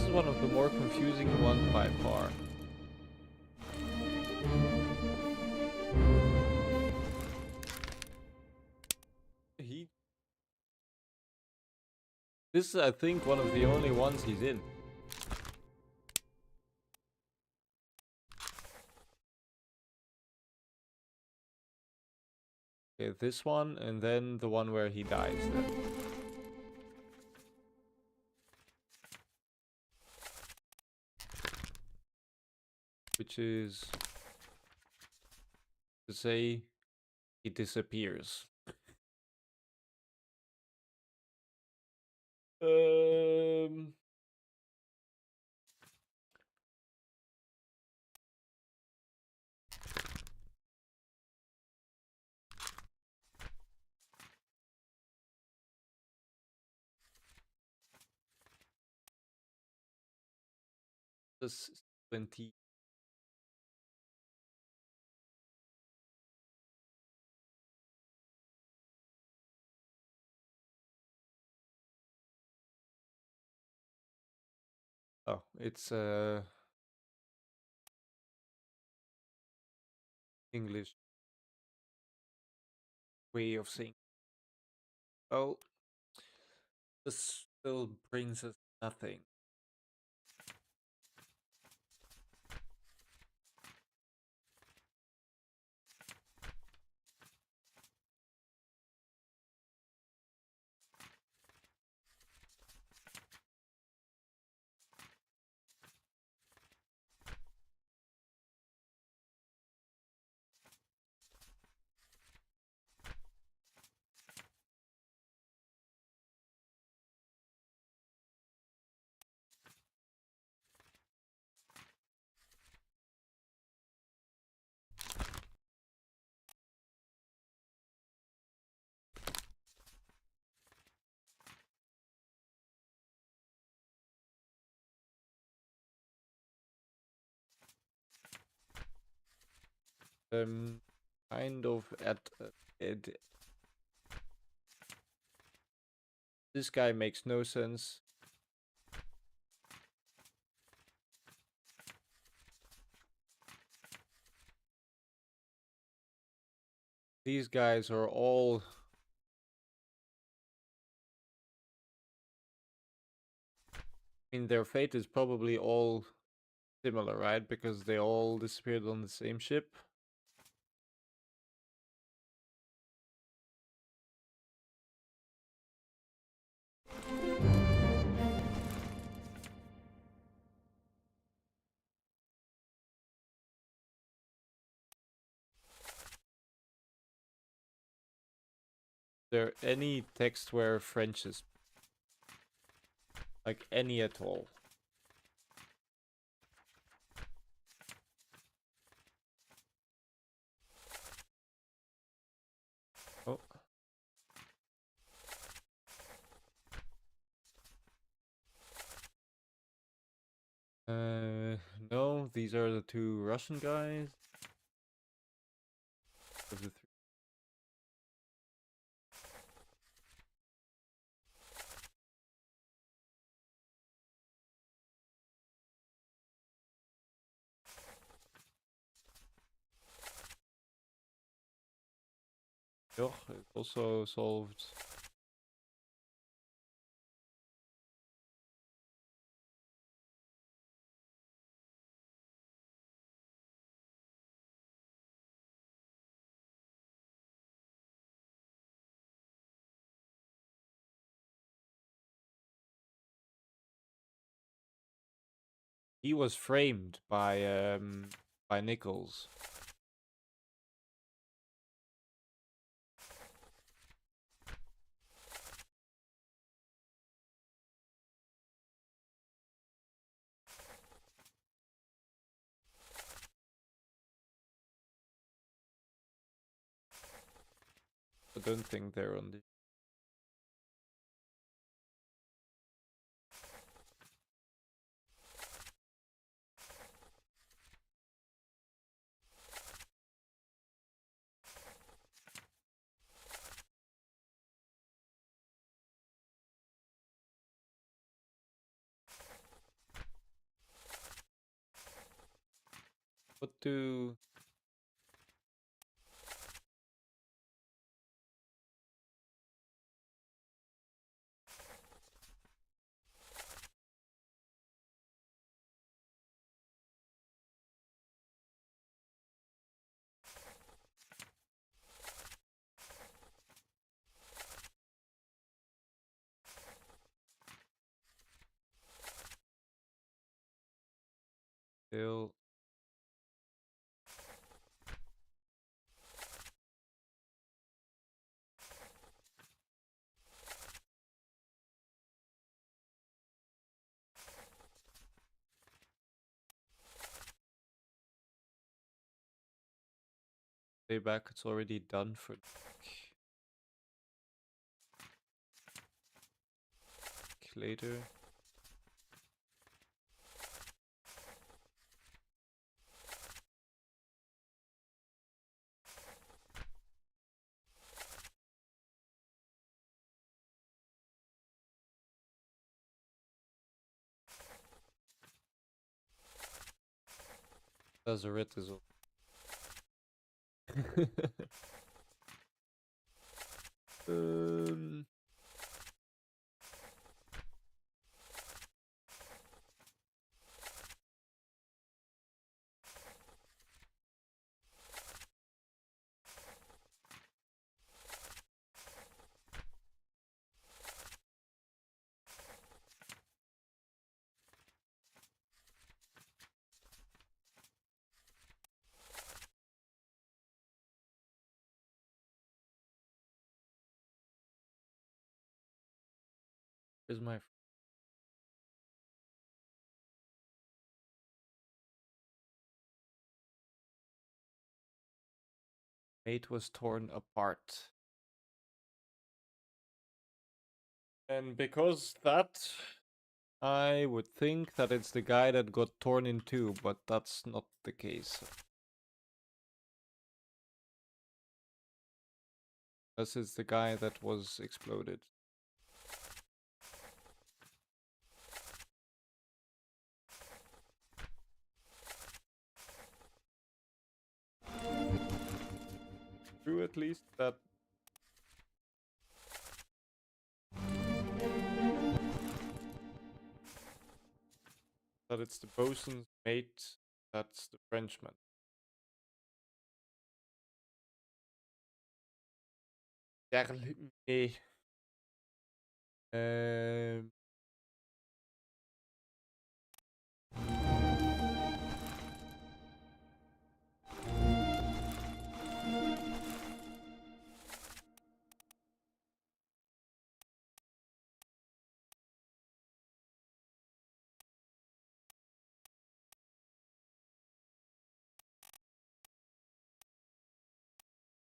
[SPEAKER 1] is one of the more confusing ones by far. This is, I think, one of the only ones he's in. Okay, this one, and then the one where he dies then. Which is to say he disappears. Um this 20. Oh, it's English way of saying. Oh, this still brings us nothing. Kind of at it. This guy makes no sense. These guys are all I mean, their fate is probably all similar, right? Because they all disappeared on the same ship. There any text where French is like any at all? Oh. No, these are the two Russian guys. Of the three. Joch is also solved. He was framed by Nichols. I don't think they're on the. What do... Still... Stay back, it's already done for later. That's a red as well. um... Is my mate was torn apart. And because that, I would think that it's the guy that got torn in two, but that's not the case. This is the guy that was exploded. True, at least that. That it's the bosun's mate, that's the Frenchman.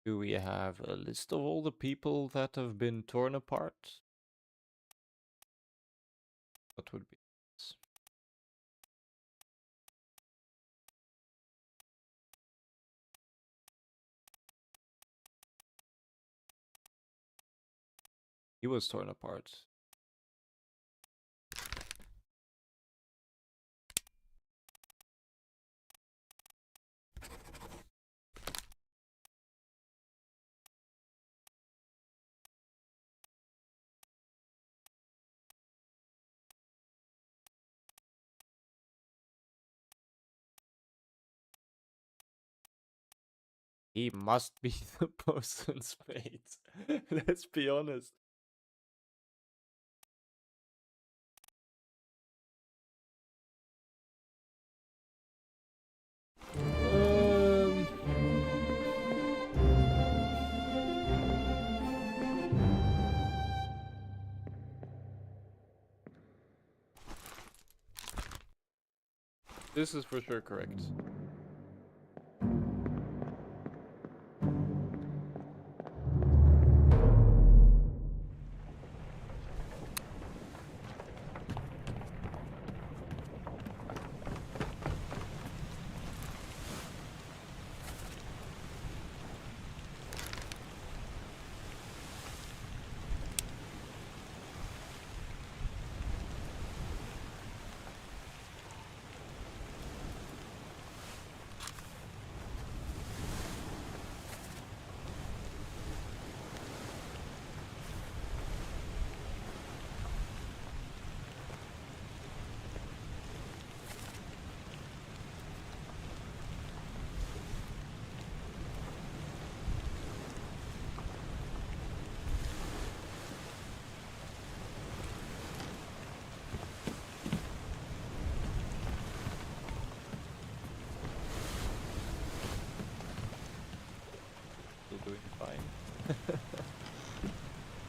[SPEAKER 1] Do we have a list of all the people that have been torn apart? That would be nice. He was torn apart. He must be the bosun's mate. Let's be honest. This is for sure correct.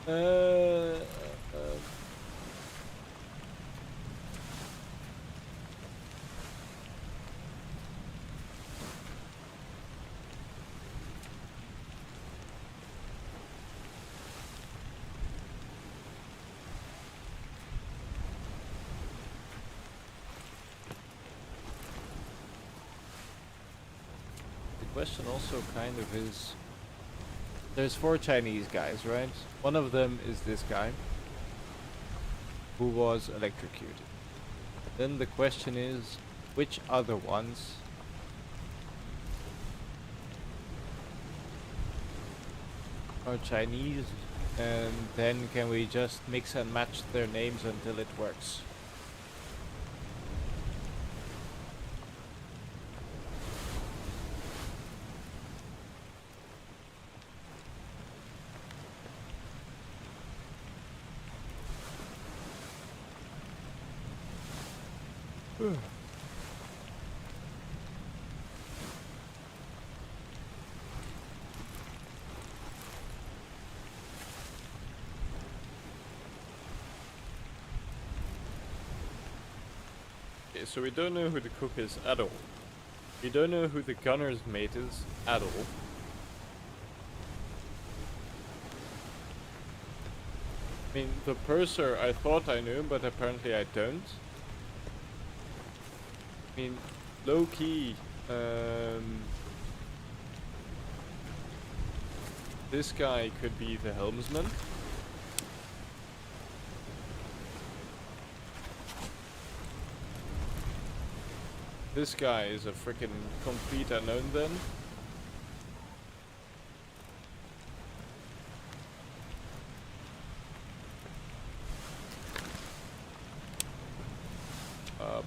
[SPEAKER 1] The question also kind of is, there's 4 Chinese guys, right? One of them is this guy who was electrocuted. Then the question is, which other ones are Chinese, and then can we just mix and match their names until it works? Okay, so we don't know who the cook is at all. We don't know who the gunner's mate is at all. I mean, the purser I thought I knew, but apparently I don't. I mean, low key, this guy could be the helmsman. This guy is a freaking complete unknown then.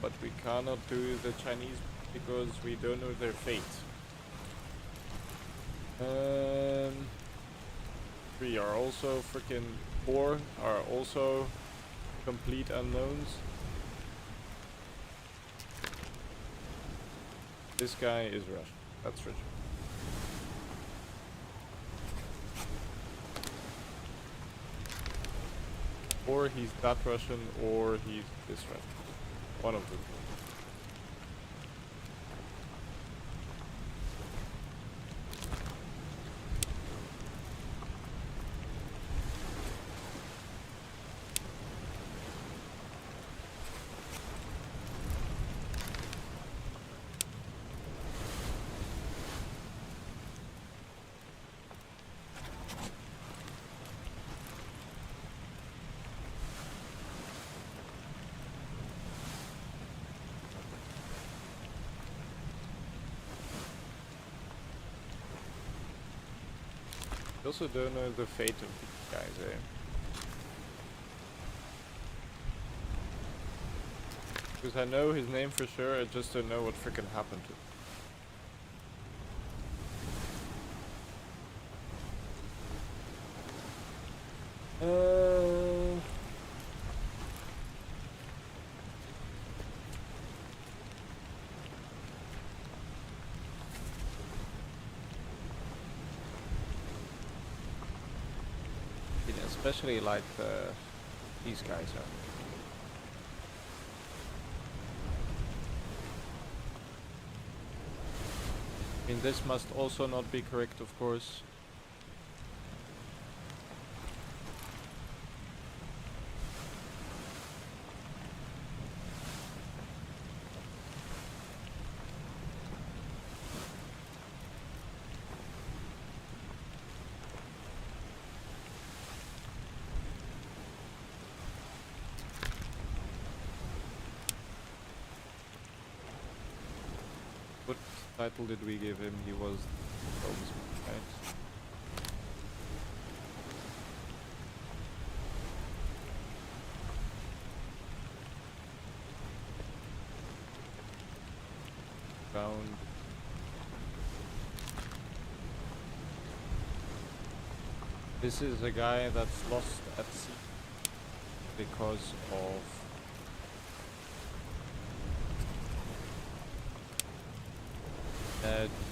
[SPEAKER 1] But we cannot do the Chinese because we don't know their fate. 3 are also freaking 4 are also complete unknowns. This guy is Russian. That's Russian. Or he's that Russian, or he's this Russian. One of them. I also don't know the fate of these guys, eh? Because I know his name for sure, I just don't know what frickin' happened to him. Especially like these guys are. I mean, this must also not be correct, of course. What title did we give him? He was helmsman, right? Found. This is a guy that's lost at sea because of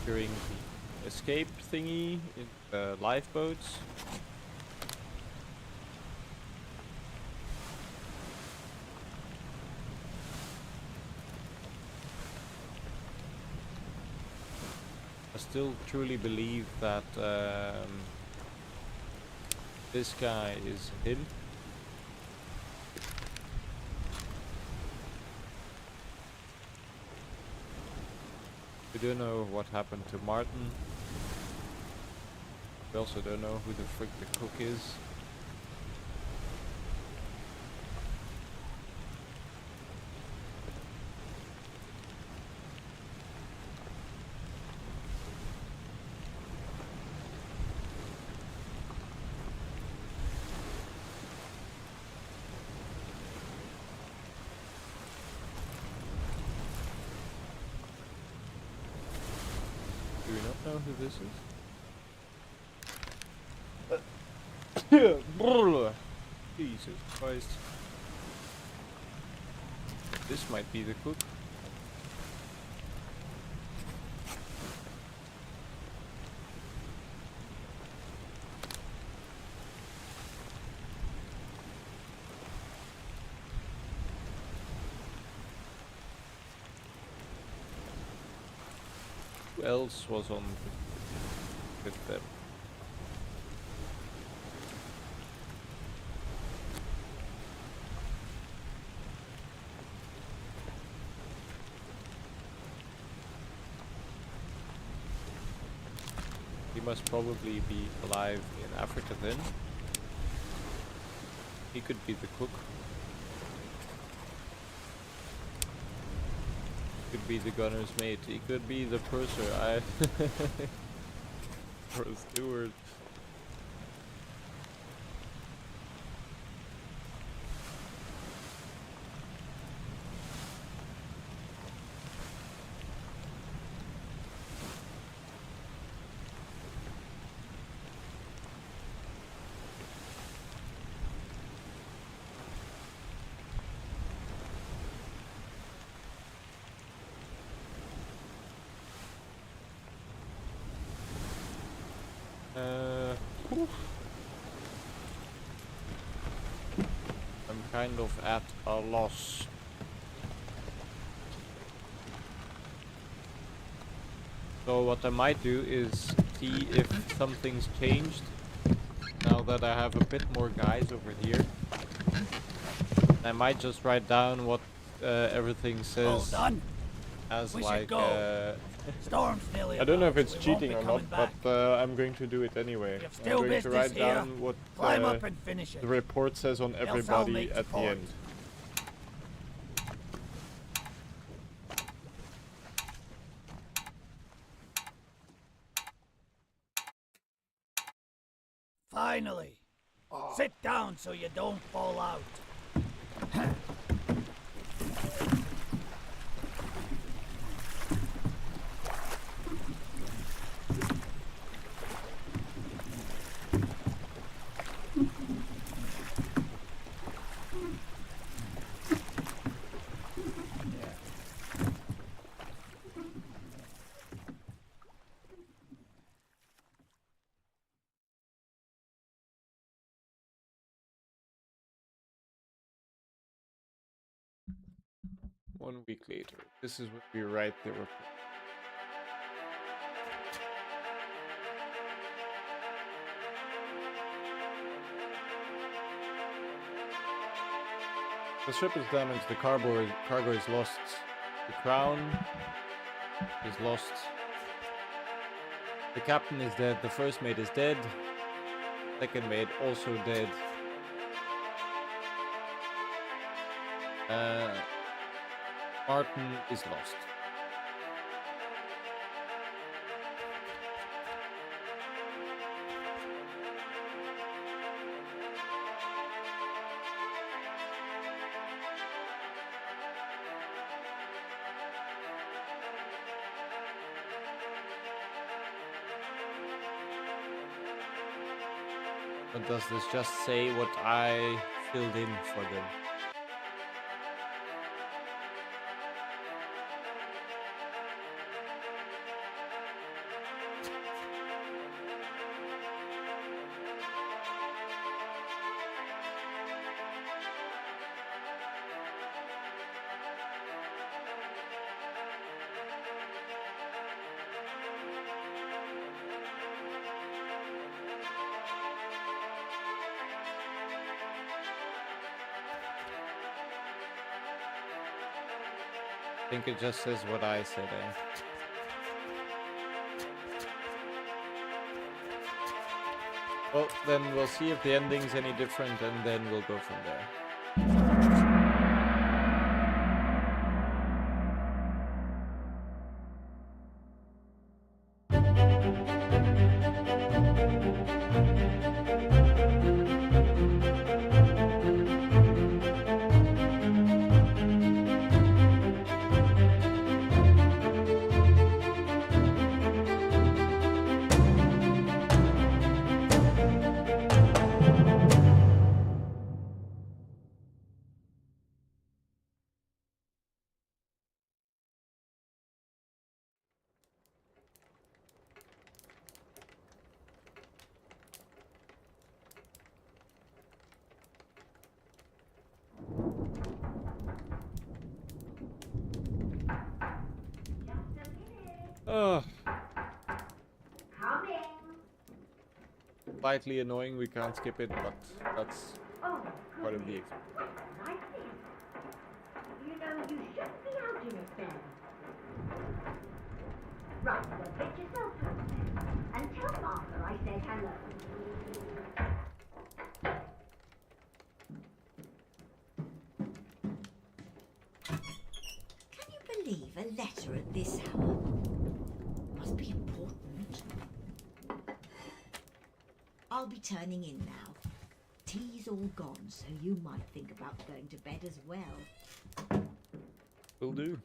[SPEAKER 1] during the escape thingy in the lifeboats. still truly believe that this guy is him. We don't know what happened to Martin. We also don't know who the frick the cook is. Do we not know who this is? Jesus Christ. This might be the cook. Who else was on with them? He must probably be alive in Africa then. He could be the cook. Could be the gunner's mate. He could be the purser. Or a steward. I'm kind of at a loss. So what I might do is see if something's changed now that I have a bit more guys over here. I might just write down what everything says as
[SPEAKER 6] We
[SPEAKER 1] like
[SPEAKER 6] Storm's nearly
[SPEAKER 1] I don't know if
[SPEAKER 6] about,
[SPEAKER 1] it's
[SPEAKER 6] so we won't
[SPEAKER 1] cheating
[SPEAKER 6] be
[SPEAKER 1] or
[SPEAKER 6] coming
[SPEAKER 1] not,
[SPEAKER 6] back.
[SPEAKER 1] but I'm going to do it anyway.
[SPEAKER 6] You've
[SPEAKER 1] I'm
[SPEAKER 6] still
[SPEAKER 1] going to
[SPEAKER 6] business
[SPEAKER 1] write
[SPEAKER 6] here.
[SPEAKER 1] down what
[SPEAKER 6] Climb up and finish it.
[SPEAKER 1] the report says on
[SPEAKER 6] Else I'll
[SPEAKER 1] everybody
[SPEAKER 6] make the
[SPEAKER 1] at the
[SPEAKER 6] point.
[SPEAKER 1] end.
[SPEAKER 6] Finally. Sit down so you don't fall out.
[SPEAKER 1] One week later. This is when we write the report. The ship is damaged, the cargo is lost. The crown is lost. The captain is dead, the first mate is dead. Second mate also dead. Martin is lost. But does this just say what I filled in for them? I think it just says what I said, eh? Well, then we'll see if the ending's any different, and then we'll go from there. Slightly annoying, we can't skip it, but that's part of the experience.
[SPEAKER 12] You know, you shouldn't be out in it then. Right, well, get yourself home then. And tell Martha I said hello. Can you believe a letter at this hour? Must be important. I'll be turning in now. Tea's all gone, so you might think about going to bed as well.
[SPEAKER 1] Will do.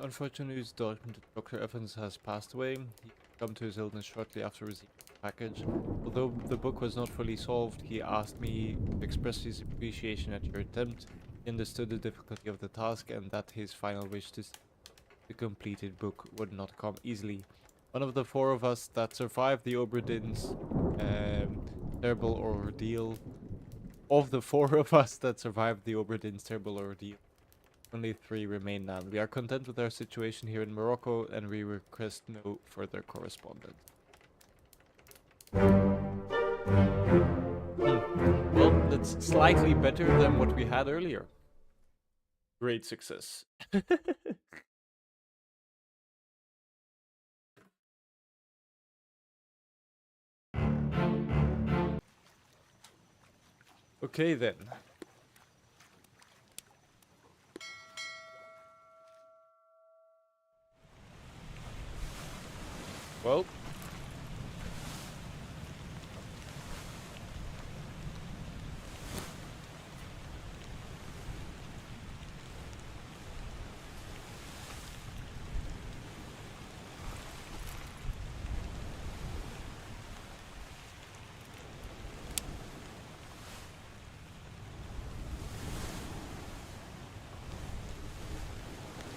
[SPEAKER 1] Unfortunately news, Dr. Evans has passed away. He succumbed to his illness shortly after receiving the package. Although the book was not fully solved, he asked me to express his appreciation at your attempt. He understood the difficulty of the task and that his final wish to see the completed book would not come easily. One of the four of us that survived the Obra Dinn's terrible ordeal. Only 3 remain now. We are content with our situation here in Morocco, and we request no further correspondence. Well, that's slightly better than what we had earlier. Great success. Okay then. Well,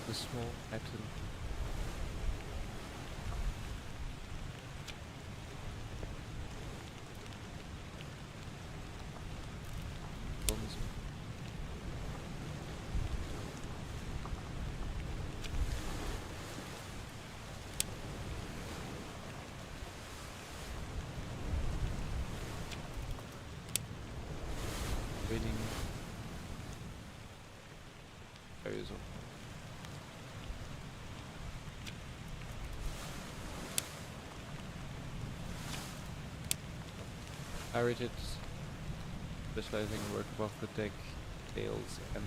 [SPEAKER 1] the small item. Waiting. There is one. Pirated, specializing in work above the deck, tails, and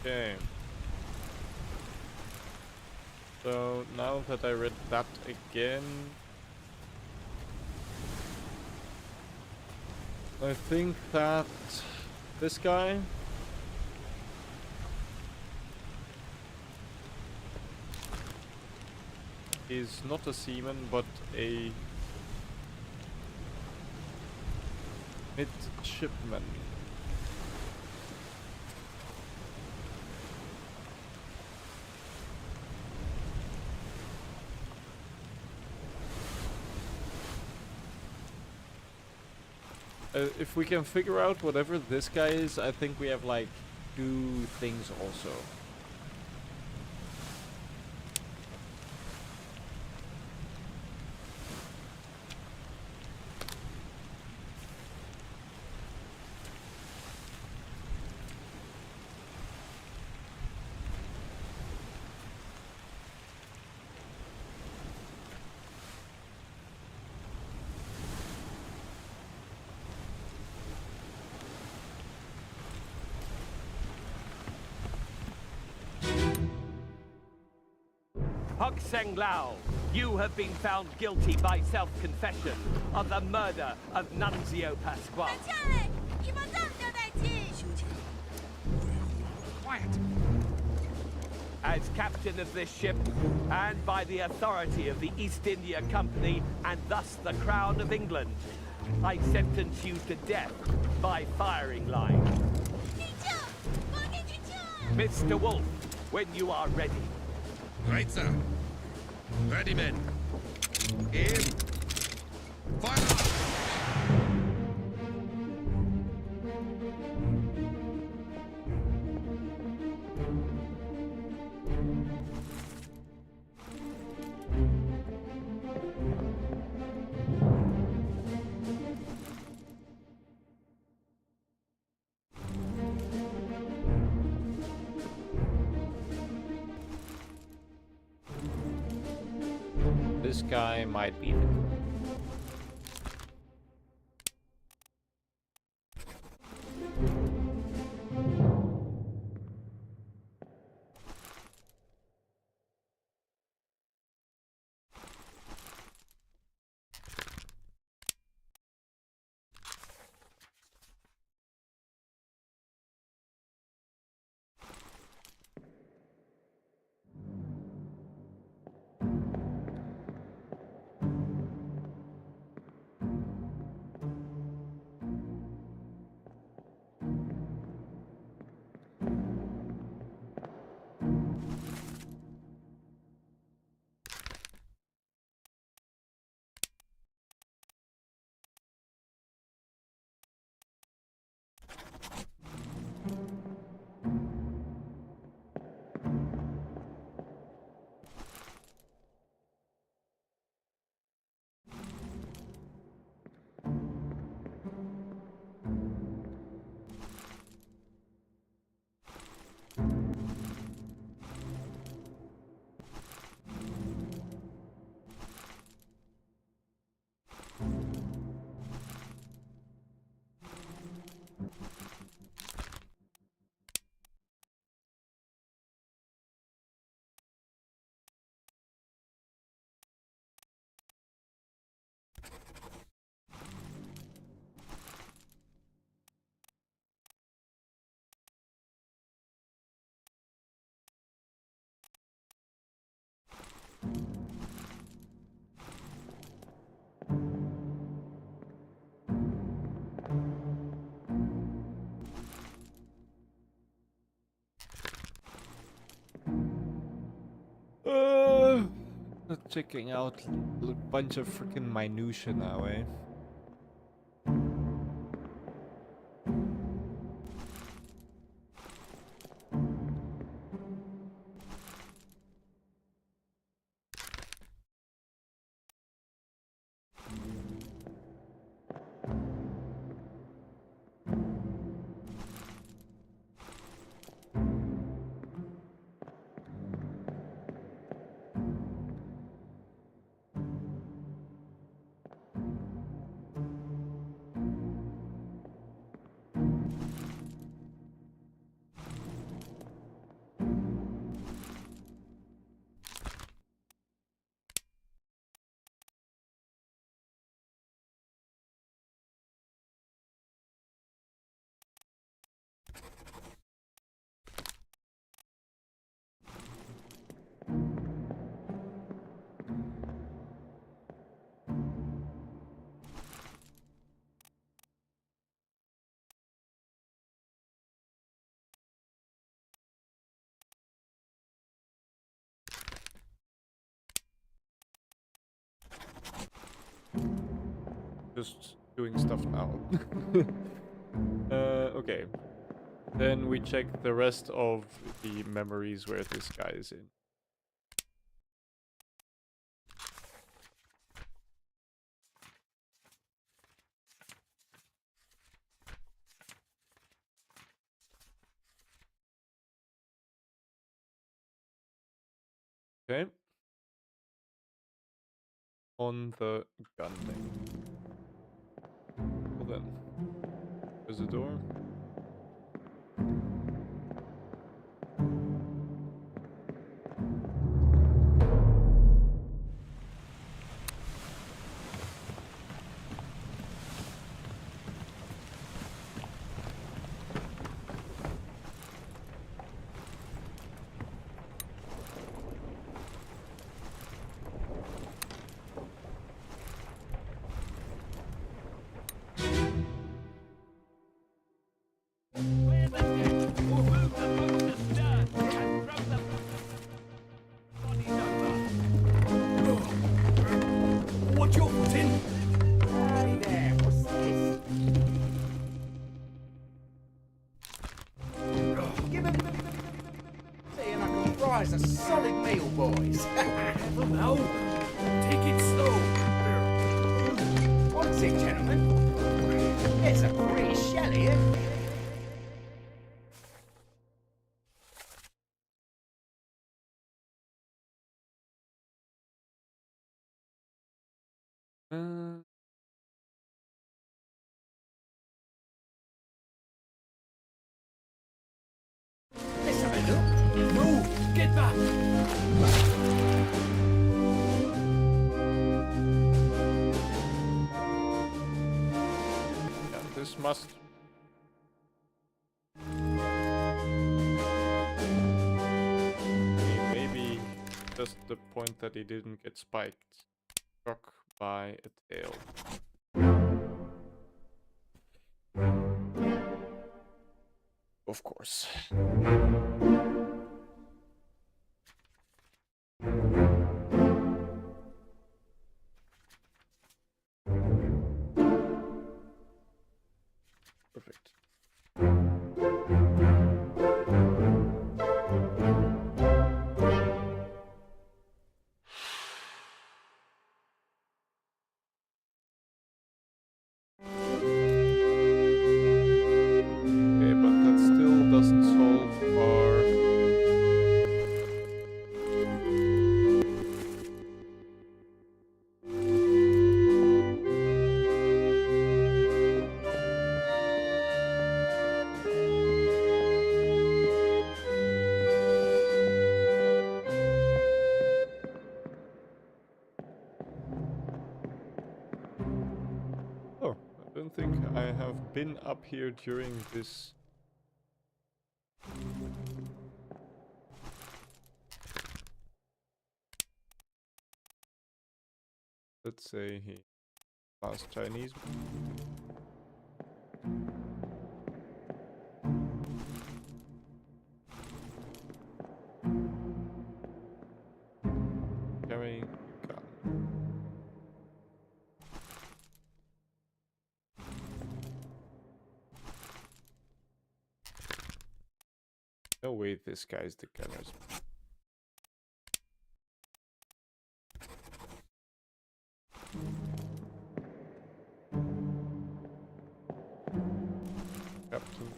[SPEAKER 1] okay. So now that I read that again, I think that this guy is not a seaman, but a Midshipman. If we can figure out whatever this guy is, I think we have like 2 things also.
[SPEAKER 3] Hok Seng Lao, you have been found guilty by self-confession of the murder of Nunzio Pasquale.
[SPEAKER 11] Quiet.
[SPEAKER 3] As captain of this ship, and by the authority of the East India Company, and thus the Crown of England, I sentence you to death by firing line. Mr. Wolf, when you are ready.
[SPEAKER 9] Right, sir. Ready, men. Aim. Fire!
[SPEAKER 1] This guy might be. Checking out a bunch of freaking minutia now, eh? just doing stuff now. Okay. Then we check the rest of the memories where this guy is in. Okay. On the gun thing. Well then, there's a door.
[SPEAKER 4] Watch your foot in. Hey there, what's this?
[SPEAKER 2] Seeing I can rise a solid meal, boys.
[SPEAKER 4] Well, now, take it slow.
[SPEAKER 2] What's it, gentlemen? It's a pretty shell here.
[SPEAKER 4] Let's have a look. Move, get back.
[SPEAKER 1] Yeah, this must... Maybe just the point that he didn't get spiked. Struck by a tail. Of course. Perfect. Okay, but that still doesn't solve our... Oh, I don't think I have been up here during this. Let's say he passed Chinese. Carrying a gun. No way this guy's the gunner's. Captain.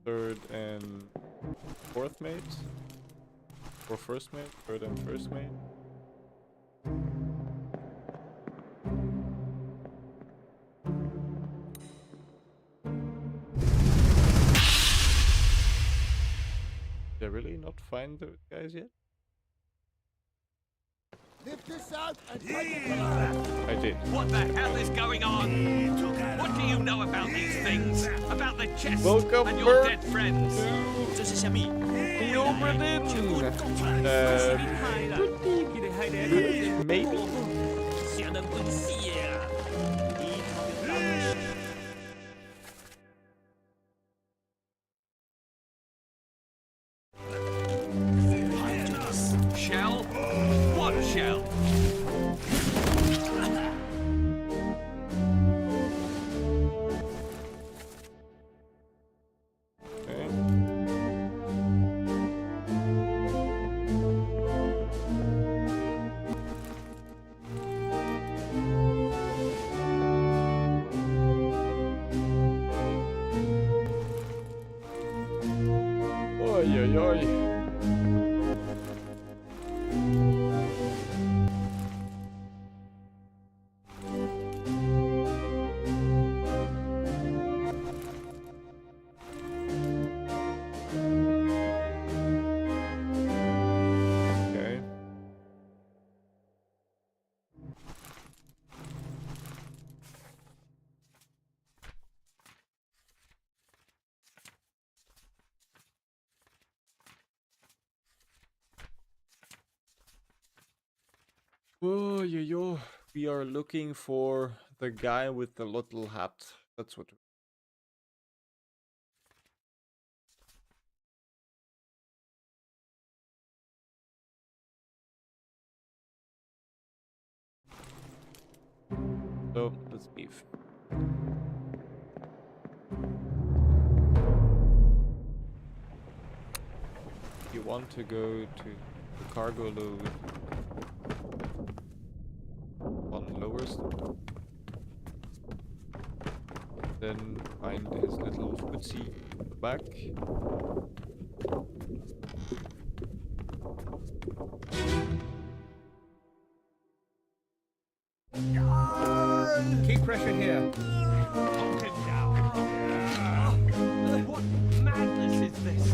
[SPEAKER 1] Third and fourth mate? Or first mate? Third and first mate? Did I really not find the guys yet?
[SPEAKER 11] Lift this out and take it from her.
[SPEAKER 1] I did.
[SPEAKER 3] What the hell is going on? What do you know about these things? About the chest
[SPEAKER 1] Welcome
[SPEAKER 3] and your
[SPEAKER 1] back
[SPEAKER 3] dead friends?
[SPEAKER 1] The Obra Dinn. Maybe.
[SPEAKER 3] Shell? What shell?
[SPEAKER 1] Oi, oi, oi. Okay. Oh, yo. We are looking for the guy with the little hat. That's what. So let's leave. You want to go to the cargo load on lowest, then find his little footsie at the back.
[SPEAKER 3] Keep pressure here. Knock him down. What madness is this?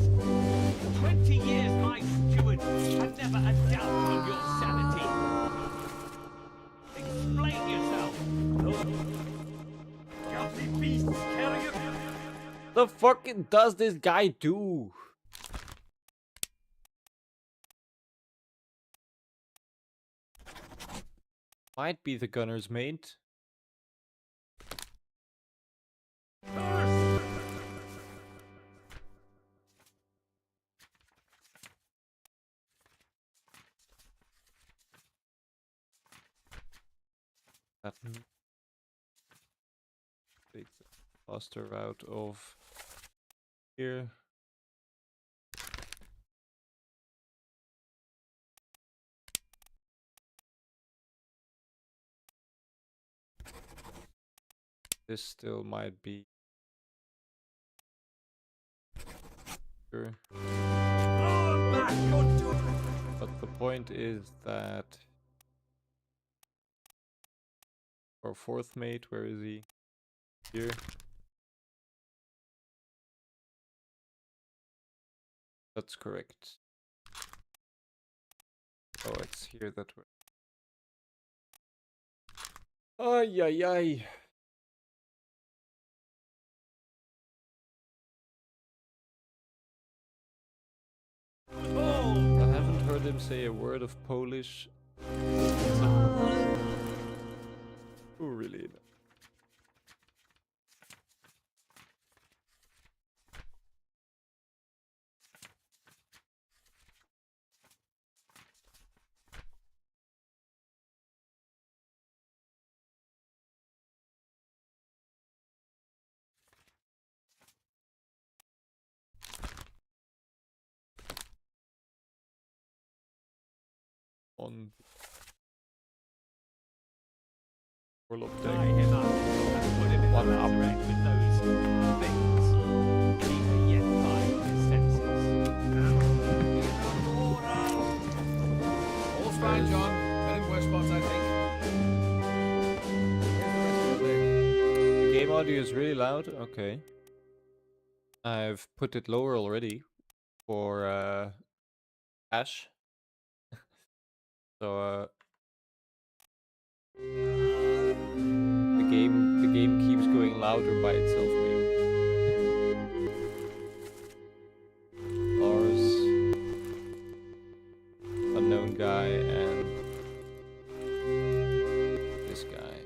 [SPEAKER 3] 20 years my steward had never a doubt on your sanity. Explain yourself. Guilty beasts carry it.
[SPEAKER 1] The fuck does this guy do? Might be the gunner's mate. That takes the faster route of here. This still might be sure. But the point is that our fourth mate, where is he? Here. That's correct. Oh, it's here that we're. Ay, ay, ay. I haven't heard him say a word of Polish. Oh, really? On Orlop deck. One up.
[SPEAKER 3] With those things. Even yet find his senses.
[SPEAKER 2] All's fine, John. Been in worse spots, I think.
[SPEAKER 1] The game audio is really loud. Okay. I've put it lower already for Ash. So the game keeps going louder by itself. Maybe. Lars, unknown guy, and this guy.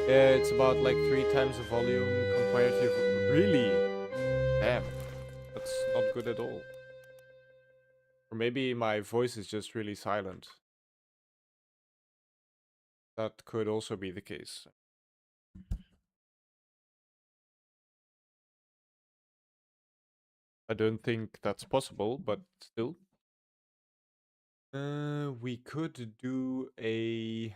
[SPEAKER 1] Yeah, it's about like 3 times the volume compared to really. Damn, that's not good at all. Or maybe my voice is just really silent. That could also be the case. I don't think that's possible, but still. We could do a...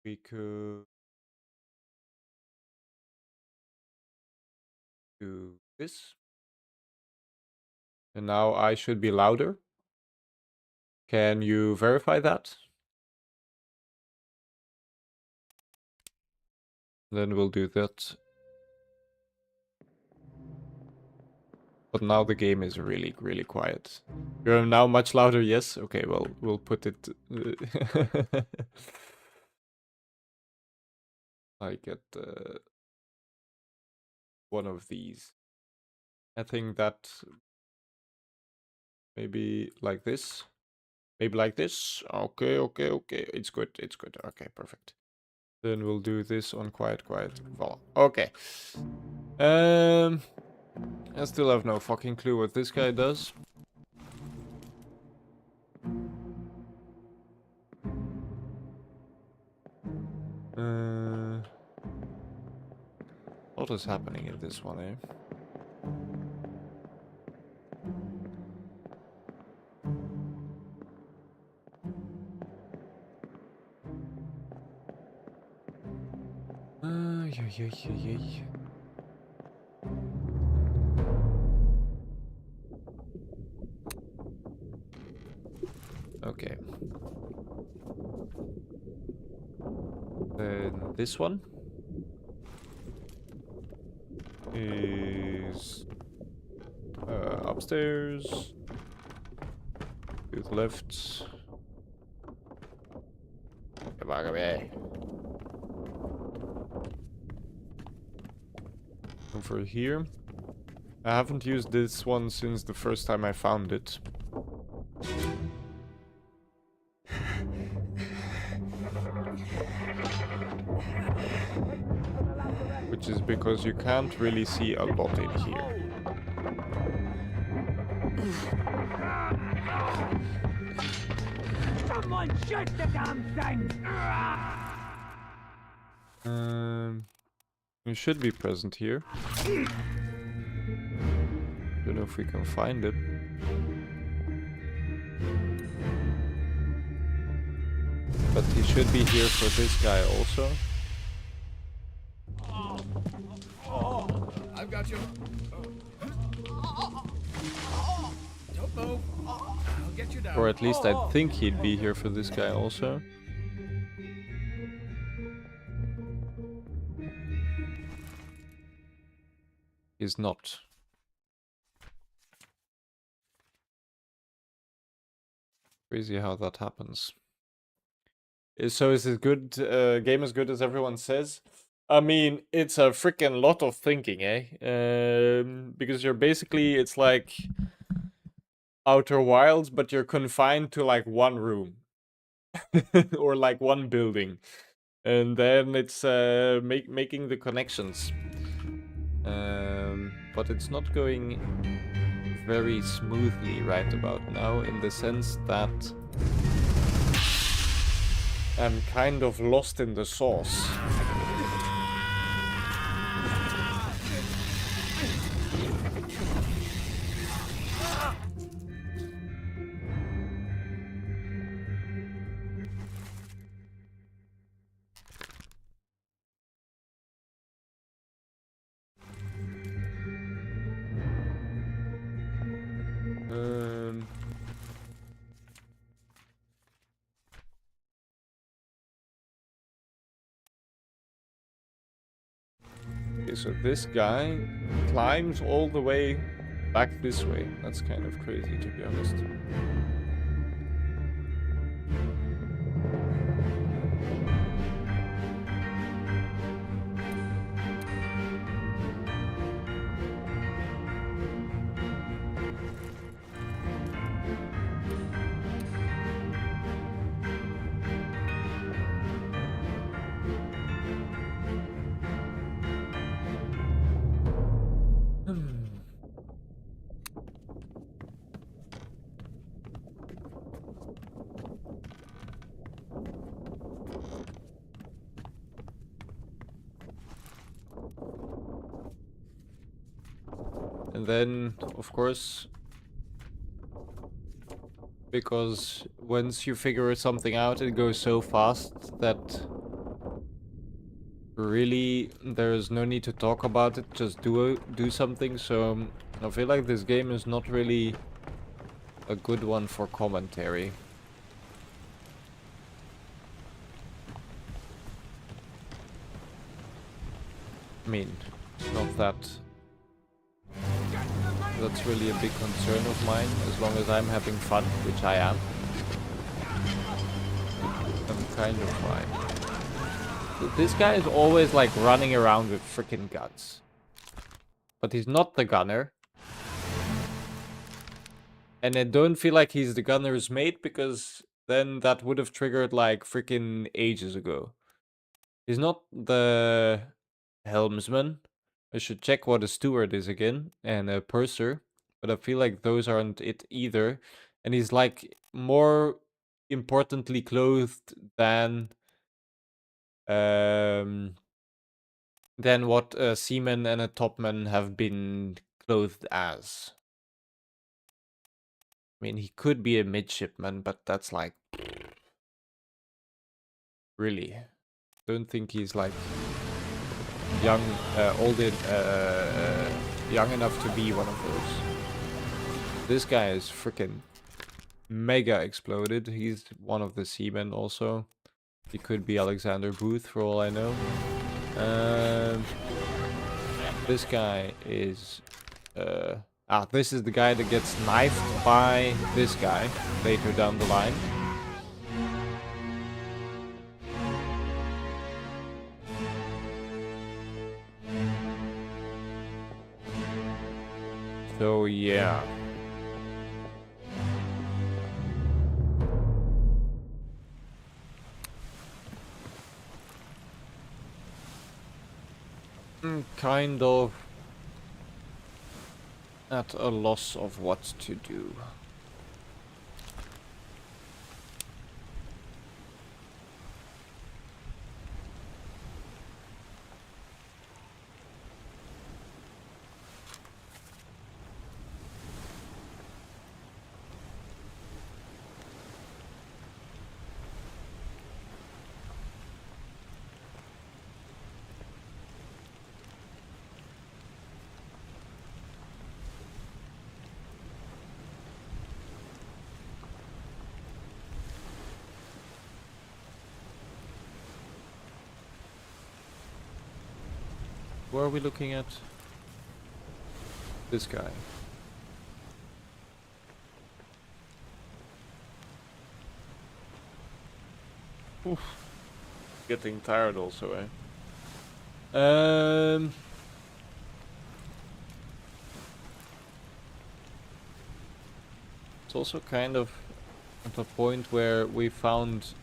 [SPEAKER 1] we could do this. And now I should be louder. Can you verify that? Then we'll do that. But now the game is really, really quiet. You're now much louder, yes? Okay, well, we'll put it... I get one of these. I think that maybe like this. Maybe like this. Okay, okay, okay. It's good, it's good. Okay, perfect. Then we'll do this on quiet, quiet. Voila. Okay. I still have no fucking clue what this guy does. What is happening in this one, eh? Okay. Then this one is upstairs to the left. Over here. I haven't used this one since the first time I found it. Which is because you can't really see a lot in here.
[SPEAKER 6] Someone shoot the damn thing!
[SPEAKER 1] It should be present here. Don't know if we can find it. But he should be here for this guy also.
[SPEAKER 2] I've got you. Don't move. I'll get you down.
[SPEAKER 1] Or at least I think he'd be here for this guy also. He's not. Crazy how that happens. So is it good game as good as everyone says? I mean, it's a freaking lot of thinking, eh? Because you're basically, it's like Outer Wilds, but you're confined to like one room. Or like one building. And then it's making the connections. But it's not going very smoothly right about now, in the sense that I'm kind of lost in the sauce. So this guy climbs all the way back this way. That's kind of crazy, to be honest. And then, of course, because once you figure something out, it goes so fast that really there's no need to talk about it, just do something. So I feel like this game is not really a good one for commentary. I mean, not that that's really a big concern of mine, as long as I'm having fun, which I am. I'm kind of fine. This guy is always like running around with freaking guns. But he's not the gunner. And I don't feel like he's the gunner's mate, because then that would have triggered like freaking ages ago. He's not the helmsman. I should check what a steward is again, and a purser. But I feel like those aren't it either. And he's like more importantly clothed than what a seaman and a topman have been clothed as. I mean, he could be a midshipman, but that's like... Really? Don't think he's like young, young enough to be one of those. This guy is freaking mega exploded. He's one of the seamen also. He could be Alexander Booth for all I know. This guy is... this is the guy that gets knifed by this guy later down the line. So yeah. Kind of at a loss of what to do. What are we looking at? This guy. Oof. Getting tired also, eh? It's also kind of at a point where we found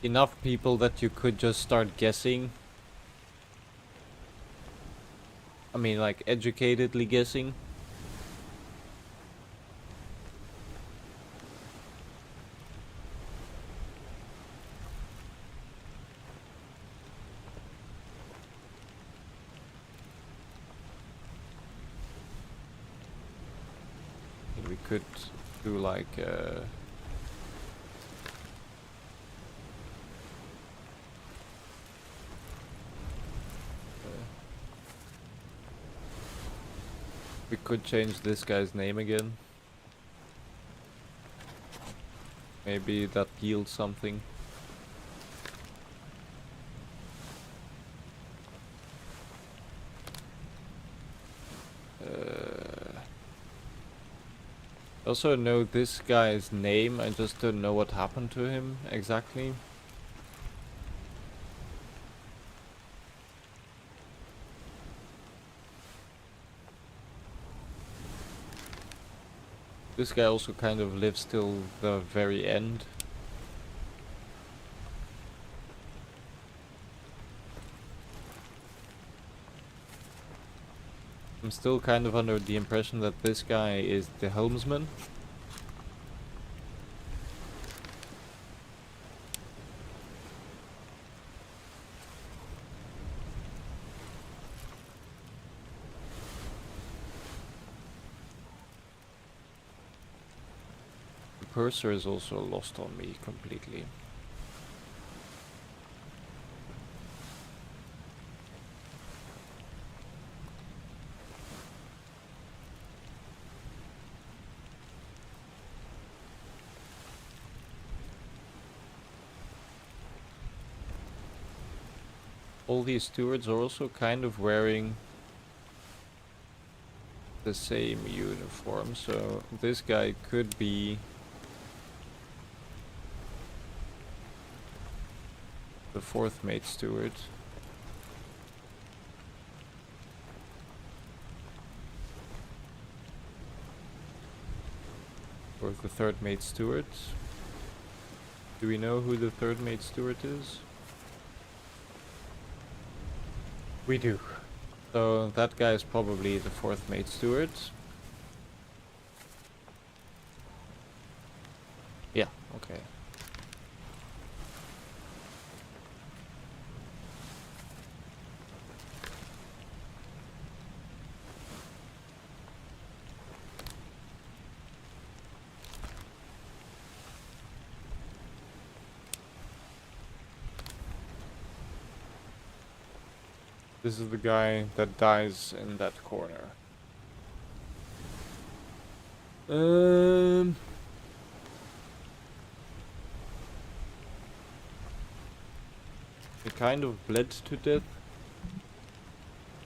[SPEAKER 1] enough people that you could just start guessing. I mean, like, educatedly guessing. And we could do like we could change this guy's name again. Maybe that yields something. I also know this guy's name, I just don't know what happened to him exactly. This guy also kind of lives till the very end. I'm still kind of under the impression that this guy is the helmsman. purser is also lost on me completely. All these stewards are also kind of wearing the same uniform, so this guy could be the 4th mate steward. Or the 3rd mate steward. Do we know who the 3rd mate steward is? We do. So that guy is probably the 4th mate steward. Yeah, okay. This is the guy that dies in that corner. He kind of bled to death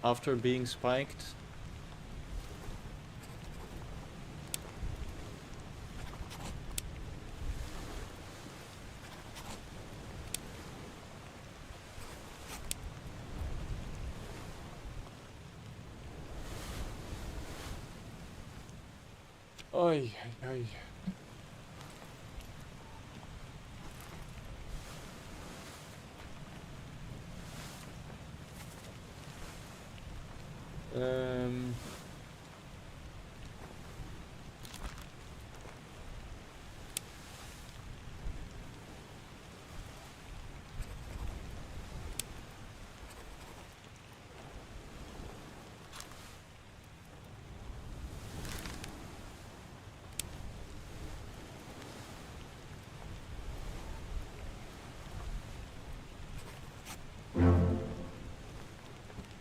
[SPEAKER 1] after being spiked. Ay, ay, ay.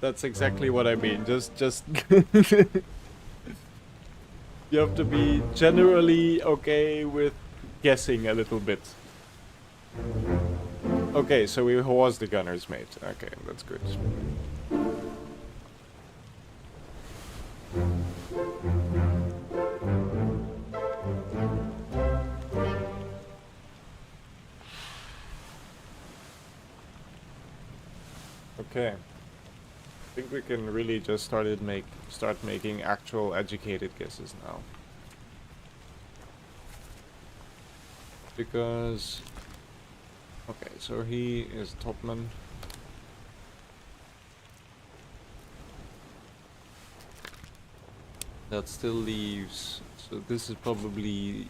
[SPEAKER 1] That's exactly what I mean. Just you have to be generally okay with guessing a little bit. Okay, so he was the gunner's mate. Okay, that's good. Okay. I think we can really just start making actual educated guesses now. Because okay, so he is topman. That still leaves, so this is probably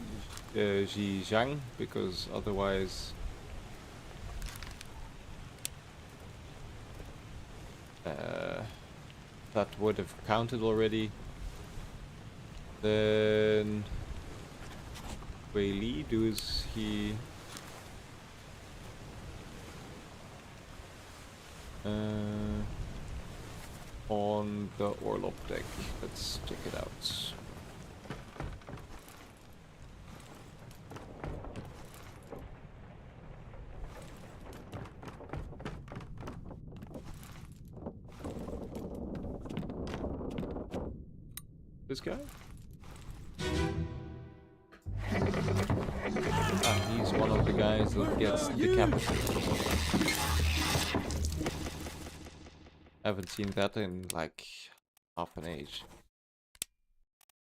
[SPEAKER 1] Ji Zhang, because otherwise that would have counted already. Then Wei Li, does he on the Orlop deck? Let's check it out. This guy? Ah, he's one of the guys that gets decapitated. Haven't seen that in like half an age.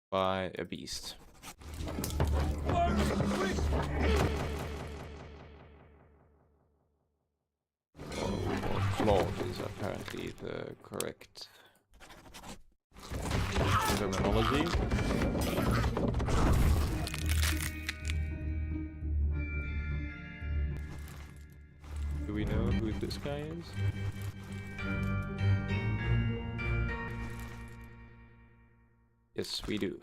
[SPEAKER 1] By a beast. Or flawed is apparently the correct terminology. Do we know who this guy is? Yes, we do.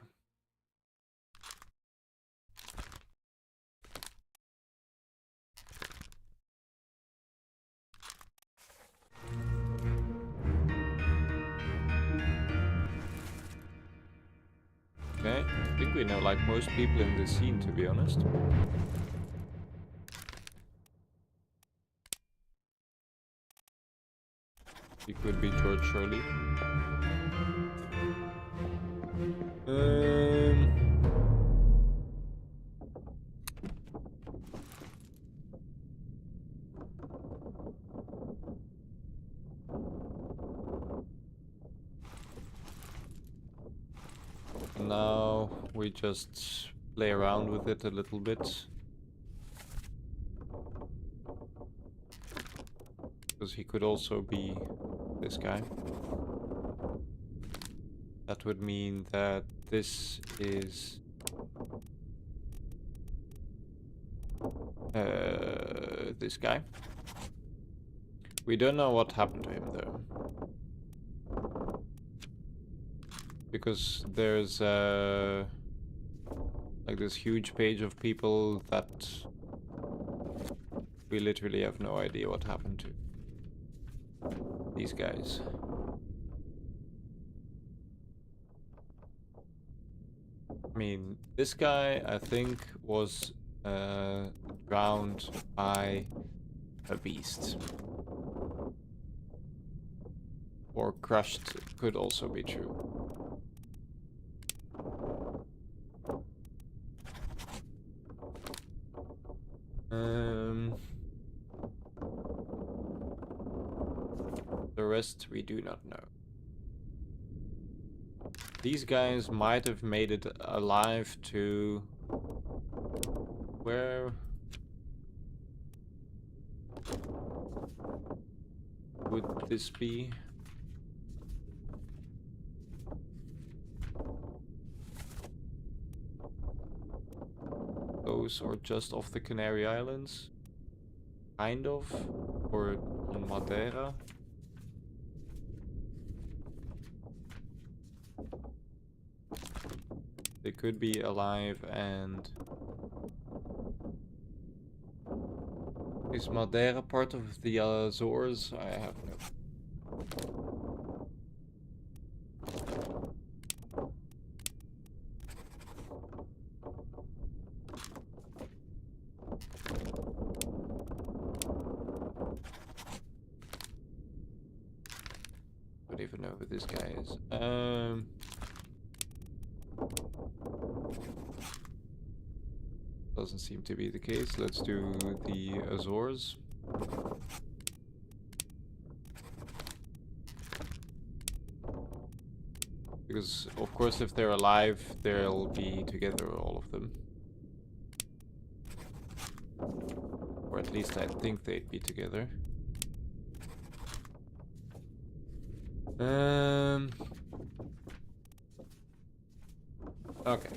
[SPEAKER 1] we know like most people in this scene, to be honest. He could be George Shirley. Now we just play around with it a little bit. Because he could also be this guy. That would mean that this is this guy. We don't know what happened to him though. Because there's like this huge page of people that we literally have no idea what happened to. These guys. I mean, this guy, I think, was drowned by a beast. Or crushed could also be true. The rest we do not know. These guys might have made it alive to... Where would this be? Those or just off the Canary Islands? Kind of? Or on Madeira? They could be alive and... Is Madeira part of the Azores? I have no... Don't even know who this guy is. Doesn't seem to be the case. Let's do the Azores. Because, of course, if they're alive, they'll be together, all of them. Or at least I think they'd be together. Okay.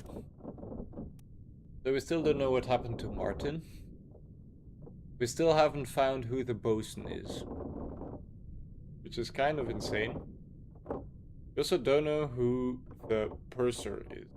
[SPEAKER 1] So we still don't know what happened to Martin. We still haven't found who the bosun is. Which is kind of insane. We also don't know who the purser is.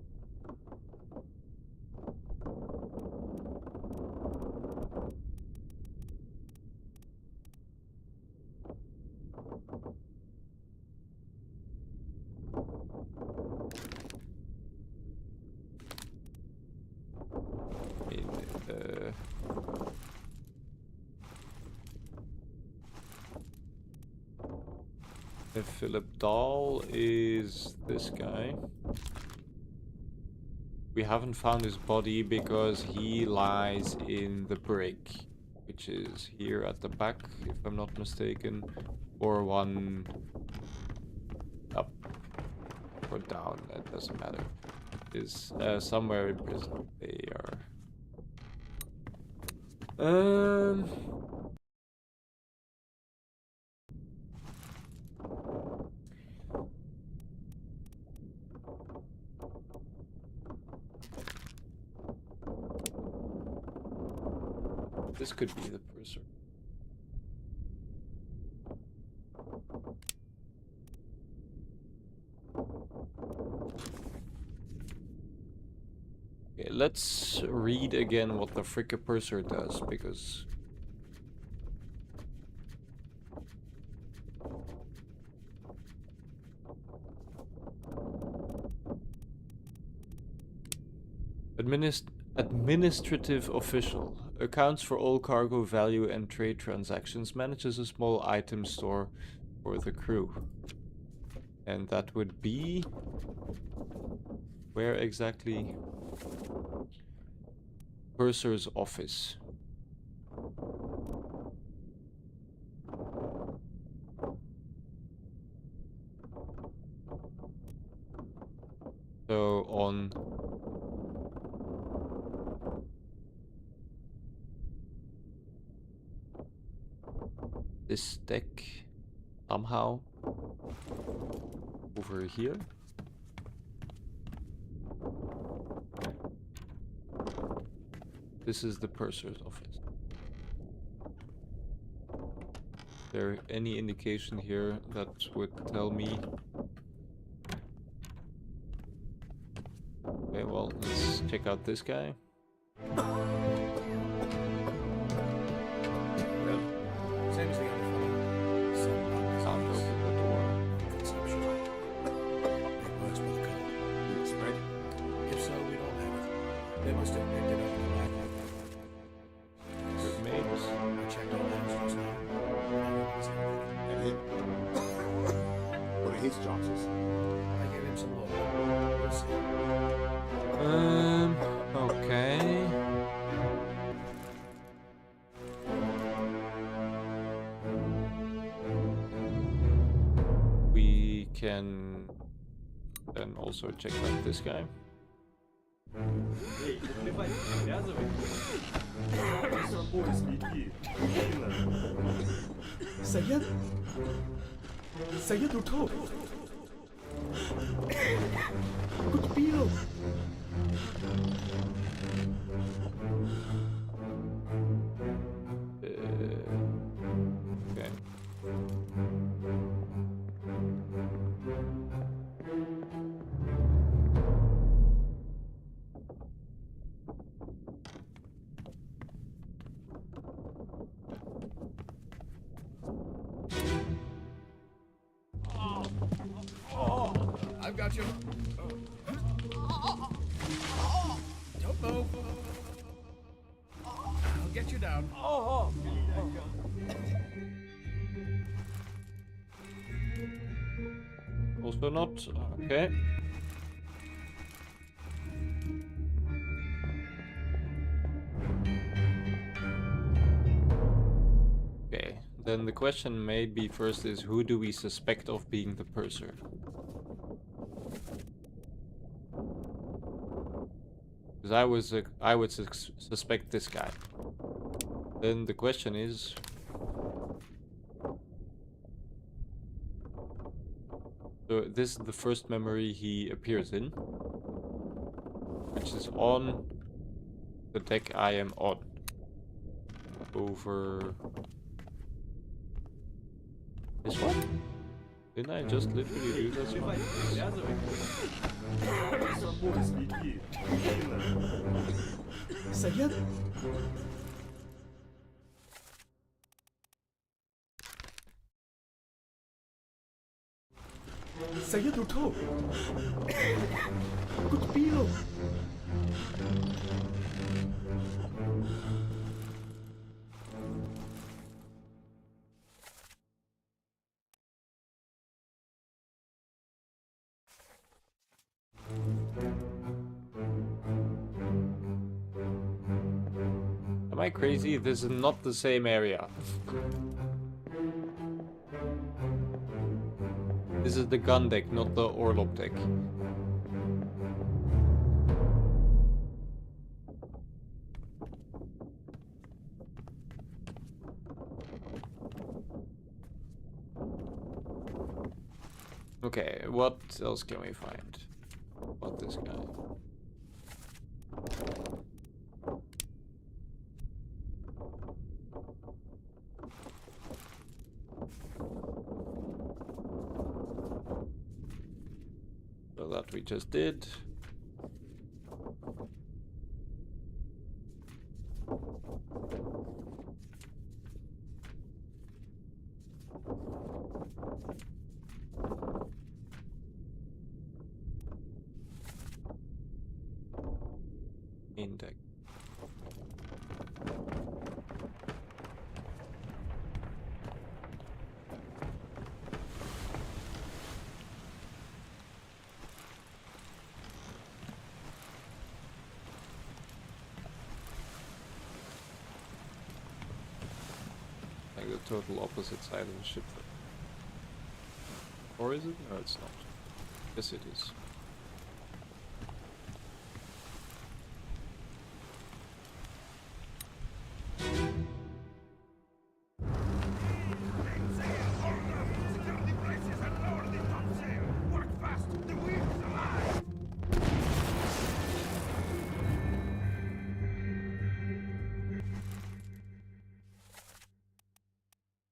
[SPEAKER 1] If Philip Dahl is this guy. We haven't found his body because he lies in the brig, which is here at the back, if I'm not mistaken, or one up or down, that doesn't matter. Is somewhere in prison. They are. This could be the purser. Okay, let's read again what the fricka purser does, because... Administrative official. Accounts for all cargo value and trade transactions. Manages a small item store for the crew. And that would be... Where exactly? Purser's office. So on this deck somehow over here. This is the purser's office. Is there any indication here that would tell me? Okay, well, let's check out this guy.
[SPEAKER 2] Same as the other fellow.
[SPEAKER 1] Can't open the door.
[SPEAKER 11] Consumption. It works with the code.
[SPEAKER 2] Spread?
[SPEAKER 11] If so, we don't have it. They must have picked it up in the back.
[SPEAKER 1] Good mates.
[SPEAKER 11] I checked all hands just now.
[SPEAKER 7] And him? What are his chances?
[SPEAKER 11] I gave him some look. We'll see.
[SPEAKER 1] Okay. We can then also check out this guy.
[SPEAKER 5] Saya tutup. Good deal.
[SPEAKER 1] Okay.
[SPEAKER 2] I've got you. Don't move. I'll get you down.
[SPEAKER 1] Also not. Okay. Okay. Then the question maybe first is, who do we suspect of being the purser? Because I would suspect this guy. Then the question is, so this is the first memory he appears in, which is on the deck I am on. Over this one? Didn't I just literally do this one?
[SPEAKER 5] Saya Saya tutup. Good deal.
[SPEAKER 1] Am I crazy? This is not the same area. This is the gun deck, not the orlop deck. Okay, what else can we find about this guy? So that we just did. like the total opposite side of the ship. Or is it? No, it's not. Yes, it is.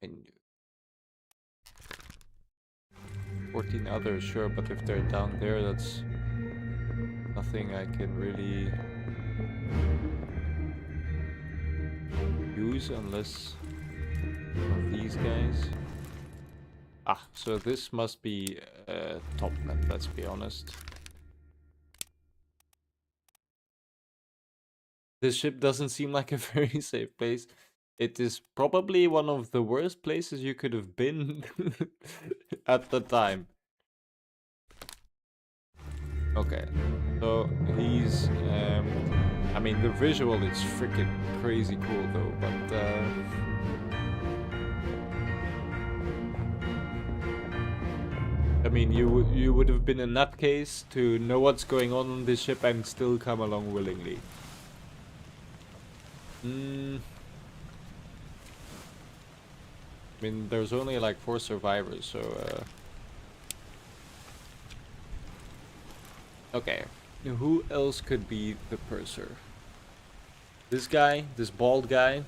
[SPEAKER 1] And 14 others, sure, but if they're down there, that's nothing I can really use unless one of these guys. Ah, so this must be Topman, let's be honest. This ship doesn't seem like a very safe place. It is probably one of the worst places you could have been at the time. Okay, so he's, I mean, the visual is freaking crazy cool though, but I mean, you would have been a nutcase to know what's going on this ship and still come along willingly. I mean, there's only like 4 survivors, so okay, who else could be the purser? This guy, this bald guy.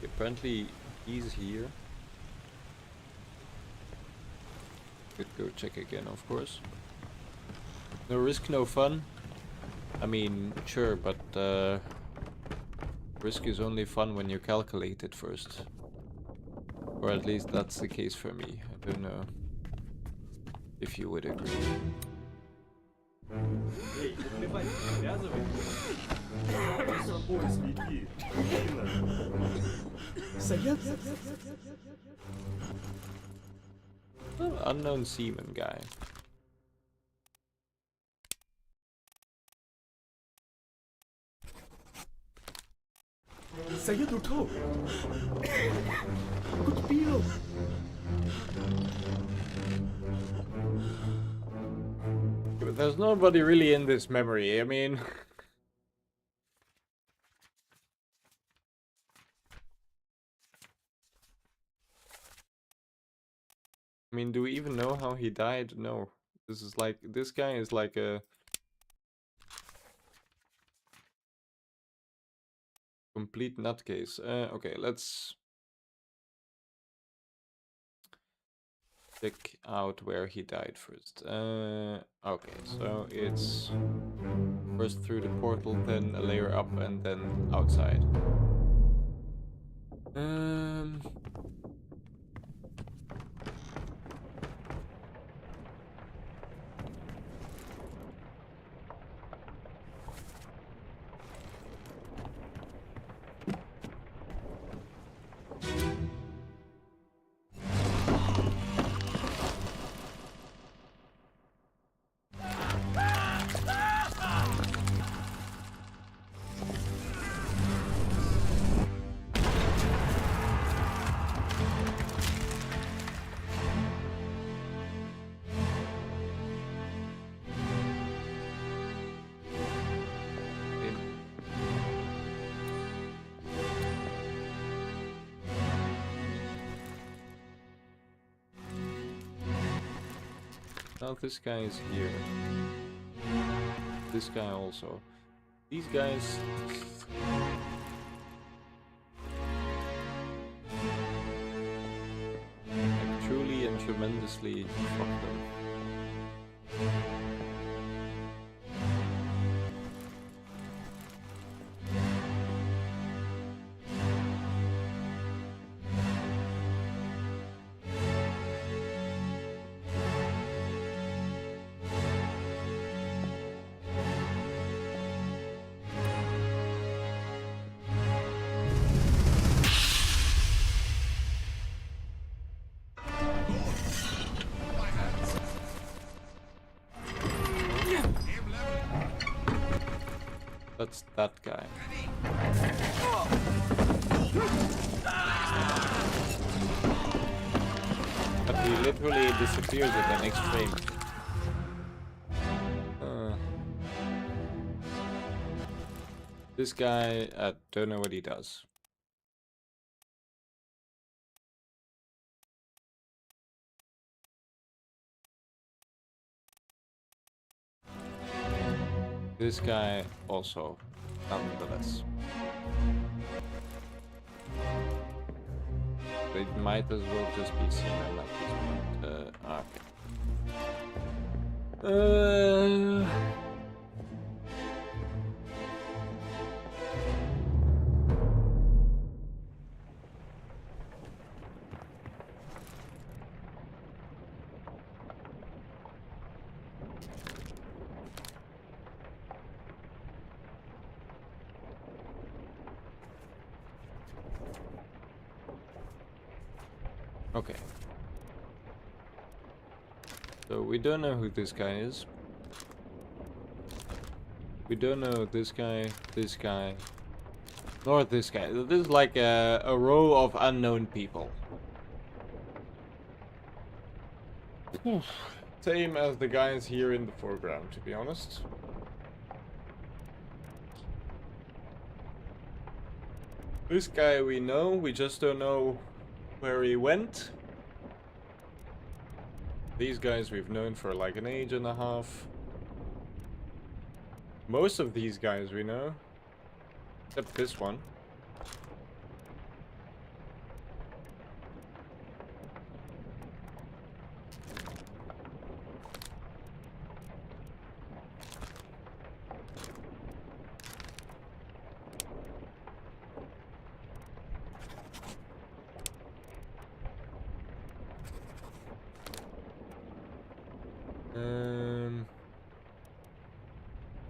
[SPEAKER 1] Apparently he's here. Could go check again, of course. No risk, no fun. I mean, sure, but risk is only fun when you calculate it first. Or at least that's the case for me. I don't know if you would agree. Unknown seaman guy.
[SPEAKER 5] Saya tutup. Aku terpilih.
[SPEAKER 1] But there's nobody really in this memory. I mean, do we even know how he died? No. This is like, this guy is like a complete nutcase. Okay, let's check out where he died first. Okay, so it's first through the portal, then a layer up, and then outside. Now this guy is here. This guy also. These guys... like, truly and tremendously fuck them. That's that guy. But he literally disappears in the next frame. This guy, I don't know what he does. This guy also, nonetheless. It might as well just be seen at this point. Okay. Okay. So we don't know who this guy is. We don't know this guy, nor this guy. This is like a row of unknown people. Same as the guys here in the foreground, to be honest. This guy we know, we just don't know where he went. These guys we've known for like an age and a half. Most of these guys we know, except this one.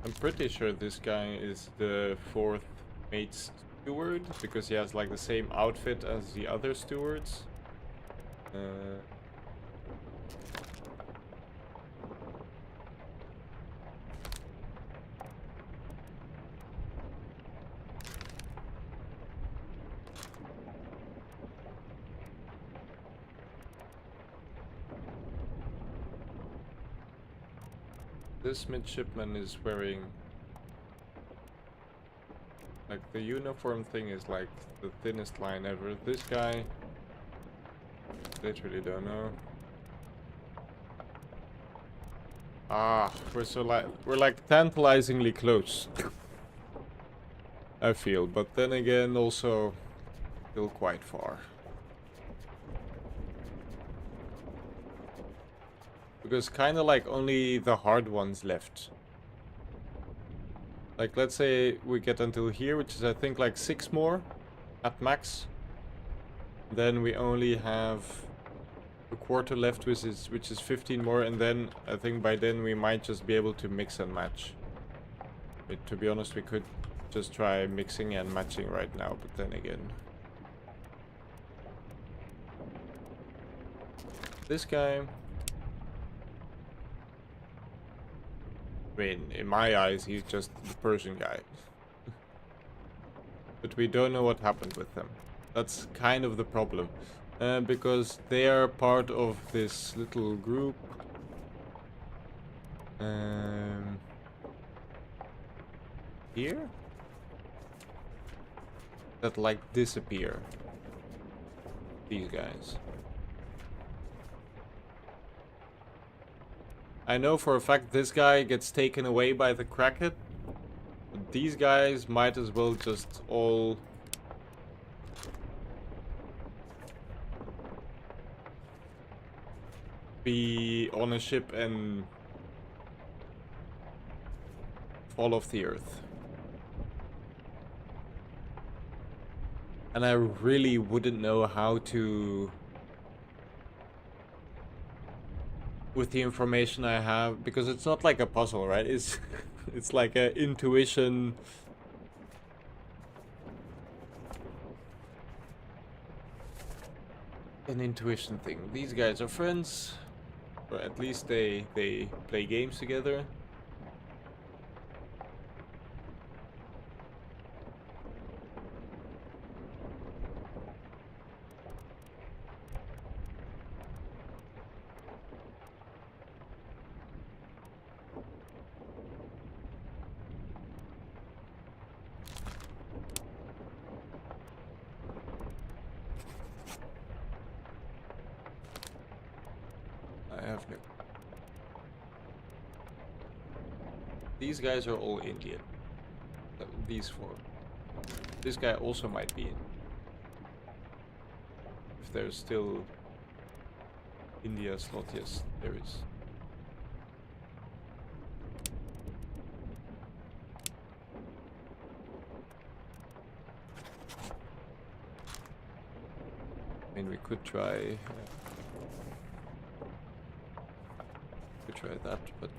[SPEAKER 1] I'm pretty sure this guy is the 4th mate steward, because he has like the same outfit as the other stewards. This midshipman is wearing, like, the uniform thing is like the thinnest line ever. This guy, literally don't know. Ah, we're like tantalizingly close. I feel, but then again also still quite far. Because kind of like only the hard ones left. Like, let's say we get until here, which is I think like 6 more at max. Then we only have a quarter left, which is 15 more, and then I think by then we might just be able to mix and match. But to be honest, we could just try mixing and matching right now, but then again. This guy, I mean, in my eyes, he's just the Persian guy. But we don't know what happened with them. That's kind of the problem. Because they are part of this little group. Here? That like disappear. These guys. I know for a fact this guy gets taken away by the Kraken. But these guys might as well just all be on a ship and fall off the earth. And I really wouldn't know how to, with the information I have, because it's not like a puzzle, right? It's it's like a intuition. An intuition thing. These guys are friends, or at least they play games together. have no. These guys are all Indian. These 4. This guy also might be in. If there's still India slot, yes, there is. I mean, we could try. Could try that, but.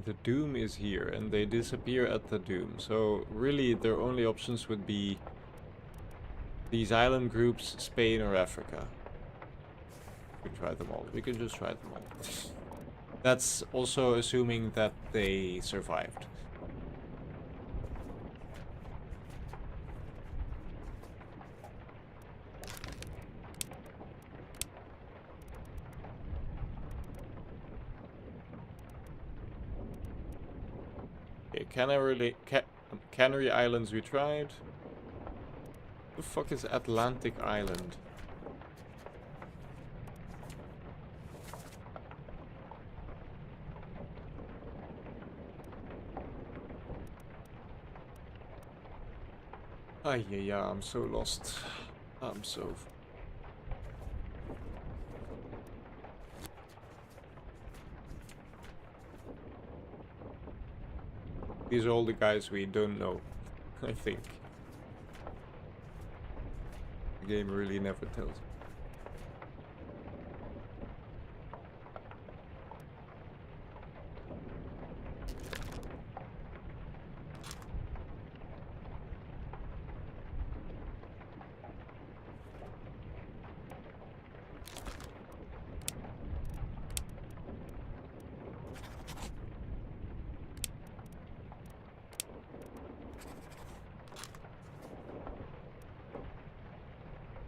[SPEAKER 1] The Doom is here, and they disappear at the Doom. So really, their only options would be these island groups, Spain or Africa. We can try them all. We can just try them all. That's also assuming that they survived. Canary Islands we tried. The fuck is Atlantic Island? Yeah, I'm so lost. I'm so... These are all the guys we don't know, I think. The game really never tells.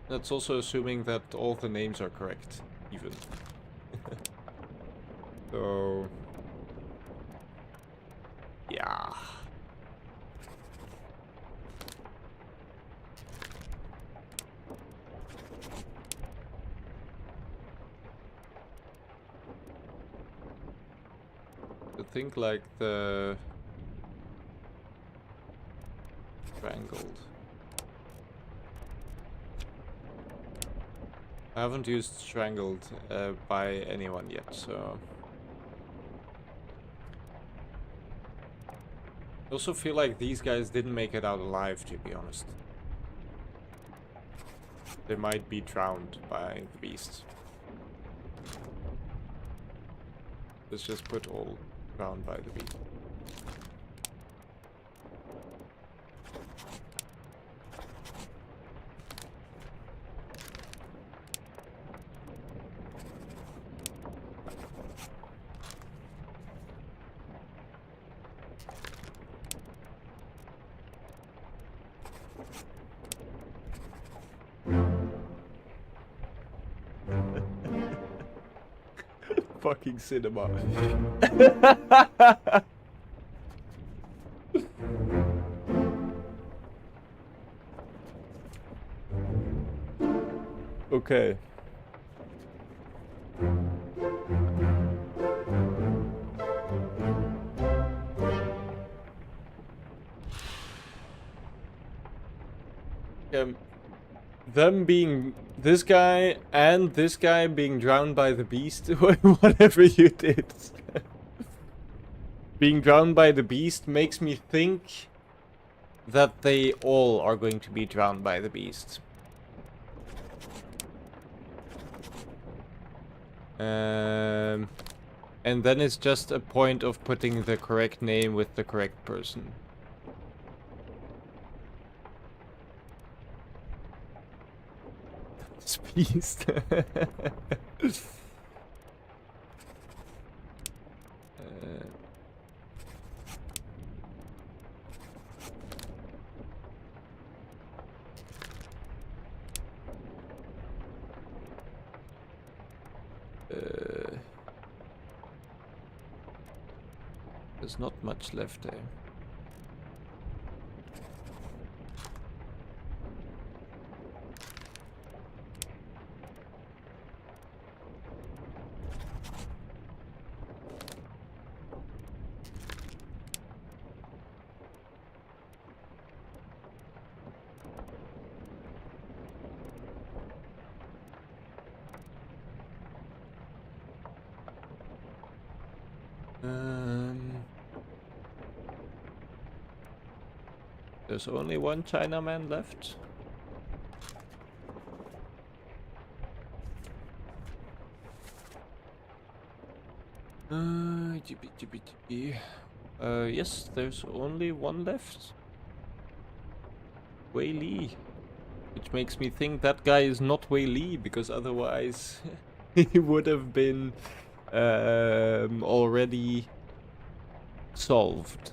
[SPEAKER 1] That's also assuming that all the names are correct, even. So... yeah. I think like the... strangled. I haven't used strangled by anyone yet, so... I also feel like these guys didn't make it out alive, to be honest. They might be drowned by the beast. Let's just put all drowned by the beast. Fucking cinema. Okay. Them being this guy and this guy being drowned by the beast, whatever you did. Being drowned by the beast makes me think that they all are going to be drowned by the beast. And then it's just a point of putting the correct name with the correct person. Beast. There's not much left there. There's only one Chinaman left. Yes, there's only one left. Wei Li. Which makes me think that guy is not Wei Li, because otherwise he would have been already solved.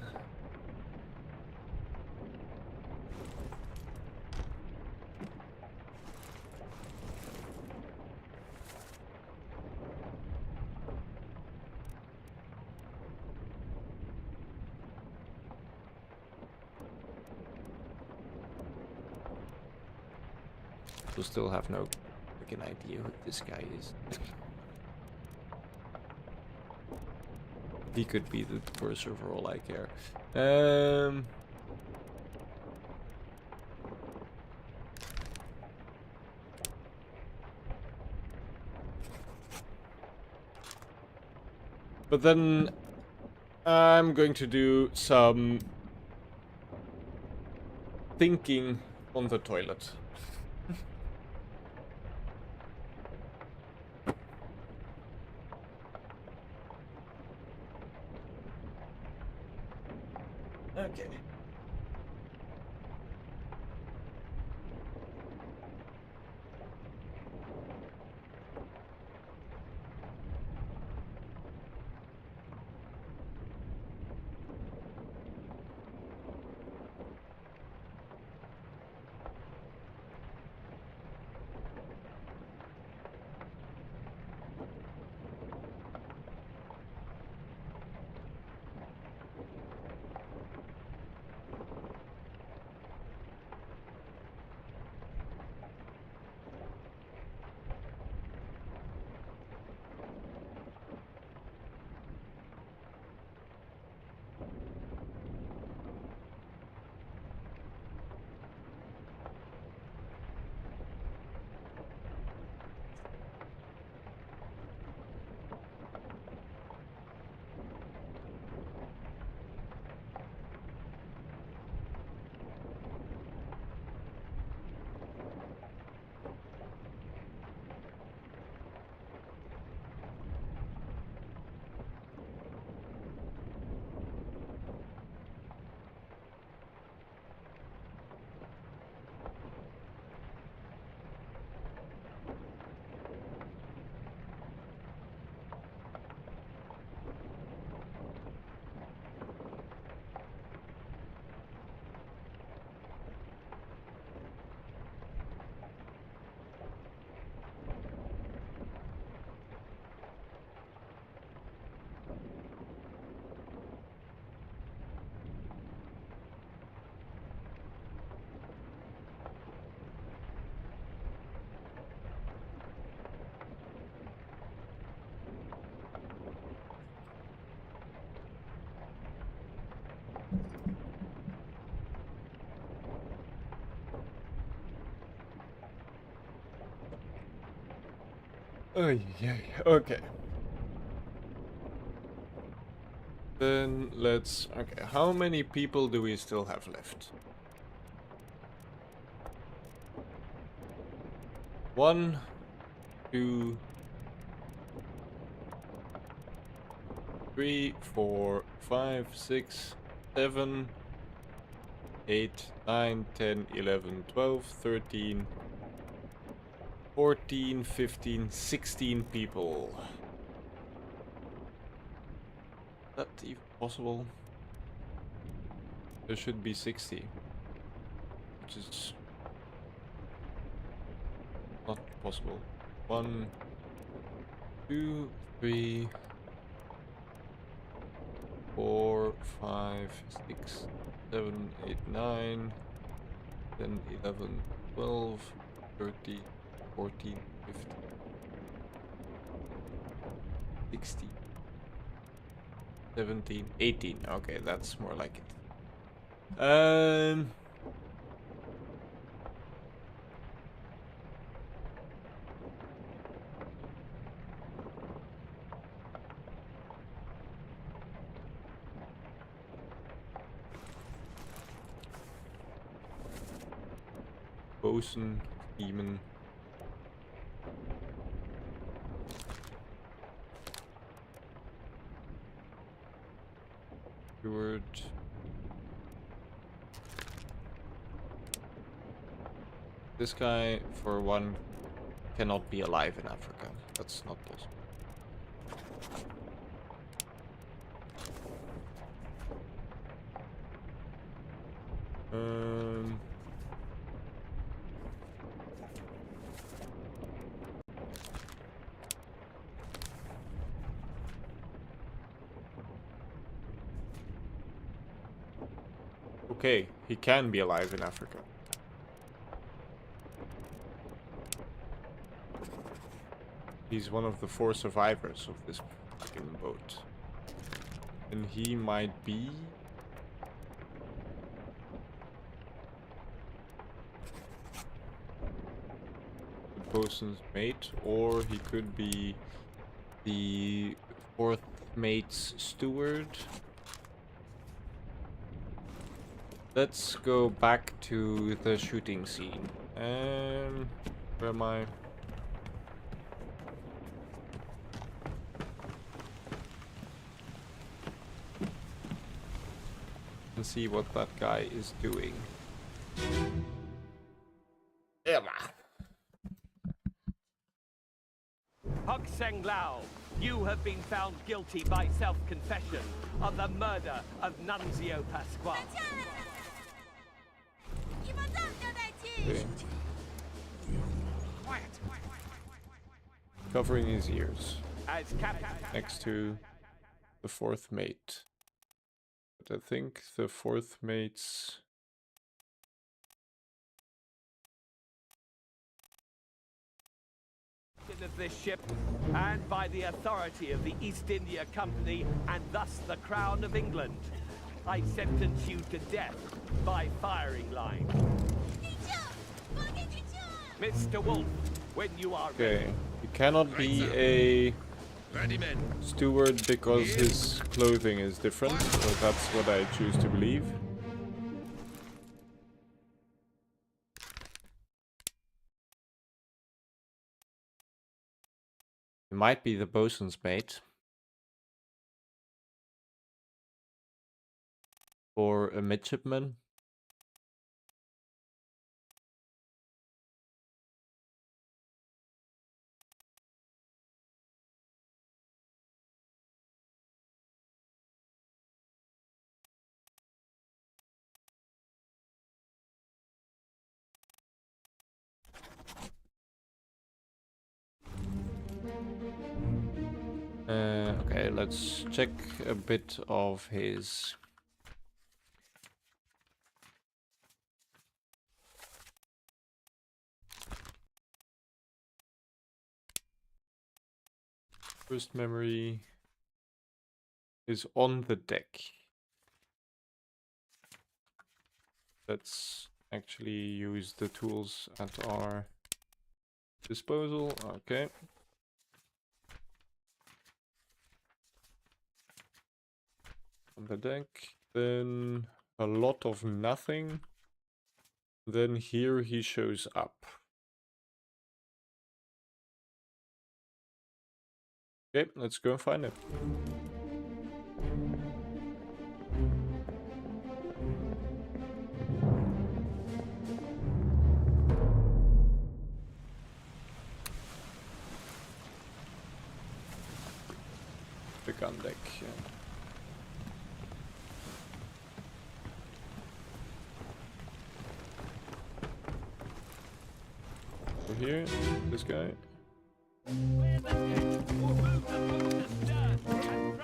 [SPEAKER 1] We still have no freaking idea who this guy is. He could be the purser for all I care. But then I'm going to do some thinking on the toilet.
[SPEAKER 8] Okay.
[SPEAKER 1] Oh yeah. Okay. Then let's... Okay, how many people do we still have left? 1, 2, 3, 4, 5, 6, 7, 8, 9, 10, 11, 12, 13, 14, 15, 16 people. Is that even possible? There should be 60. Which is not possible. 1, 2, 3, 4, 4, 5, 6, 7, 8, 9, 10, 11, 12, 13, 14, 15, 16, 17, 18. Okay, that's more like it. Bosun, demon. Steward. This guy, for one, cannot be alive in Africa. That's not possible. Okay, he can be alive in Africa. He's one of the 4 survivors of this fucking boat. And he might be... the bosun's mate, or he could be the 4th mate's steward. Let's go back to the shooting scene. Where am I? And see what that guy is doing.
[SPEAKER 3] Hok Seng Lao, you have been found guilty by self-confession of the murder of Nunzio Pasquale.
[SPEAKER 1] Okay. Covering his ears. Next to the 4th mate. But I think the 4th mate's...
[SPEAKER 3] of this ship, and by the authority of the East India Company, and thus the Crown of England, I sentence you to death by firing line. Mr. Wolf, when you are
[SPEAKER 1] okay, he cannot be a steward because his clothing is different, so that's what I choose to believe. It might be the bosun's mate. Or a midshipman. Okay, let's check a bit of his... First memory is on the deck. Let's actually use the tools at our disposal. Okay. On the deck. Then a lot of nothing. Then here he shows up. Okay, let's go and find him. The gun deck, yeah. Over here, this guy.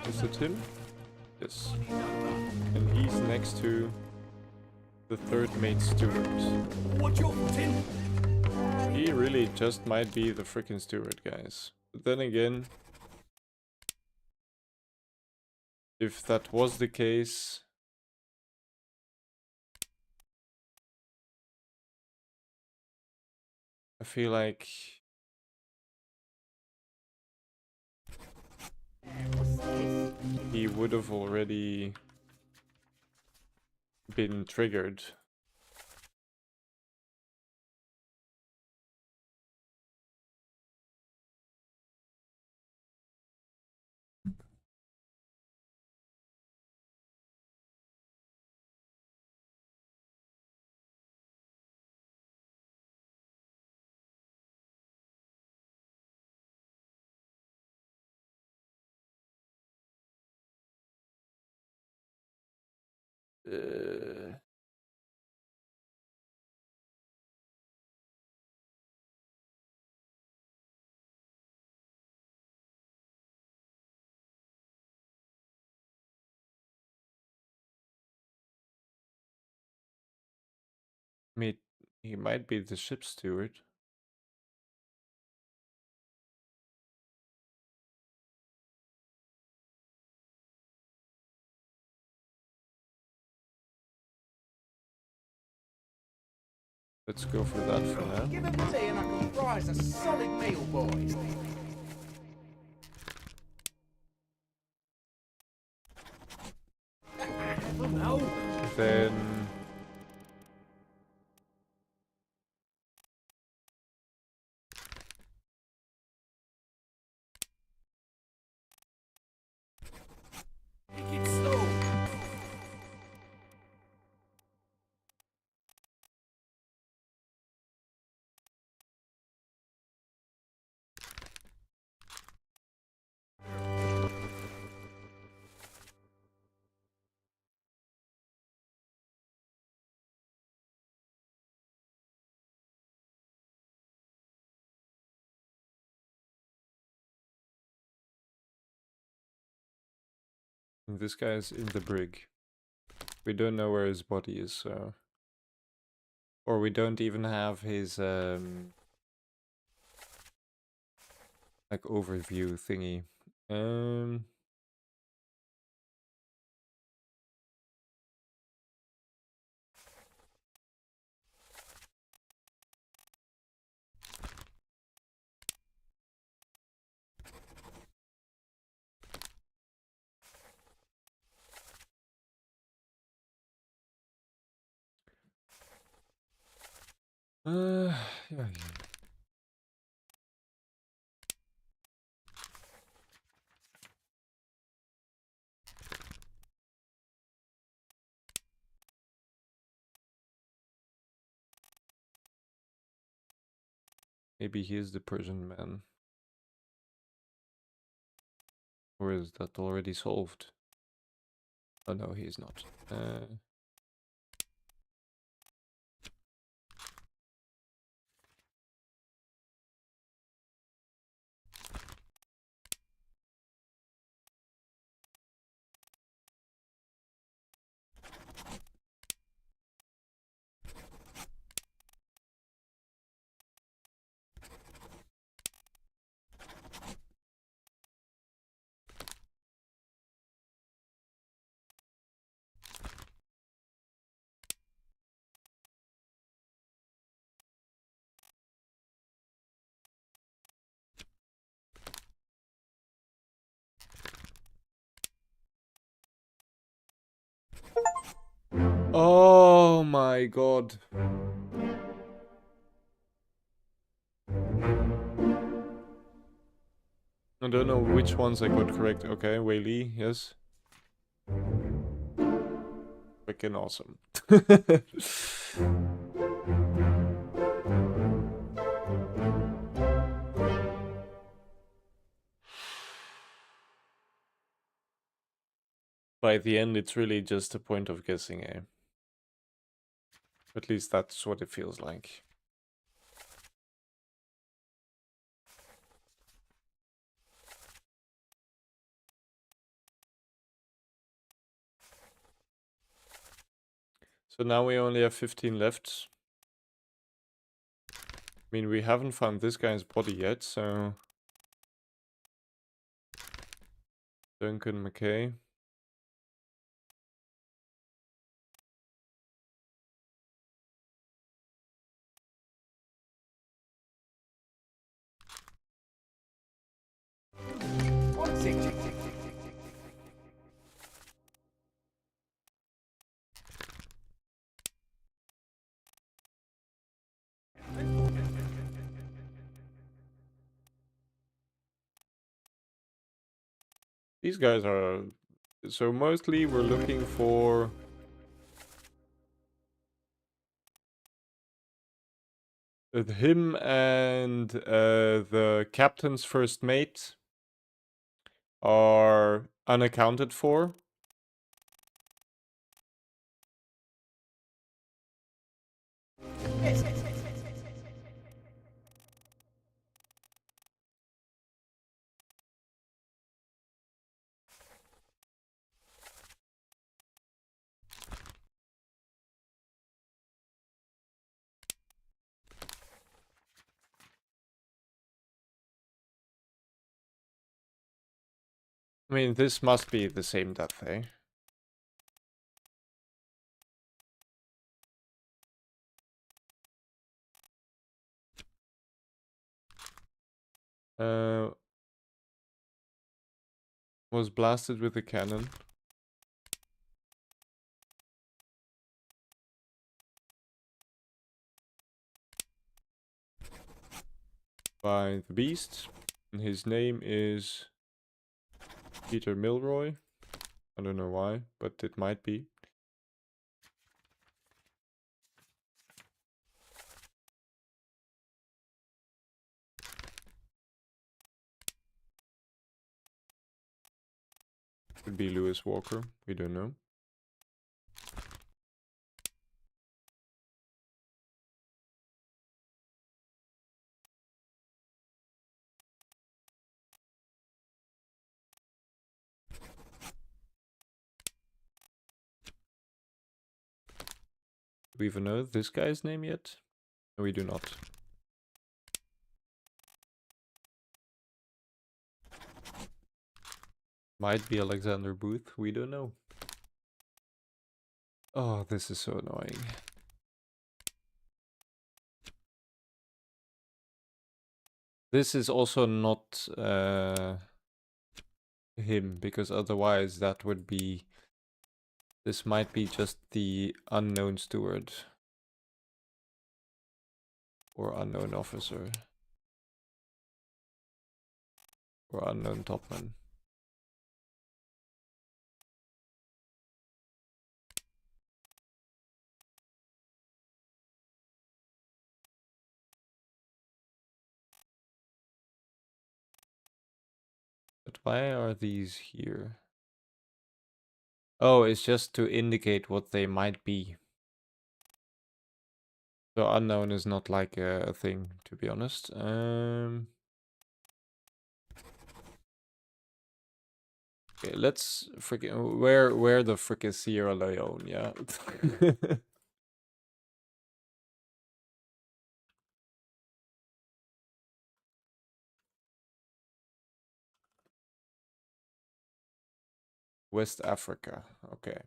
[SPEAKER 1] Is it him? Yes. And he's next to the third mate steward.
[SPEAKER 4] Watch your foot in.
[SPEAKER 1] He really just might be the freaking steward, guys. But then again, if that was the case, I feel like he would have already been triggered. He might be the ship steward. Let's go for that for now.
[SPEAKER 2] Give him tea and I can fry us a solid meal, boys.
[SPEAKER 1] Then
[SPEAKER 4] Take it slow.
[SPEAKER 1] this guy's in the brig. We don't know where his body is, so... Or we don't even have his, like, overview thingy. Yeah. Maybe he is the Persian man. Or is that already solved? Oh no, he is not. Oh my god. I don't know which ones I got correct. Okay, Wei Li, yes. Freaking awesome. By the end, it's really just a point of guessing, eh? At least that's what it feels like. So now we only have 15 left. I mean, we haven't found this guy's body yet, so... Duncan McKay. These guys are... So mostly we're looking for... him and the captain's first mate are unaccounted for. I mean, this must be the same death, eh? Was blasted with a cannon. By the beast. And his name is Peter Milroy. I don't know why, but it might be. Could be Lewis Walker, we don't know. Do we even know this guy's name yet? No, we do not. Might be Alexander Booth, we don't know. Oh, this is so annoying. This is also not him, because otherwise that would be... This might be just the unknown steward. Or unknown officer. Or unknown topman. But why are these here? Oh, it's just to indicate what they might be. So unknown is not like a thing, to be honest. Okay, let's freaking where the frick is Sierra Leone? Yeah. West Africa. Okay.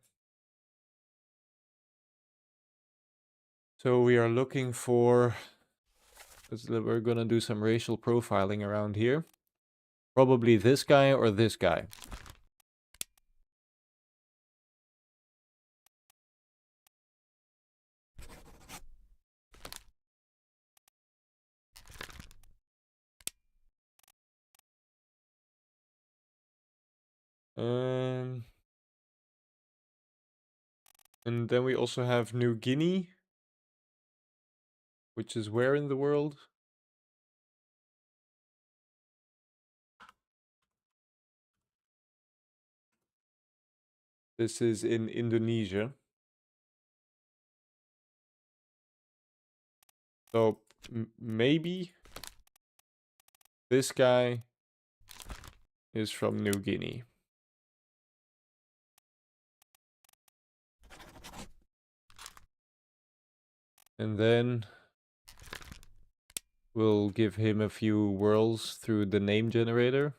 [SPEAKER 1] So we are looking for... We're gonna do some racial profiling around here. Probably this guy or this guy. And then we also have New Guinea, which is where in the world? This is in Indonesia. So maybe this guy is from New Guinea. And then we'll give him a few whirls through the name generator.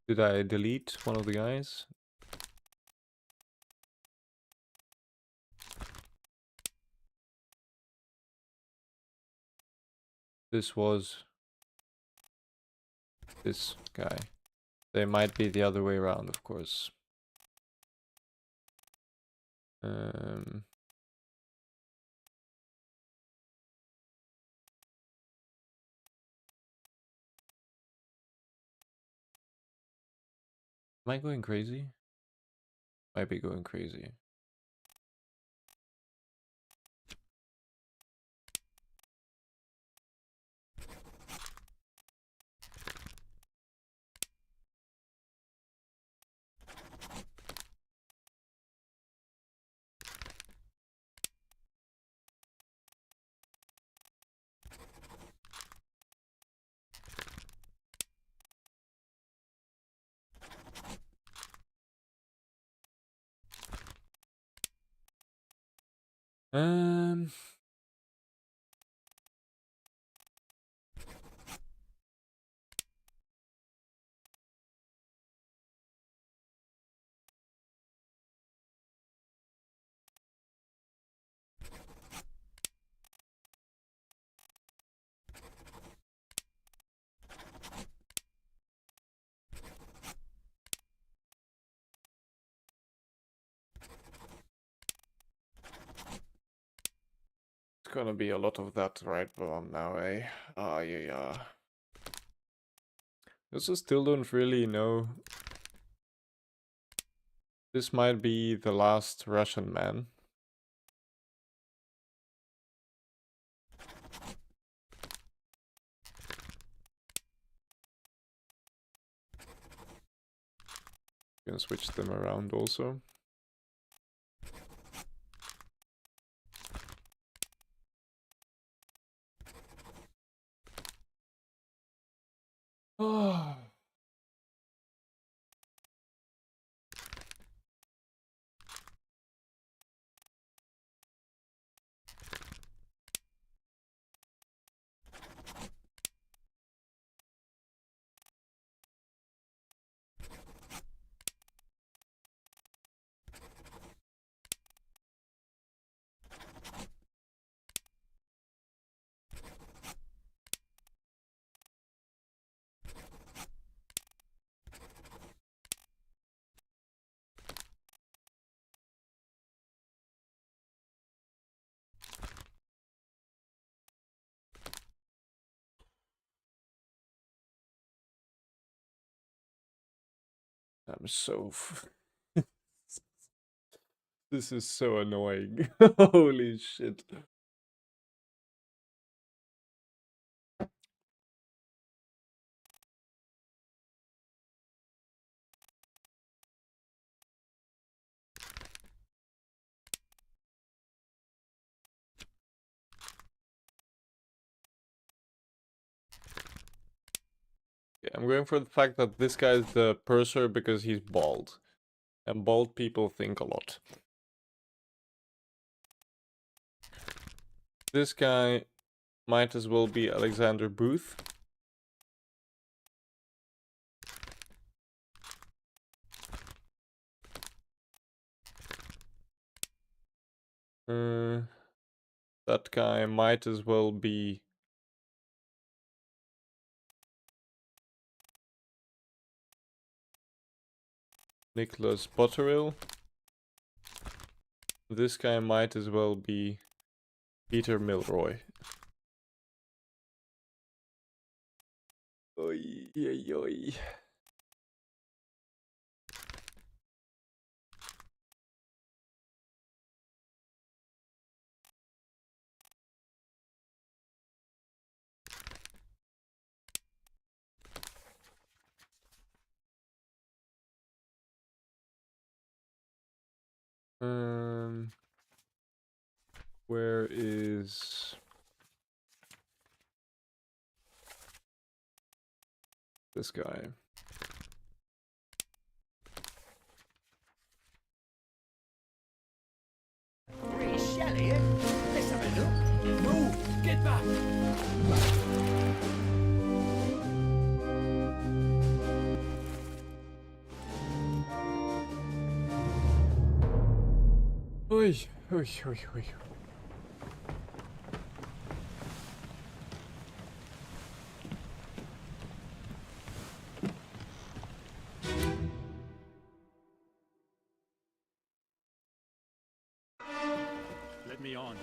[SPEAKER 1] Did I delete one of the guys? This was this guy. They might be the other way around, of course. Am I going crazy? Might be going crazy. It's gonna be a lot of that right on now, eh? Ah, yeah. Also still don't really know. This might be the last Russian man. You can switch them around also. Oh. I'm so... This is so annoying. Holy shit. Yeah, I'm going for the fact that this guy is the purser because he's bald. And bald people think a lot. This guy might as well be Alexander Booth. That guy might as well be Nicholas Botterill. This guy might as well be Peter Milroy. Oy, oy, oy. Where is this guy?
[SPEAKER 6] Pretty shelly, eh? Let's have a look. No, get back.
[SPEAKER 1] Oi, oi, oi, oi.
[SPEAKER 9] Let me on.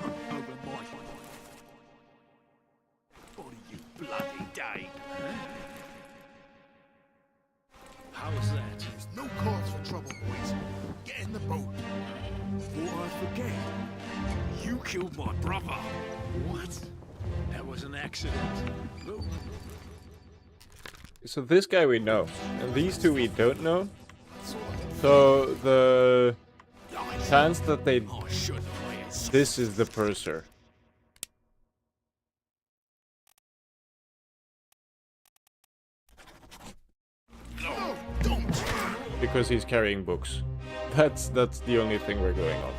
[SPEAKER 9] Open my body, you bloody day. How's that?
[SPEAKER 11] There's no cause for trouble, boys. Get in the boat.
[SPEAKER 9] Thought I'd forget. You killed my brother. What? That was an accident. Look.
[SPEAKER 1] So this guy we know, and these two we don't know. So the chance that they this is the purser.
[SPEAKER 11] No, don't.
[SPEAKER 1] Because he's carrying books. That's the only thing we're going on.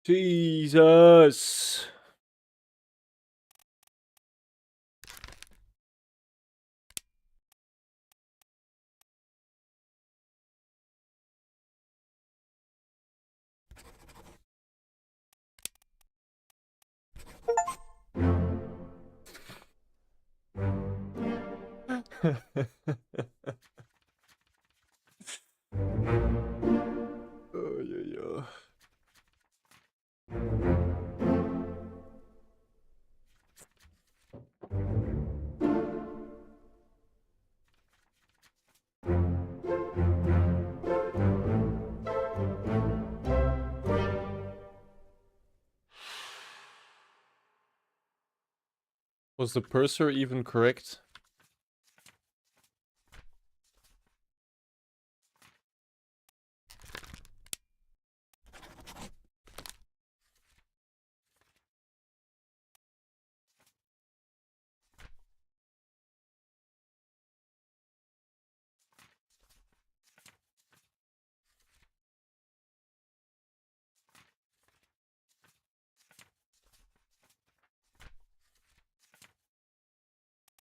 [SPEAKER 1] Jesus. Oh, yeah, yeah. Was the purser even correct?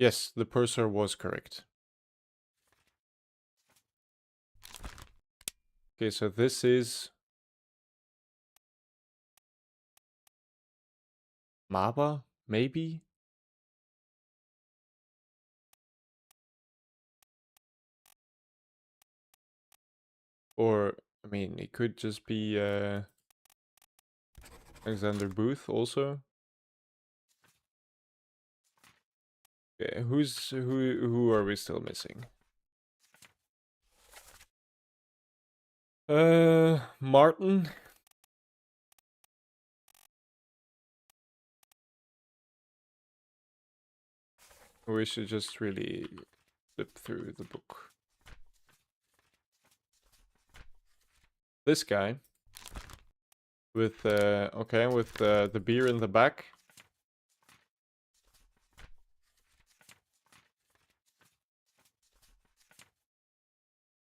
[SPEAKER 1] Yes, the purser was correct. Okay, so this is Maba, maybe? Or, I mean, it could just be Alexander Booth also. Okay, who are we still missing? Martin. We should just really flip through the book. This guy with the beer in the back.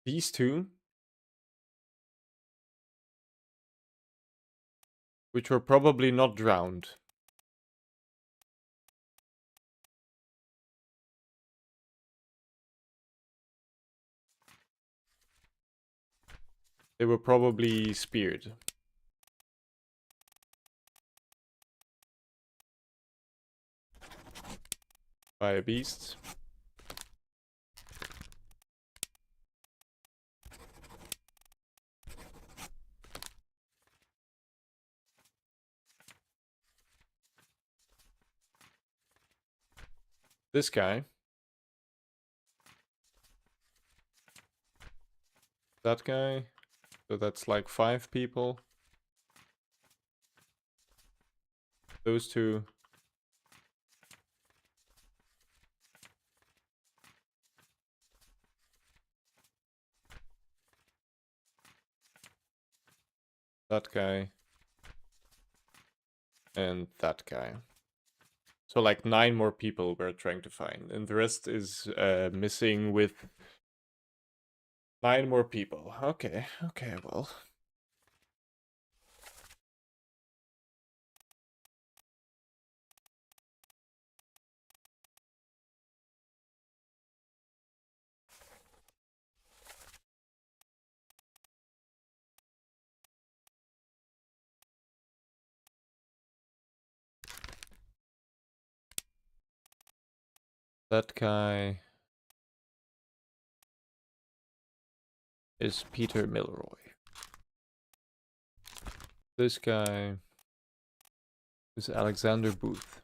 [SPEAKER 1] These two, which were probably not drowned. They were probably speared. By a beast. This guy. That guy. So that's like 5 people. Those two. That guy. And that guy. So like 9 more people we're trying to find. And the rest is missing with 9 more people. Okay, well. That guy is Peter Milroy. This guy is Alexander Booth.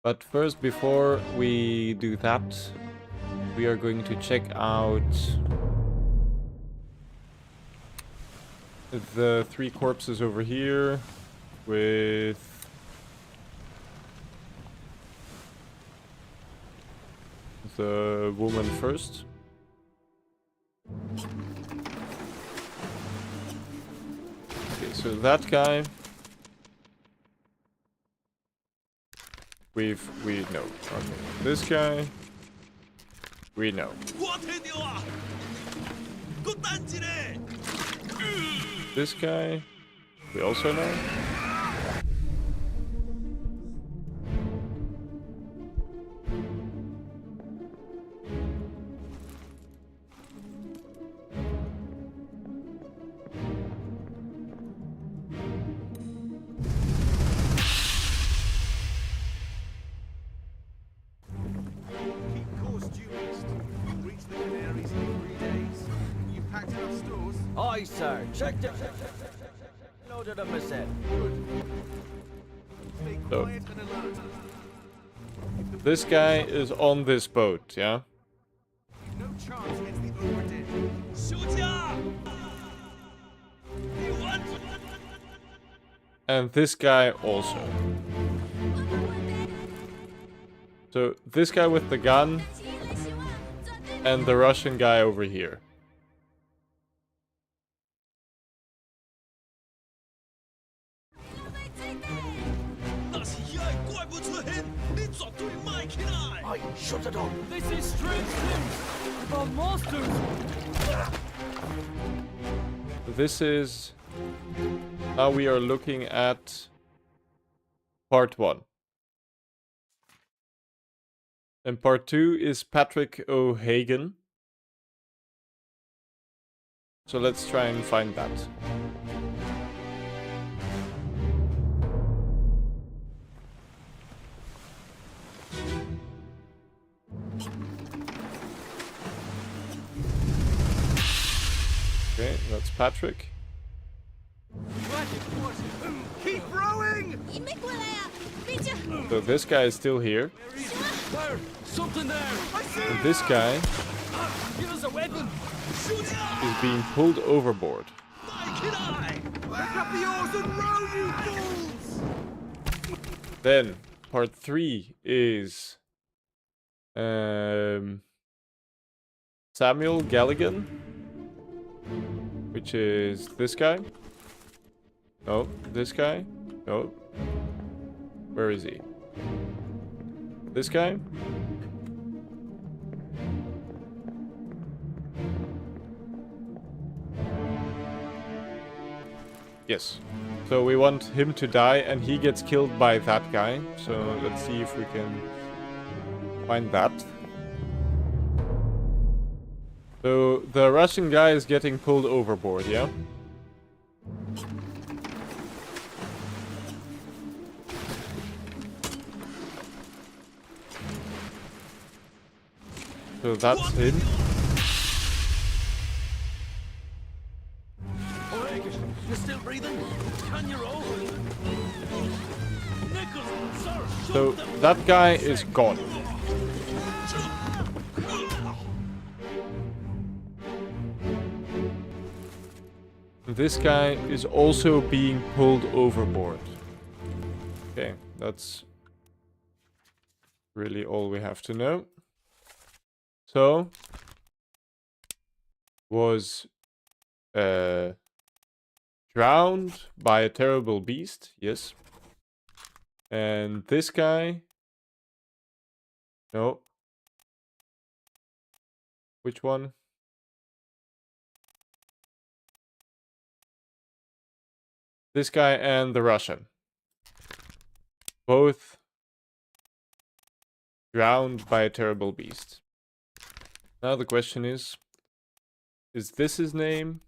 [SPEAKER 1] But first, before we do that, we are going to check out the 3 corpses over here with the woman first. Okay, so that guy we know. Okay, this guy we know. This guy we also know.
[SPEAKER 8] Aye, sir. Checked it. Loaded up, myself.
[SPEAKER 1] So, this guy is on this boat, yeah?
[SPEAKER 4] No chance against the Obra Dinn.
[SPEAKER 1] And this guy also. So, this guy with the gun and the Russian guy over here.
[SPEAKER 8] Aye, shut it up.
[SPEAKER 5] This is strange things about monsters.
[SPEAKER 1] This is how we are looking at part 1. And part 2 is Patrick O'Hagan. So let's try and find that. Okay, that's Patrick.
[SPEAKER 4] Keep rowing!
[SPEAKER 1] So this guy is still here.
[SPEAKER 5] There, something there.
[SPEAKER 1] And this guy
[SPEAKER 5] Give us a weapon.
[SPEAKER 1] is being pulled overboard.
[SPEAKER 4] Pick up the oars and row, you fools!
[SPEAKER 1] Then part 3 is Samuel Galligan, which is this guy. No, this guy. No. Where is he? This guy. Yes. So we want him to die and he gets killed by that guy. So let's see if we can find that. So the Russian guy is getting pulled overboard, yeah? So that's him.
[SPEAKER 9] You're still breathing? Can you roll? Nichols, sir,
[SPEAKER 1] So that guy is gone. This guy is also being pulled overboard. Okay, that's really all we have to know. So, was drowned by a terrible beast, yes. And this guy, no. Which one? This guy and the Russian. Both drowned by a terrible beast. Now the question is this his name?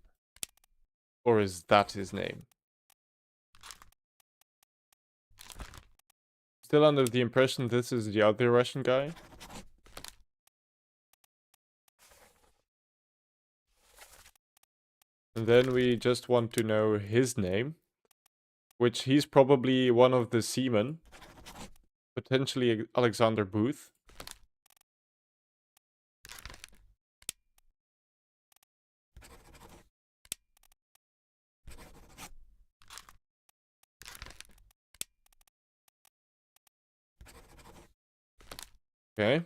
[SPEAKER 1] Or is that his name? Still under the impression this is the other Russian guy. And then we just want to know his name. Which he's probably one of the seamen. Potentially Alexander Booth. Okay.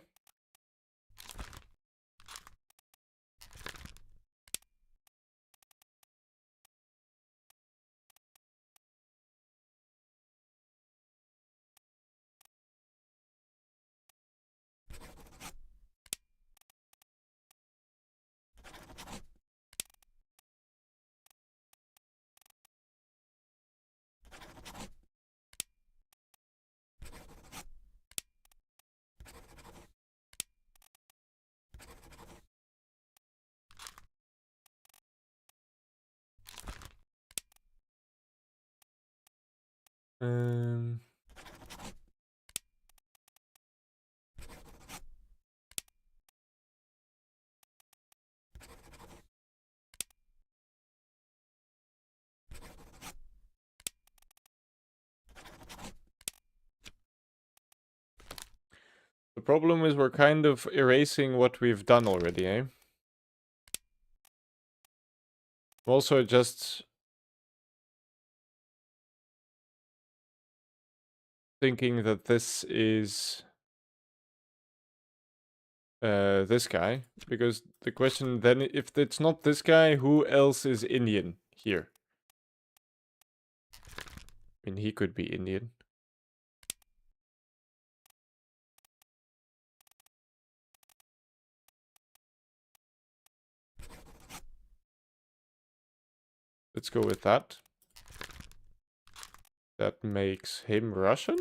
[SPEAKER 1] The problem is we're kind of erasing what we've done already, eh? Also just thinking that this is this guy, because the question then, if it's not this guy, who else is Indian here? I mean, he could be Indian. Let's go with that. That makes him Russian?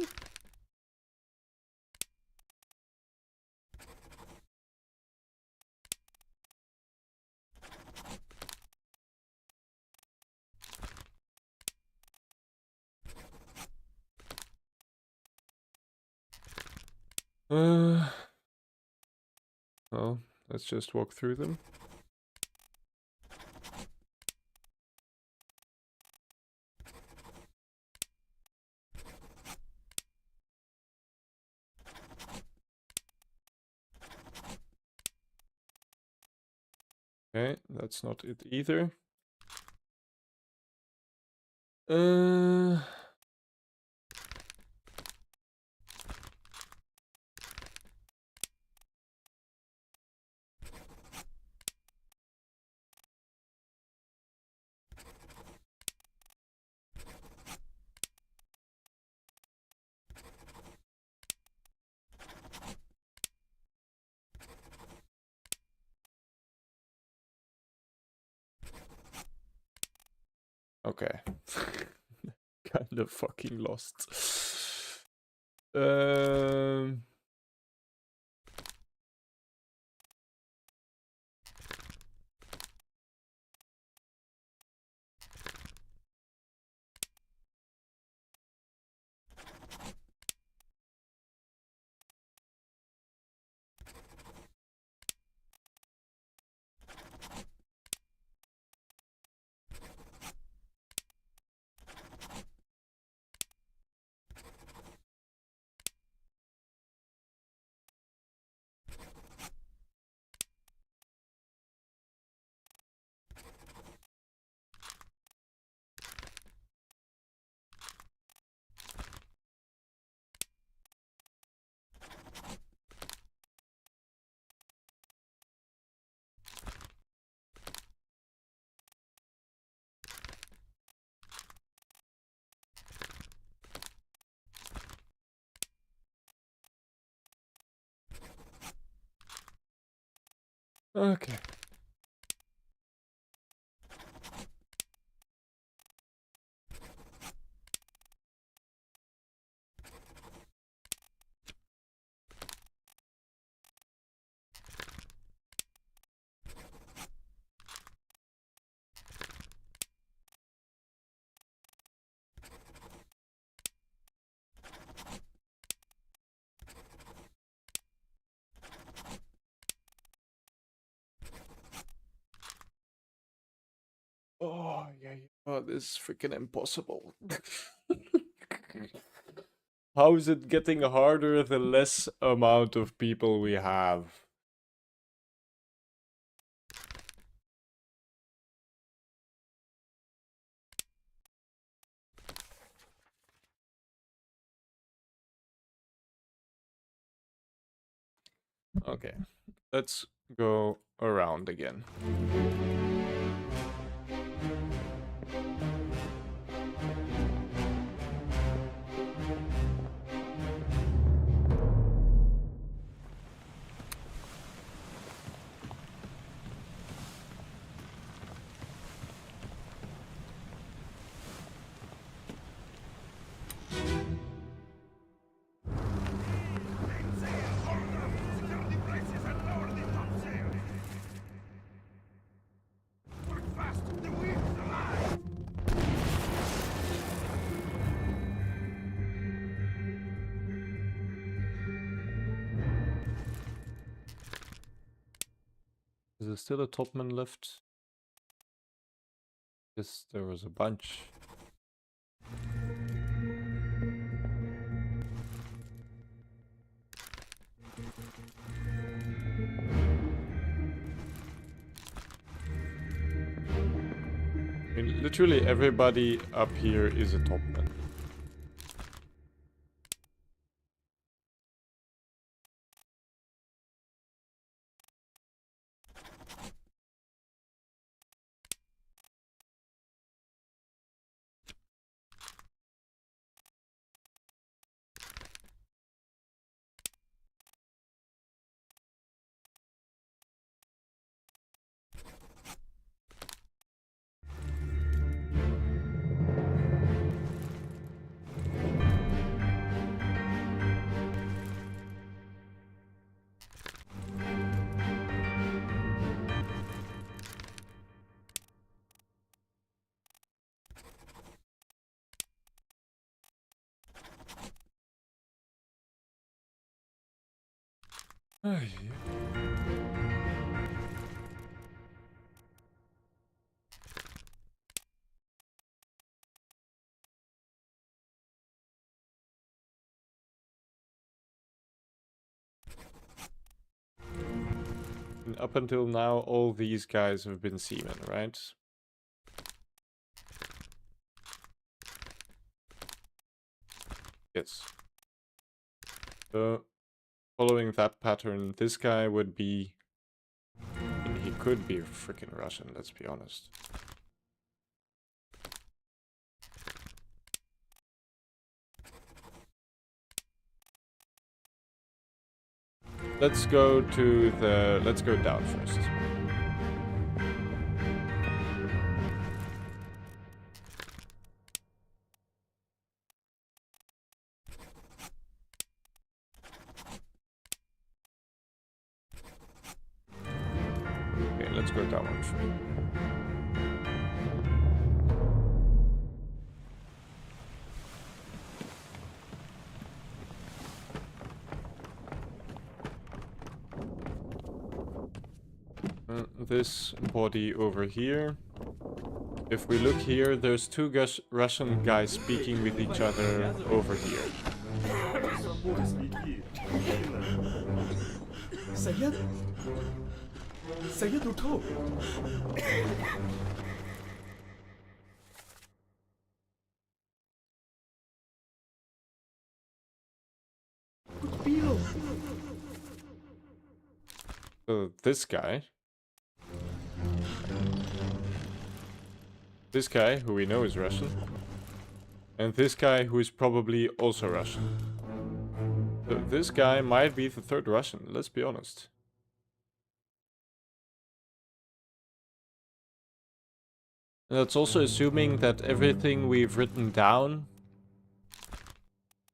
[SPEAKER 1] Well, let's just walk through them. Okay, that's not it either. Okay. Kind of fucking lost. Okay. Oh, yeah. Oh, this is freaking impossible. How is it getting harder the less amount of people we have? Okay, let's go around again. Is there still a topman left? Yes, there was a bunch. I mean, literally everybody up here is a topman. Oh, yeah. And up until now, all these guys have been seamen, right? Yes. So, following that pattern, this guy would be... I mean, he could be freaking Russian, let's be honest. Let's go down first. let's go downwards. This body over here. If we look here, there's two Russian guys speaking with each other over here. So this guy, who we know is Russian, and this guy who is probably also Russian. So this guy might be the third Russian, let's be honest. And that's also assuming that everything we've written down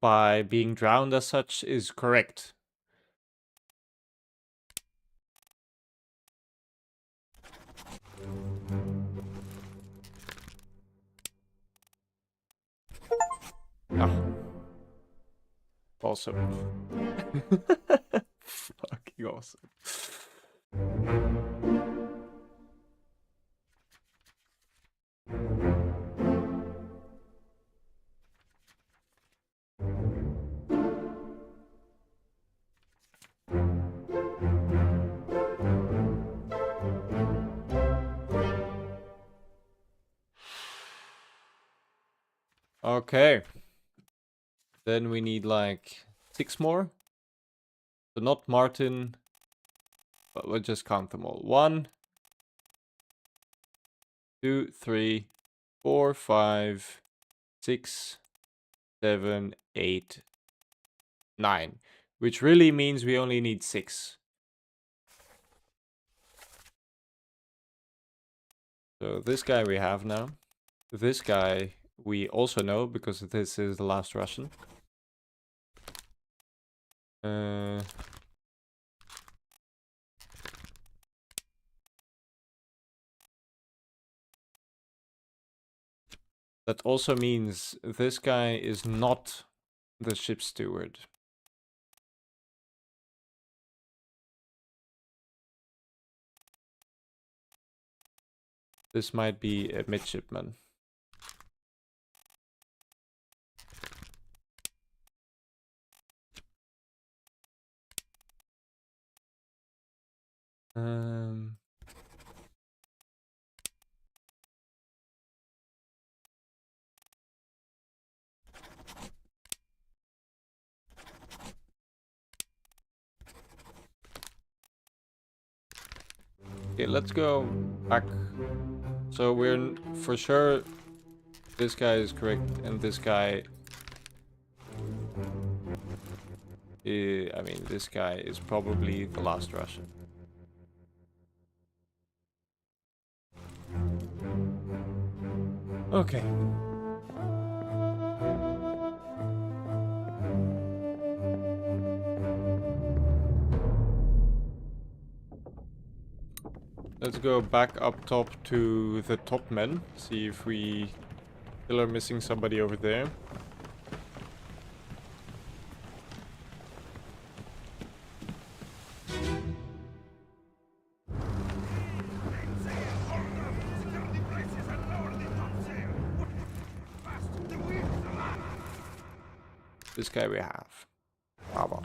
[SPEAKER 1] by being drowned as such is correct. Ah. Awesome. Fucking awesome. Okay. Then we need like 6 more. So not Martin, but we'll just count them all. 1, 2, 3, 4, 5, 6, 7, 8, 9. Which really means we only need 6. So this guy we have now. This guy we also know because this is the last Russian. That also means this guy is not the ship steward. This might be a midshipman. Okay, let's go back. So we're for sure this guy is correct and this guy I mean this guy is probably the last Russian. Okay. Let's go back up top to the top men, see if we still are missing somebody over there. This guy we have. Bravo.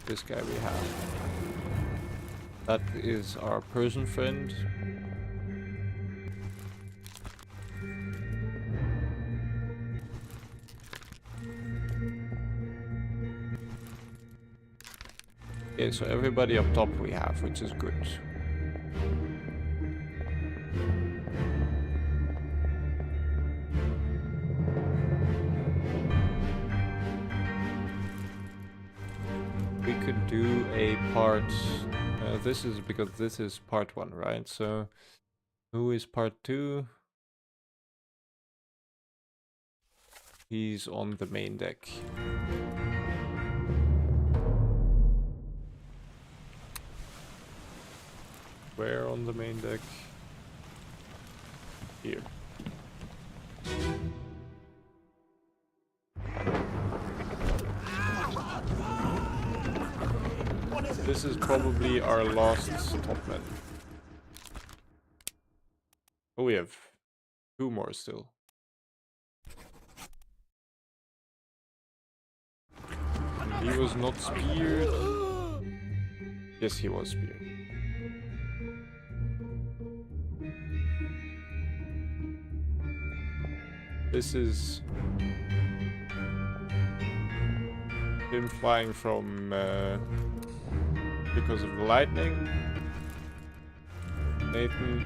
[SPEAKER 1] This guy we have. That is our Persian friend. Okay, so everybody up top we have, which is good. We could do a part... this is because this is part 1, right? So, who is part 2? He's on the main deck. on the main deck? Here. This is probably our last topman. Oh, we have 2 more still. He was not speared. Yes, he was speared. This is him flying from because of the lightning. Nathan.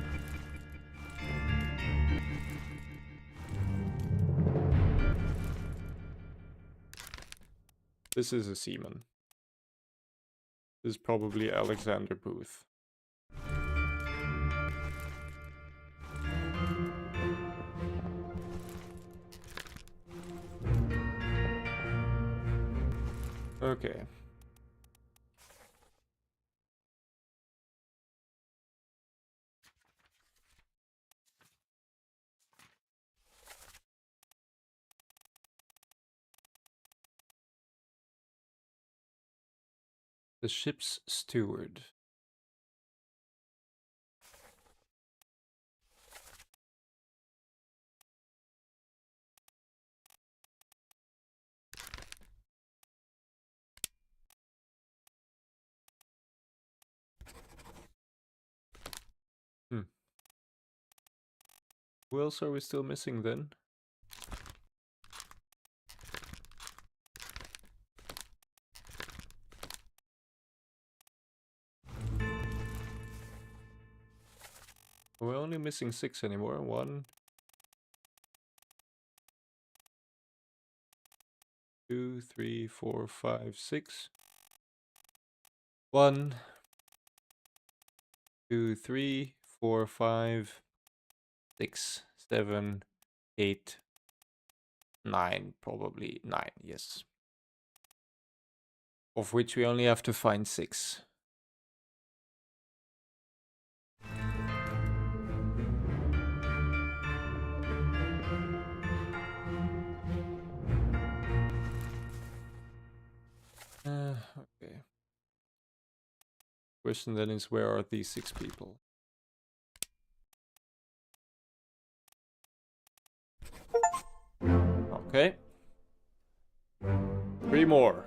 [SPEAKER 1] This is a seaman. This is probably Alexander Booth. Okay. The ship's steward. Who else are we still missing then? We're only missing 6 anymore. 1, 2, 3, 4, 5, 6. 1, 2, 3, 4, 5, 6, 7, 8, 9. Probably 9, yes. Of which we only have to find 6. Okay. Question then is, where are these 6 people? Okay. 3 more.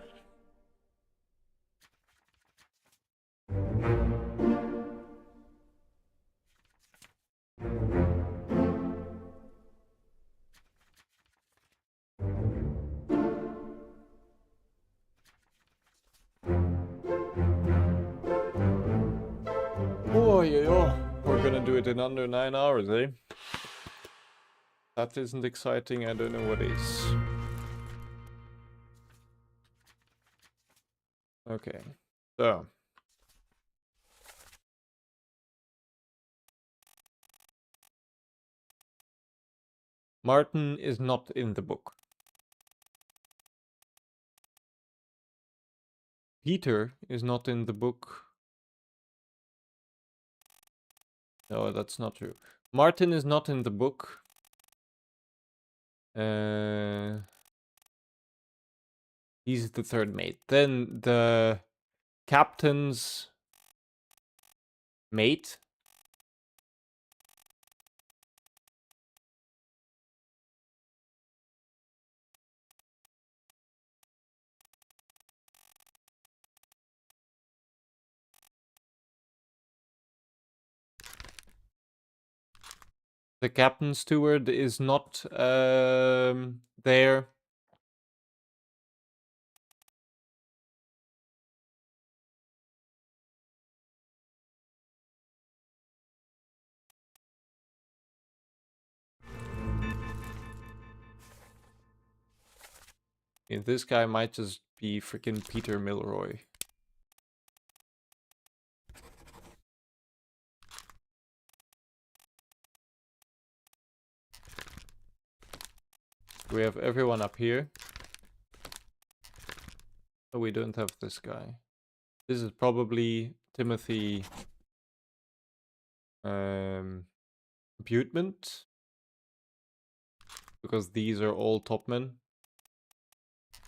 [SPEAKER 1] Oh, yeah. We're gonna do it in under 9 hours, eh? That isn't exciting, I don't know what is. Okay, so. Martin is not in the book. Peter is not in the book. No, that's not true. Martin is not in the book. He's the 3rd mate. Then the captain's mate. The captain's steward is not there. And this guy might just be freaking Peter Milroy. We have everyone up here. Oh, we don't have this guy. This is probably Timothy Butment, because these are all topmen.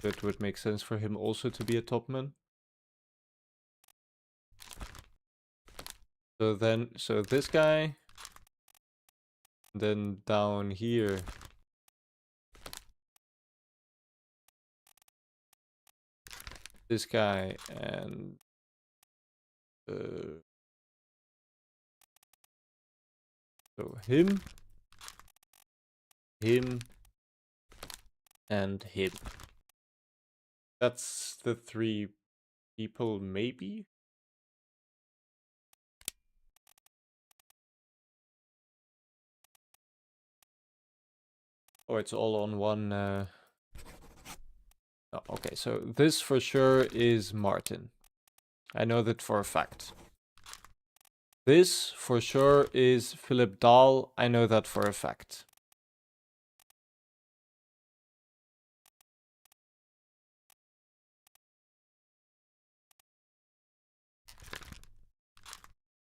[SPEAKER 1] That would make sense for him also to be a topman. So this guy, then down here, this guy, and so him, and him. That's the 3 people, maybe? Oh, it's all on one... Oh, okay, so this for sure is Martin. I know that for a fact. This for sure is Philip Dahl. I know that for a fact.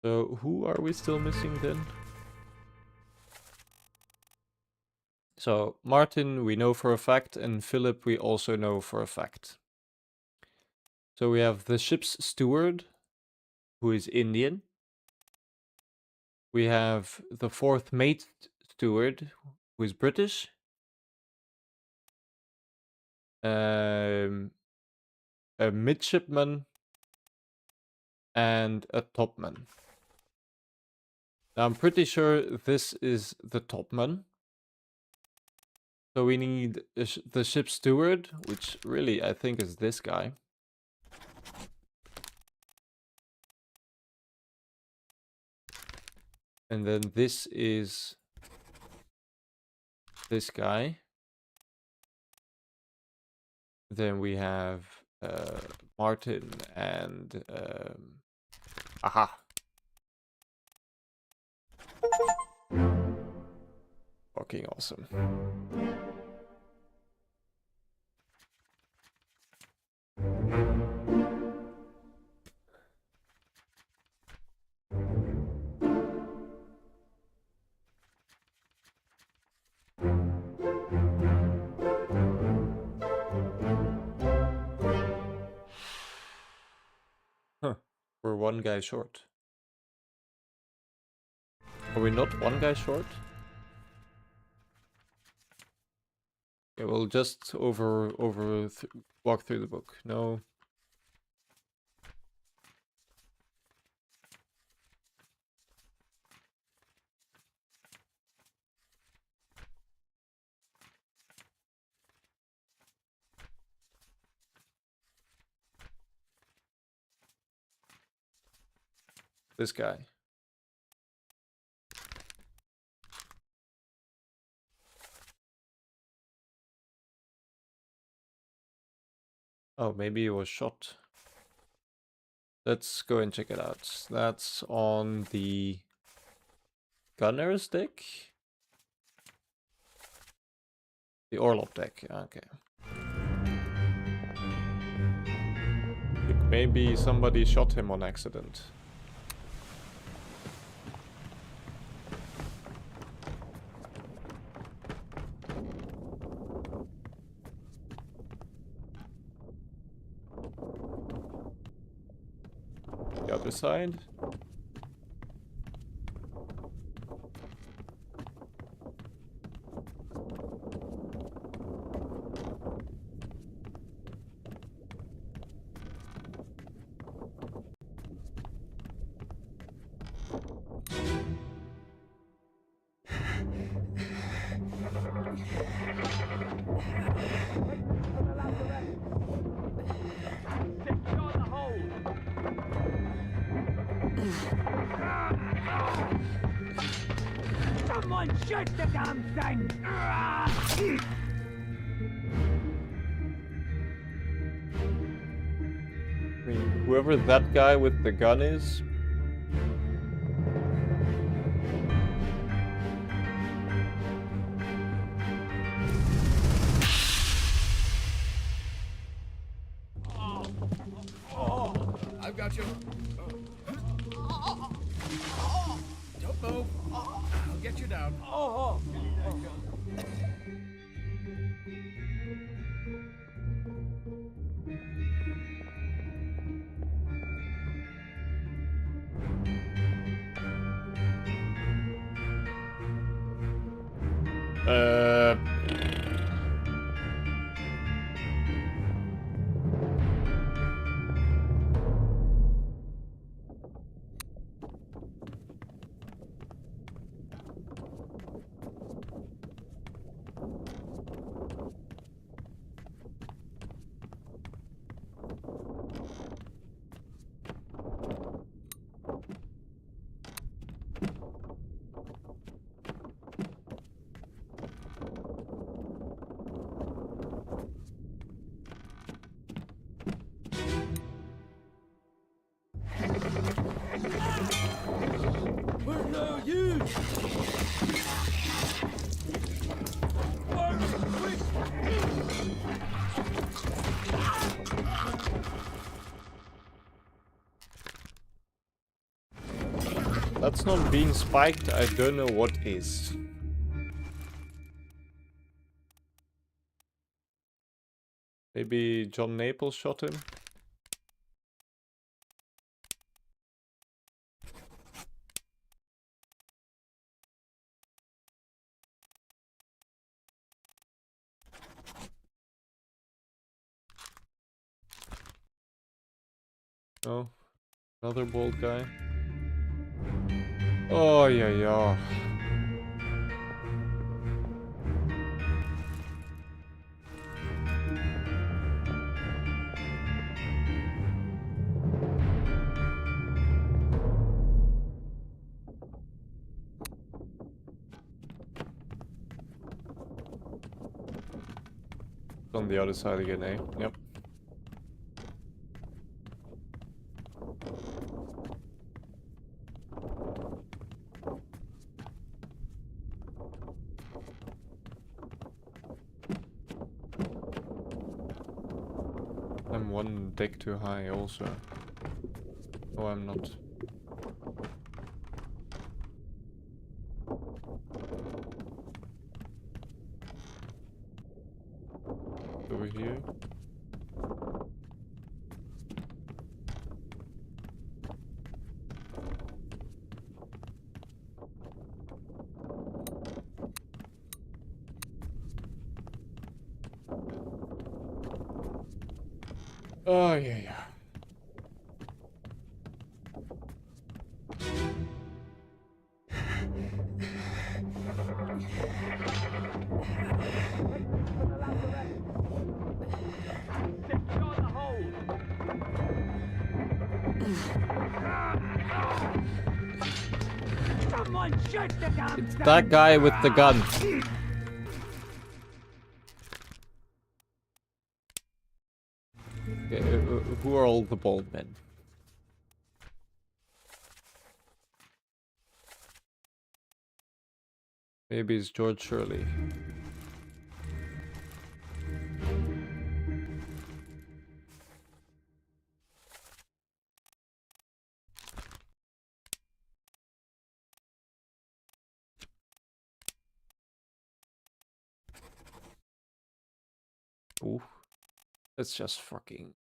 [SPEAKER 1] So who are we still missing then? So Martin we know for a fact, and Philip we also know for a fact. So we have the ship's steward, who is Indian. We have the 4th mate steward, who is British. A midshipman and a topman. Now I'm pretty sure this is the topman. So we need the ship's steward, which really I think is this guy. And then this is this guy. Then we have Martin and aha. Fucking awesome. Huh. We're 1 guy short. Are we not 1 guy short? Okay, we'll just walk through the book. No. This guy. Oh, maybe he was shot. Let's go and check it out. That's on the gunner's deck? The Orlop deck, okay. Maybe somebody shot him on accident. The other side.
[SPEAKER 6] Someone shoot the damn thing!
[SPEAKER 1] I mean, whoever that guy with the gun is.
[SPEAKER 2] I've got you.
[SPEAKER 1] That's not being spiked. I don't know what is. Maybe John Naples shot him? Oh, another bald guy. Oh, yeah, yeah. On the other side again, eh? Yep. I'm one deck too high also. Oh, I'm not. Over here. Oh, yeah, yeah.
[SPEAKER 3] Someone shoot the damn
[SPEAKER 1] It's that guy with the gun. Who are all the bald men? Maybe it's George Shirley. Ooh. That's just fucking...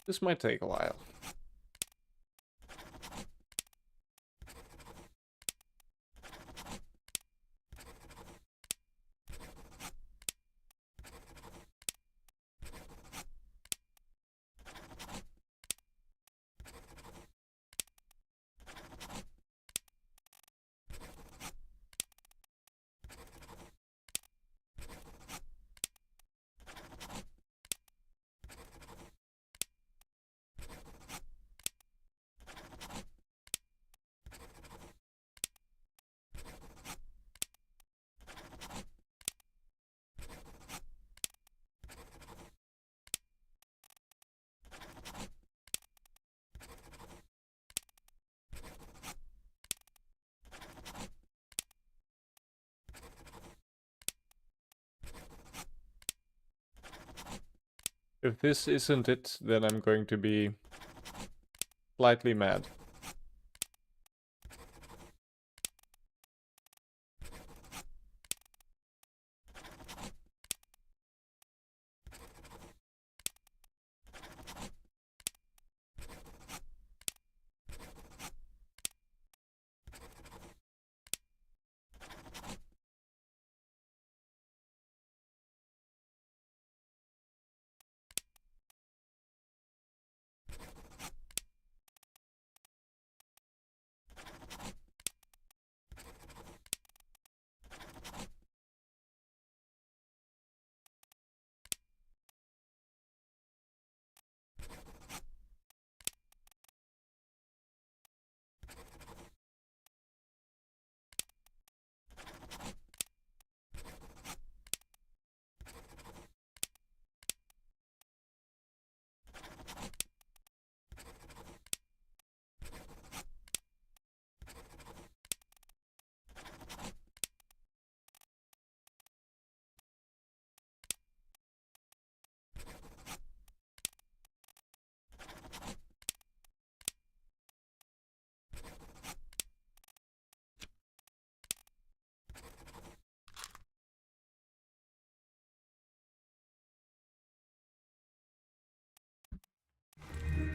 [SPEAKER 1] This might take a while. If this isn't it, then I'm going to be slightly mad.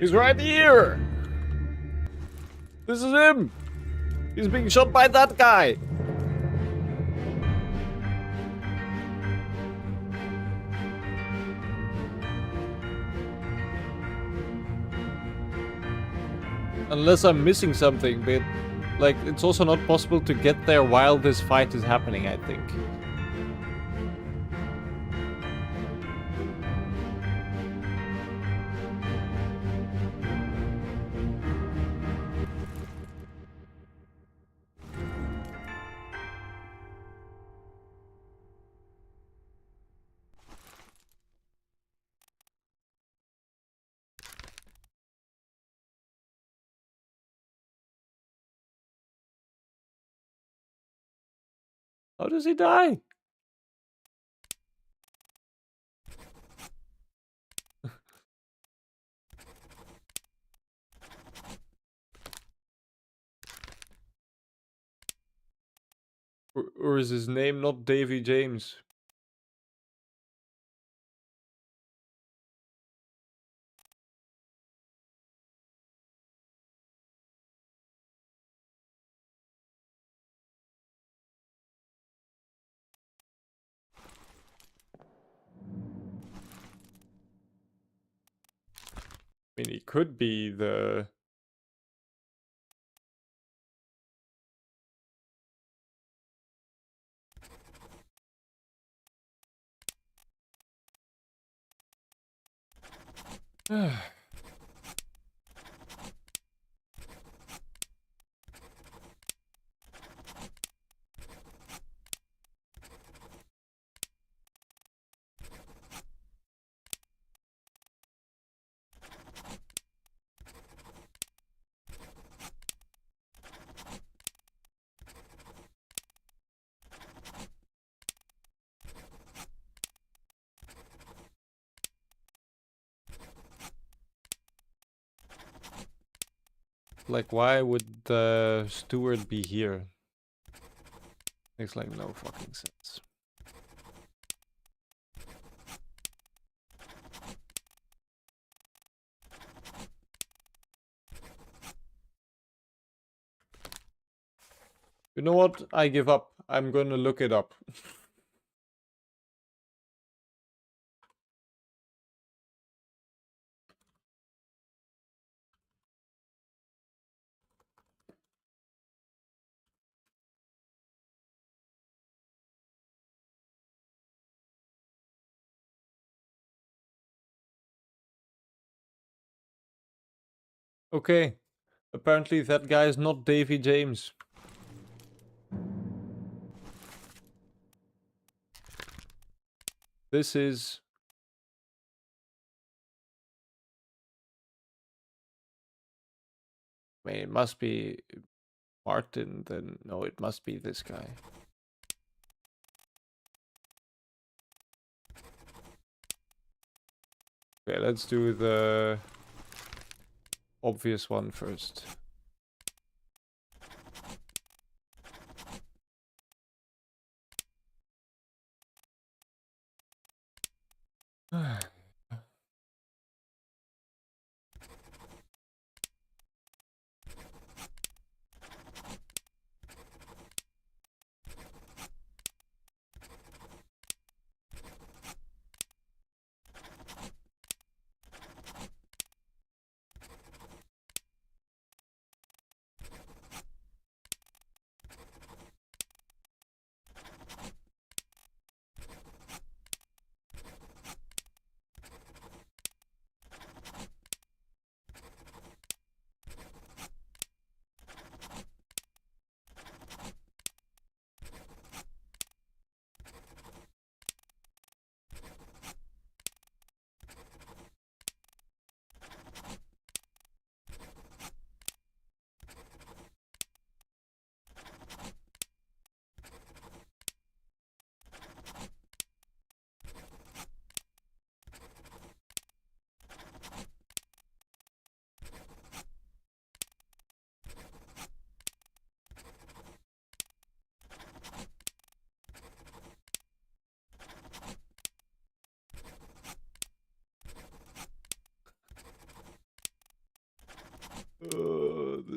[SPEAKER 1] He's right here! This is him! He's being shot by that guy! Unless I'm missing something, but like it's also not possible to get there while this fight is happening, I think. How does he die? Or is his name not Davy James? I mean, he could be the... Like, why would the steward be here? Makes like no fucking sense. You know what? I give up. I'm gonna look it up. Okay. Apparently that guy is not Davy James. This is... I mean, it must be Martin, then... No, it must be this guy. Okay, let's do the obvious one first.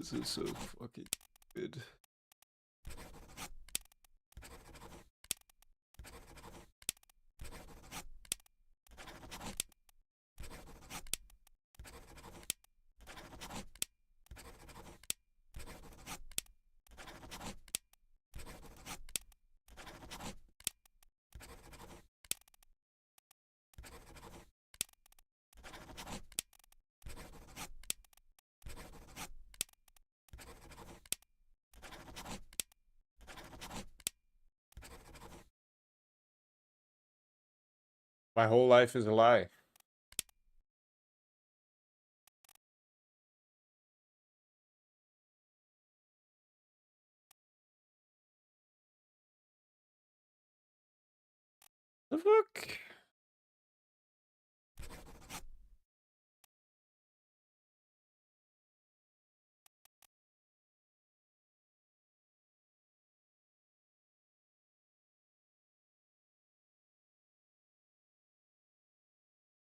[SPEAKER 1] This is so fucking good. My whole life is a lie. The fuck?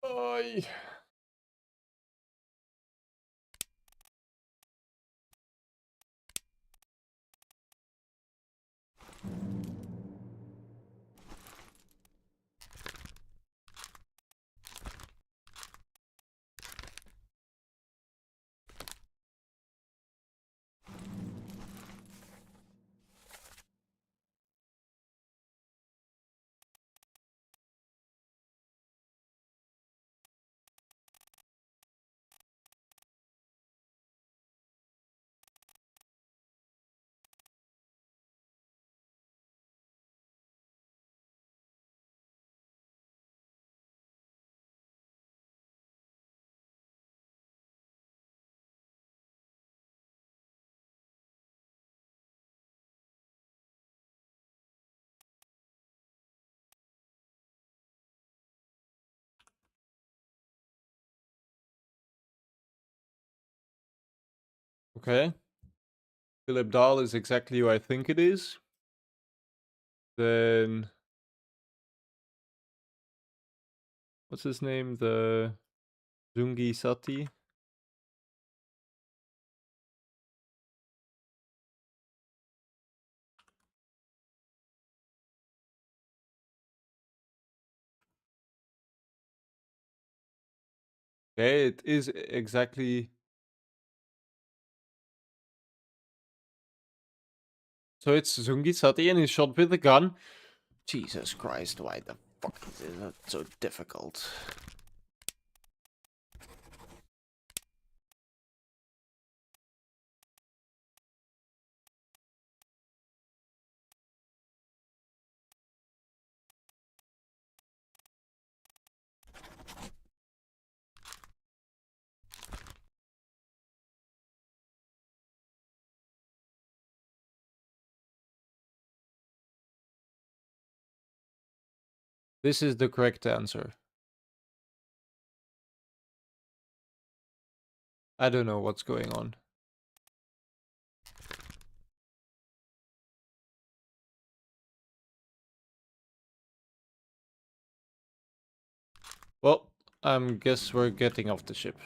[SPEAKER 1] Oi. Okay. Philip Dahl is exactly who I think it is. Then what's his name? The Zungi Sati. Okay, it is exactly. So it's Zungi Sati and he's shot with a gun. Jesus Christ, why the fuck is it so difficult? This is the correct answer. I don't know what's going on. Well, I guess we're getting off the ship.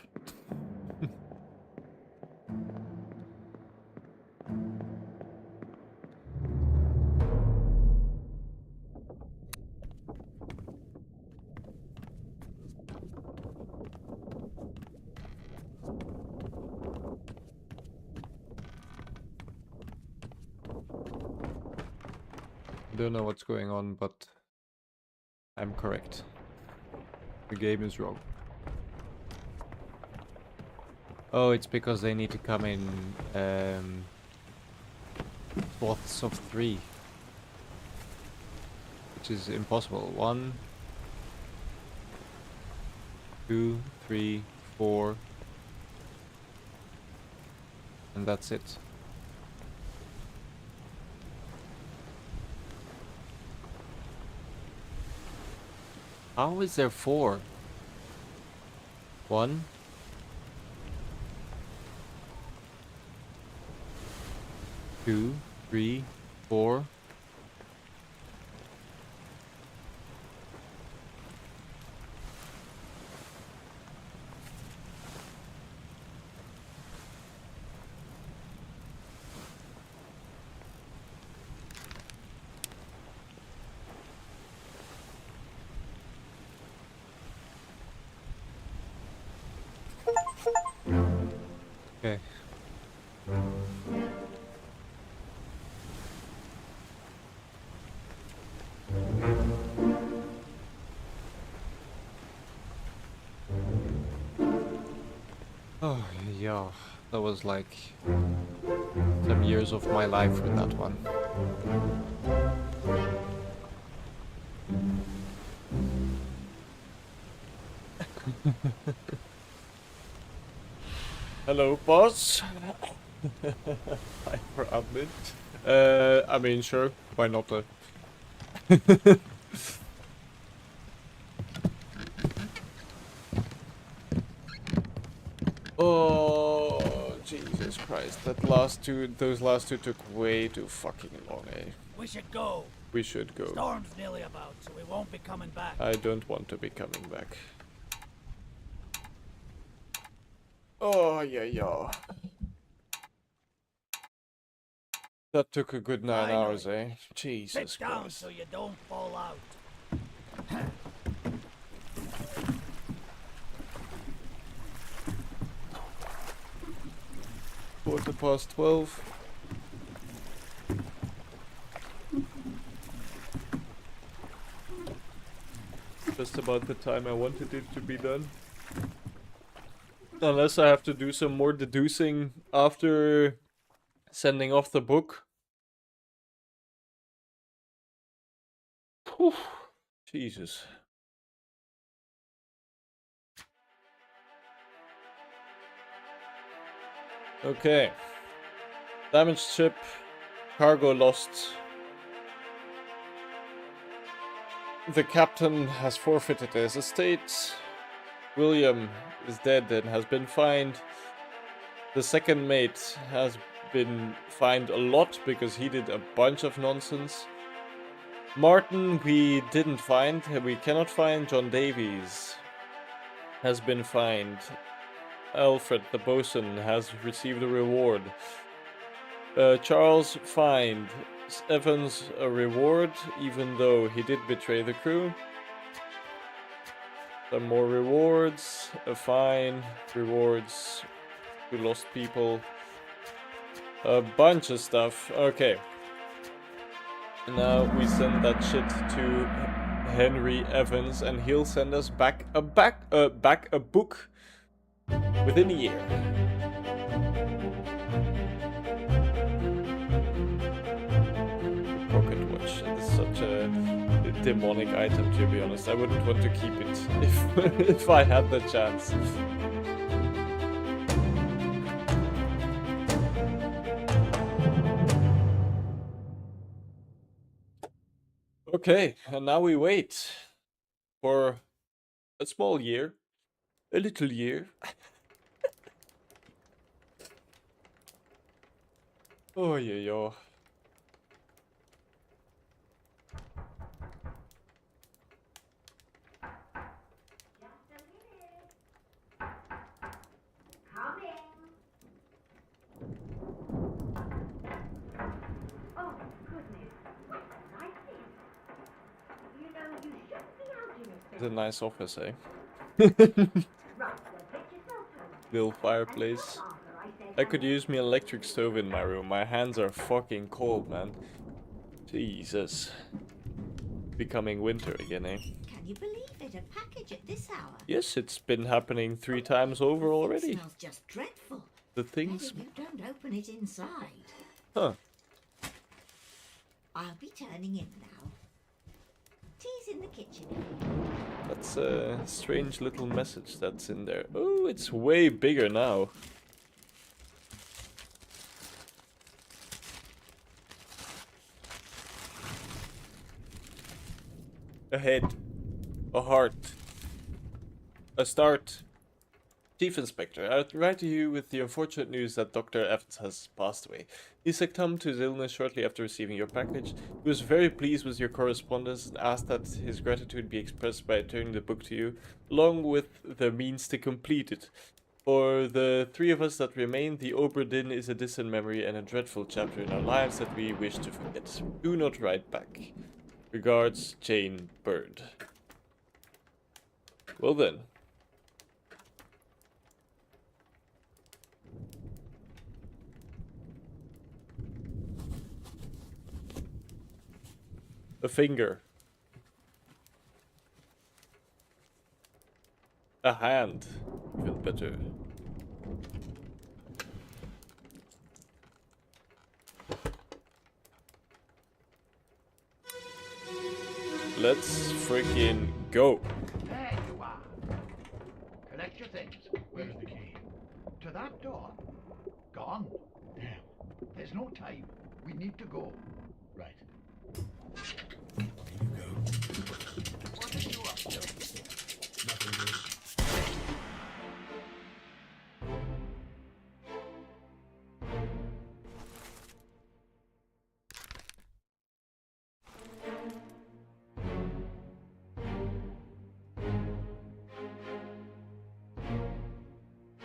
[SPEAKER 1] Don't know what's going on, but I'm correct. The game is wrong. Oh, it's because they need to come in swaths of 3. Which is impossible. 1, 2, 3, 4. And that's it. How is there 4? 1, 2, 3, 4. Okay. Oh, yeah. That was like some years of my life with that one. Hello, boss. Hi for admin. I mean, sure. Why not? Oh, Jesus Christ. Those last two took way too fucking long, eh?
[SPEAKER 6] We should go.
[SPEAKER 1] We should go.
[SPEAKER 6] Storm's nearly about, so we won't be coming back.
[SPEAKER 1] I don't want to be coming back. Oh, yeah. That took a good 9 hours, eh? Jesus
[SPEAKER 6] Sit down
[SPEAKER 1] Christ.
[SPEAKER 6] so you don't fall out.
[SPEAKER 1] 12. Just about the time I wanted it to be done. Unless I have to do some more deducing after sending off the book. Whew. Jesus. Okay. Damaged ship. Cargo lost. The captain has forfeited his estate. William is dead and has been fined. The second mate has been fined a lot because he did a bunch of nonsense. Martin we didn't find. We cannot find. John Davies has been fined. Alfred the bosun has received a reward. Charles fined. Evans a reward, even though he did betray the crew. Some more rewards, a fine, rewards to lost people, a bunch of stuff. Okay. Now we send that shit to Henry Evans, and he'll send us back a book within a year. Pocket watch. It's such a demonic item, to be honest. I wouldn't want to keep it if I had the chance. Okay, and now we wait for a small year, a little year. Oh yeah. It's a nice office, eh? Little fireplace. I could use me an electric stove in my room. My hands are fucking cold, man. Jesus. Becoming winter again, eh?
[SPEAKER 12] Can you believe it? A package at this hour?
[SPEAKER 1] Yes, it's been happening 3 times over already.
[SPEAKER 12] It smells just dreadful.
[SPEAKER 1] The things...
[SPEAKER 12] Maybe you don't open it inside.
[SPEAKER 1] Huh.
[SPEAKER 12] I'll be turning in now. Tea's in the kitchen.
[SPEAKER 1] That's a strange little message that's in there. Oh, it's way bigger now. A head. A heart. A start. Chief Inspector, I write to you with the unfortunate news that Dr. Evans has passed away. He succumbed to his illness shortly after receiving your package. He was very pleased with your correspondence and asked that his gratitude be expressed by returning the book to you, along with the means to complete it. For the 3 of us that remain, the Obra Dinn is a distant memory and a dreadful chapter in our lives that we wish to forget. Do not write back. Regards, Jane Bird. Well then. A finger. A hand. Even better. Let's freaking go.
[SPEAKER 13] There you are. Collect your things. Where's the key? To that door. Gone. Damn. There's no time. We need to go. Right.
[SPEAKER 11] You go.
[SPEAKER 13] What are you up to?
[SPEAKER 11] Nothing good.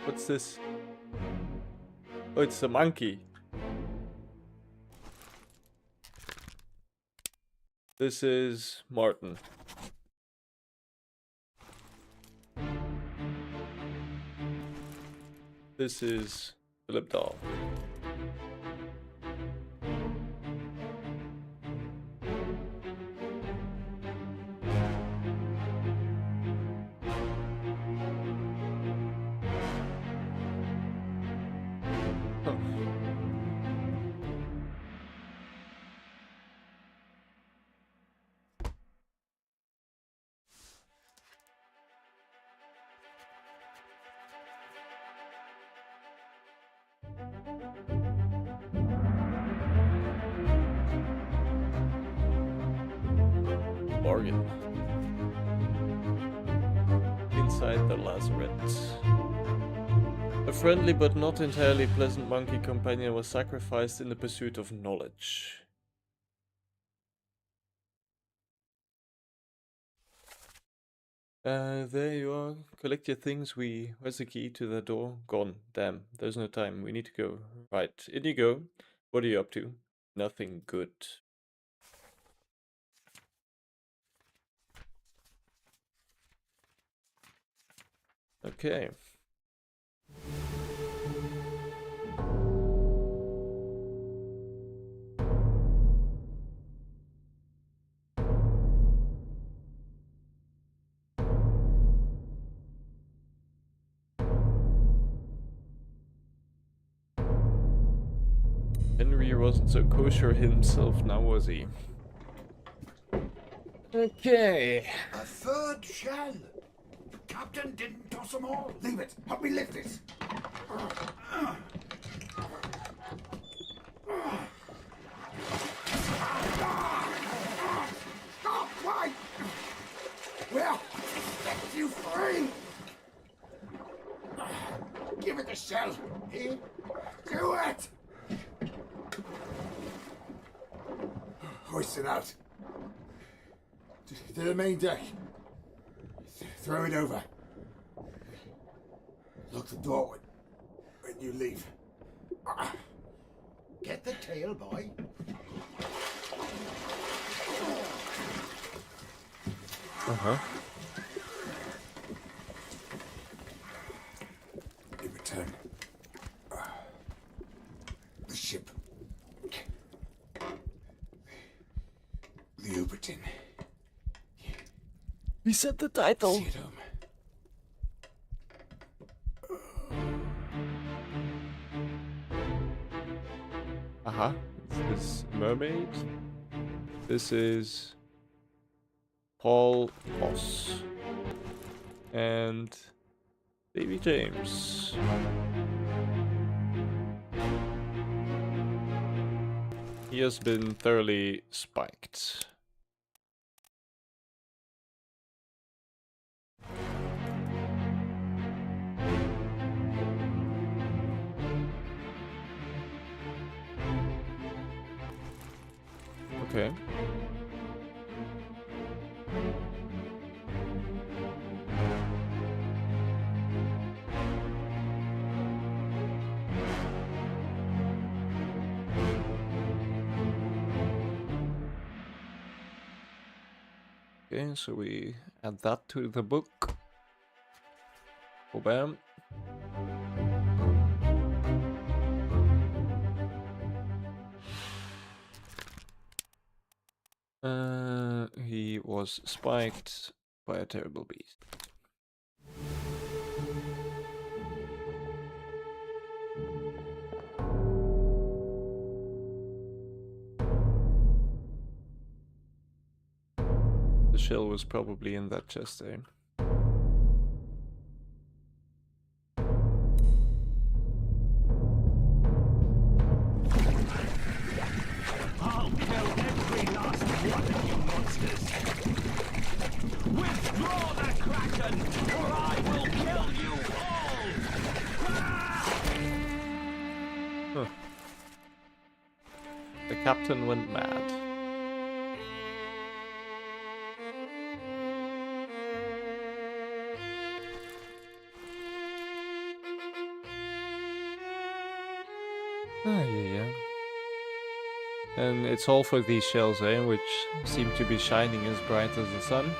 [SPEAKER 1] What's this? Oh, it's a monkey. This is Martin. This is Philip Dahl. Bargain. Inside the lazaret. A friendly but not entirely pleasant monkey companion was sacrificed in the pursuit of knowledge. There you are. Collect your things. Where's the key to the door? Gone. Damn, there's no time. We need to go. Right, in you go. What are you up to? Nothing good. Okay. Henry wasn't so kosher himself now, was he? Okay.
[SPEAKER 11] A third shell. The captain didn't toss them all. Leave it. Help me lift it. Stop! Why? Well, set you free. Give it the shell. Here. Do it. Hoist it out. To the main deck. Throw it over. Lock the door when you leave.
[SPEAKER 13] Get the tail, boy.
[SPEAKER 1] Uh-huh.
[SPEAKER 11] In return, the ship. The Obra Dinn.
[SPEAKER 1] We said the title.
[SPEAKER 11] See it home.
[SPEAKER 1] Uh-huh. This is Mermaid. This is Paul Moss. And Baby James. He has been thoroughly spiked. Okay. Okay, so we add that to the book. Oh, bam. He was spiked by a terrible beast. The shell was probably in that chest there.
[SPEAKER 3] I'll kill every last one of you monsters. Withdraw the Kraken, or I will kill you all!
[SPEAKER 1] Huh. The captain went mad. Yeah. And it's all for these shells, which seem to be shining as bright as the sun.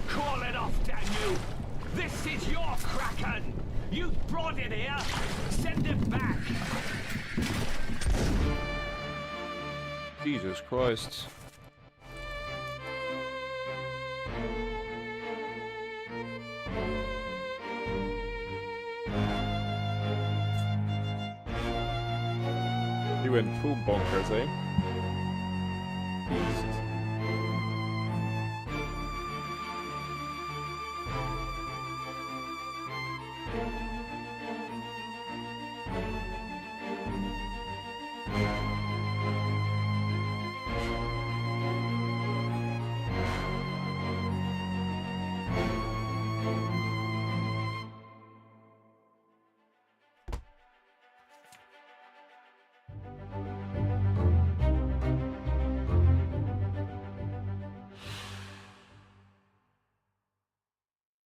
[SPEAKER 3] Call it off, damn you! This is your Kraken! You brought it here! Send it back!
[SPEAKER 1] Jesus Christ. He went full bonkers, Beast.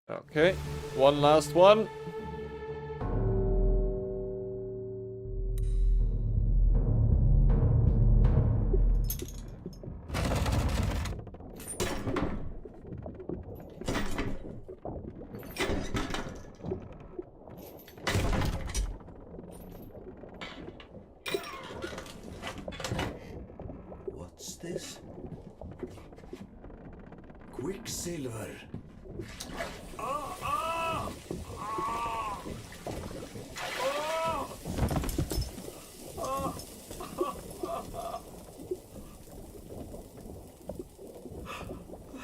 [SPEAKER 1] Okay, one last one.
[SPEAKER 11] What's this? Quicksilver.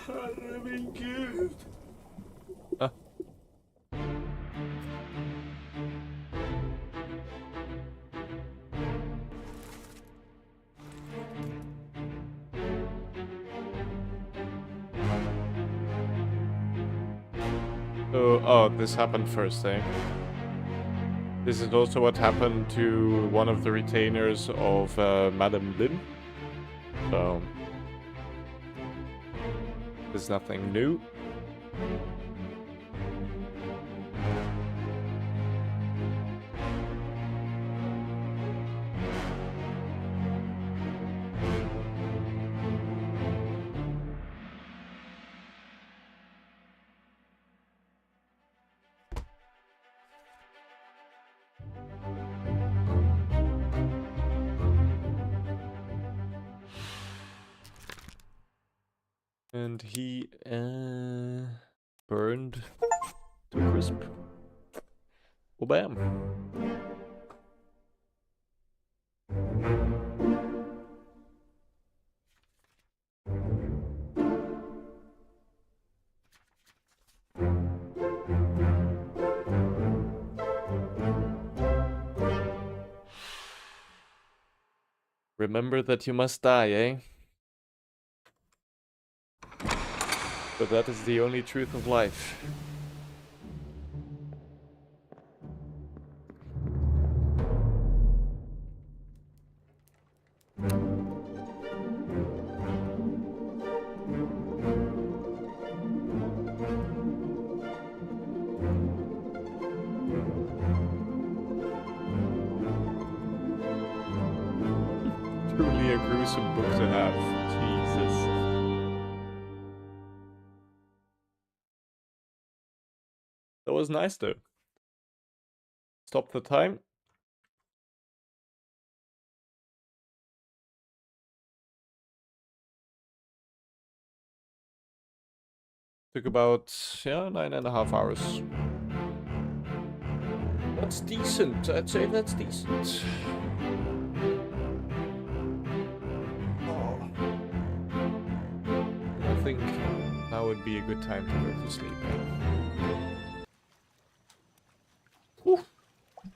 [SPEAKER 11] Herre min Gud!
[SPEAKER 1] Oh, this happened first, This is also what happened to one of the retainers of Madame Dinn. So, there's nothing new. And he burned to crisp. Well, bam. Remember that you must die, But that is the only truth of life. a gruesome book to have. Jesus. That was nice though. Stop the time. Took about, yeah, 9.5 hours. That's decent. I'd say that's decent. Oh. I think now would be a good time to go to sleep. Whew. It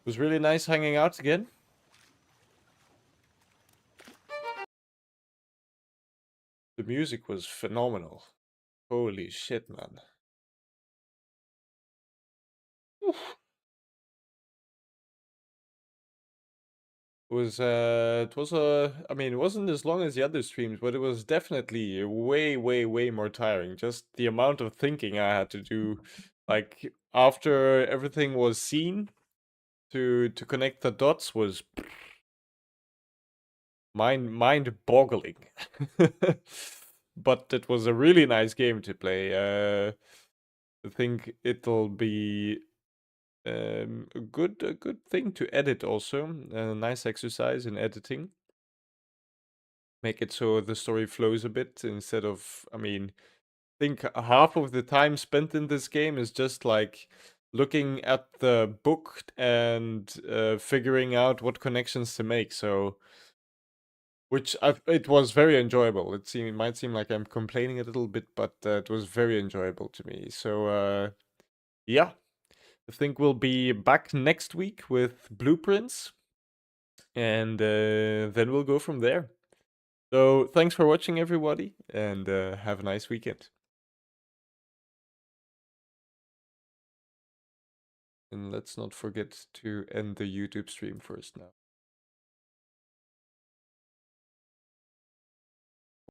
[SPEAKER 1] was really nice hanging out again. The music was phenomenal. Holy shit, man. Oof. It was I mean, it wasn't as long as the other streams, but it was definitely way, way, way more tiring. Just the amount of thinking I had to do, like after everything was seen, to connect the dots was mind-boggling. But it was a really nice game to play. I think it'll be a good thing to edit also. A nice exercise in editing. Make it so the story flows a bit instead of, I mean, I think half of the time spent in this game is just like looking at the book and figuring out what connections to make. So, which it was very enjoyable. It might seem like I'm complaining a little bit, but it was very enjoyable to me. So, yeah. I think we'll be back next week with blueprints, and then we'll go from there. So thanks for watching, everybody, and have a nice weekend. And let's not forget to end the YouTube stream first now.